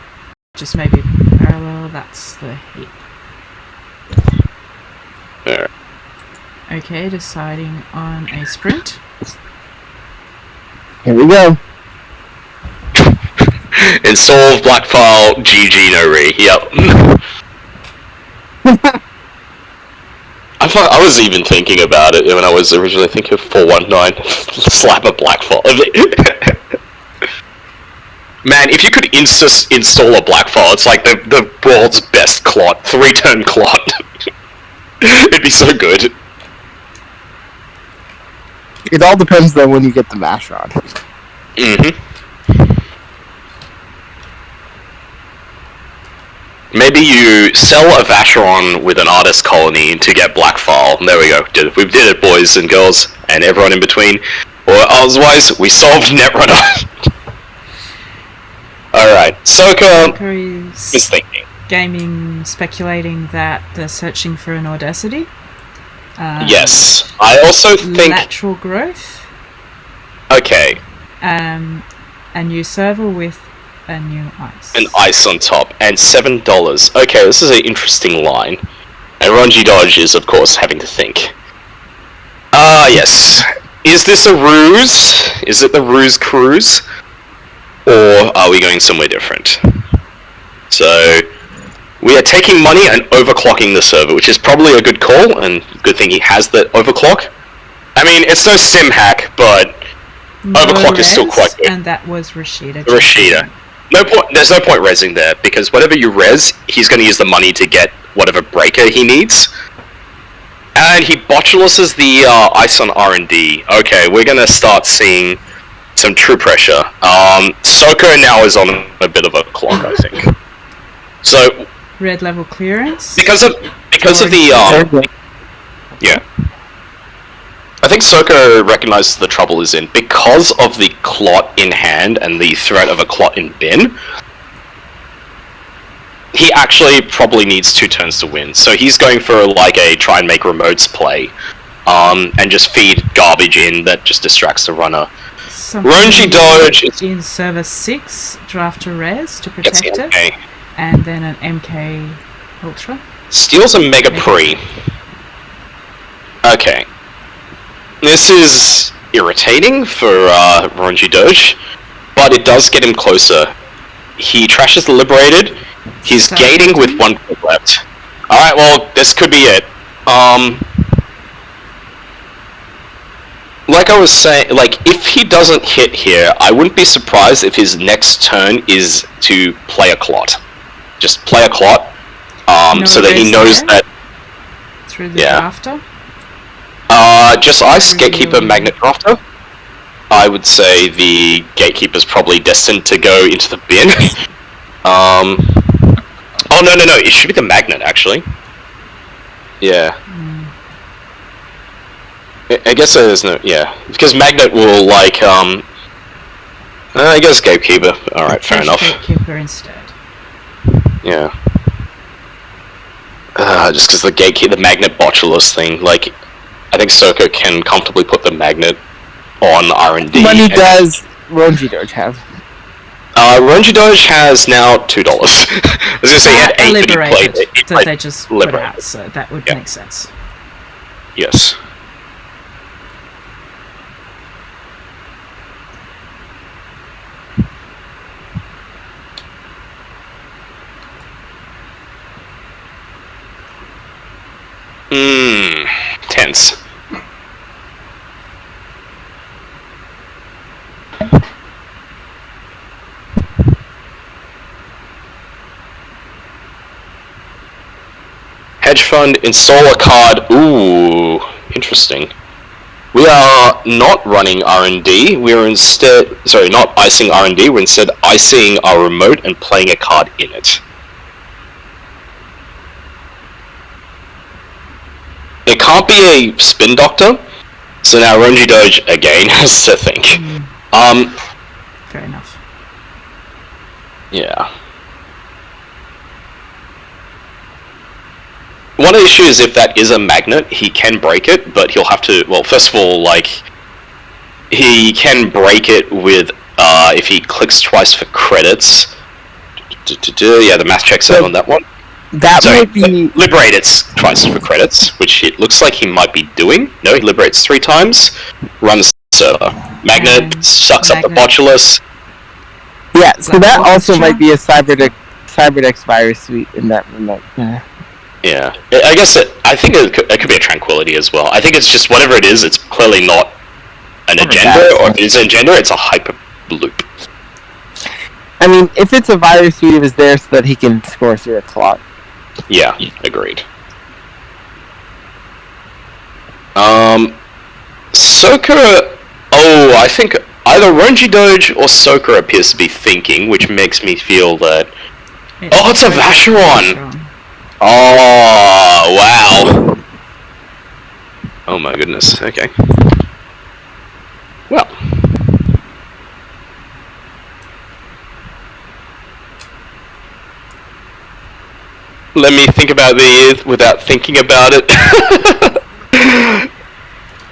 just maybe parallel, that's the hit. Alright. Okay, deciding on a sprint. Here we go. Install black file, GG no re. Yep. I was even thinking about it when I was originally thinking of 419. Slap a black file. Man, if you could install a black file, it's like the world's best clot. 3-turn clot. It'd be so good. It all depends though when you get the mash on. Mm-hmm. Maybe you sell a Vacheron with an artist colony to get black file. There we go. We did it, boys and girls, and everyone in between. Or otherwise, we solved Netrunner. Alright, Soka is thinking. Gaming, speculating that they're searching for an Audacity. Yes. I also think... Lateral growth. Okay. A new server with a new ice. An ice on top, and $7. Okay, this is an interesting line. And Ronji Dodge is, of course, having to think. Yes. Is this a ruse? Is it the Ruse Cruise? Or are we going somewhere different? So, we are taking money and overclocking the server, which is probably a good call, and good thing he has that overclock. I mean, it's no sim hack, but overclock is still quite good. And that was Rashida. No point. There's no point resing there, because whatever you res, he's going to use the money to get whatever breaker he needs. And he botuluses the ice on R&D. Okay, we're going to start seeing some true pressure. Soko now is on a bit of a clock, I think. So red level clearance. Because of the yeah. I think Soko recognizes the trouble is in. Because of the clot in hand and the threat of a clot in bin, he actually probably needs 2 turns to win. So he's going for like a try and make remotes play, and just feed garbage in that just distracts the runner. Ronji Dodge is in server 6, draft a res to protect it, and then an MK Ultra. Steals a Mega Pre. Okay. This is irritating for Ronji Doge, but it does get him closer. He trashes the Liberated. He's gating with 1 point left. Alright, well, this could be it. Like I was saying, like, if he doesn't hit here, I wouldn't be surprised if his next turn is to play a clot. Just play a clot, so that he knows that... Through the drafter? Just ice, Gatekeeper, Magnet Drafter. I would say the Gatekeeper's probably destined to go into the bin. Oh, no, it should be the Magnet, actually. Yeah. I guess there's no... Yeah. Because Magnet will, like, I guess Gatekeeper. Alright, fair enough. Gatekeeper instead. Yeah. Just because the Magnet Botulus thing, like... I think Soko can comfortably put the Magnet on R&D. Money does Ronji Doge have? Ronji Doge has now $2. I was going to say he had 8, but he played it. That they just put out, so that would make sense. Yes. Tense. Hedge fund, install a card. Ooh, interesting. We are not running R&D. We're instead, sorry, not icing R&D. We're instead icing our remote and playing a card in it. It can't be a spin doctor, so now Ronji Doge again has to think. Fair enough. Yeah. One of the issues is if that is a magnet, he can break it, but he'll have to, well, first of all, like, he can break it with, if he clicks twice for credits. Yeah, the math checks out on that one. That might be... Liberate it twice for credits, which it looks like he might be doing. No, he liberates 3 times, runs server. Magnet sucks up the botulus. Yeah, so that also might be a Cyberdex virus suite in that remote. Yeah, I guess I think it could be a tranquility as well. I think it's just whatever it is, it's clearly not an agenda, or if it's an agenda, it's a hyper loop. I mean, if it's a virus suite, it was there so that he can score through a clock. Yeah, agreed. Soka... Oh, I think either Ronji Doge or Soka appears to be thinking, which makes me feel that... It's a Vacheron! Oh, wow. Oh my goodness, okay. Well. Let me think about these without thinking about it.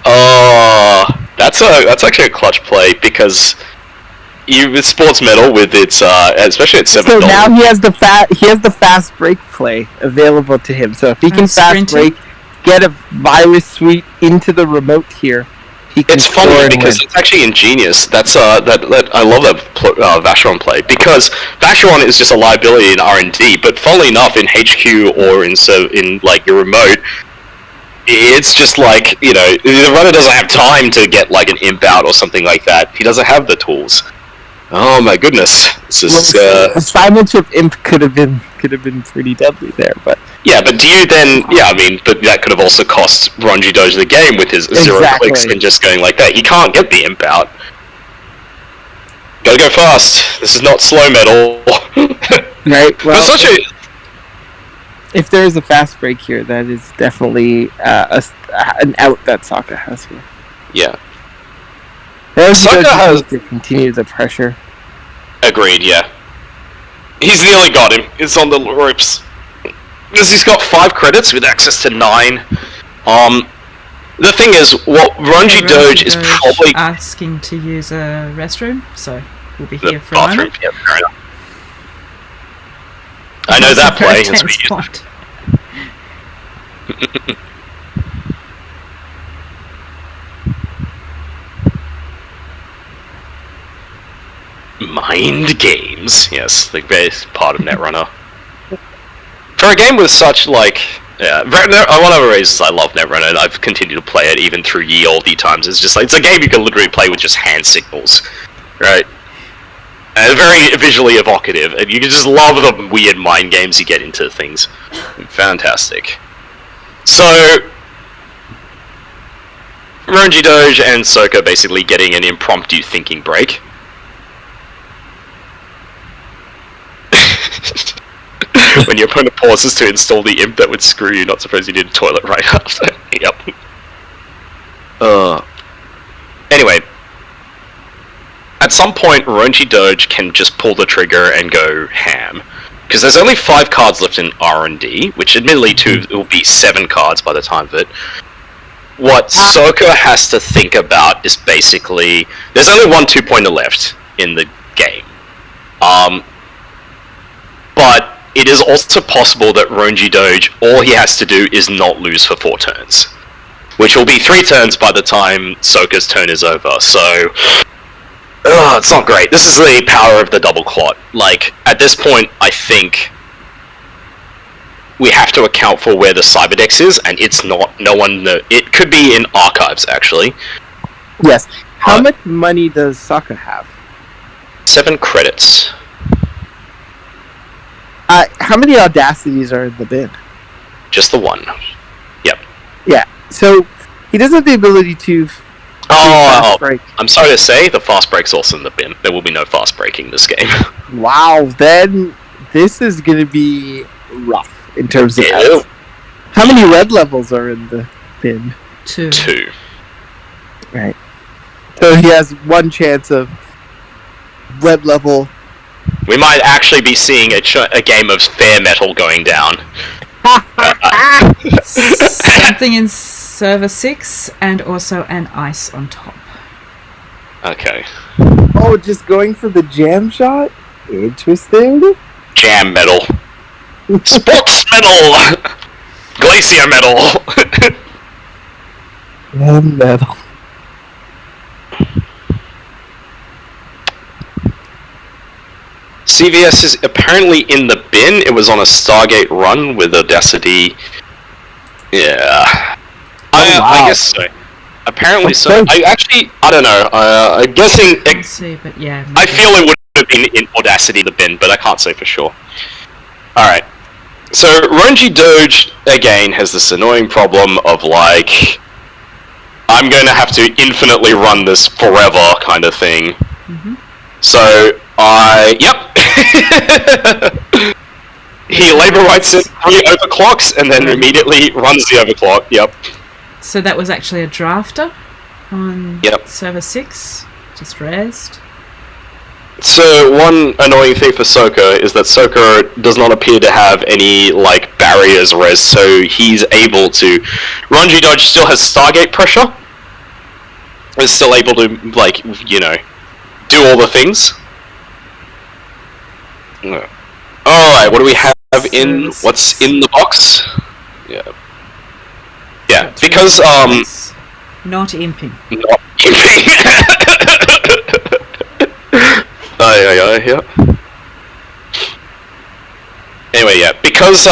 Oh, that's actually a clutch play, because with sports metal with its especially at $7. So now he has the fast break play available to him. So if he can fast break, get a virus suite into the remote here, he can. It's funny because it's actually ingenious. That's I love that Vacheron play, because Vacheron is just a liability in R&D. But funnily enough, in HQ or in like your remote, it's just like, you know, the runner doesn't have time to get like an imp out or something like that. He doesn't have the tools. Oh my goodness! This is a Cybertrip imp could have been pretty deadly there, but yeah. But do you then? Yeah, I mean, but that could have also cost Ronji Doge the game with his 0 clicks and just going like that. He can't get the imp out. Gotta go fast. This is not slow metal. Right. Well, if there is a fast break here, that is definitely an out that Sokka has here. Yeah. Sokka has to continue the pressure. Agreed, yeah. He's nearly got him. It's on the ropes. Because he's got 5 credits with access to 9. The thing is, what Ronji Doge is probably asking to use a restroom, so we'll be here for a moment. Yeah, fair enough. I know that play. Mind games, yes, the best part of Netrunner. For a game with such, like, yeah, one of the reasons I love Netrunner, and I've continued to play it even through ye olde times, is just like, it's a game you can literally play with just hand signals, right? And very visually evocative, and you can just love the weird mind games you get into things. Fantastic. So, Ronji Doge and Soka basically getting an impromptu thinking break. When your opponent pauses to install the imp that would screw you, not suppose you need a toilet right after. Yep. Anyway. At some point, Ronji Doge can just pull the trigger and go ham. Because there's only 5 cards left in R&D, which admittedly it will be 7 cards by the time of it. What Soka has to think about is basically, there's only one 2-pointer left in the game. But it is also possible that Ronji Doge, all he has to do is not lose for 4 turns. Which will be 3 turns by the time Soka's turn is over, so... it's not great. This is the power of the double clot. Like, at this point, I think... we have to account for where the Cyberdex is, and it's not. No one knows. It could be in archives, actually. Yes. How much money does Sokka have? 7 credits. How many audacities are in the bin? Just the one. Yep. Yeah. So he doesn't have the ability to. Oh, I'm sorry to say, the fast break's also in the bin. There will be no fast breaking this game. Wow. Then this is going to be rough in terms of health. How many red levels are in the bin? 2. Right. So he has one chance of red level. We might actually be seeing a game of fair metal going down. Something in server 6 and also an ice on top. Okay. Oh, just going for the jam shot? Interesting. Jam metal. Sports metal! Glacier metal! Jam metal. CVS is apparently in the bin. It was on a Stargate run with Audacity. Yeah. I guess so. Apparently so. I don't know. I'm guessing. I see, but yeah. I feel it would have been in Audacity the bin, but I can't say for sure. Alright. So, Ronji Doge, again, has this annoying problem of, like, I'm going to have to infinitely run this forever kind of thing. Mm-hmm. So, yep. He labor writes in 3 overclocks and then immediately runs the overclock, yep. So that was actually a drafter on server 6, just raised. So one annoying thing for Sokka is that Sokka does not appear to have any, like, barriers raised, so he's able to... Ronji Doge still has Stargate pressure, is still able to, like, you know, do all the things. Alright, what do we have in... What's in the box? Yeah. Yeah, because, Not imping. Not imping. Yeah. Anyway, yeah, because,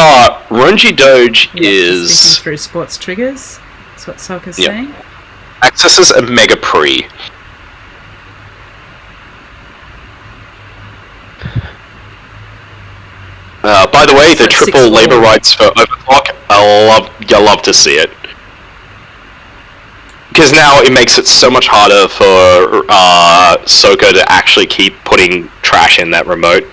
Ronji Doge is... Thinking through sports triggers, that's what Sokka's saying. Accesses a Mega Pre. By the way, the triple labor rights for Overclock, you'll love to see it. Because now it makes it so much harder for Sokka to actually keep putting trash in that remote.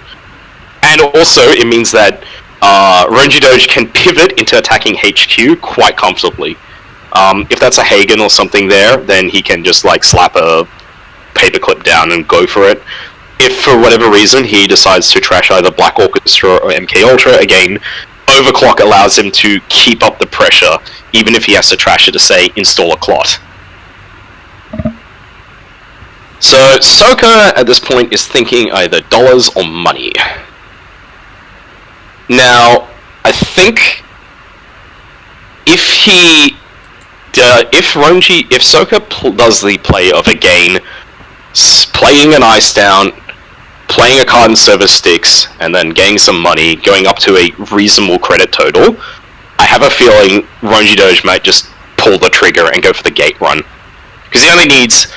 And also, it means that Ronji Doge can pivot into attacking HQ quite comfortably. If that's a Hagen or something there, then he can just, like, slap a paperclip down and go for it. If, for whatever reason, he decides to trash either Black Orchestra or MK Ultra, again, Overclock allows him to keep up the pressure, even if he has to trash it to, say, install a clot. So, Sokka, at this point, is thinking either dollars or money. Now, I think if Sokka does the play of, again, playing an ice down, playing a card in service sticks, and then getting some money, going up to a reasonable credit total, I have a feeling Ronji Doge might just pull the trigger and go for the gate run. Because he only needs...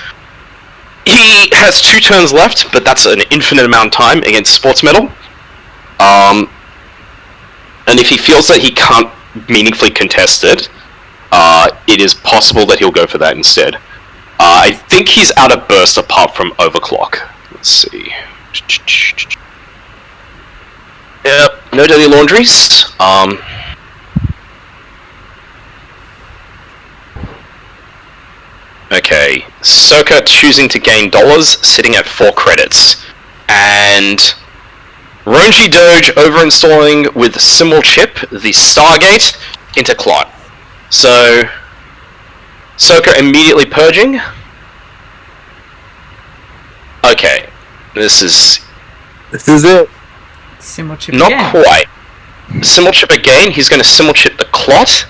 He has 2 turns left, but that's an infinite amount of time against Sports Metal. And if he feels that he can't meaningfully contest it, it is possible that he'll go for that instead. I think he's out of burst apart from Overclock. Let's see. Yep, no dirty laundries. Okay, Sokka choosing to gain dollars, sitting at 4 credits. And Ronji Doge overinstalling with Symbol Chip, the Stargate, into Clot. So, Sokka immediately purging. Okay, this is it. Symbol Chip not again. quite. Symbol Chip again, he's going to Symbol Chip the Clot.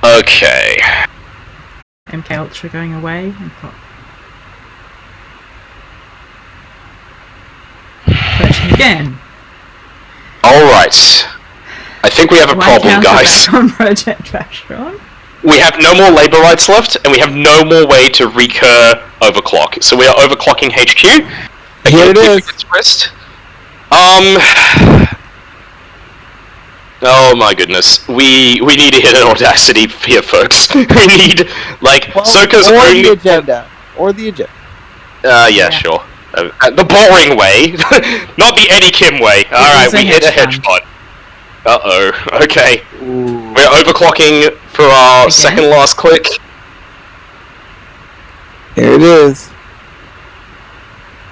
Okay. MK Ultra going away. Purging again. Alright. I think we have a problem, guys. On Project Vashron. We have no more labor rights left, and we have no more way to recur overclock. So we are overclocking HQ. Here it is. Expressed. Oh my goodness. We need to hit an Audacity here, folks. We need, like, Soka's only... the agenda. Or the agenda. Yeah, sure. The boring way. Not the Eddie Kim way. Alright, we hit a hedge fund. Uh-oh. Okay. Ooh. We're overclocking for our second last click. Here it is.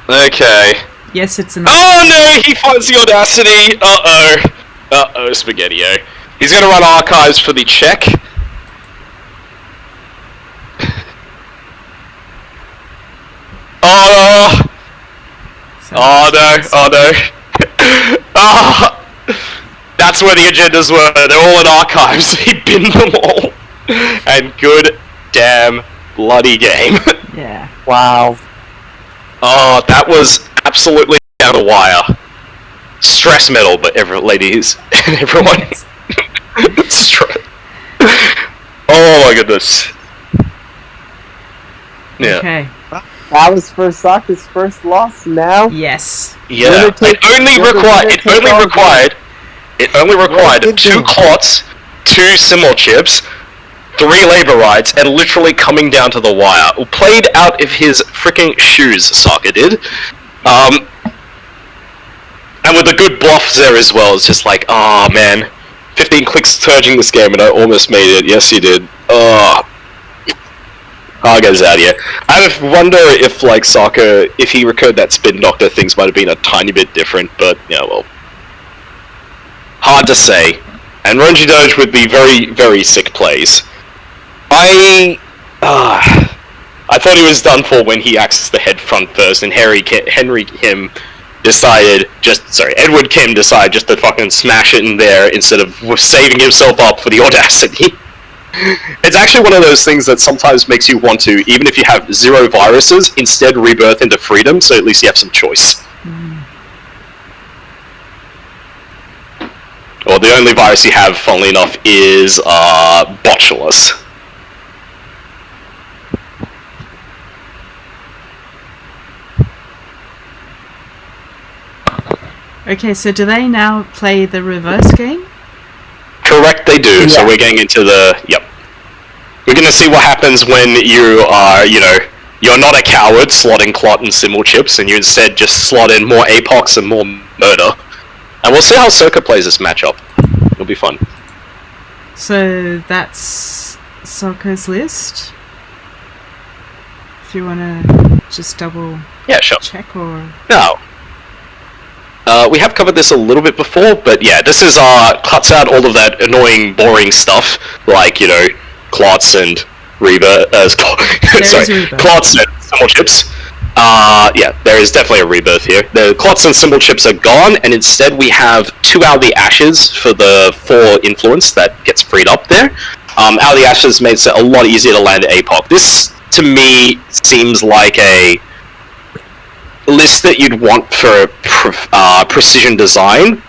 Okay. Yes, it's an... Oh no! He finds the Audacity! Uh-oh. Uh-oh, Spaghetti-O. He's gonna run archives for the check. Oh! Oh no! Oh no! Ah! That's where the agendas were. They're all in archives. He binned them all. And good damn bloody game. Yeah. Wow. Oh, that was absolutely down the wire. Stress metal, but ladies and everyone. Oh my goodness. Yeah. Okay. That was first Sokka's first loss now. Yes. Yeah. It only required 2 clots, 2 simul chips, 3 labor rights, and literally coming down to the wire. Played out of his freaking shoes, Sokka did. And with the good bluffs there as well, it's just like, oh man, 15 clicks turging this game and I almost made it. Yes, you did. Oh. I'll get out of here. I wonder if, like, Sokka, if he recurred that Spin Doctor, things might have been a tiny bit different, but, yeah, well. Hard to say. And Ronji Doge would be very, very sick plays. I thought he was done for when he accessed the head front first, and Edward Kim decided just to fucking smash it in there instead of saving himself up for the Audacity. It's actually one of those things that sometimes makes you want to, even if you have 0 viruses, instead rebirth into freedom, so at least you have some choice. Well, the only virus you have, funnily enough, is Botulus. Okay, so do they now play the reverse game? Correct, they do. Yeah. So we're getting into the... Yep. We're going to see what happens when you are, you're not a coward slotting clot and simul chips, and you instead just slot in more APOCs and more murder. And we'll see how Soka plays this matchup. It'll be fun. So that's Soka's list? If you want to just double check or... No. We have covered this a little bit before, but yeah, this is cuts out all of that annoying, boring stuff, like, clots and clots and simul chips. Yeah, there is definitely a rebirth here. The clots and simul chips are gone, and instead we have 2 out of the ashes for the 4 influence that gets freed up there. Out of the ashes makes it a lot easier to land APOC. This, to me, seems like a list that you'd want for precision design,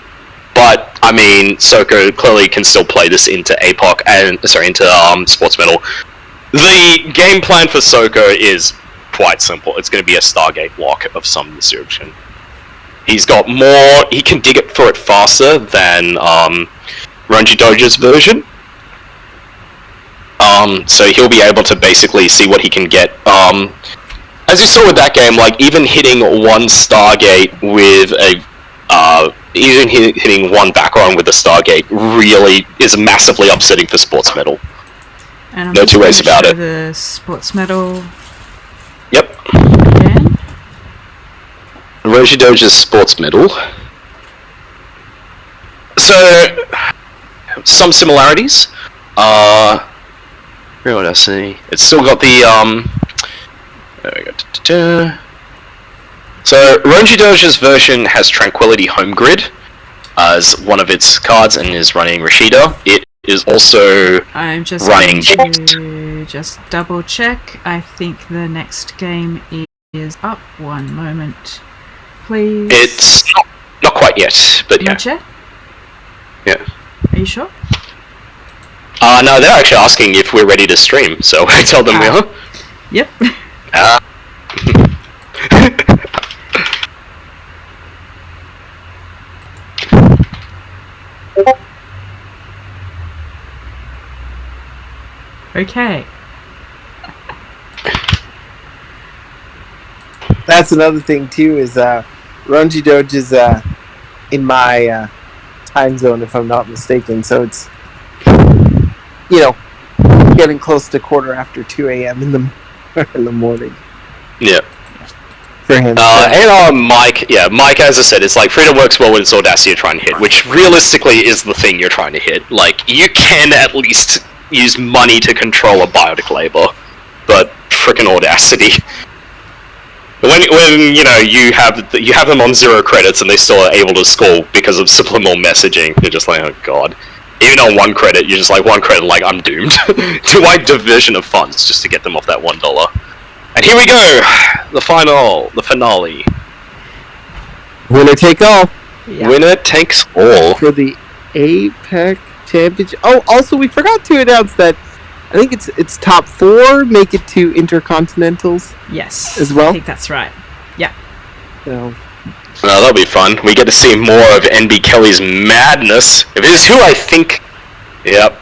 but I mean, Soka clearly can still play this into APOC and into Sports Metal. The game plan for Soka is quite simple. It's going to be a Stargate block of some description. He's got more. He can dig it for it faster than Ronji Doja's version. So he'll be able to basically see what he can get. As you saw with that game, like, even hitting 1 Stargate with a, even hitting 1 background with a Stargate really is massively upsetting for Sports Metal. And no 2 ways about it. The Sports Metal. Yep. Again. Roji Doja's Sports Metal. So, some similarities. Where would I see? It's still got the, there we go. So, Ronji Doja's version has Tranquility Home Grid as one of its cards and is running Rashida. It is also I'm just running going to just double check. I think the next game is up. One moment, please. It's not quite yet, but Not yet? Yeah. Are you sure? No, they're actually asking if we're ready to stream, so I tell them we are. Yep. Okay. That's another thing too. Is Ronji Doge is in my time zone, if I'm not mistaken. So it's getting close to 2 a.m. in the morning. Yeah. For him. And Mike, as I said, it's like freedom works well when it's Audacity you're trying to hit, which realistically is the thing you're trying to hit. Like, you can at least use money to control a biotic labor, but frickin' Audacity. When you have them on 0 credits and they still are able to score because of subliminal messaging, you're just like, oh god. Even on 1 credit, you're just like, 1 credit, like, I'm doomed. To my diversion of funds just to get them off that $1. And here we go! The finale. Winner take all. Yeah. Winner takes all. For the APAC Championship. Oh, also, we forgot to announce that I think it's top 4 make it to Intercontinentals. Yes. As well? I think that's right. Yeah. So. That'll be fun. We get to see more of NB Kelly's madness. If it is who I think... Yep.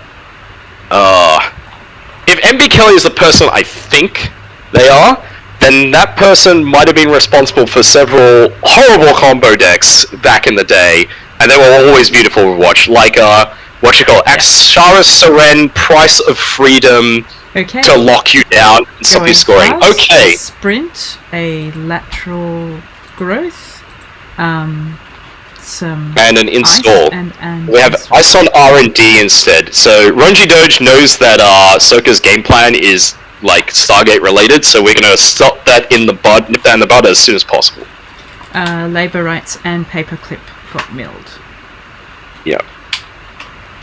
If NB Kelly is the person I think they are, then that person might have been responsible for several horrible combo decks back in the day, and they were always beautiful to watch, like, Axara Seren, Price of Freedom, to lock you down and stop you scoring. Okay. A sprint, a lateral growth, some and an install. And we have ice on R&D instead. So Ronji Doge knows that Soka's game plan is like Stargate related, so we're gonna stop that nip that in the bud as soon as possible. Labour rights and paperclip got milled. Yep.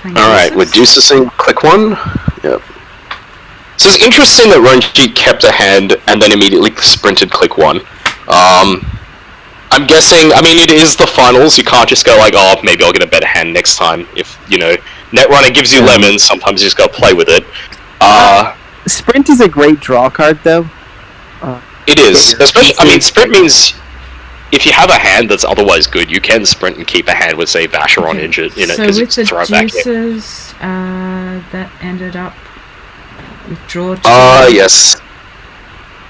Alright, we're deucing click 1. Yep. So it's interesting that Ronji kept a hand and then immediately sprinted click 1. I'm guessing, it is the finals, you can't just go like, oh, maybe I'll get a better hand next time. If, Netrunner gives you lemons, sometimes you just gotta play with it. Sprint is a great draw card, though. It is. Especially, sprint means if you have a hand that's otherwise good, you can sprint and keep a hand with, say, Vacheron injured, so with the juices, that ended up with draw 2. Yes.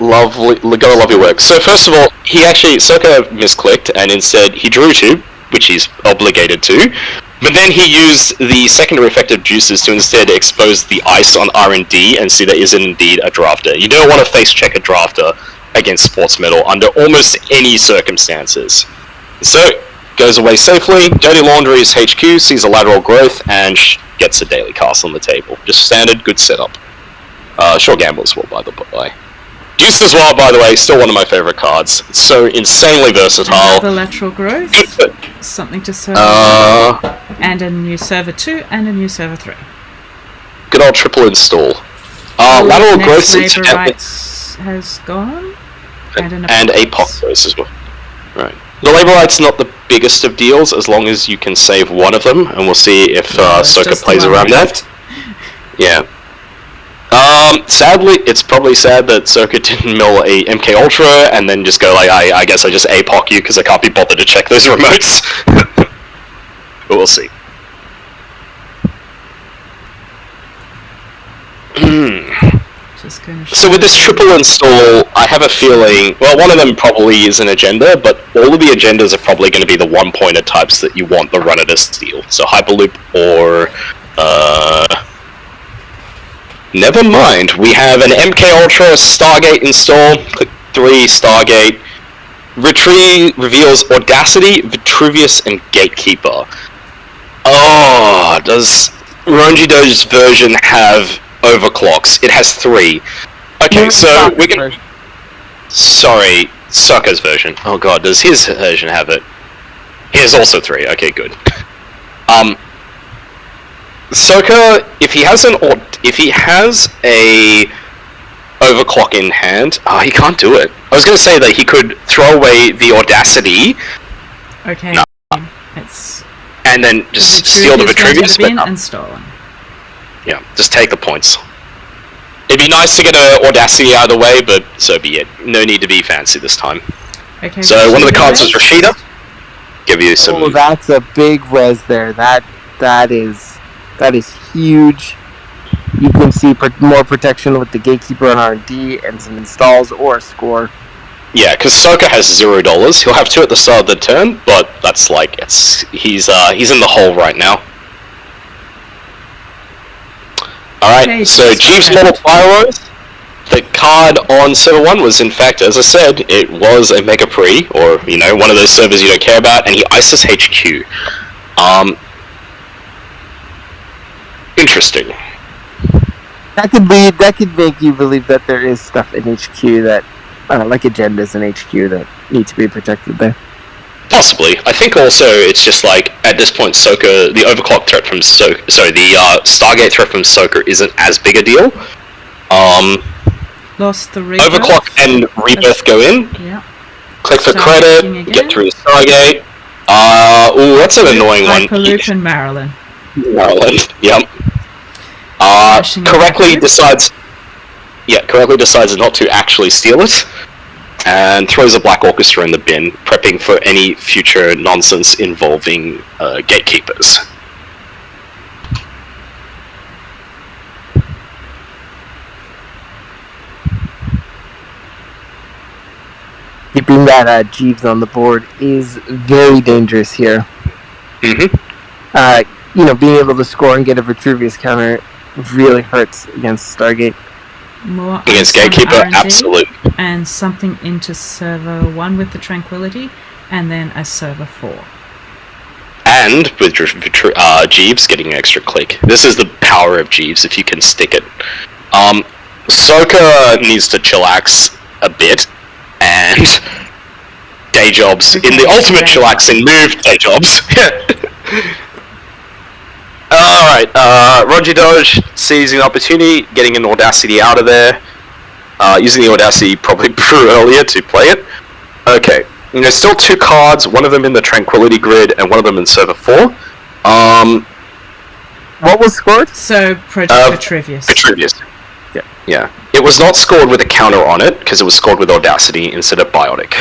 Lovely, gotta love your work. So first of all, Soka misclicked, and instead he drew 2, which he's obligated to, but then he used the secondary effect of juices to instead expose the ice on R&D and see that is indeed a drafter. You don't want to face check a drafter against Sports Metal under almost any circumstances. So, goes away safely, Dirty Laundry's HQ sees a lateral growth, and gets a daily cast on the table. Just standard, good setup. Short gamble as well, by the way. Juice as well, by the way, still one of my favourite cards. It's so insanely versatile. The lateral growth, something to serve, and a new server 2 and a new server 3. Good old triple install. Lateral growth rights has gone, and APOC growth as well. Right. The Labour Right's not the biggest of deals, as long as you can save one of them, and we'll see if Soka plays around that. Yeah. Sadly, it's probably sad that Soka didn't mill a MK Ultra and then just go like, I guess I just APOC you because I can't be bothered to check those remotes. But we'll see. So with this triple install, I have a feeling, well, one of them probably is an agenda, but all of the agendas are probably going to be the one-pointer types that you want the runner to steal. So Hyperloop or, never mind, we have an MK Ultra Stargate install, click 3, Stargate, reveals Audacity, Vitruvius, and Gatekeeper. Oh, does Ronji Doge's version have overclocks? It has 3. Okay, so we can... Sorry, Soka's version. Oh god, does his version have it? He has also 3, okay, good. Soka, if he has a overclock in hand, he can't do it. I was going to say that he could throw away the Audacity. Okay. No. and then just steal the Vitruvius. And stolen. Yeah, just take the points. It'd be nice to get an Audacity out of the way, but so be it. No need to be fancy this time. Okay. So one of the cards is Rashida. Give you some. Oh, that's a big res there. That is huge. You can see more protection with the Gatekeeper on R&D and some installs or a score. Yeah, because Soka has $0. He'll have 2 at the start of the turn, but that's like he's in the hole right now. Alright, Okay, so Jeeves Model Pyros. The card on server 1 was, in fact, as I said, it was a Mega Pre, or, one of those servers you don't care about, and he ISIS HQ. Interesting. That could make you believe that there is stuff in HQ that, like agendas in HQ that need to be protected there. Possibly. I think also it's just like, at this point, Soka, the overclock threat from the Stargate threat from Soka isn't as big a deal. Lost the rebirth. Overclock and rebirth go in. Yeah. Click for credit, get through the Stargate. Ooh, that's an annoying one. Hyperloop and Maryland. Maryland, yep. Correctly decides not to actually steal it, and throws a Black Orchestra in the bin, prepping for any future nonsense involving gatekeepers. Keeping that Jeeves on the board is very dangerous here. Being able to score and get a Vitruvius counter really hurts against Stargate. More against Gatekeeper, absolutely. And something into server 1 with the Tranquility, and then a server 4. And with Jeeves getting an extra click. This is the power of Jeeves, if you can stick it. Soka needs to chillax a bit, and day jobs. In the ultimate chillaxing move, day jobs. Alright, Roger Doge seizing the opportunity, getting an Audacity out of there. Using the Audacity probably brew earlier to play it. Okay, there's still 2 cards, one of them in the Tranquility grid and one of them in server 4. What was scored? So, Vitruvius. Vitruvius. Yeah. It was not scored with a counter on it, because it was scored with Audacity instead of Biotic.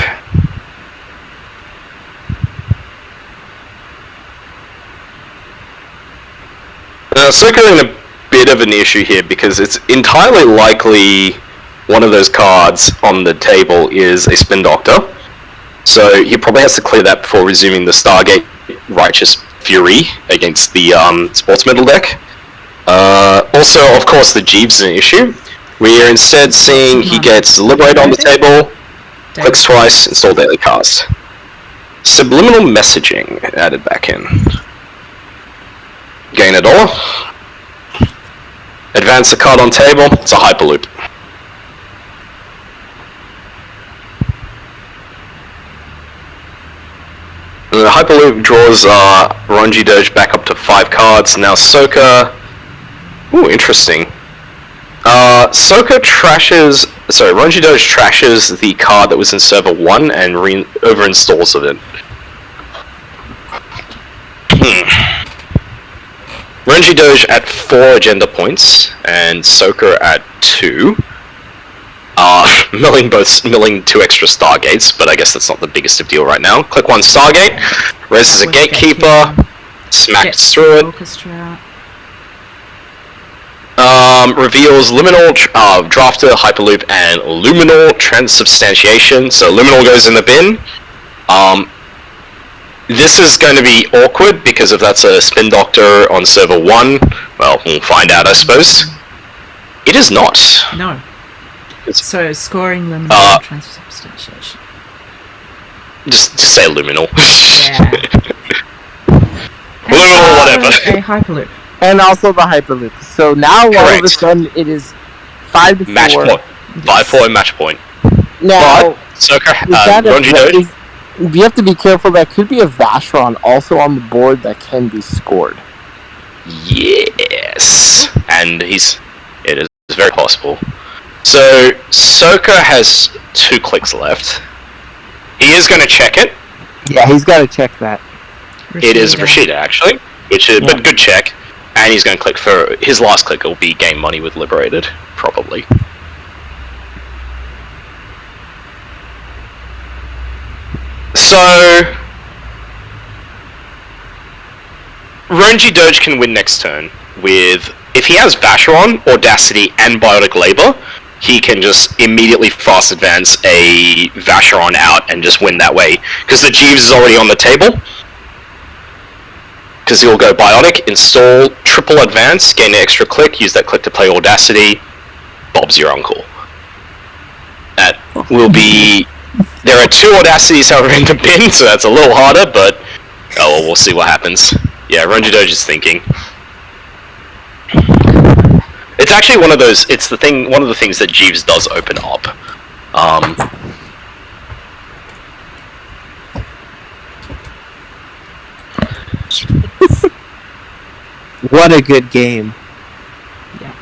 Soka in a bit of an issue here, because it's entirely likely one of those cards on the table is a Spin Doctor. So he probably has to clear that before resuming the Stargate Righteous Fury against the Sports Medal deck. Also, of course, the Jeeves is an issue. We are instead seeing he gets Liberate on the table, clicks twice, install Daily Cast. Subliminal Messaging added back in. Gain $1. Advance the card on table, it's a Hyperloop. The Hyperloop draws Ronji Doge back up to 5 cards. Now Soka... Ooh, interesting. Ronji Doge trashes the card that was in server 1 and over-installs it. Ronji Doge at 4 agenda points, and Soka at 2. Milling 2 extra Stargates, but I guess that's not the biggest of deal right now. Click 1 Stargate, raises a Gatekeeper, smacks through it. Reveals Luminal, Drafter, Hyperloop, and Luminal Transubstantiation. So Luminal goes in the bin. This is going to be awkward, because if that's a Spin Doctor on server 1, well, we'll find out, I suppose. It is not. No. So, scoring Luminal Transubstantiation. Just say Luminal. Yeah. Luminal, whatever. A Hyperloop. And also the Hyperloop. So now, all of a sudden, it is 5-4. Match point. 5-4 match point. Now, Soka, Ronji Doge. You have to be careful. That could be a Vashron also on the board that can be scored. Yes, and it is very possible. So Soka has 2 clicks left. He is going to check it. Yeah, he's got to check that. It is Rashida, actually, but good check. And he's going to click for his last click. Will be gain money with Liberated, probably. So Ronji Doge can win next turn with, if he has Vacheron, Audacity, and Biotic Labor, he can just immediately fast advance a Vacheron out and just win that way. Because the Jeeves is already on the table. Because he'll go Biotic, install, triple advance, gain an extra click, use that click to play Audacity. Bob's your uncle. That will be... There are 2 Audacities, however, in the bin, so that's a little harder, but... Oh, well, we'll see what happens. Yeah, Ronji Doge is thinking. It's actually one of those... It's the thing... One of the things that Jeeves does open up. What a good game. Yeah.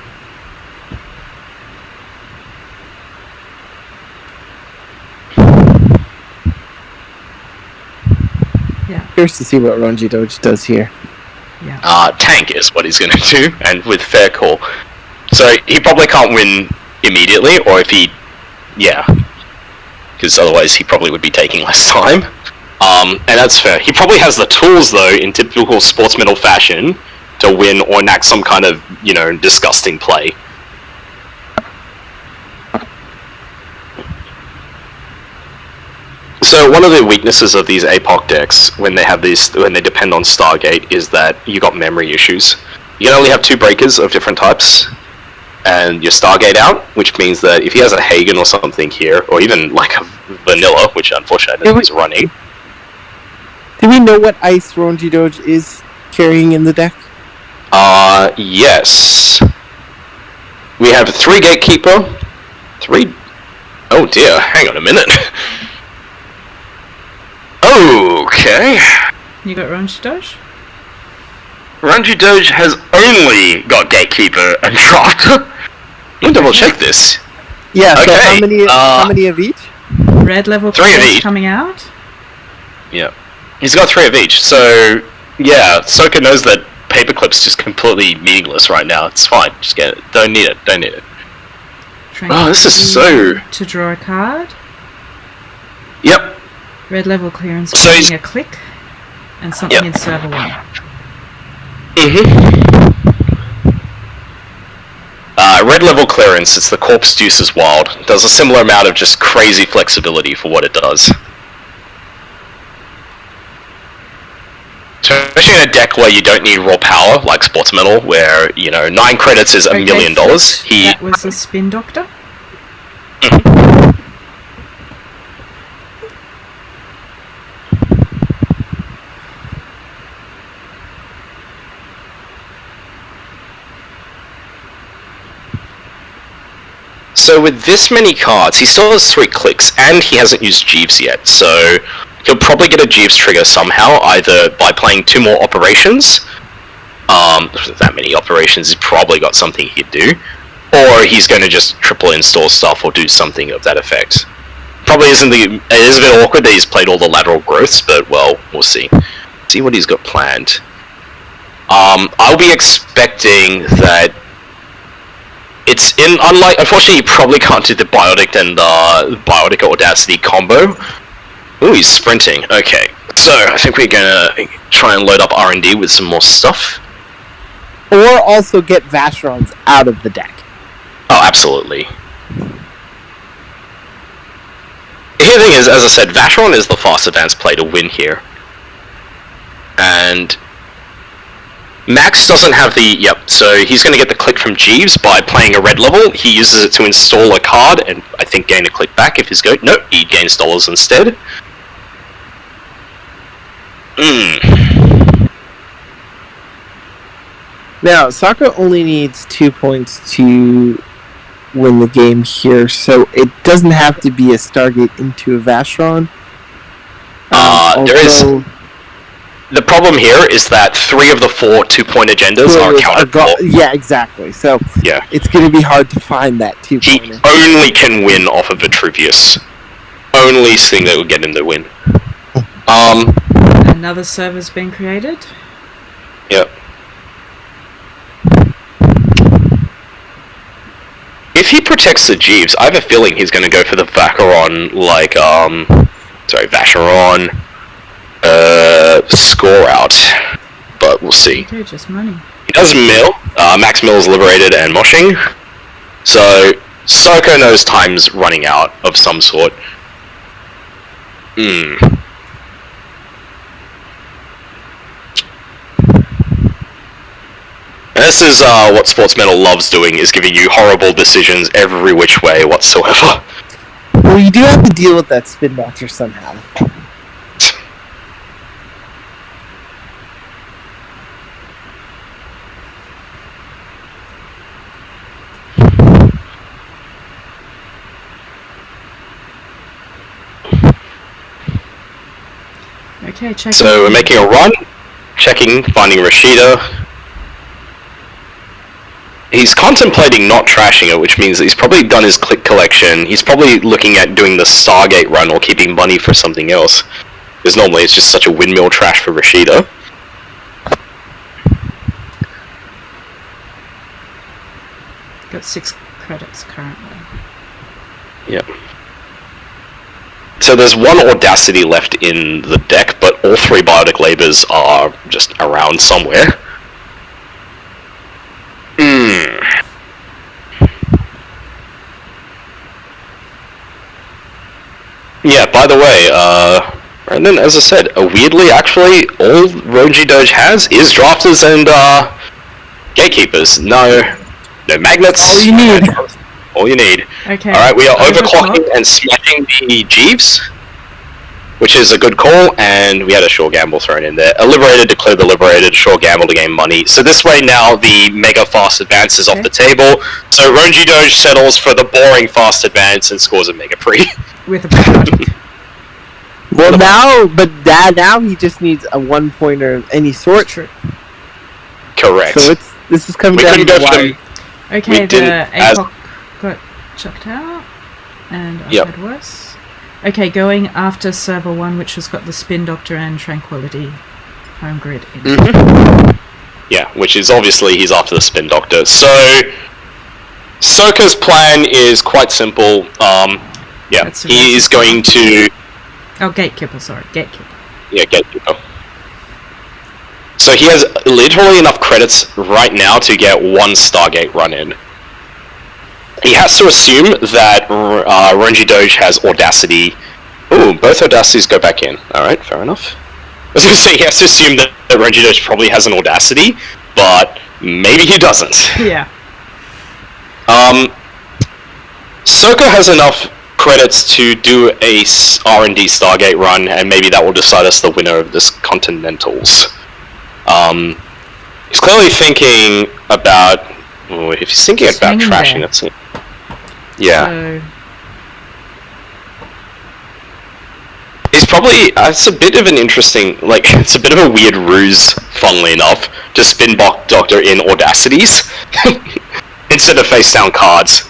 Yeah. Curious to see what Ronji Doge does here. Yeah. Tank is what he's going to do, and with fair call. So he probably can't win immediately, or if he... Yeah. Because otherwise he probably would be taking less time. And that's fair. He probably has the tools, though, in typical sports medal fashion, to win or enact some kind of, disgusting play. So one of the weaknesses of these APOC decks, when they depend on Stargate, is that you got memory issues. You can only have 2 breakers of different types, and your Stargate out, which means that if he has a Hagen or something here, or even like a Vanilla, which unfortunately is running. Do we know what ice Ronji Doge is carrying in the deck? Yes. We have 3 Gatekeeper. 3... Oh dear, hang on a minute. Okay. You got Ronji Doge? Ronji Doge has only got Gatekeeper and Draft. Let me double check this. Yeah, okay. So how many of each? Red level 3 of each. Coming out? Yeah. He's got 3 of each, so... Yeah, Soka knows that Paperclip's just completely meaningless right now. It's fine, just get it. Don't need it. Oh, this is so... To draw a card. Yep. Red level clearance, so a click, and something in server 1. Red level clearance, it's the Corpse Deuces Wild. It does a similar amount of just crazy flexibility for what it does. Especially in a deck where you don't need raw power, like Sports Metal, where, 9 credits is $1 million. That was a Spin Doctor? So with this many cards, he still has 3 clicks, and he hasn't used Jeeves yet, so he'll probably get a Jeeves trigger somehow, either by playing 2 more operations. That many operations, he's probably got something he'd do. Or he's going to just triple install stuff or do something of that effect. Probably it is a bit awkward that he's played all the lateral growths, but well, we'll see. See what he's got planned. I'll be expecting that unfortunately he probably can't do the Biotic and Biotic Audacity combo. Ooh, he's sprinting. Okay, so I think we're gonna try and load up R&D with some more stuff. Or also get Vacherons out of the deck. Oh, absolutely. The thing is, as I said, Vacheron is the fast advance play to win here. And Max doesn't have the... Yep, so he's going to get the click from Jeeves by playing a red level. He uses it to install a card and I think gain a click back if his go... Nope, he gains dollars instead. Now, Sokka only needs 2 points to win the game here, so it doesn't have to be a Stargate into a Vacheron. There is... The problem here is that 3 of the 4 2-point agendas are counted for. Yeah, exactly. So yeah, it's going to be hard to find that 2-pointer. He only can win off of Vitruvius. Only thing that will get him the win. And Another server's been created. Yep. If he protects the Jeeves, I have a feeling he's going to go for the Vacheron, like, Vacheron, score out. But we'll see. Okay, just money. He does mill. Max Mills liberated and moshing. So, Soko knows time's running out of some sort. And this is what Sports Metal loves doing, is giving you horrible decisions every which way whatsoever. Well, you do have to deal with that spin doctor somehow. Okay, check. So we're making a run, checking, finding Rashida. He's contemplating not trashing it, which means that he's probably done his click collection. He's probably looking at doing the Stargate run or keeping money for something else. Because normally it's just such a windmill trash for Rashida. Got 6 credits currently. Yep. So there's one Audacity left in the deck, but all 3 Biotic Labors are just around somewhere. Yeah, by the way, and then as I said, weirdly, actually, all Ronji Doge has is Drafters and Gatekeepers. No magnets. All you need. All you need. Okay. Alright, we are overclocking and smashing the Jeeves, which is a good call, and we had a Shore Gamble thrown in there. A Liberated to clear the Liberated, Shore Gamble to gain money. So this way now the Mega Fast Advance is off the table, so Ronji Doge settles for the boring Fast Advance and scores a Mega Pre. With a product. Well, now he just needs a 1-pointer of any sort. True. Correct. So this is coming We down to couldn't the go for wire. Okay, We the didn't, as- APOC got chucked out, and I Yep. had worse. Okay, going after server 1, which has got the Spin Doctor and Tranquility home grid in it. Yeah, which is obviously he's after the Spin Doctor. So Soka's plan is quite simple. Yeah, That's he is going to... Oh, Gatekeeper, sorry. Gatekeeper. Yeah, Gatekeeper. So he has literally enough credits right now to get 1 Stargate run in. He has to assume that Ronji Doge has Audacity. Ooh, both Audacities go back in. Alright, fair enough. I was going to say, he has to assume that Ronji Doge probably has an Audacity, but maybe he doesn't. Yeah. Soko has enough credits to do a R&D Stargate run, and maybe that will decide us the winner of this Continentals. He's clearly thinking about... if he's thinking about trashing, that's it. Yeah. So, He's probably... it's a bit of an interesting... it's a bit of a weird ruse, funnily enough, to spin Doctor in Audacities instead of face-down cards.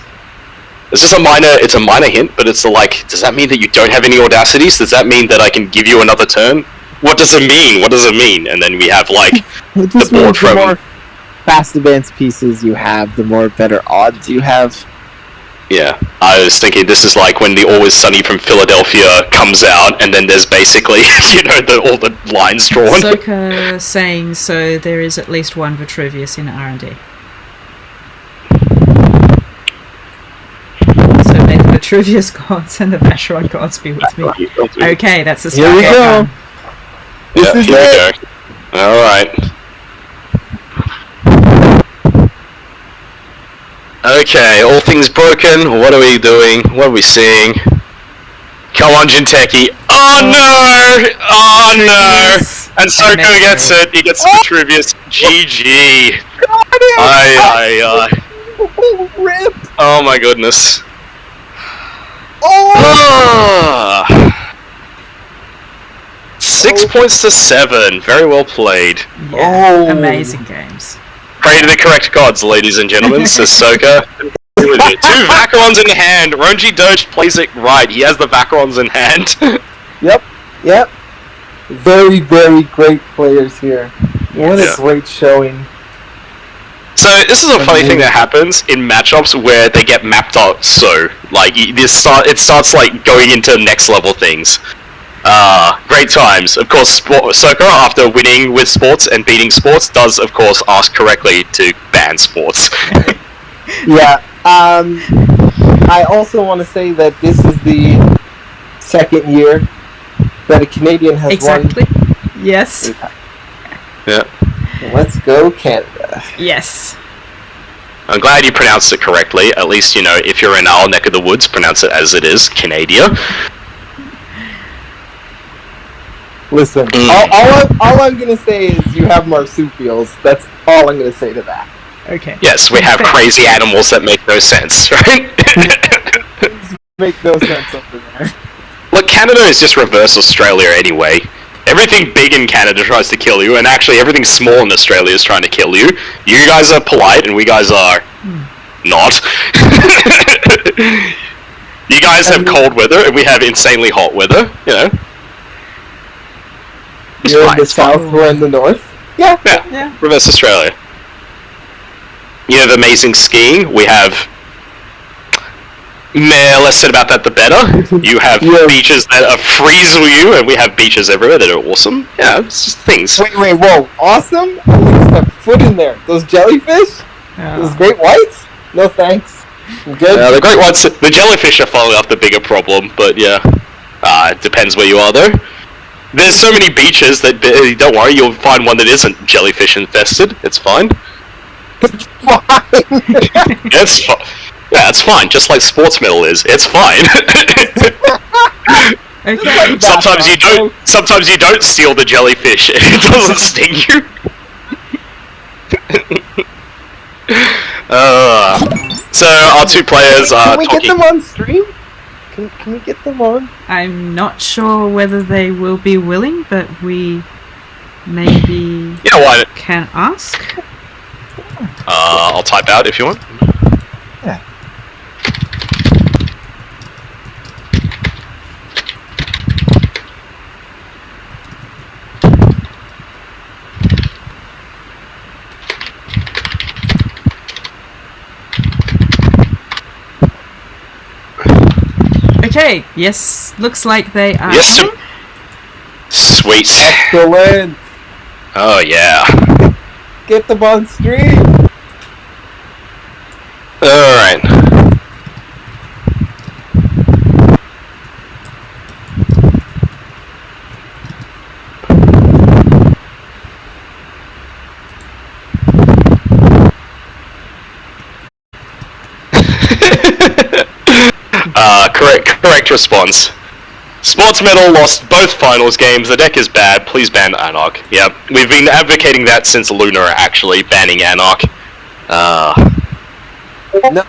This is it's a minor hint, but it's does that mean that you don't have any Audacities? Does that mean that I can give you another turn? What does it mean? What does it mean? And then we have, the board from... The more fast advance pieces you have, the more better odds you have. Yeah, I was thinking this is like when the Always Sunny from Philadelphia comes out, and then there's basically, all the lines drawn. Soka saying, so there is at least 1 Vitruvius in R&D. So may the Vitruvius gods and the Vacheron gods be with me. Okay, that's the Here we go. This is it. Alright. Okay, all things broken. What are we doing? What are we seeing? Come on, Jinteki. Oh no! Oh no! And Soko gets it. He gets the Vitruvius. GG. Rip. Oh my goodness. Oh! 6 points to 7. Very well played. Yeah, amazing games. Pray to the correct gods, ladies and gentlemen, says Soka. 2 Vacherons in hand. Ronji Doge plays it right. He has the Vacherons in hand. Yep. Very, very great players here. What a great showing. So this is a funny thing that happens in matchups where they get mapped out. So like it starts like going into next level things. Great times. Of course, Soccer, after winning with sports and beating sports, does of course ask correctly to ban sports. Yeah. I also want to say that this is the second year that a Canadian has won. Exactly. Yes. Yeah. Let's go Canada. Yes. I'm glad you pronounced it correctly. At least, you know, if you're in our neck of the woods, pronounce it as it is, Canada. Listen, all I'm going to say is you have marsupials. That's all I'm going to say to that. Okay. Yes, we have crazy animals that make no sense, right? Make no sense over there. Look, Canada is just reverse Australia anyway. Everything big in Canada tries to kill you, and actually everything small in Australia is trying to kill you. You guys are polite, and we guys are not. You guys have cold weather, and we have insanely hot weather, you know. You're in the south, we're in the north. Yeah. Reverse Australia. You have amazing skiing. We have... less said about that, the better. You have beaches that are freeze you, and we have beaches everywhere that are awesome. Yeah, it's just things. Wait, whoa, awesome? At least step foot in there. Those jellyfish? Those great whites? No thanks. I'm good. The great whites, the jellyfish are following up the bigger problem, but yeah. It depends where you are, though. There's so many beaches that, don't worry, you'll find one that isn't jellyfish infested. It's fine. It's fine. It's fine. Yeah, it's fine. Just like sports metal is. It's fine. Okay. Sometimes you don't steal the jellyfish. It doesn't sting you. So our two players are talking. Can we get them on stream? Can we get them on? I'm not sure whether they will be willing, but we maybe can ask. I'll type out if you want. Yeah. Okay, yes, looks like they are. Yes. Sweet. Excellent. Oh yeah. Get them on stream. Alright. Correct response. Sports Metal lost both finals games. The deck is bad. Please ban Anarch. Yep, we've been advocating that since Lunar, actually, banning Anarch. No.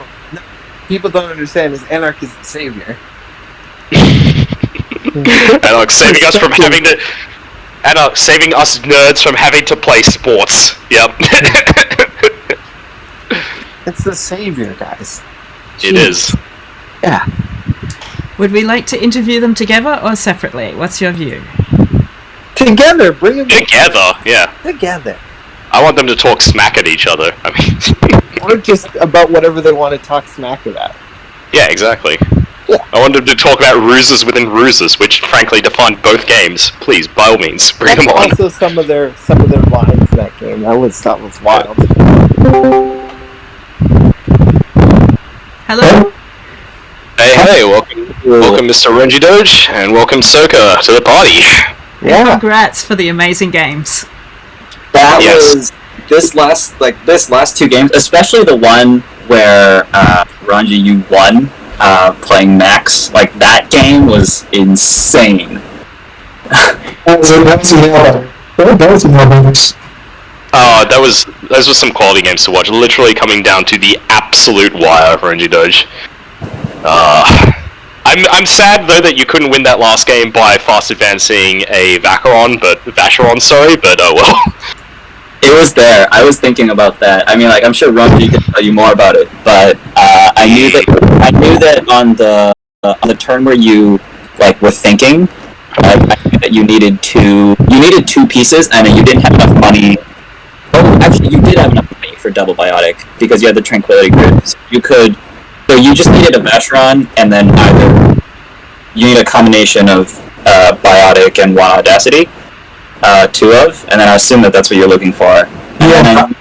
People don't understand is Anarch is the savior. Anarch saving us from having to... Anarch saving us nerds from having to play sports. Yep. It's the savior, guys. It is. Yeah. Would we like to interview them together or separately? What's your view? Together, bring them together. Yeah. Together. I want them to talk smack at each other. I mean, or just about whatever they want to talk smack about. Yeah, exactly. Yeah. I want them to talk about ruses within ruses, which frankly define both games. Please, by all means, bring them on. Also, some of their lines in that game. That was wild. Hello. Hey, welcome Mr. Renji Doge, and welcome Soka to the party. Yeah. Congrats for the amazing games. That was this last two games, especially the one where Ranji, you won playing Max. Like that game was insane. Those were some quality games to watch. Literally coming down to the absolute wire for Renji Doge. I'm sad though that you couldn't win that last game by fast advancing a Vacheron, but oh well. It was there. I was thinking about that. I mean, like, I'm sure Ranji can tell you more about it, but I knew that on the turn where you were thinking, I knew that that you needed two pieces, and you didn't have enough money. Oh, actually, you did have enough money for double biotic because you had the tranquility grid. So you just needed a Vacheron, and then either you need a combination of biotic and one audacity, and then I assume that that's what you're looking for. And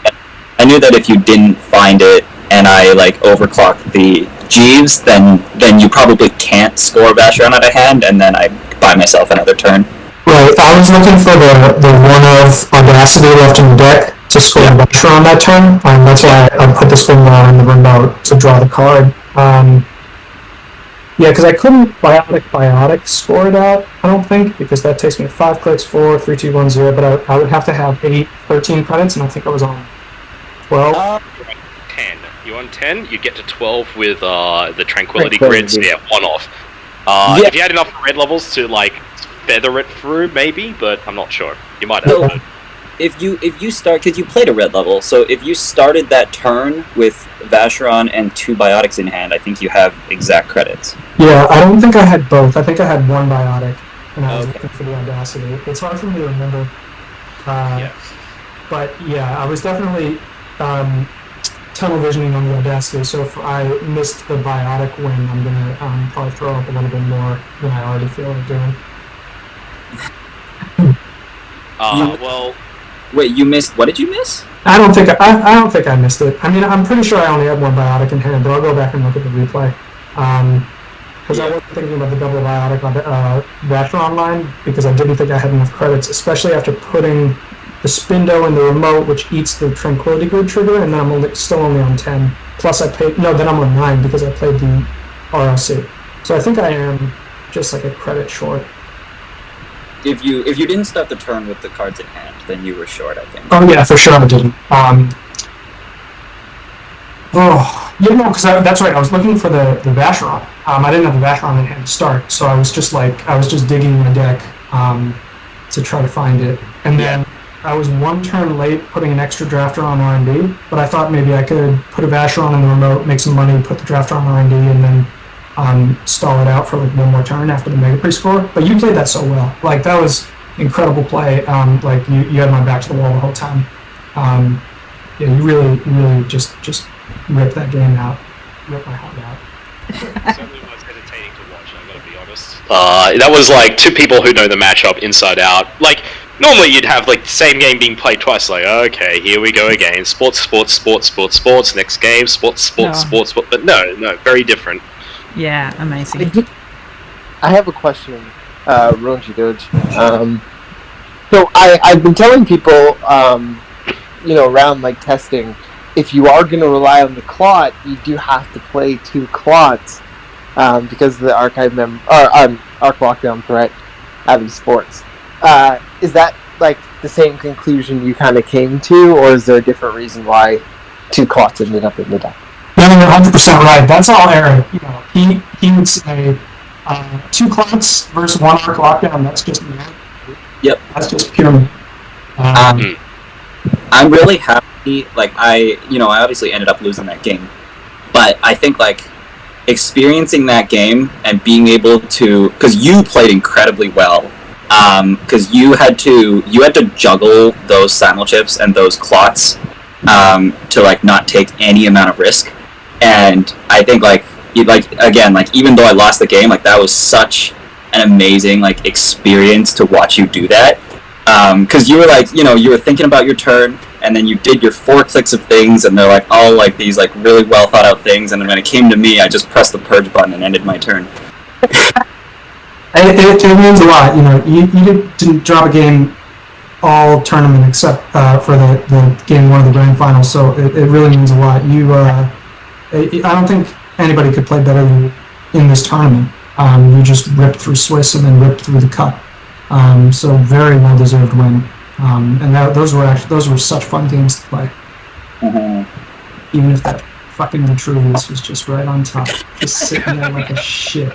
I knew that if you didn't find it, and I overclocked the Jeeves, then you probably can't score Vacheron out of hand, and then I buy myself another turn. Right, I was looking for the one of Audacity left in the deck to score Vacheron that turn. That's why I put the spin bar in the remote to draw the card. Because I couldn't biotic score it out, I don't think, because that takes me 5 clicks, 4, 3, 2, 1, 0, but I would have to have 13 credits, and I think I was on 12. You're on 10. You're on 10, you get to 12 with the Tranquility Grid, so yeah, 1 off. If you had enough red levels to, feather it through, maybe, but I'm not sure. You might have to. If you start, because you played a red level, so if you started that turn with Vacheron and 2 biotics in hand, I think you have exact credits. Yeah, I don't think I had both. I think I had 1 biotic, and I was looking for the Audacity. It's hard for me to remember. But yeah, I was definitely tunnel visioning on the Audacity, so if I missed the biotic win, I'm going to probably throw up a little bit more than I already feel like doing. Wait, you missed? What did you miss? I don't think I missed it. I mean, I'm pretty sure I only had 1 biotic in hand, but I'll go back and look at the replay. Because I wasn't thinking about the double biotic Vacheron line, because I didn't think I had enough credits, especially after putting the Spindo in the remote, which eats the Tranquility Grid trigger, and then I'm still only on 10. Plus then I'm on 9 because I played the RLC. So I think I am just a credit short. If you didn't start the turn with the cards in hand, then you were short, I think. Oh yeah, for sure I didn't. Because that's right. I was looking for the Vacheron. I didn't have the Vacheron in hand to start, so I was just digging my deck to try to find it, and then I was 1 turn late putting an extra drafter on R&D, but I thought maybe I could put a Vacheron in the remote, make some money, put the drafter on R&D, and then stall it out for 1 more turn after the Mega Pre-score. But you played that so well. That was incredible play. You had my back to the wall the whole time. You really just ripped that game out. Ripped my heart out. It certainly was entertaining to watch, I gotta be honest. That was 2 people who know the matchup inside out. Normally you'd have the same game being played twice, okay, here we go again. Sports, next game, sports, but no, very different. Yeah, amazing. I have a question, Ronji Doge. So I've been telling people, around testing, if you are going to rely on the clot, you do have to play 2 clots because of the arc lockdown threat having sports. Is that the same conclusion you kind of came to, or is there a different reason why 2 clots ended up in the deck? No, you're 100% right. That's all Eric. He would say 2 clots versus 1 arc lockdown. That's just me. Yep. That's just pure me. I'm really happy. I obviously ended up losing that game, but I think experiencing that game and being able to, because you played incredibly well. Because you had to juggle those simul chips and those clots to not take any amount of risk. And I think even though I lost the game, that was such an amazing experience to watch you do that. Because you were you were thinking about your turn, and then you did your 4 clicks of things, and they're all these really well thought out things, and then when it came to me, I just pressed the purge button and ended my turn. It means a lot. You didn't drop a game all tournament except for the game 1 of the grand final, so it really means a lot. I don't think anybody could play better than you in this tournament. You just ripped through Swiss and then ripped through the cut. So very well deserved win. And those were such fun games to play. Mm-hmm. Even if that fucking Vitruvius was just right on top, just sitting there like a shit.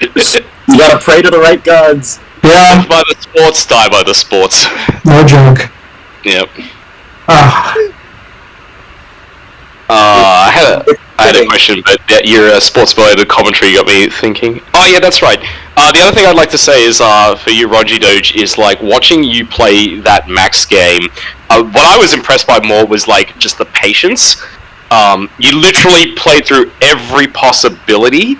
You gotta pray to the right gods. Yeah. Live by the sports, die by the sports. No joke. Yep. Ah. I had I had a question, but your sports-related commentary got me thinking. Oh yeah, that's right. The other thing I'd like to say is, for you, Ronji Doge, is like watching you play that Max game. What I was impressed by more was like just the patience. You literally played through every possibility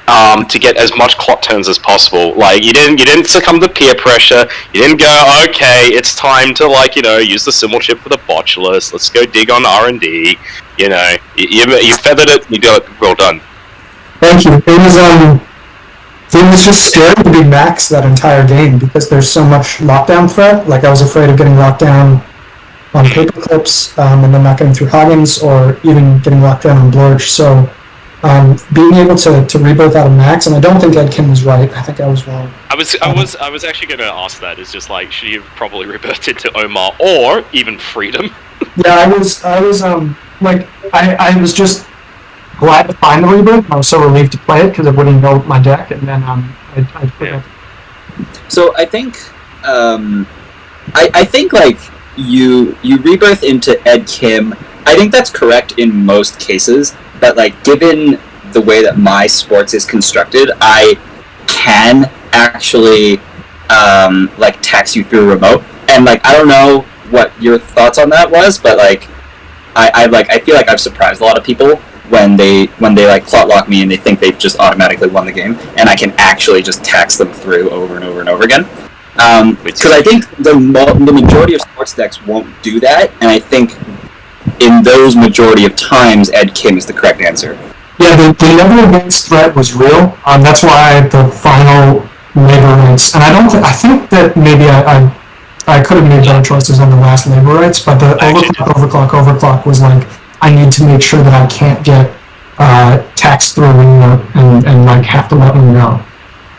to get as much clock turns as possible. Like you didn't succumb to peer pressure. You didn't go, okay, it's time to use the symbol chip for the botulus. Let's go dig on R&D. You feathered it. You got it. Well done. Thank you. It was just scary to be Max that entire game because there's so much lockdown threat. Like I was afraid of getting locked down on paper clips and then not getting through Hoggins or even getting locked down on Blorch. So being able to rebirth out of Max, and I don't think Ed Kim was right. I think I was wrong. I was actually going to ask that. It's just like, should you have probably rebirthed into Omar or even Freedom? Yeah, I was just glad to find the rebirth. I was so relieved to play it because I wouldn't know my deck, and then I put it. So I think I think like you rebirth into Ed Kim. I think that's correct in most cases, but like given the way that my sports is constructed, I can actually like tax you through remote, and like I don't know what your thoughts on that was, but like I feel like I've surprised a lot of people when they like clot lock me and they think they've just automatically won the game, and I can actually just tax them through over and over and over again. Because I think the majority of sports decks won't do that, and I think in those majority of times, Ed Kim is the correct answer. Yeah, the level against threat was real. That's why the final labor rights, and I think that maybe I could have made better choices on the last labor rights, but the overclock was like, I need to make sure that I can't get taxed through and like have to let them know.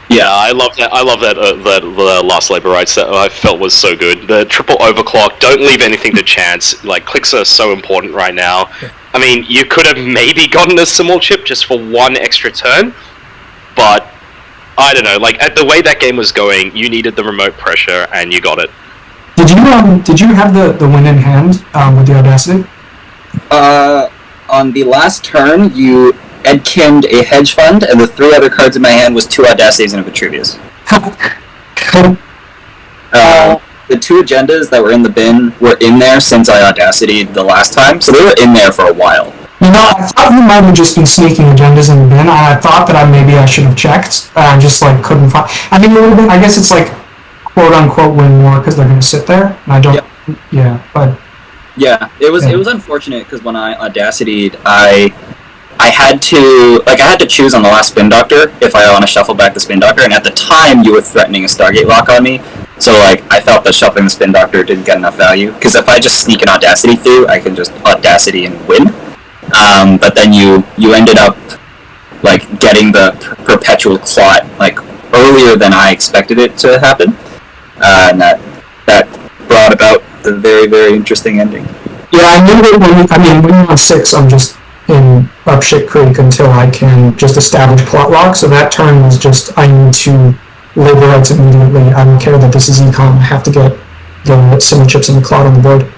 Yeah, I love that. The last labor rights that I felt was so good. The triple overclock. Don't leave anything to chance. Like clicks are so important right now. I mean, you could have maybe gotten a simul chip just for one extra turn, but I don't know. Like at the way that game was going, you needed the remote pressure, and you got it. Did you have the win in hand with the Audacity? On the last turn, you Ed Kimmed a hedge fund, and the 3 other cards in my hand was 2 Audacities and a Vitruvius. The 2 agendas that were in the bin were in there since I Audacity'd the last time, so they were in there for a while. You know, I thought you might have just been sneaking agendas in the bin. I thought that maybe I should have checked. I just like couldn't find. I mean, I guess it's like quote unquote win more because they're going to sit there. And I don't. Yep. Yeah, but. Yeah, it was unfortunate because when I Audacity'd, I had to choose on the last Spin Doctor if I want to shuffle back the Spin Doctor, and at the time you were threatening a Stargate lock on me, so like I felt that shuffling the Spin Doctor didn't get enough value, because if I just sneak an Audacity through, I can just Audacity and win. But then you ended up like getting the perpetual clot like earlier than I expected it to happen, and that brought about the very, very interesting ending. Yeah, I knew that when you're on 6, I'm just in up shit creek until I can just establish clot lock. So that turn was just, I need to labor rights immediately. I don't care that this is econ. I have to get the symbol chips and the clot on the board.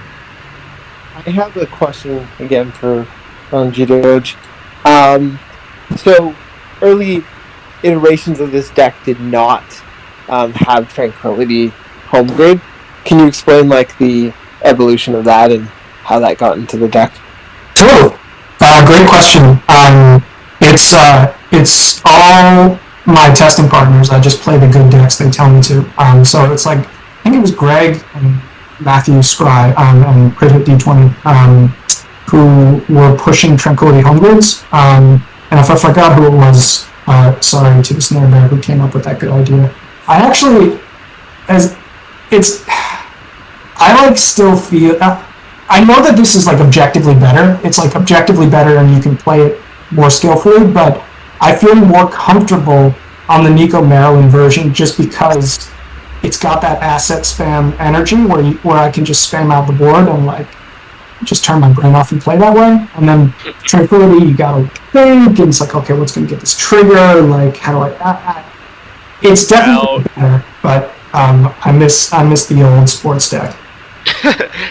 I have a question again for G-Doge. So early iterations of this deck did not have Tranquility home grid. Can you explain like the evolution of that and how that got into the deck? Totally. Great question. It's all my testing partners. I just play the good decks they tell me to. So it's like, I think it was Greg and Matthew Scry and Crit Hit D20 who were pushing Tranquility home grids. And if I forgot who it was, sorry to the Snare Bear who came up with that good idea. I actually, still feel. I know that this is like objectively better. It's like objectively better and you can play it more skillfully, but I feel more comfortable on the Nico Maryland version just because it's got that asset spam energy where I can just spam out the board and like just turn my brain off and play that way. And then Tranquility, you gotta think, and it's like, okay, what's gonna get this trigger? Like, how do I it's definitely better, but I miss the old sports deck.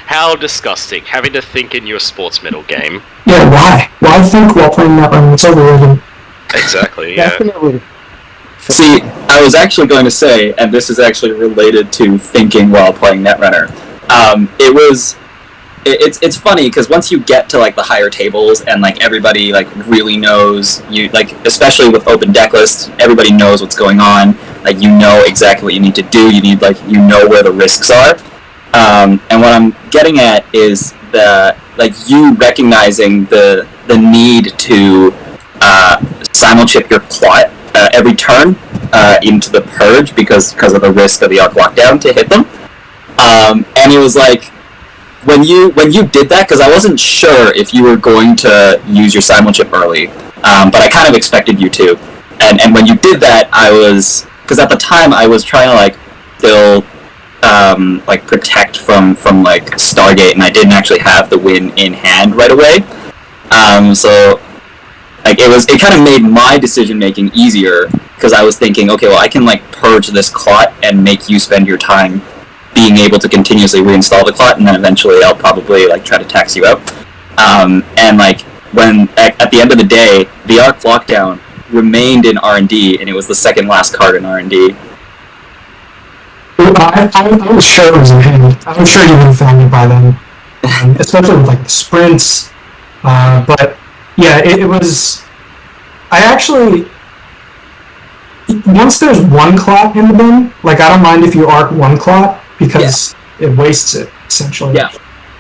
How disgusting, having to think in your sports medal game. Yeah, why? Why think while playing Netrunner? It's overrated. Exactly, yeah. Definitely. See, I was actually going to say, and this is actually related to thinking while playing Netrunner. It's funny because once you get to like the higher tables and like everybody like really knows you, like especially with open deck lists, everybody knows what's going on. Like you know exactly what you need to do. You need like you know where the risks are. And what I'm getting at is the like you recognizing the need to simulchip your clot every turn into the purge because of the risk of the arc lockdown to hit them. And it was like when you did that, because I wasn't sure if you were going to use your simulchip early, but I kind of expected you to. And when you did that, I was, because at the time I was trying to like still like protect from like Stargate, and I didn't actually have the win in hand right away. So like it kind of made my decision making easier because I was thinking, okay, well I can like purge this clot and make you spend your time being able to continuously reinstall the clot, and then eventually I'll probably like try to tax you out. And like when at the end of the day, the arc lockdown remained in R&D, and it was the second last card in R&D. I was sure it was in hand. I was sure you would have found it by then, especially with like the sprints. But yeah, it was. I actually. Once there's one clot in the bin, like I don't mind if you arc one clot because it wastes it essentially. Yeah.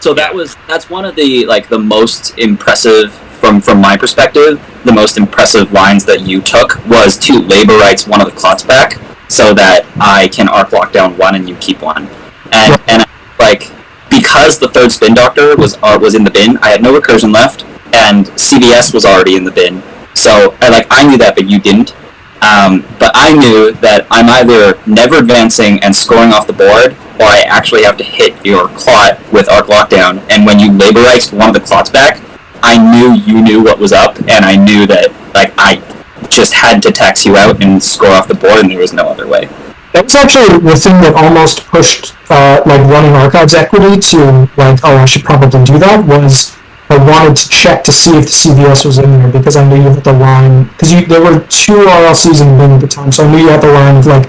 So that's one of the like the most impressive from my perspective. The most impressive lines that you took was to labor rights one of the clots back, so that I can arc lock down one and you keep one. And like because the third spin doctor was in the bin, I had no recursion left, and CVS was already in the bin. So I knew that, but you didn't. But I knew that I'm either never advancing and scoring off the board, or I actually have to hit your clot with arc lockdown. And when you labor rights one of the clots back, I knew you knew what was up, and I knew that like I just had to tax you out and score off the board, and there was no other way. That was actually the thing that almost pushed like running Archives equity to like, oh, I should probably do that, was I wanted to check to see if the CVS was in there, because I knew you had the line, because there were 2 RLCs in the bin at the time, so I knew you had the line of like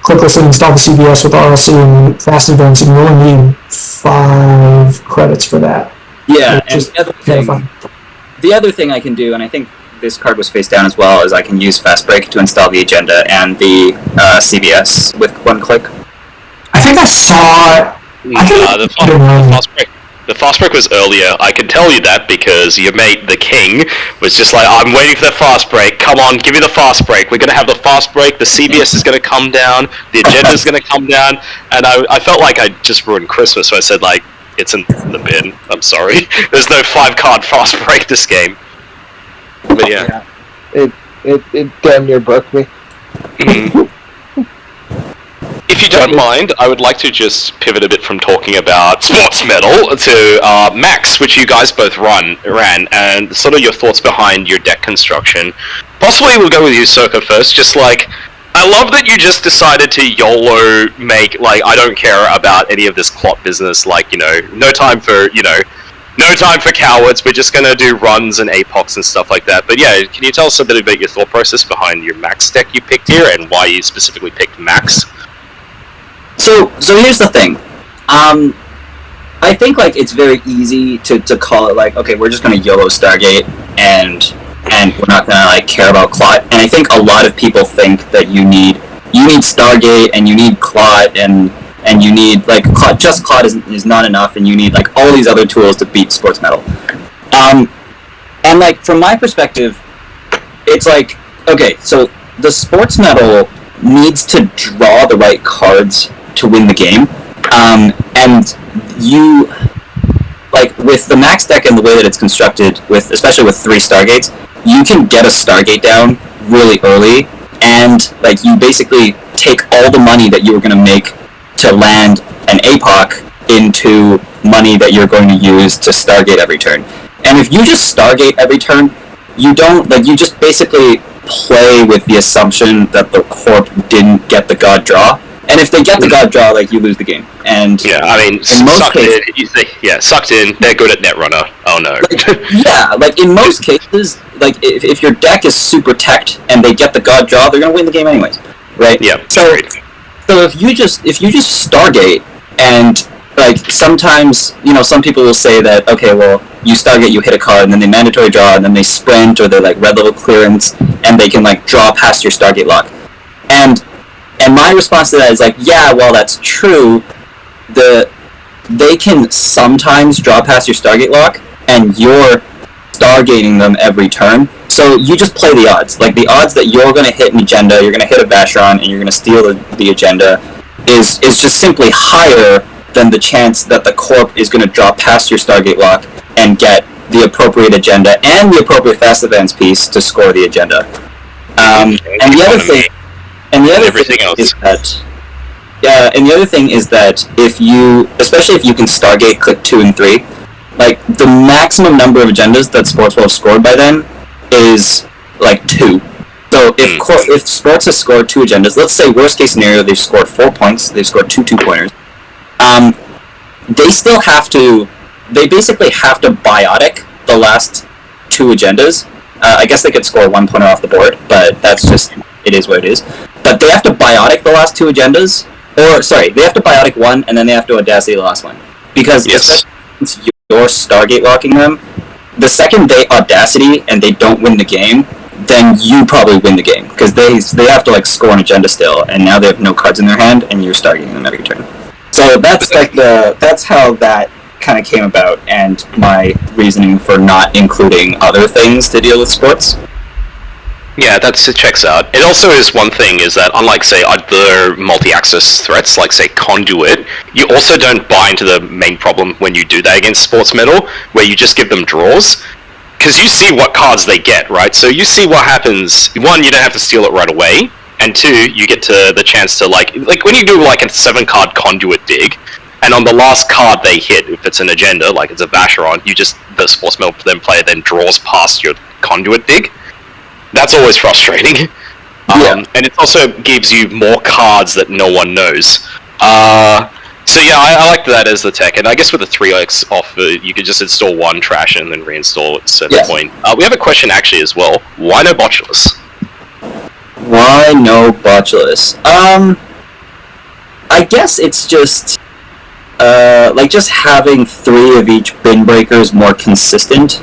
clicklessly install the CVS with RLC and fast events, and you only need 5 credits for that. Yeah, and the other thing I can do, and I think this card was face down as well, is I can use Fast Break to install the agenda and the CVS with one click. I think I saw the fast break was earlier. I can tell you that because your mate, the king, was just like, I'm waiting for the fast break. Come on, give me the fast break. We're going to have the fast break. The CBS is going to come down. The agenda is going to come down. And I felt like I just ruined Christmas, so I said, like, it's in the bin. I'm sorry. There's no 5-card fast break this game. But yeah. It damn near broke me. If you don't mind, I would like to just pivot a bit from talking about sports medal to Max, which you guys both ran, and sort of your thoughts behind your deck construction. Possibly we'll go with you, Soka, first. Just like, I love that you just decided to YOLO make, like, I don't care about any of this clot business, like, you know, no time for cowards, we're just gonna do runs and APOCs and stuff like that. But yeah, can you tell us a bit about your thought process behind your Max deck you picked here, and why you specifically picked Max? So here's the thing. I think like it's very easy to call it like, okay, we're just gonna YOLO Stargate and we're not gonna like care about clot. And I think a lot of people think that you need Stargate and you need clot and you need like clot. Just clot is not enough, and you need like all these other tools to beat sports medal. And like from my perspective, it's like, okay, so the sports medal needs to draw the right cards to win the game, and you, like with the Max deck and the way that it's constructed, especially with 3 Stargates, you can get a Stargate down really early, and like you basically take all the money that you were going to make to land an APOC into money that you're going to use to Stargate every turn. And if you just Stargate every turn, you just basically play with the assumption that the Corp didn't get the God draw, And if they get the god draw, like, you lose the game. And yeah, I mean, sucked in. They're good at Netrunner. Oh no. Yeah, like in most cases, like if your deck is super teched and they get the god draw, they're gonna win the game anyways, right? Yeah. So if you just Stargate, and like sometimes, you know, some people will say that, okay, well, you Stargate, you hit a card, and then they mandatory draw, and then they sprint, or they're like red level clearance, and they can like draw past your Stargate lock. And my response to that is like, yeah, well, that's true. They can sometimes draw past your Stargate lock, and you're Stargating them every turn. So you just play the odds. Like, the odds that you're going to hit an agenda, you're going to hit a Vashron, and you're going to steal the agenda is just simply higher than the chance that the Corp is going to draw past your Stargate lock and get the appropriate agenda and the appropriate fast advance piece to score the agenda. And the other thing is that especially if you can Stargate click 2 and 3, like, the maximum number of agendas that Sports will have scored by then is like 2. So if Sports has scored 2 agendas, let's say worst case scenario they've scored 4 points, they've scored 2 2-pointers. They basically have to biotic the last 2 agendas. I guess they could score 1 pointer off the board, but that's just, it is what it is. But they have to biotic the last 2 agendas, they have to biotic 1, and then they have to audacity the last one. Because especially since you're Stargate locking them, the second they audacity and they don't win the game, then you probably win the game, because they have to like score an agenda still, and now they have no cards in their hand, and you're Stargating them every turn. So that's like that's how that kind of came about, and my reasoning for not including other things to deal with Sports. Yeah, it checks out. It also is one thing is that, unlike, say, other multi-access threats, like, say, Conduit, you also don't buy into the main problem when you do that against Sports Metal, where you just give them draws, because you see what cards they get, right? So you see what happens. 1, you don't have to steal it right away, and 2, you get to the chance to, like when you do, like, a 7-card Conduit dig, and on the last card they hit, if it's an agenda, like it's a Vacheron, the Sports Metal player then draws past your Conduit dig. That's always frustrating. And it also gives you more cards that no one knows. So yeah, I like that as the tech, and I guess with the 3x off, you could just install 1 trash and then reinstall at a certain point. We have a question actually as well. Why no Botulus? Why no Botulus? I guess it's just like just having 3 of each bin breaker is more consistent.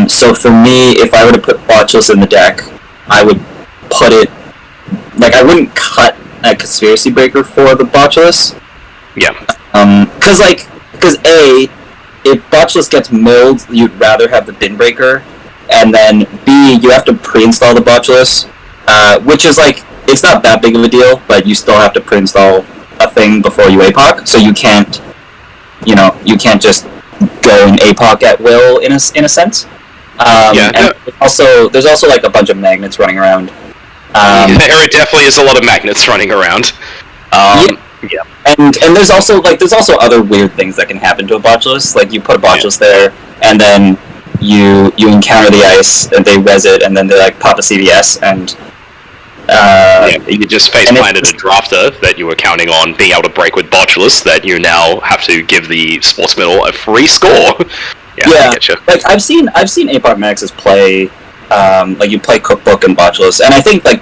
So for me, if I were to put Botulus in the deck, I would put it, like, I wouldn't cut a Conspiracy Breaker for the Botulus. Yeah. Because A, if Botulus gets milled, you'd rather have the bin breaker, and then B, you have to pre-install the Botulus, which is like, it's not that big of a deal, but you still have to pre-install a thing before you APOC, so you can't just go in APOC at will in a sense. And there's also like a bunch of magnets running around. There definitely is a lot of magnets running around. Yeah. And there's also other weird things that can happen to a Botulus. Like, you put a Botulus there, and then you encounter the ice, and they res it, and then they like pop a CVS, and you just face planted a drafter that you were counting on being able to break with Botulus, that you now have to give the Sports Metal a free score. I get you. Like, I've seen APAC Maxes play, like, you play Cookbook and Botulus, and I think like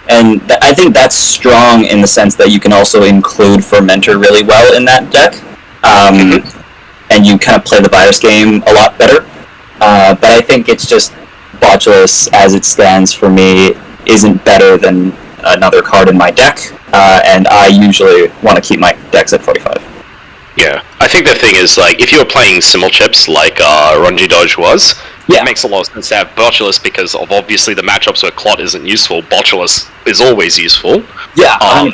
I think that's strong in the sense that you can also include Fermenter really well in that deck, and you kind of play the virus game a lot better. But I think it's just Botulus, as it stands for me, isn't better than another card in my deck, and I usually want to keep my decks at 45. Yeah, I think the thing is, like, if you were playing Simul Chips like Ronji Dodge was, it makes a lot of sense to have Botulus, because of obviously the matchups where Clot isn't useful, Botulus is always useful. Yeah.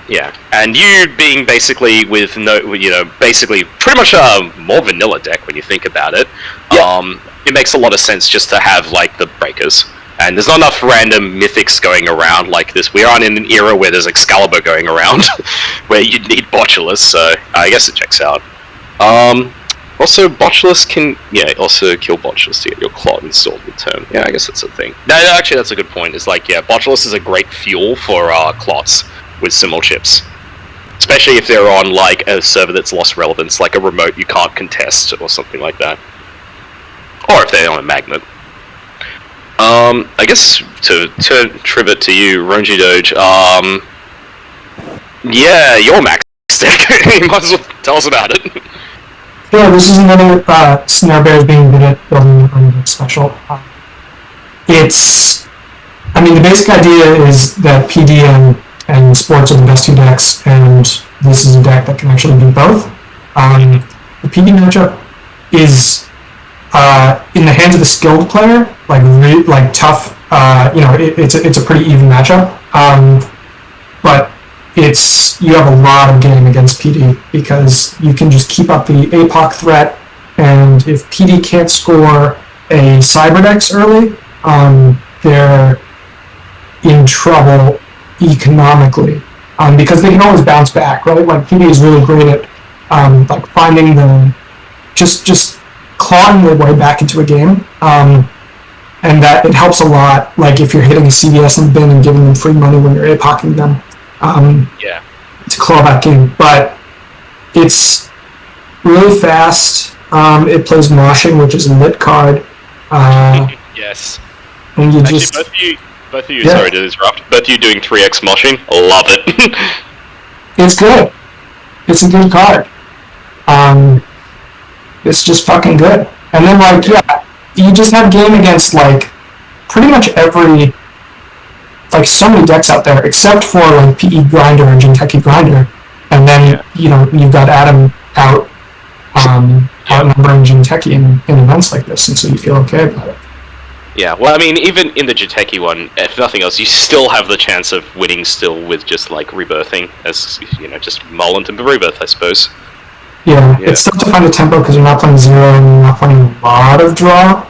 Yeah, and you being basically with basically pretty much a more vanilla deck when you think about it. It makes a lot of sense just to have like the breakers. And there's not enough random mythics going around like this. We aren't in an era where there's Excalibur going around, where you need Botulus, so I guess it checks out. Also, Botulus can, also kill Botulus to get your Clot installed in turn. I guess that's a thing. No, actually, that's a good point. It's like, Botulus is a great fuel for Clots. with simul chips. Especially if they're on like a server that's lost relevance, like a remote you can't contest or something like that. Or if they're on a magnet. I guess to trivia to you, Ronji Doge, yeah, your max deck. You might as well tell us about it. Yeah, this is another Snare Bears being good at building a special. The basic idea is that PD and sports are the best two decks, and this is a deck that can actually do both. The PD matchup is in the hands of the skilled player, like tough. It's a pretty even matchup, but you have a lot of game against PD because you can just keep up the APAC threat, and if PD can't score a Cyberdex early, they're in trouble economically, because they can always bounce back, right? Like PD is really great at finding them, just clawing their way back into a game, and that it helps a lot. Like if you're hitting a CVS in the bin and giving them free money when you're APOCing them, to claw back in. But it's really fast. It plays Moshing, which is a lit card. Yes. And you actually, just both of you. Sorry to interrupt. Both of you doing 3x Moshing. Love it. It's good. It's a good card. It's just fucking good. And then you just have game against pretty much every, so many decks out there except for PE Grinder and Jinteki Grinder, and then you've got Adam outnumbering Jinteki in events like this, and so you feel okay about it. Yeah, well, even in the Jinteki one, if nothing else, you still have the chance of winning still with just rebirthing, as just mull into rebirth, I suppose. Yeah, it's tough to find a tempo because you're not playing zero and you're not playing a lot of draw.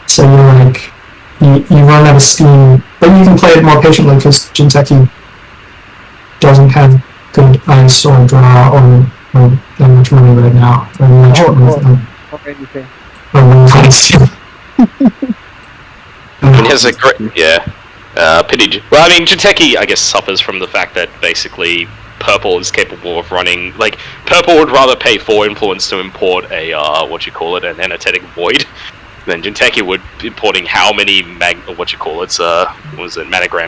So you run out of steam, but you can play it more patiently because Jinteki doesn't have good ice or draw or that much money right now. Or anything. It has a great pity. Well, Jinteki, I guess, suffers from the fact that basically Purple is capable of running. Purple would rather pay 4 influence to import a an Anesthetic Void than Jinteki would importing how many Managram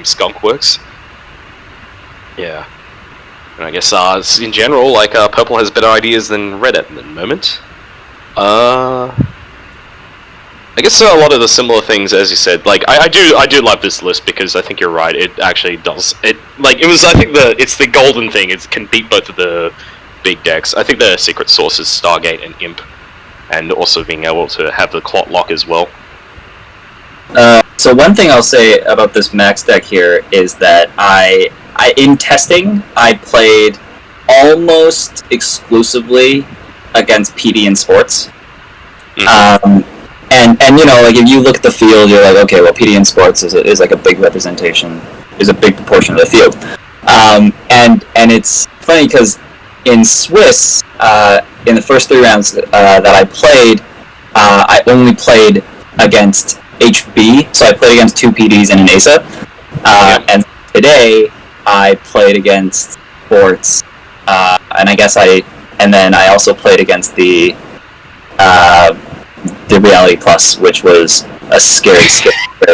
Skunkworks. Yeah, and I guess in general, Purple has better ideas than Red at the moment. I guess a lot of the similar things, as you said, I do love this list because I think you're right. It actually does it's the golden thing. It can beat both of the big decks. I think the secret source is Stargate and Imp, and also being able to have the Clot Lock as well. So one thing I'll say about this max deck here is that I in testing I played almost exclusively against PD in sports. And if you look at the field, you're like, okay, well, PD in sports is a big representation, is a big proportion of the field. And it's funny because in Swiss, in the first 3 rounds that I played, I only played against HB, so I played against 2 PDs and an ASA. And today, I played against sports, and then I also played against the Reality Plus, which was a scary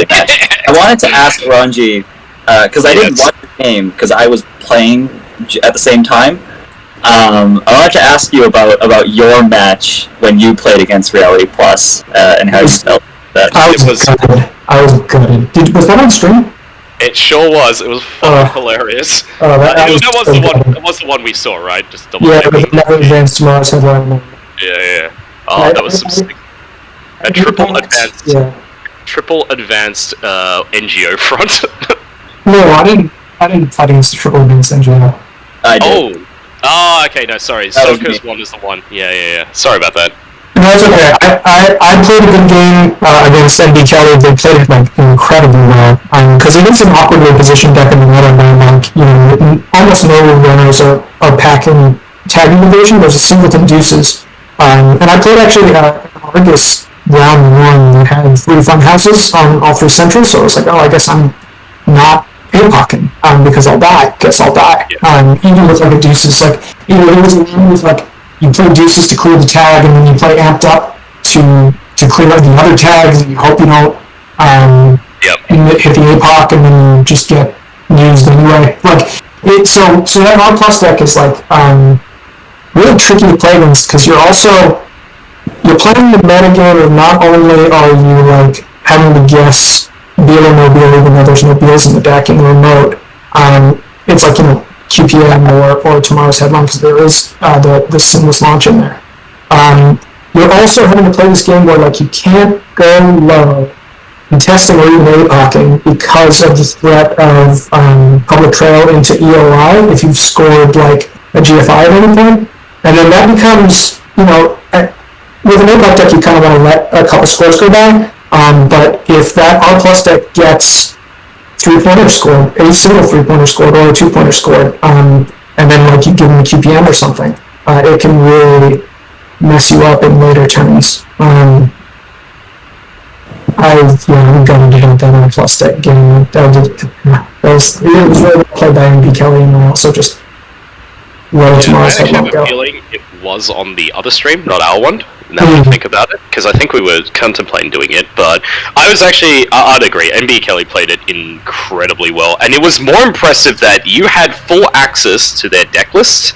match. I wanted to ask Ranji, because I didn't watch the game, because I was playing at the same time. I wanted to ask you about your match when you played against Reality Plus, and how you felt that. I was gutted. Was that on stream? It sure was. It was fucking hilarious. That was the one we saw, right? Just double checking. Never advanced tomorrow's headline. Yeah. Oh, that was some a triple advanced NGO front. No, I didn't fight against the triple advanced NGO. I did. Oh, okay, no, sorry. Soko's one is the one. Yeah. Sorry about that. No, it's okay. I played a good game against NB Kelly. They played it incredibly well. Because it is an awkwardly positioned deck in the meta where almost no runners are packing tagging division. There's a singleton deuces. And I played actually Argus round 1 that had 3 fun houses on all 3 centers, so I was like, I guess I'm not APACing, because I'll die. Guess I'll die. Yeah. Even with like a deuces, like there was a game with like you play deuces to clear the tag, and then you play amped up to clear the other tags, and you hope you don't hit the APAC, and then you just get used anyway. Like so that R plus deck is like really tricky to play against, because you're playing the metagame of not only are you like having to guess Beal or no Beal, even though there's no Beals in the deck in the remote. It's like, QPM or Tomorrow's Headline, because there is the seamless launch in there. You're also having to play this game where like you can't go low in testing or even APACing because of the threat of public trail into EOI if you've scored like a GFI at any point. And then that becomes, with an APAC deck you kind of want to let a couple scores go by. But if that R plus deck gets 3-pointer scored, a single 3-pointer scored or a 2-pointer scored, and then like you give them a QPM or something, it can really mess you up in later turns. I'm gonna get that R plus deck game. It was really well played by NB Kelly, and I also just let Tomorrow's Headline go. I actually have a feeling it was on the other stream, not our one. Now that I think about it, because I think we were contemplating doing it, but I'd agree, NB Kelly played it incredibly well, and it was more impressive that you had full access to their deck list,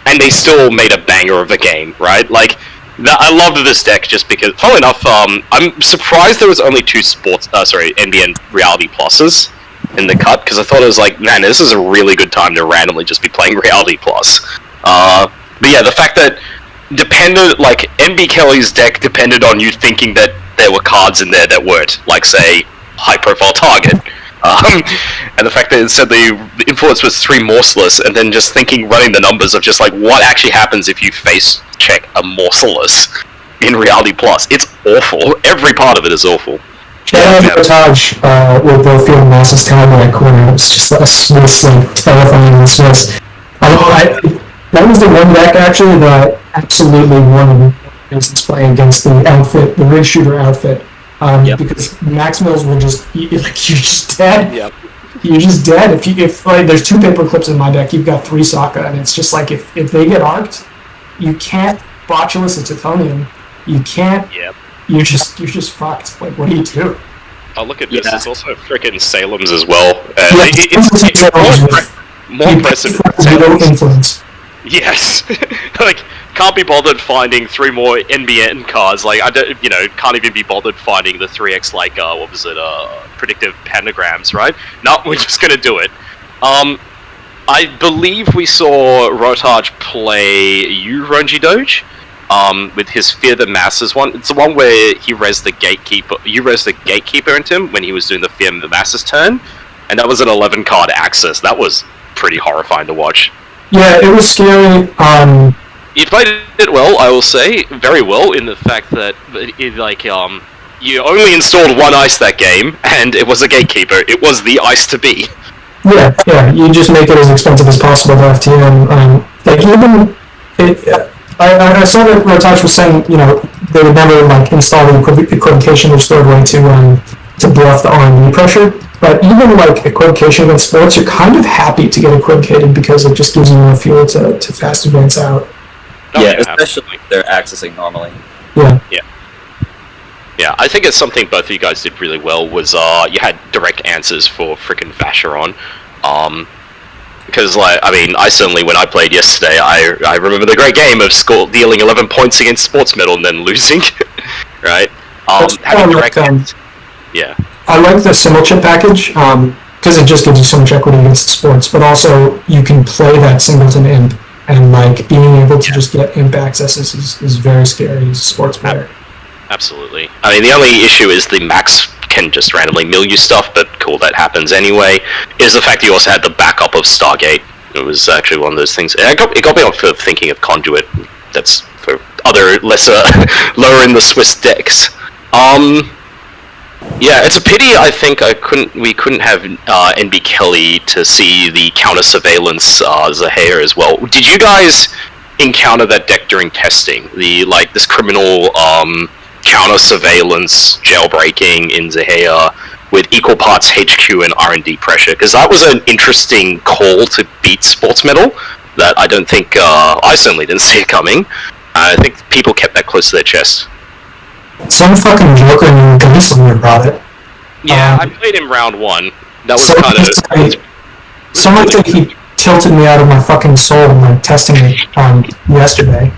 and they still made a banger of a game, right? Like, I loved this deck just because, funnily enough, I'm surprised there was only 2 NBN Reality Pluses in the cut, because I thought it was like, man, this is a really good time to randomly just be playing Reality Plus. But yeah, the fact that NB Kelly's deck depended on you thinking that there were cards in there that weren't, like, say, high-profile target. And the fact that instead the influence was 3 Morceless, and then just running the numbers of just, like, what actually happens if you face check a Morceless in Reality Plus. It's awful. Every part of it is awful. Sabotage with the field masses kind of like corner. It's just a Swiss, like, terrifying Swiss. That was the one deck, actually, that I absolutely wanted to play against the Rig Shooter outfit. Because Max Mills will just, you're just dead. Yep. You're just dead. If there's 2 paper clips in my deck, you've got 3 Sokka, and it's just like, if they get arced, you can't Botulus and Tithonium. You can't, you're just fucked. Like, what do you do? Oh, look at this. It's also frickin' Salem's as well. It's more impressive than Salem's. Yes, like, can't be bothered finding 3 more NBN cards. Like, can't even be bothered finding the 3x, like, predictive pentagrams, right? No, we're just gonna do it. I believe we saw Rotage play Ronji Doge, with his Fear the Masses one. It's the one where he res the Gatekeeper. You res the Gatekeeper into him when he was doing the Fear the Masses turn, and that was an 11-card access. That was pretty horrifying to watch. Yeah, it was scary. You played it well, I will say, very well, in the fact that you only installed 1 ice that game, and it was a Gatekeeper. It was the ice to be. Yeah, you just make it as expensive as possible to FTM. I saw that Rotage was saying, they would never install the equivocation restored way to bluff the R&D pressure. But even equivocation against sports, you're kind of happy to get equivocated because it just gives you more fuel to fast advance out. Especially if they're accessing normally. Yeah, I think it's something both of you guys did really well was you had direct answers for frickin' Vacheron. Because, I certainly, when I played yesterday, I remember the great game of dealing 11 points against Sports Medal and then losing, right? Having direct I like the symbol chip package, because it just gives you so much equity against sports, but also you can play that singleton imp, and being able to just get imp accesses is very scary as a sports player. Absolutely. The only issue is the max can just randomly mill you stuff, but cool, that happens anyway, is the fact that you also had the backup of Stargate. It was actually one of those things. It got me off for thinking of Conduit. That's for other lesser, lower in the Swiss decks. Yeah, it's a pity. I think we couldn't have NB Kelly to see the counter surveillance Zahir as well. Did you guys encounter that deck during testing? This criminal counter surveillance jailbreaking in Zahir with equal parts HQ and R&D pressure, because that was an interesting call to beat Sports Metal that I don't think, I certainly didn't see it coming. I think people kept that close to their chest. Some fucking joker named Ginevra brought it. Yeah, I played him round 1. That was kind of... Someone said he tilted me out of my fucking soul when testing it yesterday.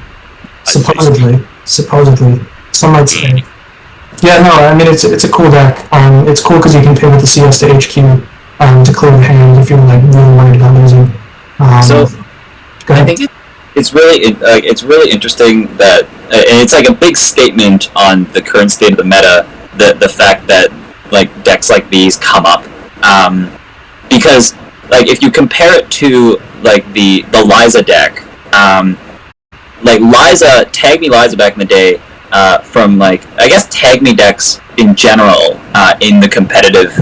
Supposedly. Some might say. Yeah, no, I mean, it's a cool deck. It's cool because you can pivot the CS to HQ to clear the hand if you're like really worried about losing. I think it's really interesting that, and it's like a big statement on the current state of the meta, the fact that like decks like these come up, because like if you compare it to like the Liza deck, like Liza, Tag Me Liza back in the day, from like I guess Tag Me decks in general in the competitive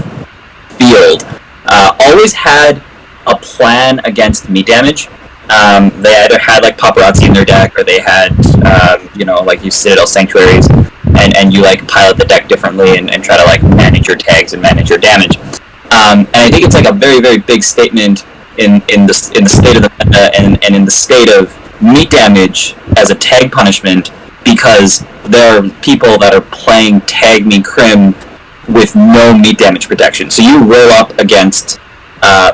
field always had a plan against meat damage. They either had like Paparazzi in their deck, or they had like you Citadel Sanctuaries, and you like pilot the deck differently and try to like manage your tags and manage your damage. And I think it's like a very, very big statement in the state of the meta and in the state of meat damage as a tag punishment, because there are people that are playing Tag Me Crim with no meat damage protection. So you roll up against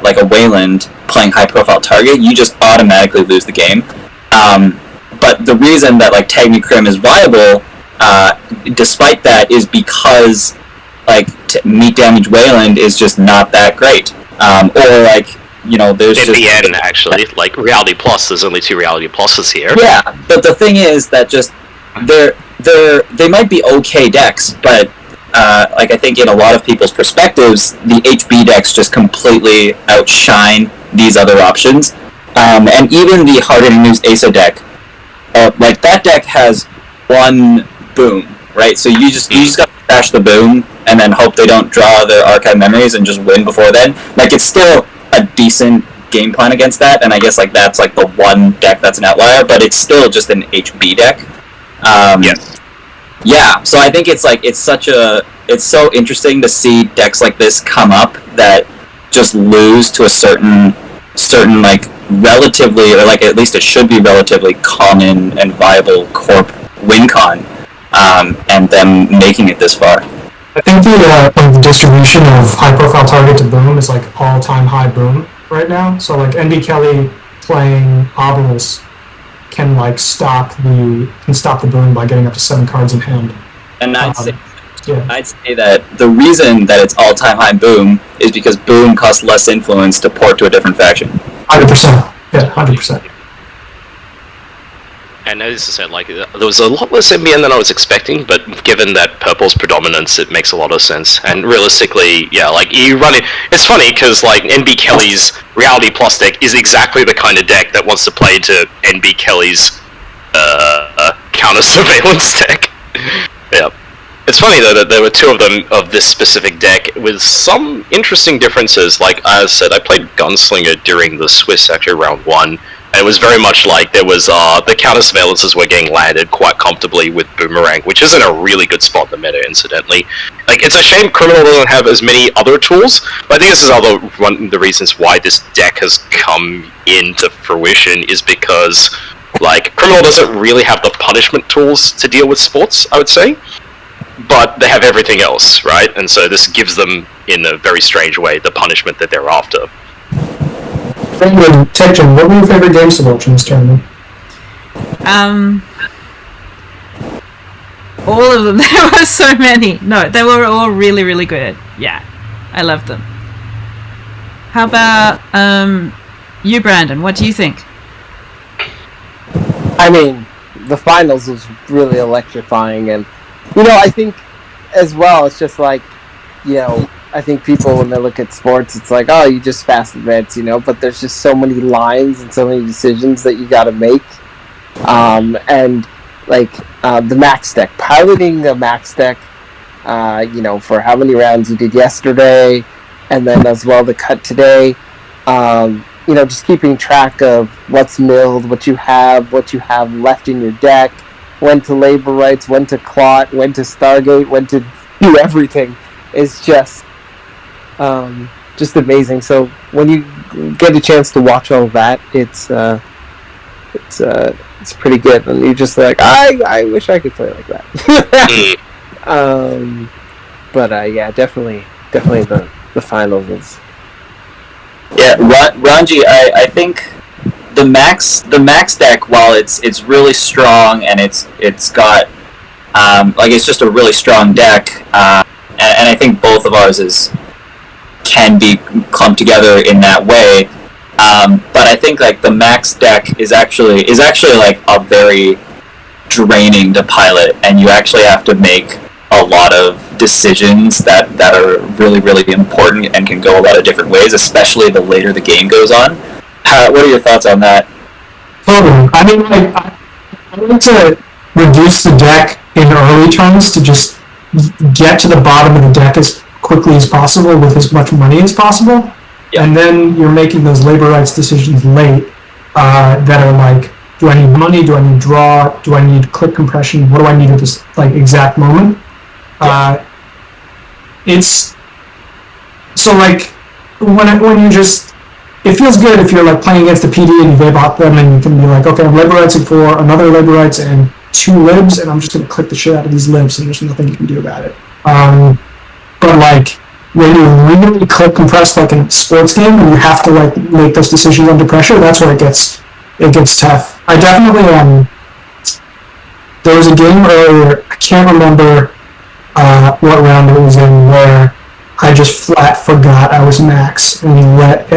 like a Wayland playing high profile target, you just automatically lose the game. But the reason that like Tag Me Crim is viable, despite that, is because like meat damage Wayland is just not that great. Or like, there's in just... the end, actually, like Reality Plus, there's only 2 Reality Pluses here. Yeah, but the thing is that just they might be okay decks, but like I think in a lot of people's perspectives, the HB decks just completely outshine these other options. And even the Hard Hitting News ASA deck, like that deck has one boom, right? So you just got to crash the boom and then hope they don't draw their archive memories and just win before then. Like it's still a decent game plan against that, and I guess like that's like the one deck that's an outlier, but it's still just an HB deck. Yes. Yeah, so I think it's like it's so interesting to see decks like this come up that just lose to a certain like relatively, or like at least it should be relatively common and viable corp win con, and them making it this far. I think the distribution of high profile target to boom is like all time high boom right now. So like NB Kelly playing Obelisk can like stop the boom by getting up to 7 cards in hand. And I'd say that the reason that it's all time high boom is because boom costs less influence to port to a different faction. 100%. Yeah, 100%. And as I said, like, there was a lot less NBN than I was expecting, but given that purple's predominance, it makes a lot of sense. And realistically, yeah, like, you run it... It's funny, because, like, NB Kelly's Reality Plus deck is exactly the kind of deck that wants to play to NB Kelly's counter-surveillance deck. Yeah. It's funny, though, that there were 2 of them of this specific deck with some interesting differences. Like I said, I played Gunslinger during the Swiss, actually, round 1. And it was very much like there was, the counter-surveillances were getting landed quite comfortably with Boomerang, which is in a really good spot in the meta, incidentally. Like, it's a shame Criminal doesn't have as many other tools, but I think this is one of the reasons why this deck has come into fruition, is because, like, Criminal doesn't really have the punishment tools to deal with sports, I would say. But they have everything else, right? And so this gives them, in a very strange way, the punishment that they're after. techgin, what were your favorite games to watch in this tournament? All of them. There were so many. No, they were all really, really good. Yeah, I loved them. How about you, Brandon? What do you think? I mean, the finals was really electrifying, and I think as well, it's just like, I think people, when they look at sports, it's like, oh, you just fast advance, but there's just so many lines and so many decisions that you got to make. And like the max deck, piloting the max deck, for how many rounds you did yesterday, and then as well the cut today, just keeping track of what's milled, what you have left in your deck, when to labor rights, when to clot, when to Stargate, when to do everything is just just amazing. So when you get a chance to watch all of that, it's pretty good, and you're just like, I wish I could play like that. But yeah, definitely the finals is. Yeah, Ranji, I think the max deck, while it's really strong and it's got it's just a really strong deck, and I think both of ours can be clumped together in that way. But I think like the max deck is actually like a very draining to pilot, and you actually have to make a lot of decisions that are really, really important and can go a lot of different ways, especially the later the game goes on. What are your thoughts on that? Totally. I mean, like, I like to reduce the deck in early turns to just get to the bottom of the deck as quickly as possible with as much money as possible. Yeah. And then you're making those labor rights decisions late that are like, do I need money? Do I need draw? Do I need click compression? What do I need at this like exact moment? It's so like when you just, it feels good if you're like playing against the PD and you vape them and you can be like, okay, I'm labor rightsing for another labor rights and 2 libs, and I'm just gonna click the shit out of these libs, and there's nothing you can do about it. But like when you really click compress like in a sports game and you have to like make those decisions under pressure, that's where it gets tough. I definitely there was a game earlier, I can't remember what round it was in, where I just flat forgot I was max and let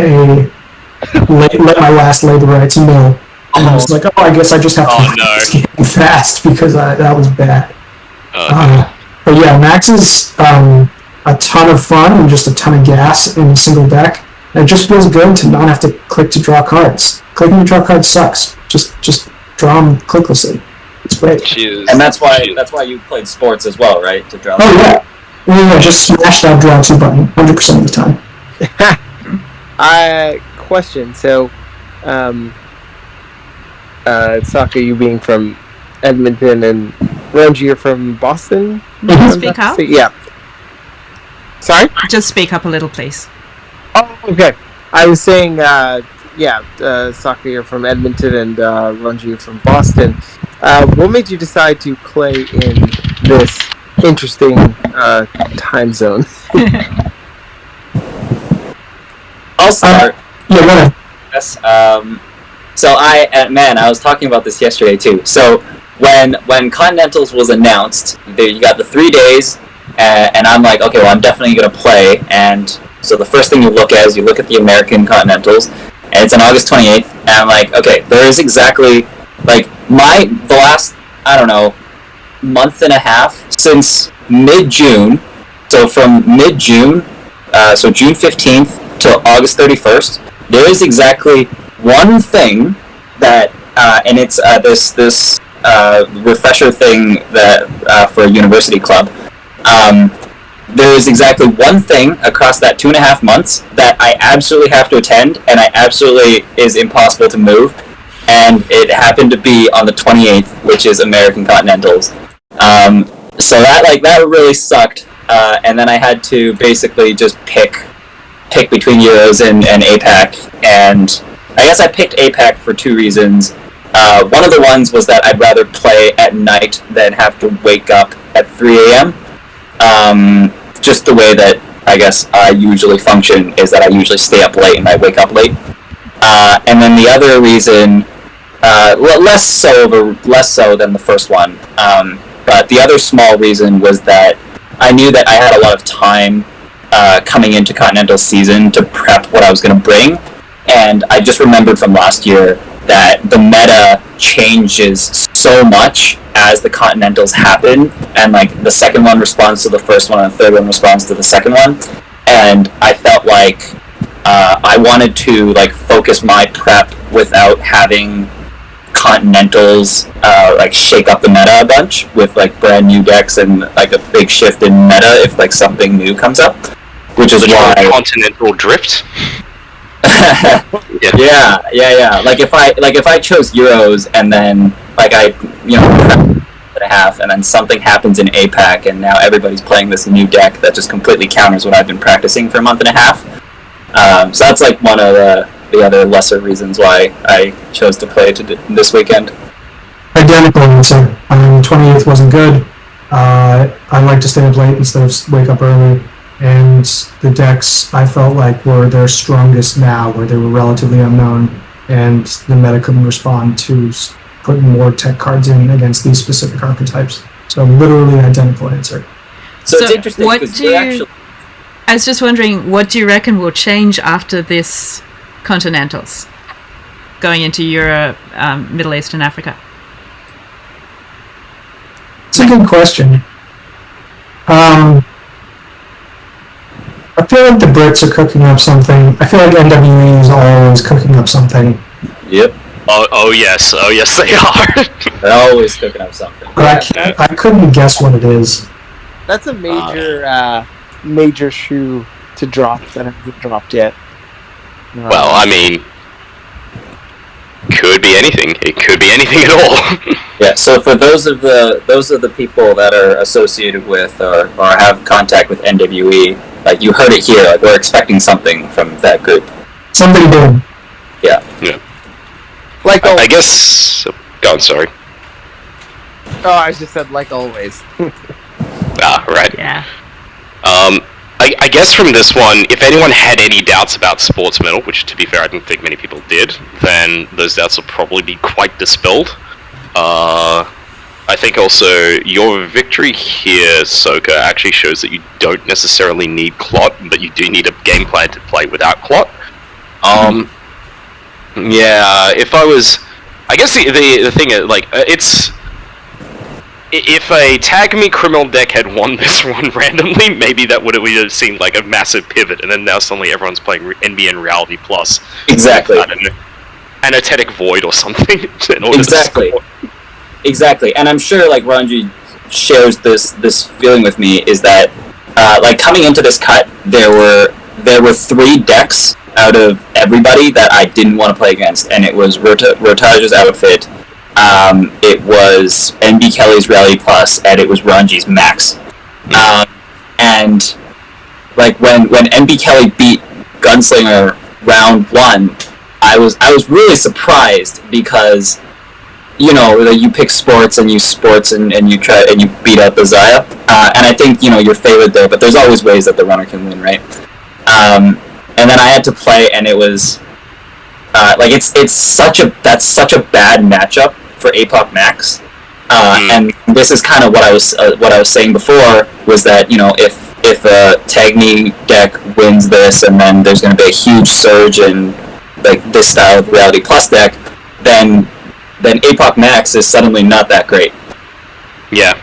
my last labor rights mill. And I was like, I guess I just have to play this game fast because that was bad. But yeah, max is a ton of fun and just a ton of gas in a single deck. And it just feels good to not have to click to draw cards. Clicking to draw cards sucks. Just draw them clicklessly. It's great. And that's why you played sports as well, right? To draw. Oh yeah, just smash that draw 2 button 100% of the time. Question. So, Saka, you being from Edmonton, and Ranji, you're from Boston. Speak up. Yeah. Sorry. Just speak up a little, please. Oh, okay. I was saying, Saka, you're from Edmonton, and Ranji, you're from Boston. What made you decide to play in this interesting time zone? I'll start. Yeah, go ahead. Yes. So I was talking about this yesterday too. So when Continentals was announced, you got the 3 days, and I'm like, okay, well, I'm definitely gonna play. And so the first thing you look at is you look at the American Continentals, and it's on August 28th. And I'm like, okay, there is exactly like the last, I don't know, month and a half since mid-June. So from mid-June, so June 15th to August 31st, there is exactly one thing that, and it's this refresher thing that for a university club. There is exactly one thing across that 2.5 months that I absolutely have to attend, and I absolutely is impossible to move. And it happened to be on the 28th, which is American Continentals. So that really sucked. And then I had to basically just pick between Euros and APAC. And I guess I picked APAC for 2 reasons. One of the ones was that I'd rather play at night than have to wake up at 3 a.m. Just the way that I guess I usually function is that I usually stay up late and I wake up late. And then the other reason, less so than the first one, but the other small reason was that I knew that I had a lot of time coming into Continental season to prep what I was going to bring, and I just remembered from last year that the meta changes so much as the Continentals happen, and like the second one responds to the first one and the third one responds to the second one, and I felt like I wanted to like focus my prep without having Continentals like shake up the meta a bunch with like brand new decks and like a big shift in meta if like something new comes up, which is why Continental drift. Yeah. Like if I chose Euros and then like I month and a half, and then something happens in APAC, and now everybody's playing this new deck that just completely counters what I've been practicing for a month and a half. So that's like one of the other lesser reasons why I chose to play this weekend. Identical answer. 28th wasn't good. I like to stay up late instead of wake up early. And the decks I felt like were their strongest now, where they were relatively unknown, and the meta couldn't respond to putting more tech cards in against these specific archetypes. So literally identical answer. So it's interesting because I was just wondering, what do you reckon will change after this Continentals, going into Europe, Middle East and Africa? It's a good question. I feel like the Brits are cooking up something. I feel like NWE is always cooking up something. Yep. Oh yes they are. They're always cooking up something. But I couldn't guess what it is. That's a major shoe to drop that hasn't dropped yet. Well, I mean, could be anything. It could be anything at all. Yeah. So for those of the people that are associated with or have contact with NWE, like you heard it here. Like we're expecting something from that group. Something big. Yeah. Like I guess. Go on. Sorry. Oh, I just said like always. Right. Yeah. I guess from this one, if anyone had any doubts about Sports Metal, which to be fair I didn't think many people did, then those doubts will probably be quite dispelled. I think also your victory here, Soka, actually shows that you don't necessarily need Clot, but you do need a game plan to play without Clot. Yeah, if I was... I guess the thing is, like, it's... If a Tag Me Criminal deck had won this one randomly, maybe that would have seemed like a massive pivot, and then now suddenly everyone's playing NBN Reality Plus. Exactly. I don't know, Anesthetic Void or something. Exactly, and I'm sure like Ranji shares this feeling with me is that like coming into this cut, there were 3 decks out of everybody that I didn't want to play against, and it was Rotage's Outfit. It was NB Kelly's Rally Plus, and it was Ranji's Max. And like when NB Kelly beat Gunslinger round 1, I was really surprised because you pick sports and you beat out the Zaya, and I think you're favored there, but there's always ways that the runner can win, right? And then I had to play, and it was it's such a bad matchup for APAC Max, and this is kind of what I was saying before, was that if a Tagni deck wins this, and then there's going to be a huge surge in like this style of Reality Plus deck, then APAC Max is suddenly not that great. Yeah.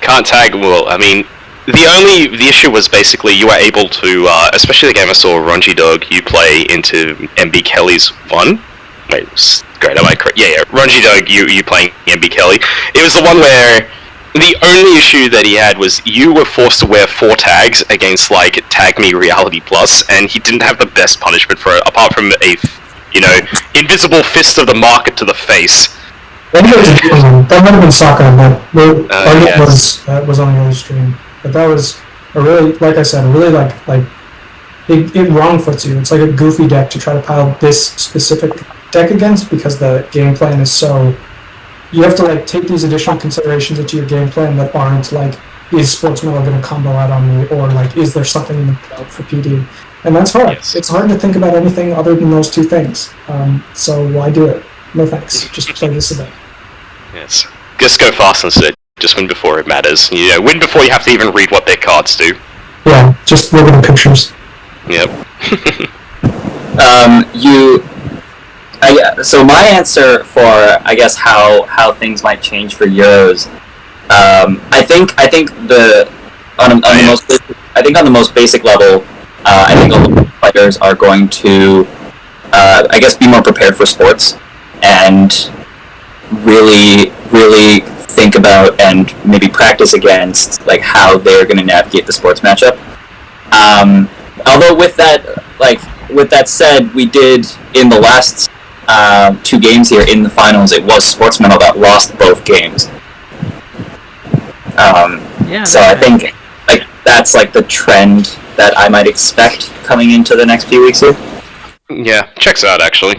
Can't tag. Well, I mean, the issue was basically you were able to, especially the game I saw Runji Dog, you play into MB Kelly's one. Wait, great, am I correct? Yeah, Runji Dog, you playing MB Kelly. It was the one where the only issue that he had was you were forced to wear 4 tags against, like, Tag Me Reality Plus, and he didn't have the best punishment for it, apart from a, invisible fist of the market to the face. That might have been Sokka, but was on the other stream. But that was a really, like I said, it wrong foots you. It's like a goofy deck to try to pile this specific deck against, because the game plan is so... You have to like take these additional considerations into your game plan that aren't like, is Sports Metal going to combo out on me, or like, is there something in the belt for PD? And that's hard. Yes. It's hard to think about anything other than those 2 things. So why do it? No thanks. Just play this a bit. Yes. Just go fast instead. Just win before it matters. Win before you have to even read what their cards do. Yeah, just look at the pictures. Yep. So my answer for, I guess, how things might change for Euros, I think on the most basic level, I think all the players are going to, I guess, be more prepared for sports and really, really think about and maybe practice against like how they're going to navigate the sports matchup. Although with that said, we did in the last two games here in the finals, it was Sports Metal that lost both games. So I think like that's like the trend that I might expect coming into the next few weeks here. Yeah, checks out actually.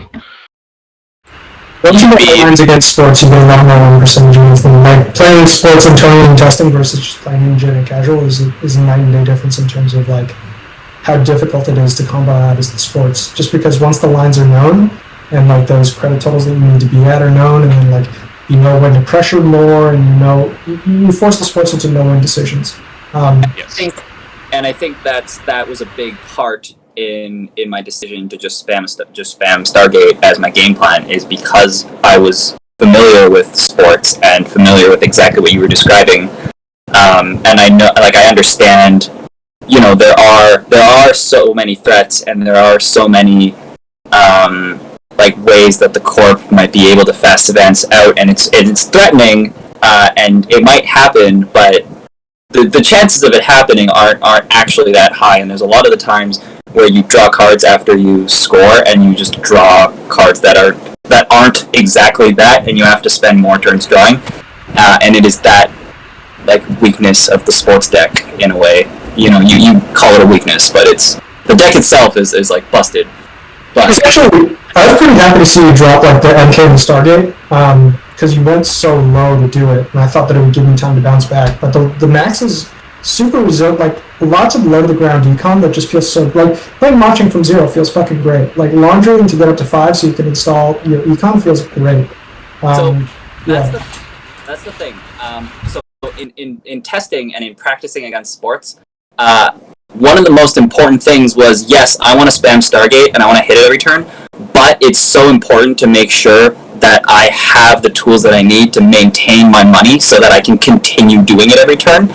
What do you think lines against sports have been a lot more percentages than like playing sports and tournament and testing versus just playing in gen and casual is a night and day difference in terms of like how difficult it is to combo out as the sports. Just because once the lines are known and like those credit totals that you need to be at are known, and then like you know when to pressure more, and you force the sports into knowing decisions. Yes. I think that was a big part in my decision to just spam Stargate as my game plan, is because I was familiar with sports and familiar with exactly what you were describing, and I know, like, I understand. You know, there are so many threats, and there are so many like ways that the Corp might be able to fast advance out, and it's threatening, and it might happen, but the chances of it happening aren't actually that high, and there's a lot of the times where you draw cards after you score, and you just draw cards that aren't exactly that, and you have to spend more turns drawing, and it is that like weakness of the sports deck in a way. You know, you call it a weakness, but it's the deck itself is like busted. But especially, I was pretty happy to see you drop like the MK and Stargate, because you went so low to do it, and I thought that it would give me time to bounce back. But the max is super resilient, like lots of low to the ground econ that just feels so like playing marching from 0 feels fucking great. Like laundering to get up to 5 so you can install your econ feels great. That's the thing. So in testing and in practicing against sports, one of the most important things was, yes, I want to spam Stargate and I want to hit it every turn, but it's so important to make sure that I have the tools that I need to maintain my money so that I can continue doing it every turn.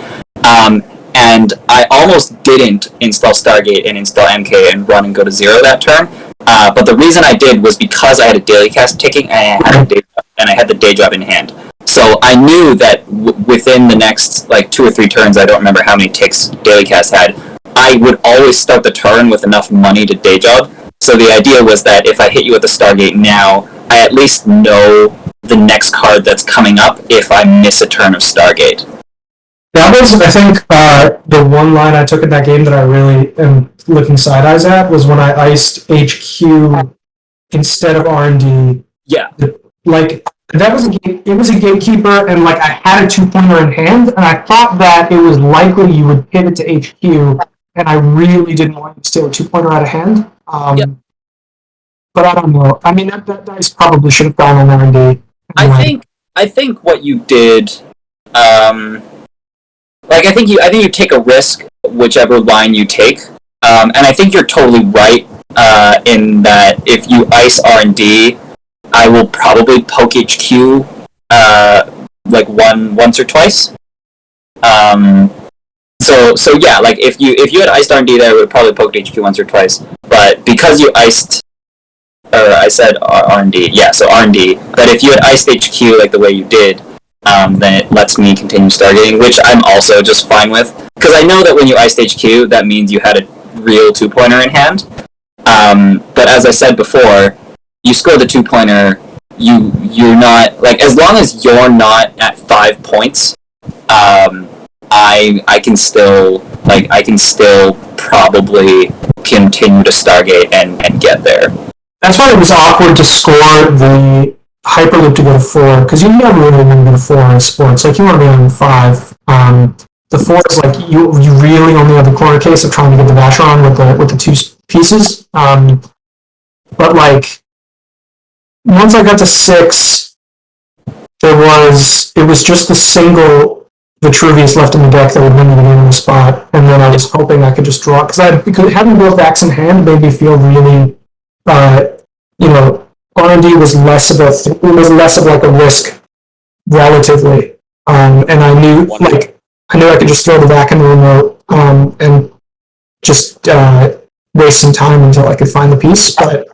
And I almost didn't install Stargate and install MK and run and go to 0 that turn. But the reason I did was because I had a daily cast ticking and I had the day job in hand. So I knew that within the next like 2 or 3 turns, I don't remember how many ticks daily cast had, I would always start the turn with enough money to day job. So the idea was that if I hit you with the Stargate now, I at least know the next card that's coming up if I miss a turn of Stargate. That was, I think, the one line I took in that game that I really am looking side eyes at was when I iced HQ instead of R&D. Yeah. Like, that was it was a gatekeeper, and like I had a 2-pointer in hand, and I thought that it was likely you would pivot to HQ, and I really didn't want you to steal a 2-pointer out of hand. Yep. But I don't know. I mean, that dice probably should have gone on R&D. I think what you did, like I think you take a risk whichever line you take, and I think you're totally right in that if you ice R&D, I will probably poke HQ like once or twice. So yeah, like if you had iced R&D there, I would have probably poked HQ once or twice. But because you iced, or I said R&D, yeah, so R&D. But if you had iced HQ like the way you did, then it lets me continue Stargating, which I'm also just fine with. Because I know that when you iced HQ, that means you had a real 2-pointer in hand. But as I said before, you score the 2-pointer, you're not, like, as long as you're not at 5 points, I can still probably continue to Stargate and get there. That's why it was awkward to score the Hyperloop to go to 4, because you never really want to go to 4 in sports. Like, you want to be on 5. The 4 is like, you really only have the corner case of trying to get the Vacheron with the 2 pieces. But, like, once I got to 6, it was just the single Vitruvius left in the deck that would win the game on the spot, and then I was hoping I could just draw, because having both backs in hand made me feel really, R&D was less of like a risk relatively, and I knew I could just throw the back in the remote and just waste some time until I could find the piece, but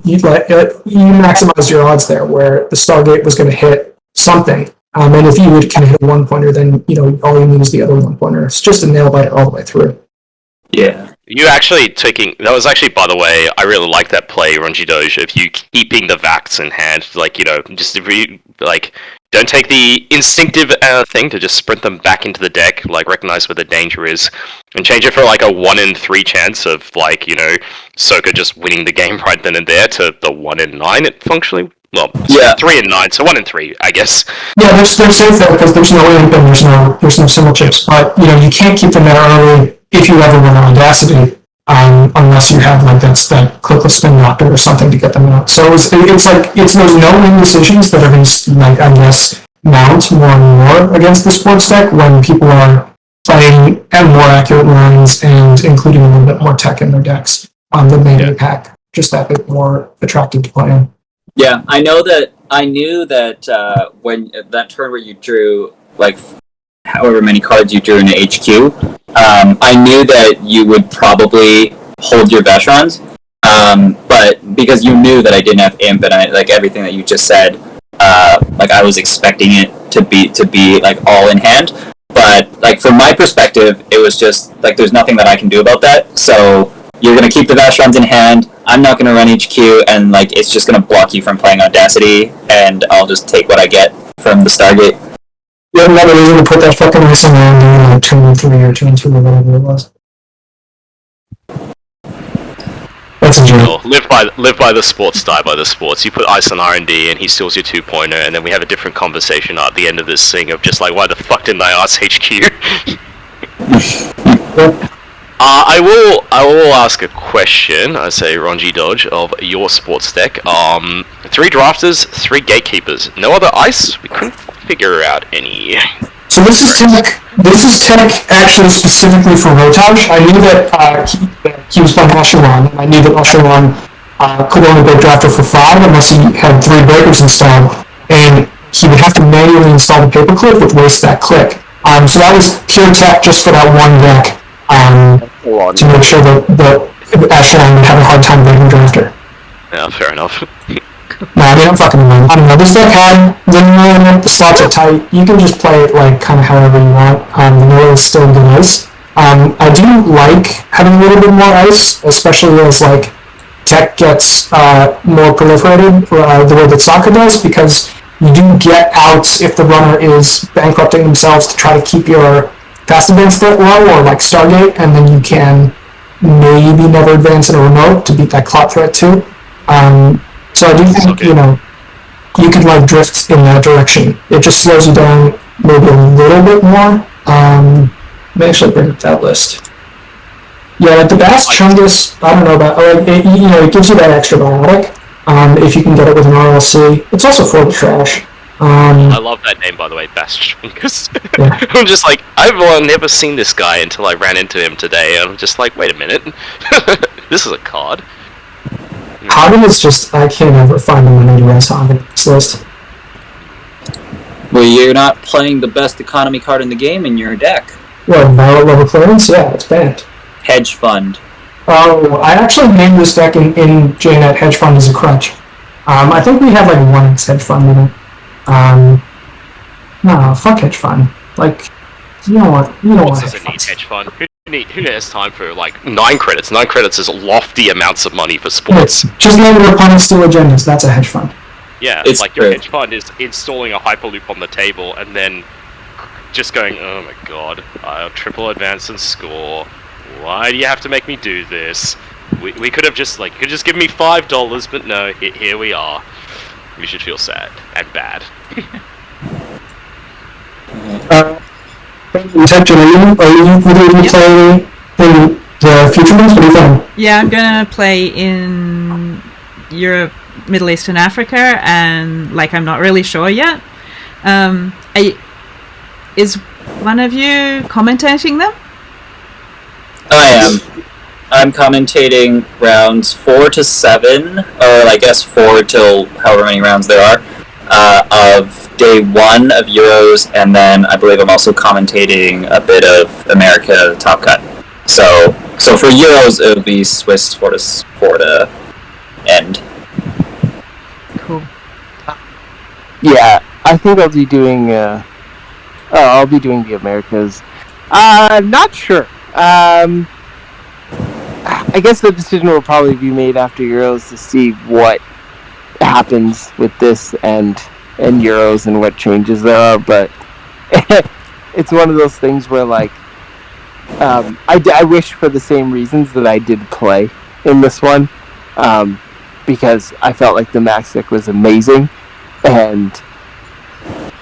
you maximized your odds there, where the Stargate was going to hit something, and if you can hit a 1-pointer, then all you need is the other 1-pointer. It's just a nail biter all the way through. Yeah. You actually taking that was actually, by the way, I really like that play, Runji Doge, of you keeping the Vax in hand, like, you know, just like, don't take the instinctive thing to just sprint them back into the deck, like recognize where the danger is, and change it for like a 1 in 3 chance of, like, you know, Soka just winning the game right then and there to the 1 in 9 it functionally. Well, yeah, 3 in 9, so 1 in 3, I guess. Yeah, they're safe there because there's no imp and there's no symbol chips, but you know you can't keep them there early if you ever run Audacity, unless you have like that clickless spin doctor or something to get them out. So it's like there's no decisions that are going to, like, I guess, mount more and more against the sports deck when people are playing at more accurate lines and including a little bit more tech in their decks that made APAC just that bit more attractive to play in. Yeah, I knew that when that turn where you drew, like, however many cards you drew in the HQ, I knew that you would probably hold your Veshrons, but because you knew that I didn't have Imp and like everything that you just said, like I was expecting it to be like all in hand, but like from my perspective, it was just like there's nothing that I can do about that, so you're going to keep the Veshrons in hand, I'm not going to run HQ, and like it's just going to block you from playing Audacity, and I'll just take what I get from the Stargate. You have another reason to put that fucking ice on there like 2-3 or 2-2 or whatever it was. That's a joke. Live by the sports, die by the sports. You put ice on R&D and he steals your 2-pointer, and then we have a different conversation at the end of this thing of just like, why the fuck didn't I ask HQ? I will ask a question. I say Ronji Dodge of your sports deck. 3 drafters, 3 gatekeepers. No other ice? We couldn't figure out any. So this is tech actually specifically for Rotage. I knew that he was playing Asheron, and I knew that Asheron could only go drafter for 5 unless he had 3 breakers installed, and he would have to manually install the paperclip, which wastes that click. So that was pure tech just for that one deck. To make sure that Asheron would have a hard time breaking drafter. Yeah, fair enough. No, I mean, I'm fucking around. I don't know, this deck had the slots are tight. You can just play it like kind of however you want. The middle is still good ice. I do like having a little bit more ice, especially as like tech gets more proliferated the way that soccer does, because you do get outs if the runner is bankrupting themselves to try to keep your fast advance that low, or like Stargate, and then you can maybe never advance in a remote to beat that clot threat too. So I do think, you know, you could like drift in that direction. It just slows you down maybe a little bit more. Let me actually bring up that list. Yeah, like the Bass Chungus, I don't know about, like, it gives you that extra biotic if you can get it with an RLC. It's also for the trash. I love that name, by the way, Bastiongus. Yeah. I'm just like, I've never seen this guy until I ran into him today, and I'm just like, wait a minute, this is a card. Hagen is just, I can't ever find him on AWS Hagen on this list. Well, you're not playing the best economy card in the game in your deck. What, Violet level clearance? Yeah, it's banned. Hedge Fund. Oh, I actually named this deck in JNet Hedge Fund as a crutch. I think we had like 1 Hedge Fund in it. No, fuck Hedge Fund. Like, you don't want doesn't need Hedge Fund. Who has time for like 9 credits? 9 credits is lofty amounts of money for sports. Just letting your opponents steal agendas, that's a hedge fund. Yeah, it's like your hedge fund is installing a hyperloop on the table and then just going, oh my god, I'll triple advance and score. Why do you have to make me do this? We could have just like, you could just give me $5, but no, here we are. We should feel sad and bad. Techgin, are you going to play in the future ones? What do you think? Yeah, I'm going to play in Europe, Middle East and Africa, and like I'm not really sure yet. Is one of you commentating them? I am. I'm commentating rounds 4 to 7, or I guess 4 till however many rounds there are, of day 1 of Euros, and then I believe I'm also commentating a bit of America Top Cut. So for Euros, it'll be Swiss 4 to end. Cool. Yeah, I think I'll be doing. I'll be doing the Americas. I'm not sure. I guess the decision will probably be made after Euros to see what happens with this and Euros and what changes there are. But it's one of those things where, like, I wish for the same reasons that I did play in this one, because I felt like the max stick was amazing, and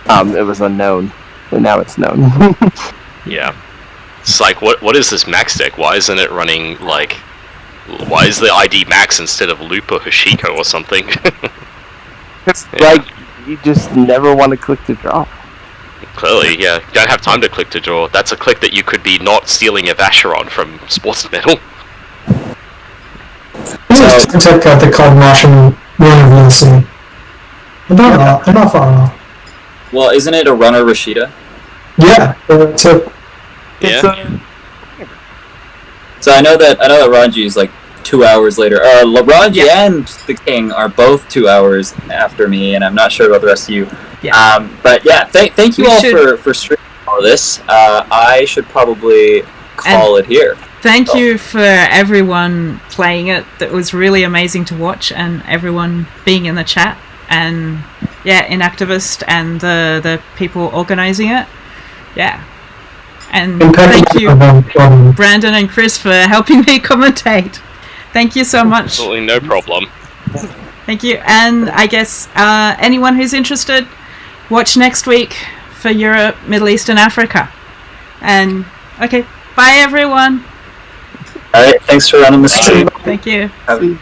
it was unknown, and now it's known. Yeah. It's like, what is this max stick? Why isn't it running, like... Why is the ID max instead of Loop or Hashiko or something? It's like, you just never want to click to draw. Clearly, yeah. You don't have time to click to draw. That's a click that you could be not stealing a Vacheron from Sports Metal. There's a tech cut that called National Runner VLC. They're not far off. Well, isn't it a runner Rashida? Yeah, Yeah. So I know that Ranji is like 2 hours later. Ranji and the King are both 2 hours after me, and I'm not sure about the rest of you. Yeah. But yeah, thank you for streaming all this. I should probably call it here. Thank you for everyone playing it. That was really amazing to watch, and everyone being in the chat, and Inactivist and the people organising it. Yeah. And thank you, Brandon and Chris, for helping me commentate. Thank you so much. Absolutely no problem. Thank you. And I guess anyone who's interested, watch next week for Europe, Middle East, and Africa. And, okay, bye everyone. Alright, thanks for running the stream. Thank you. Have a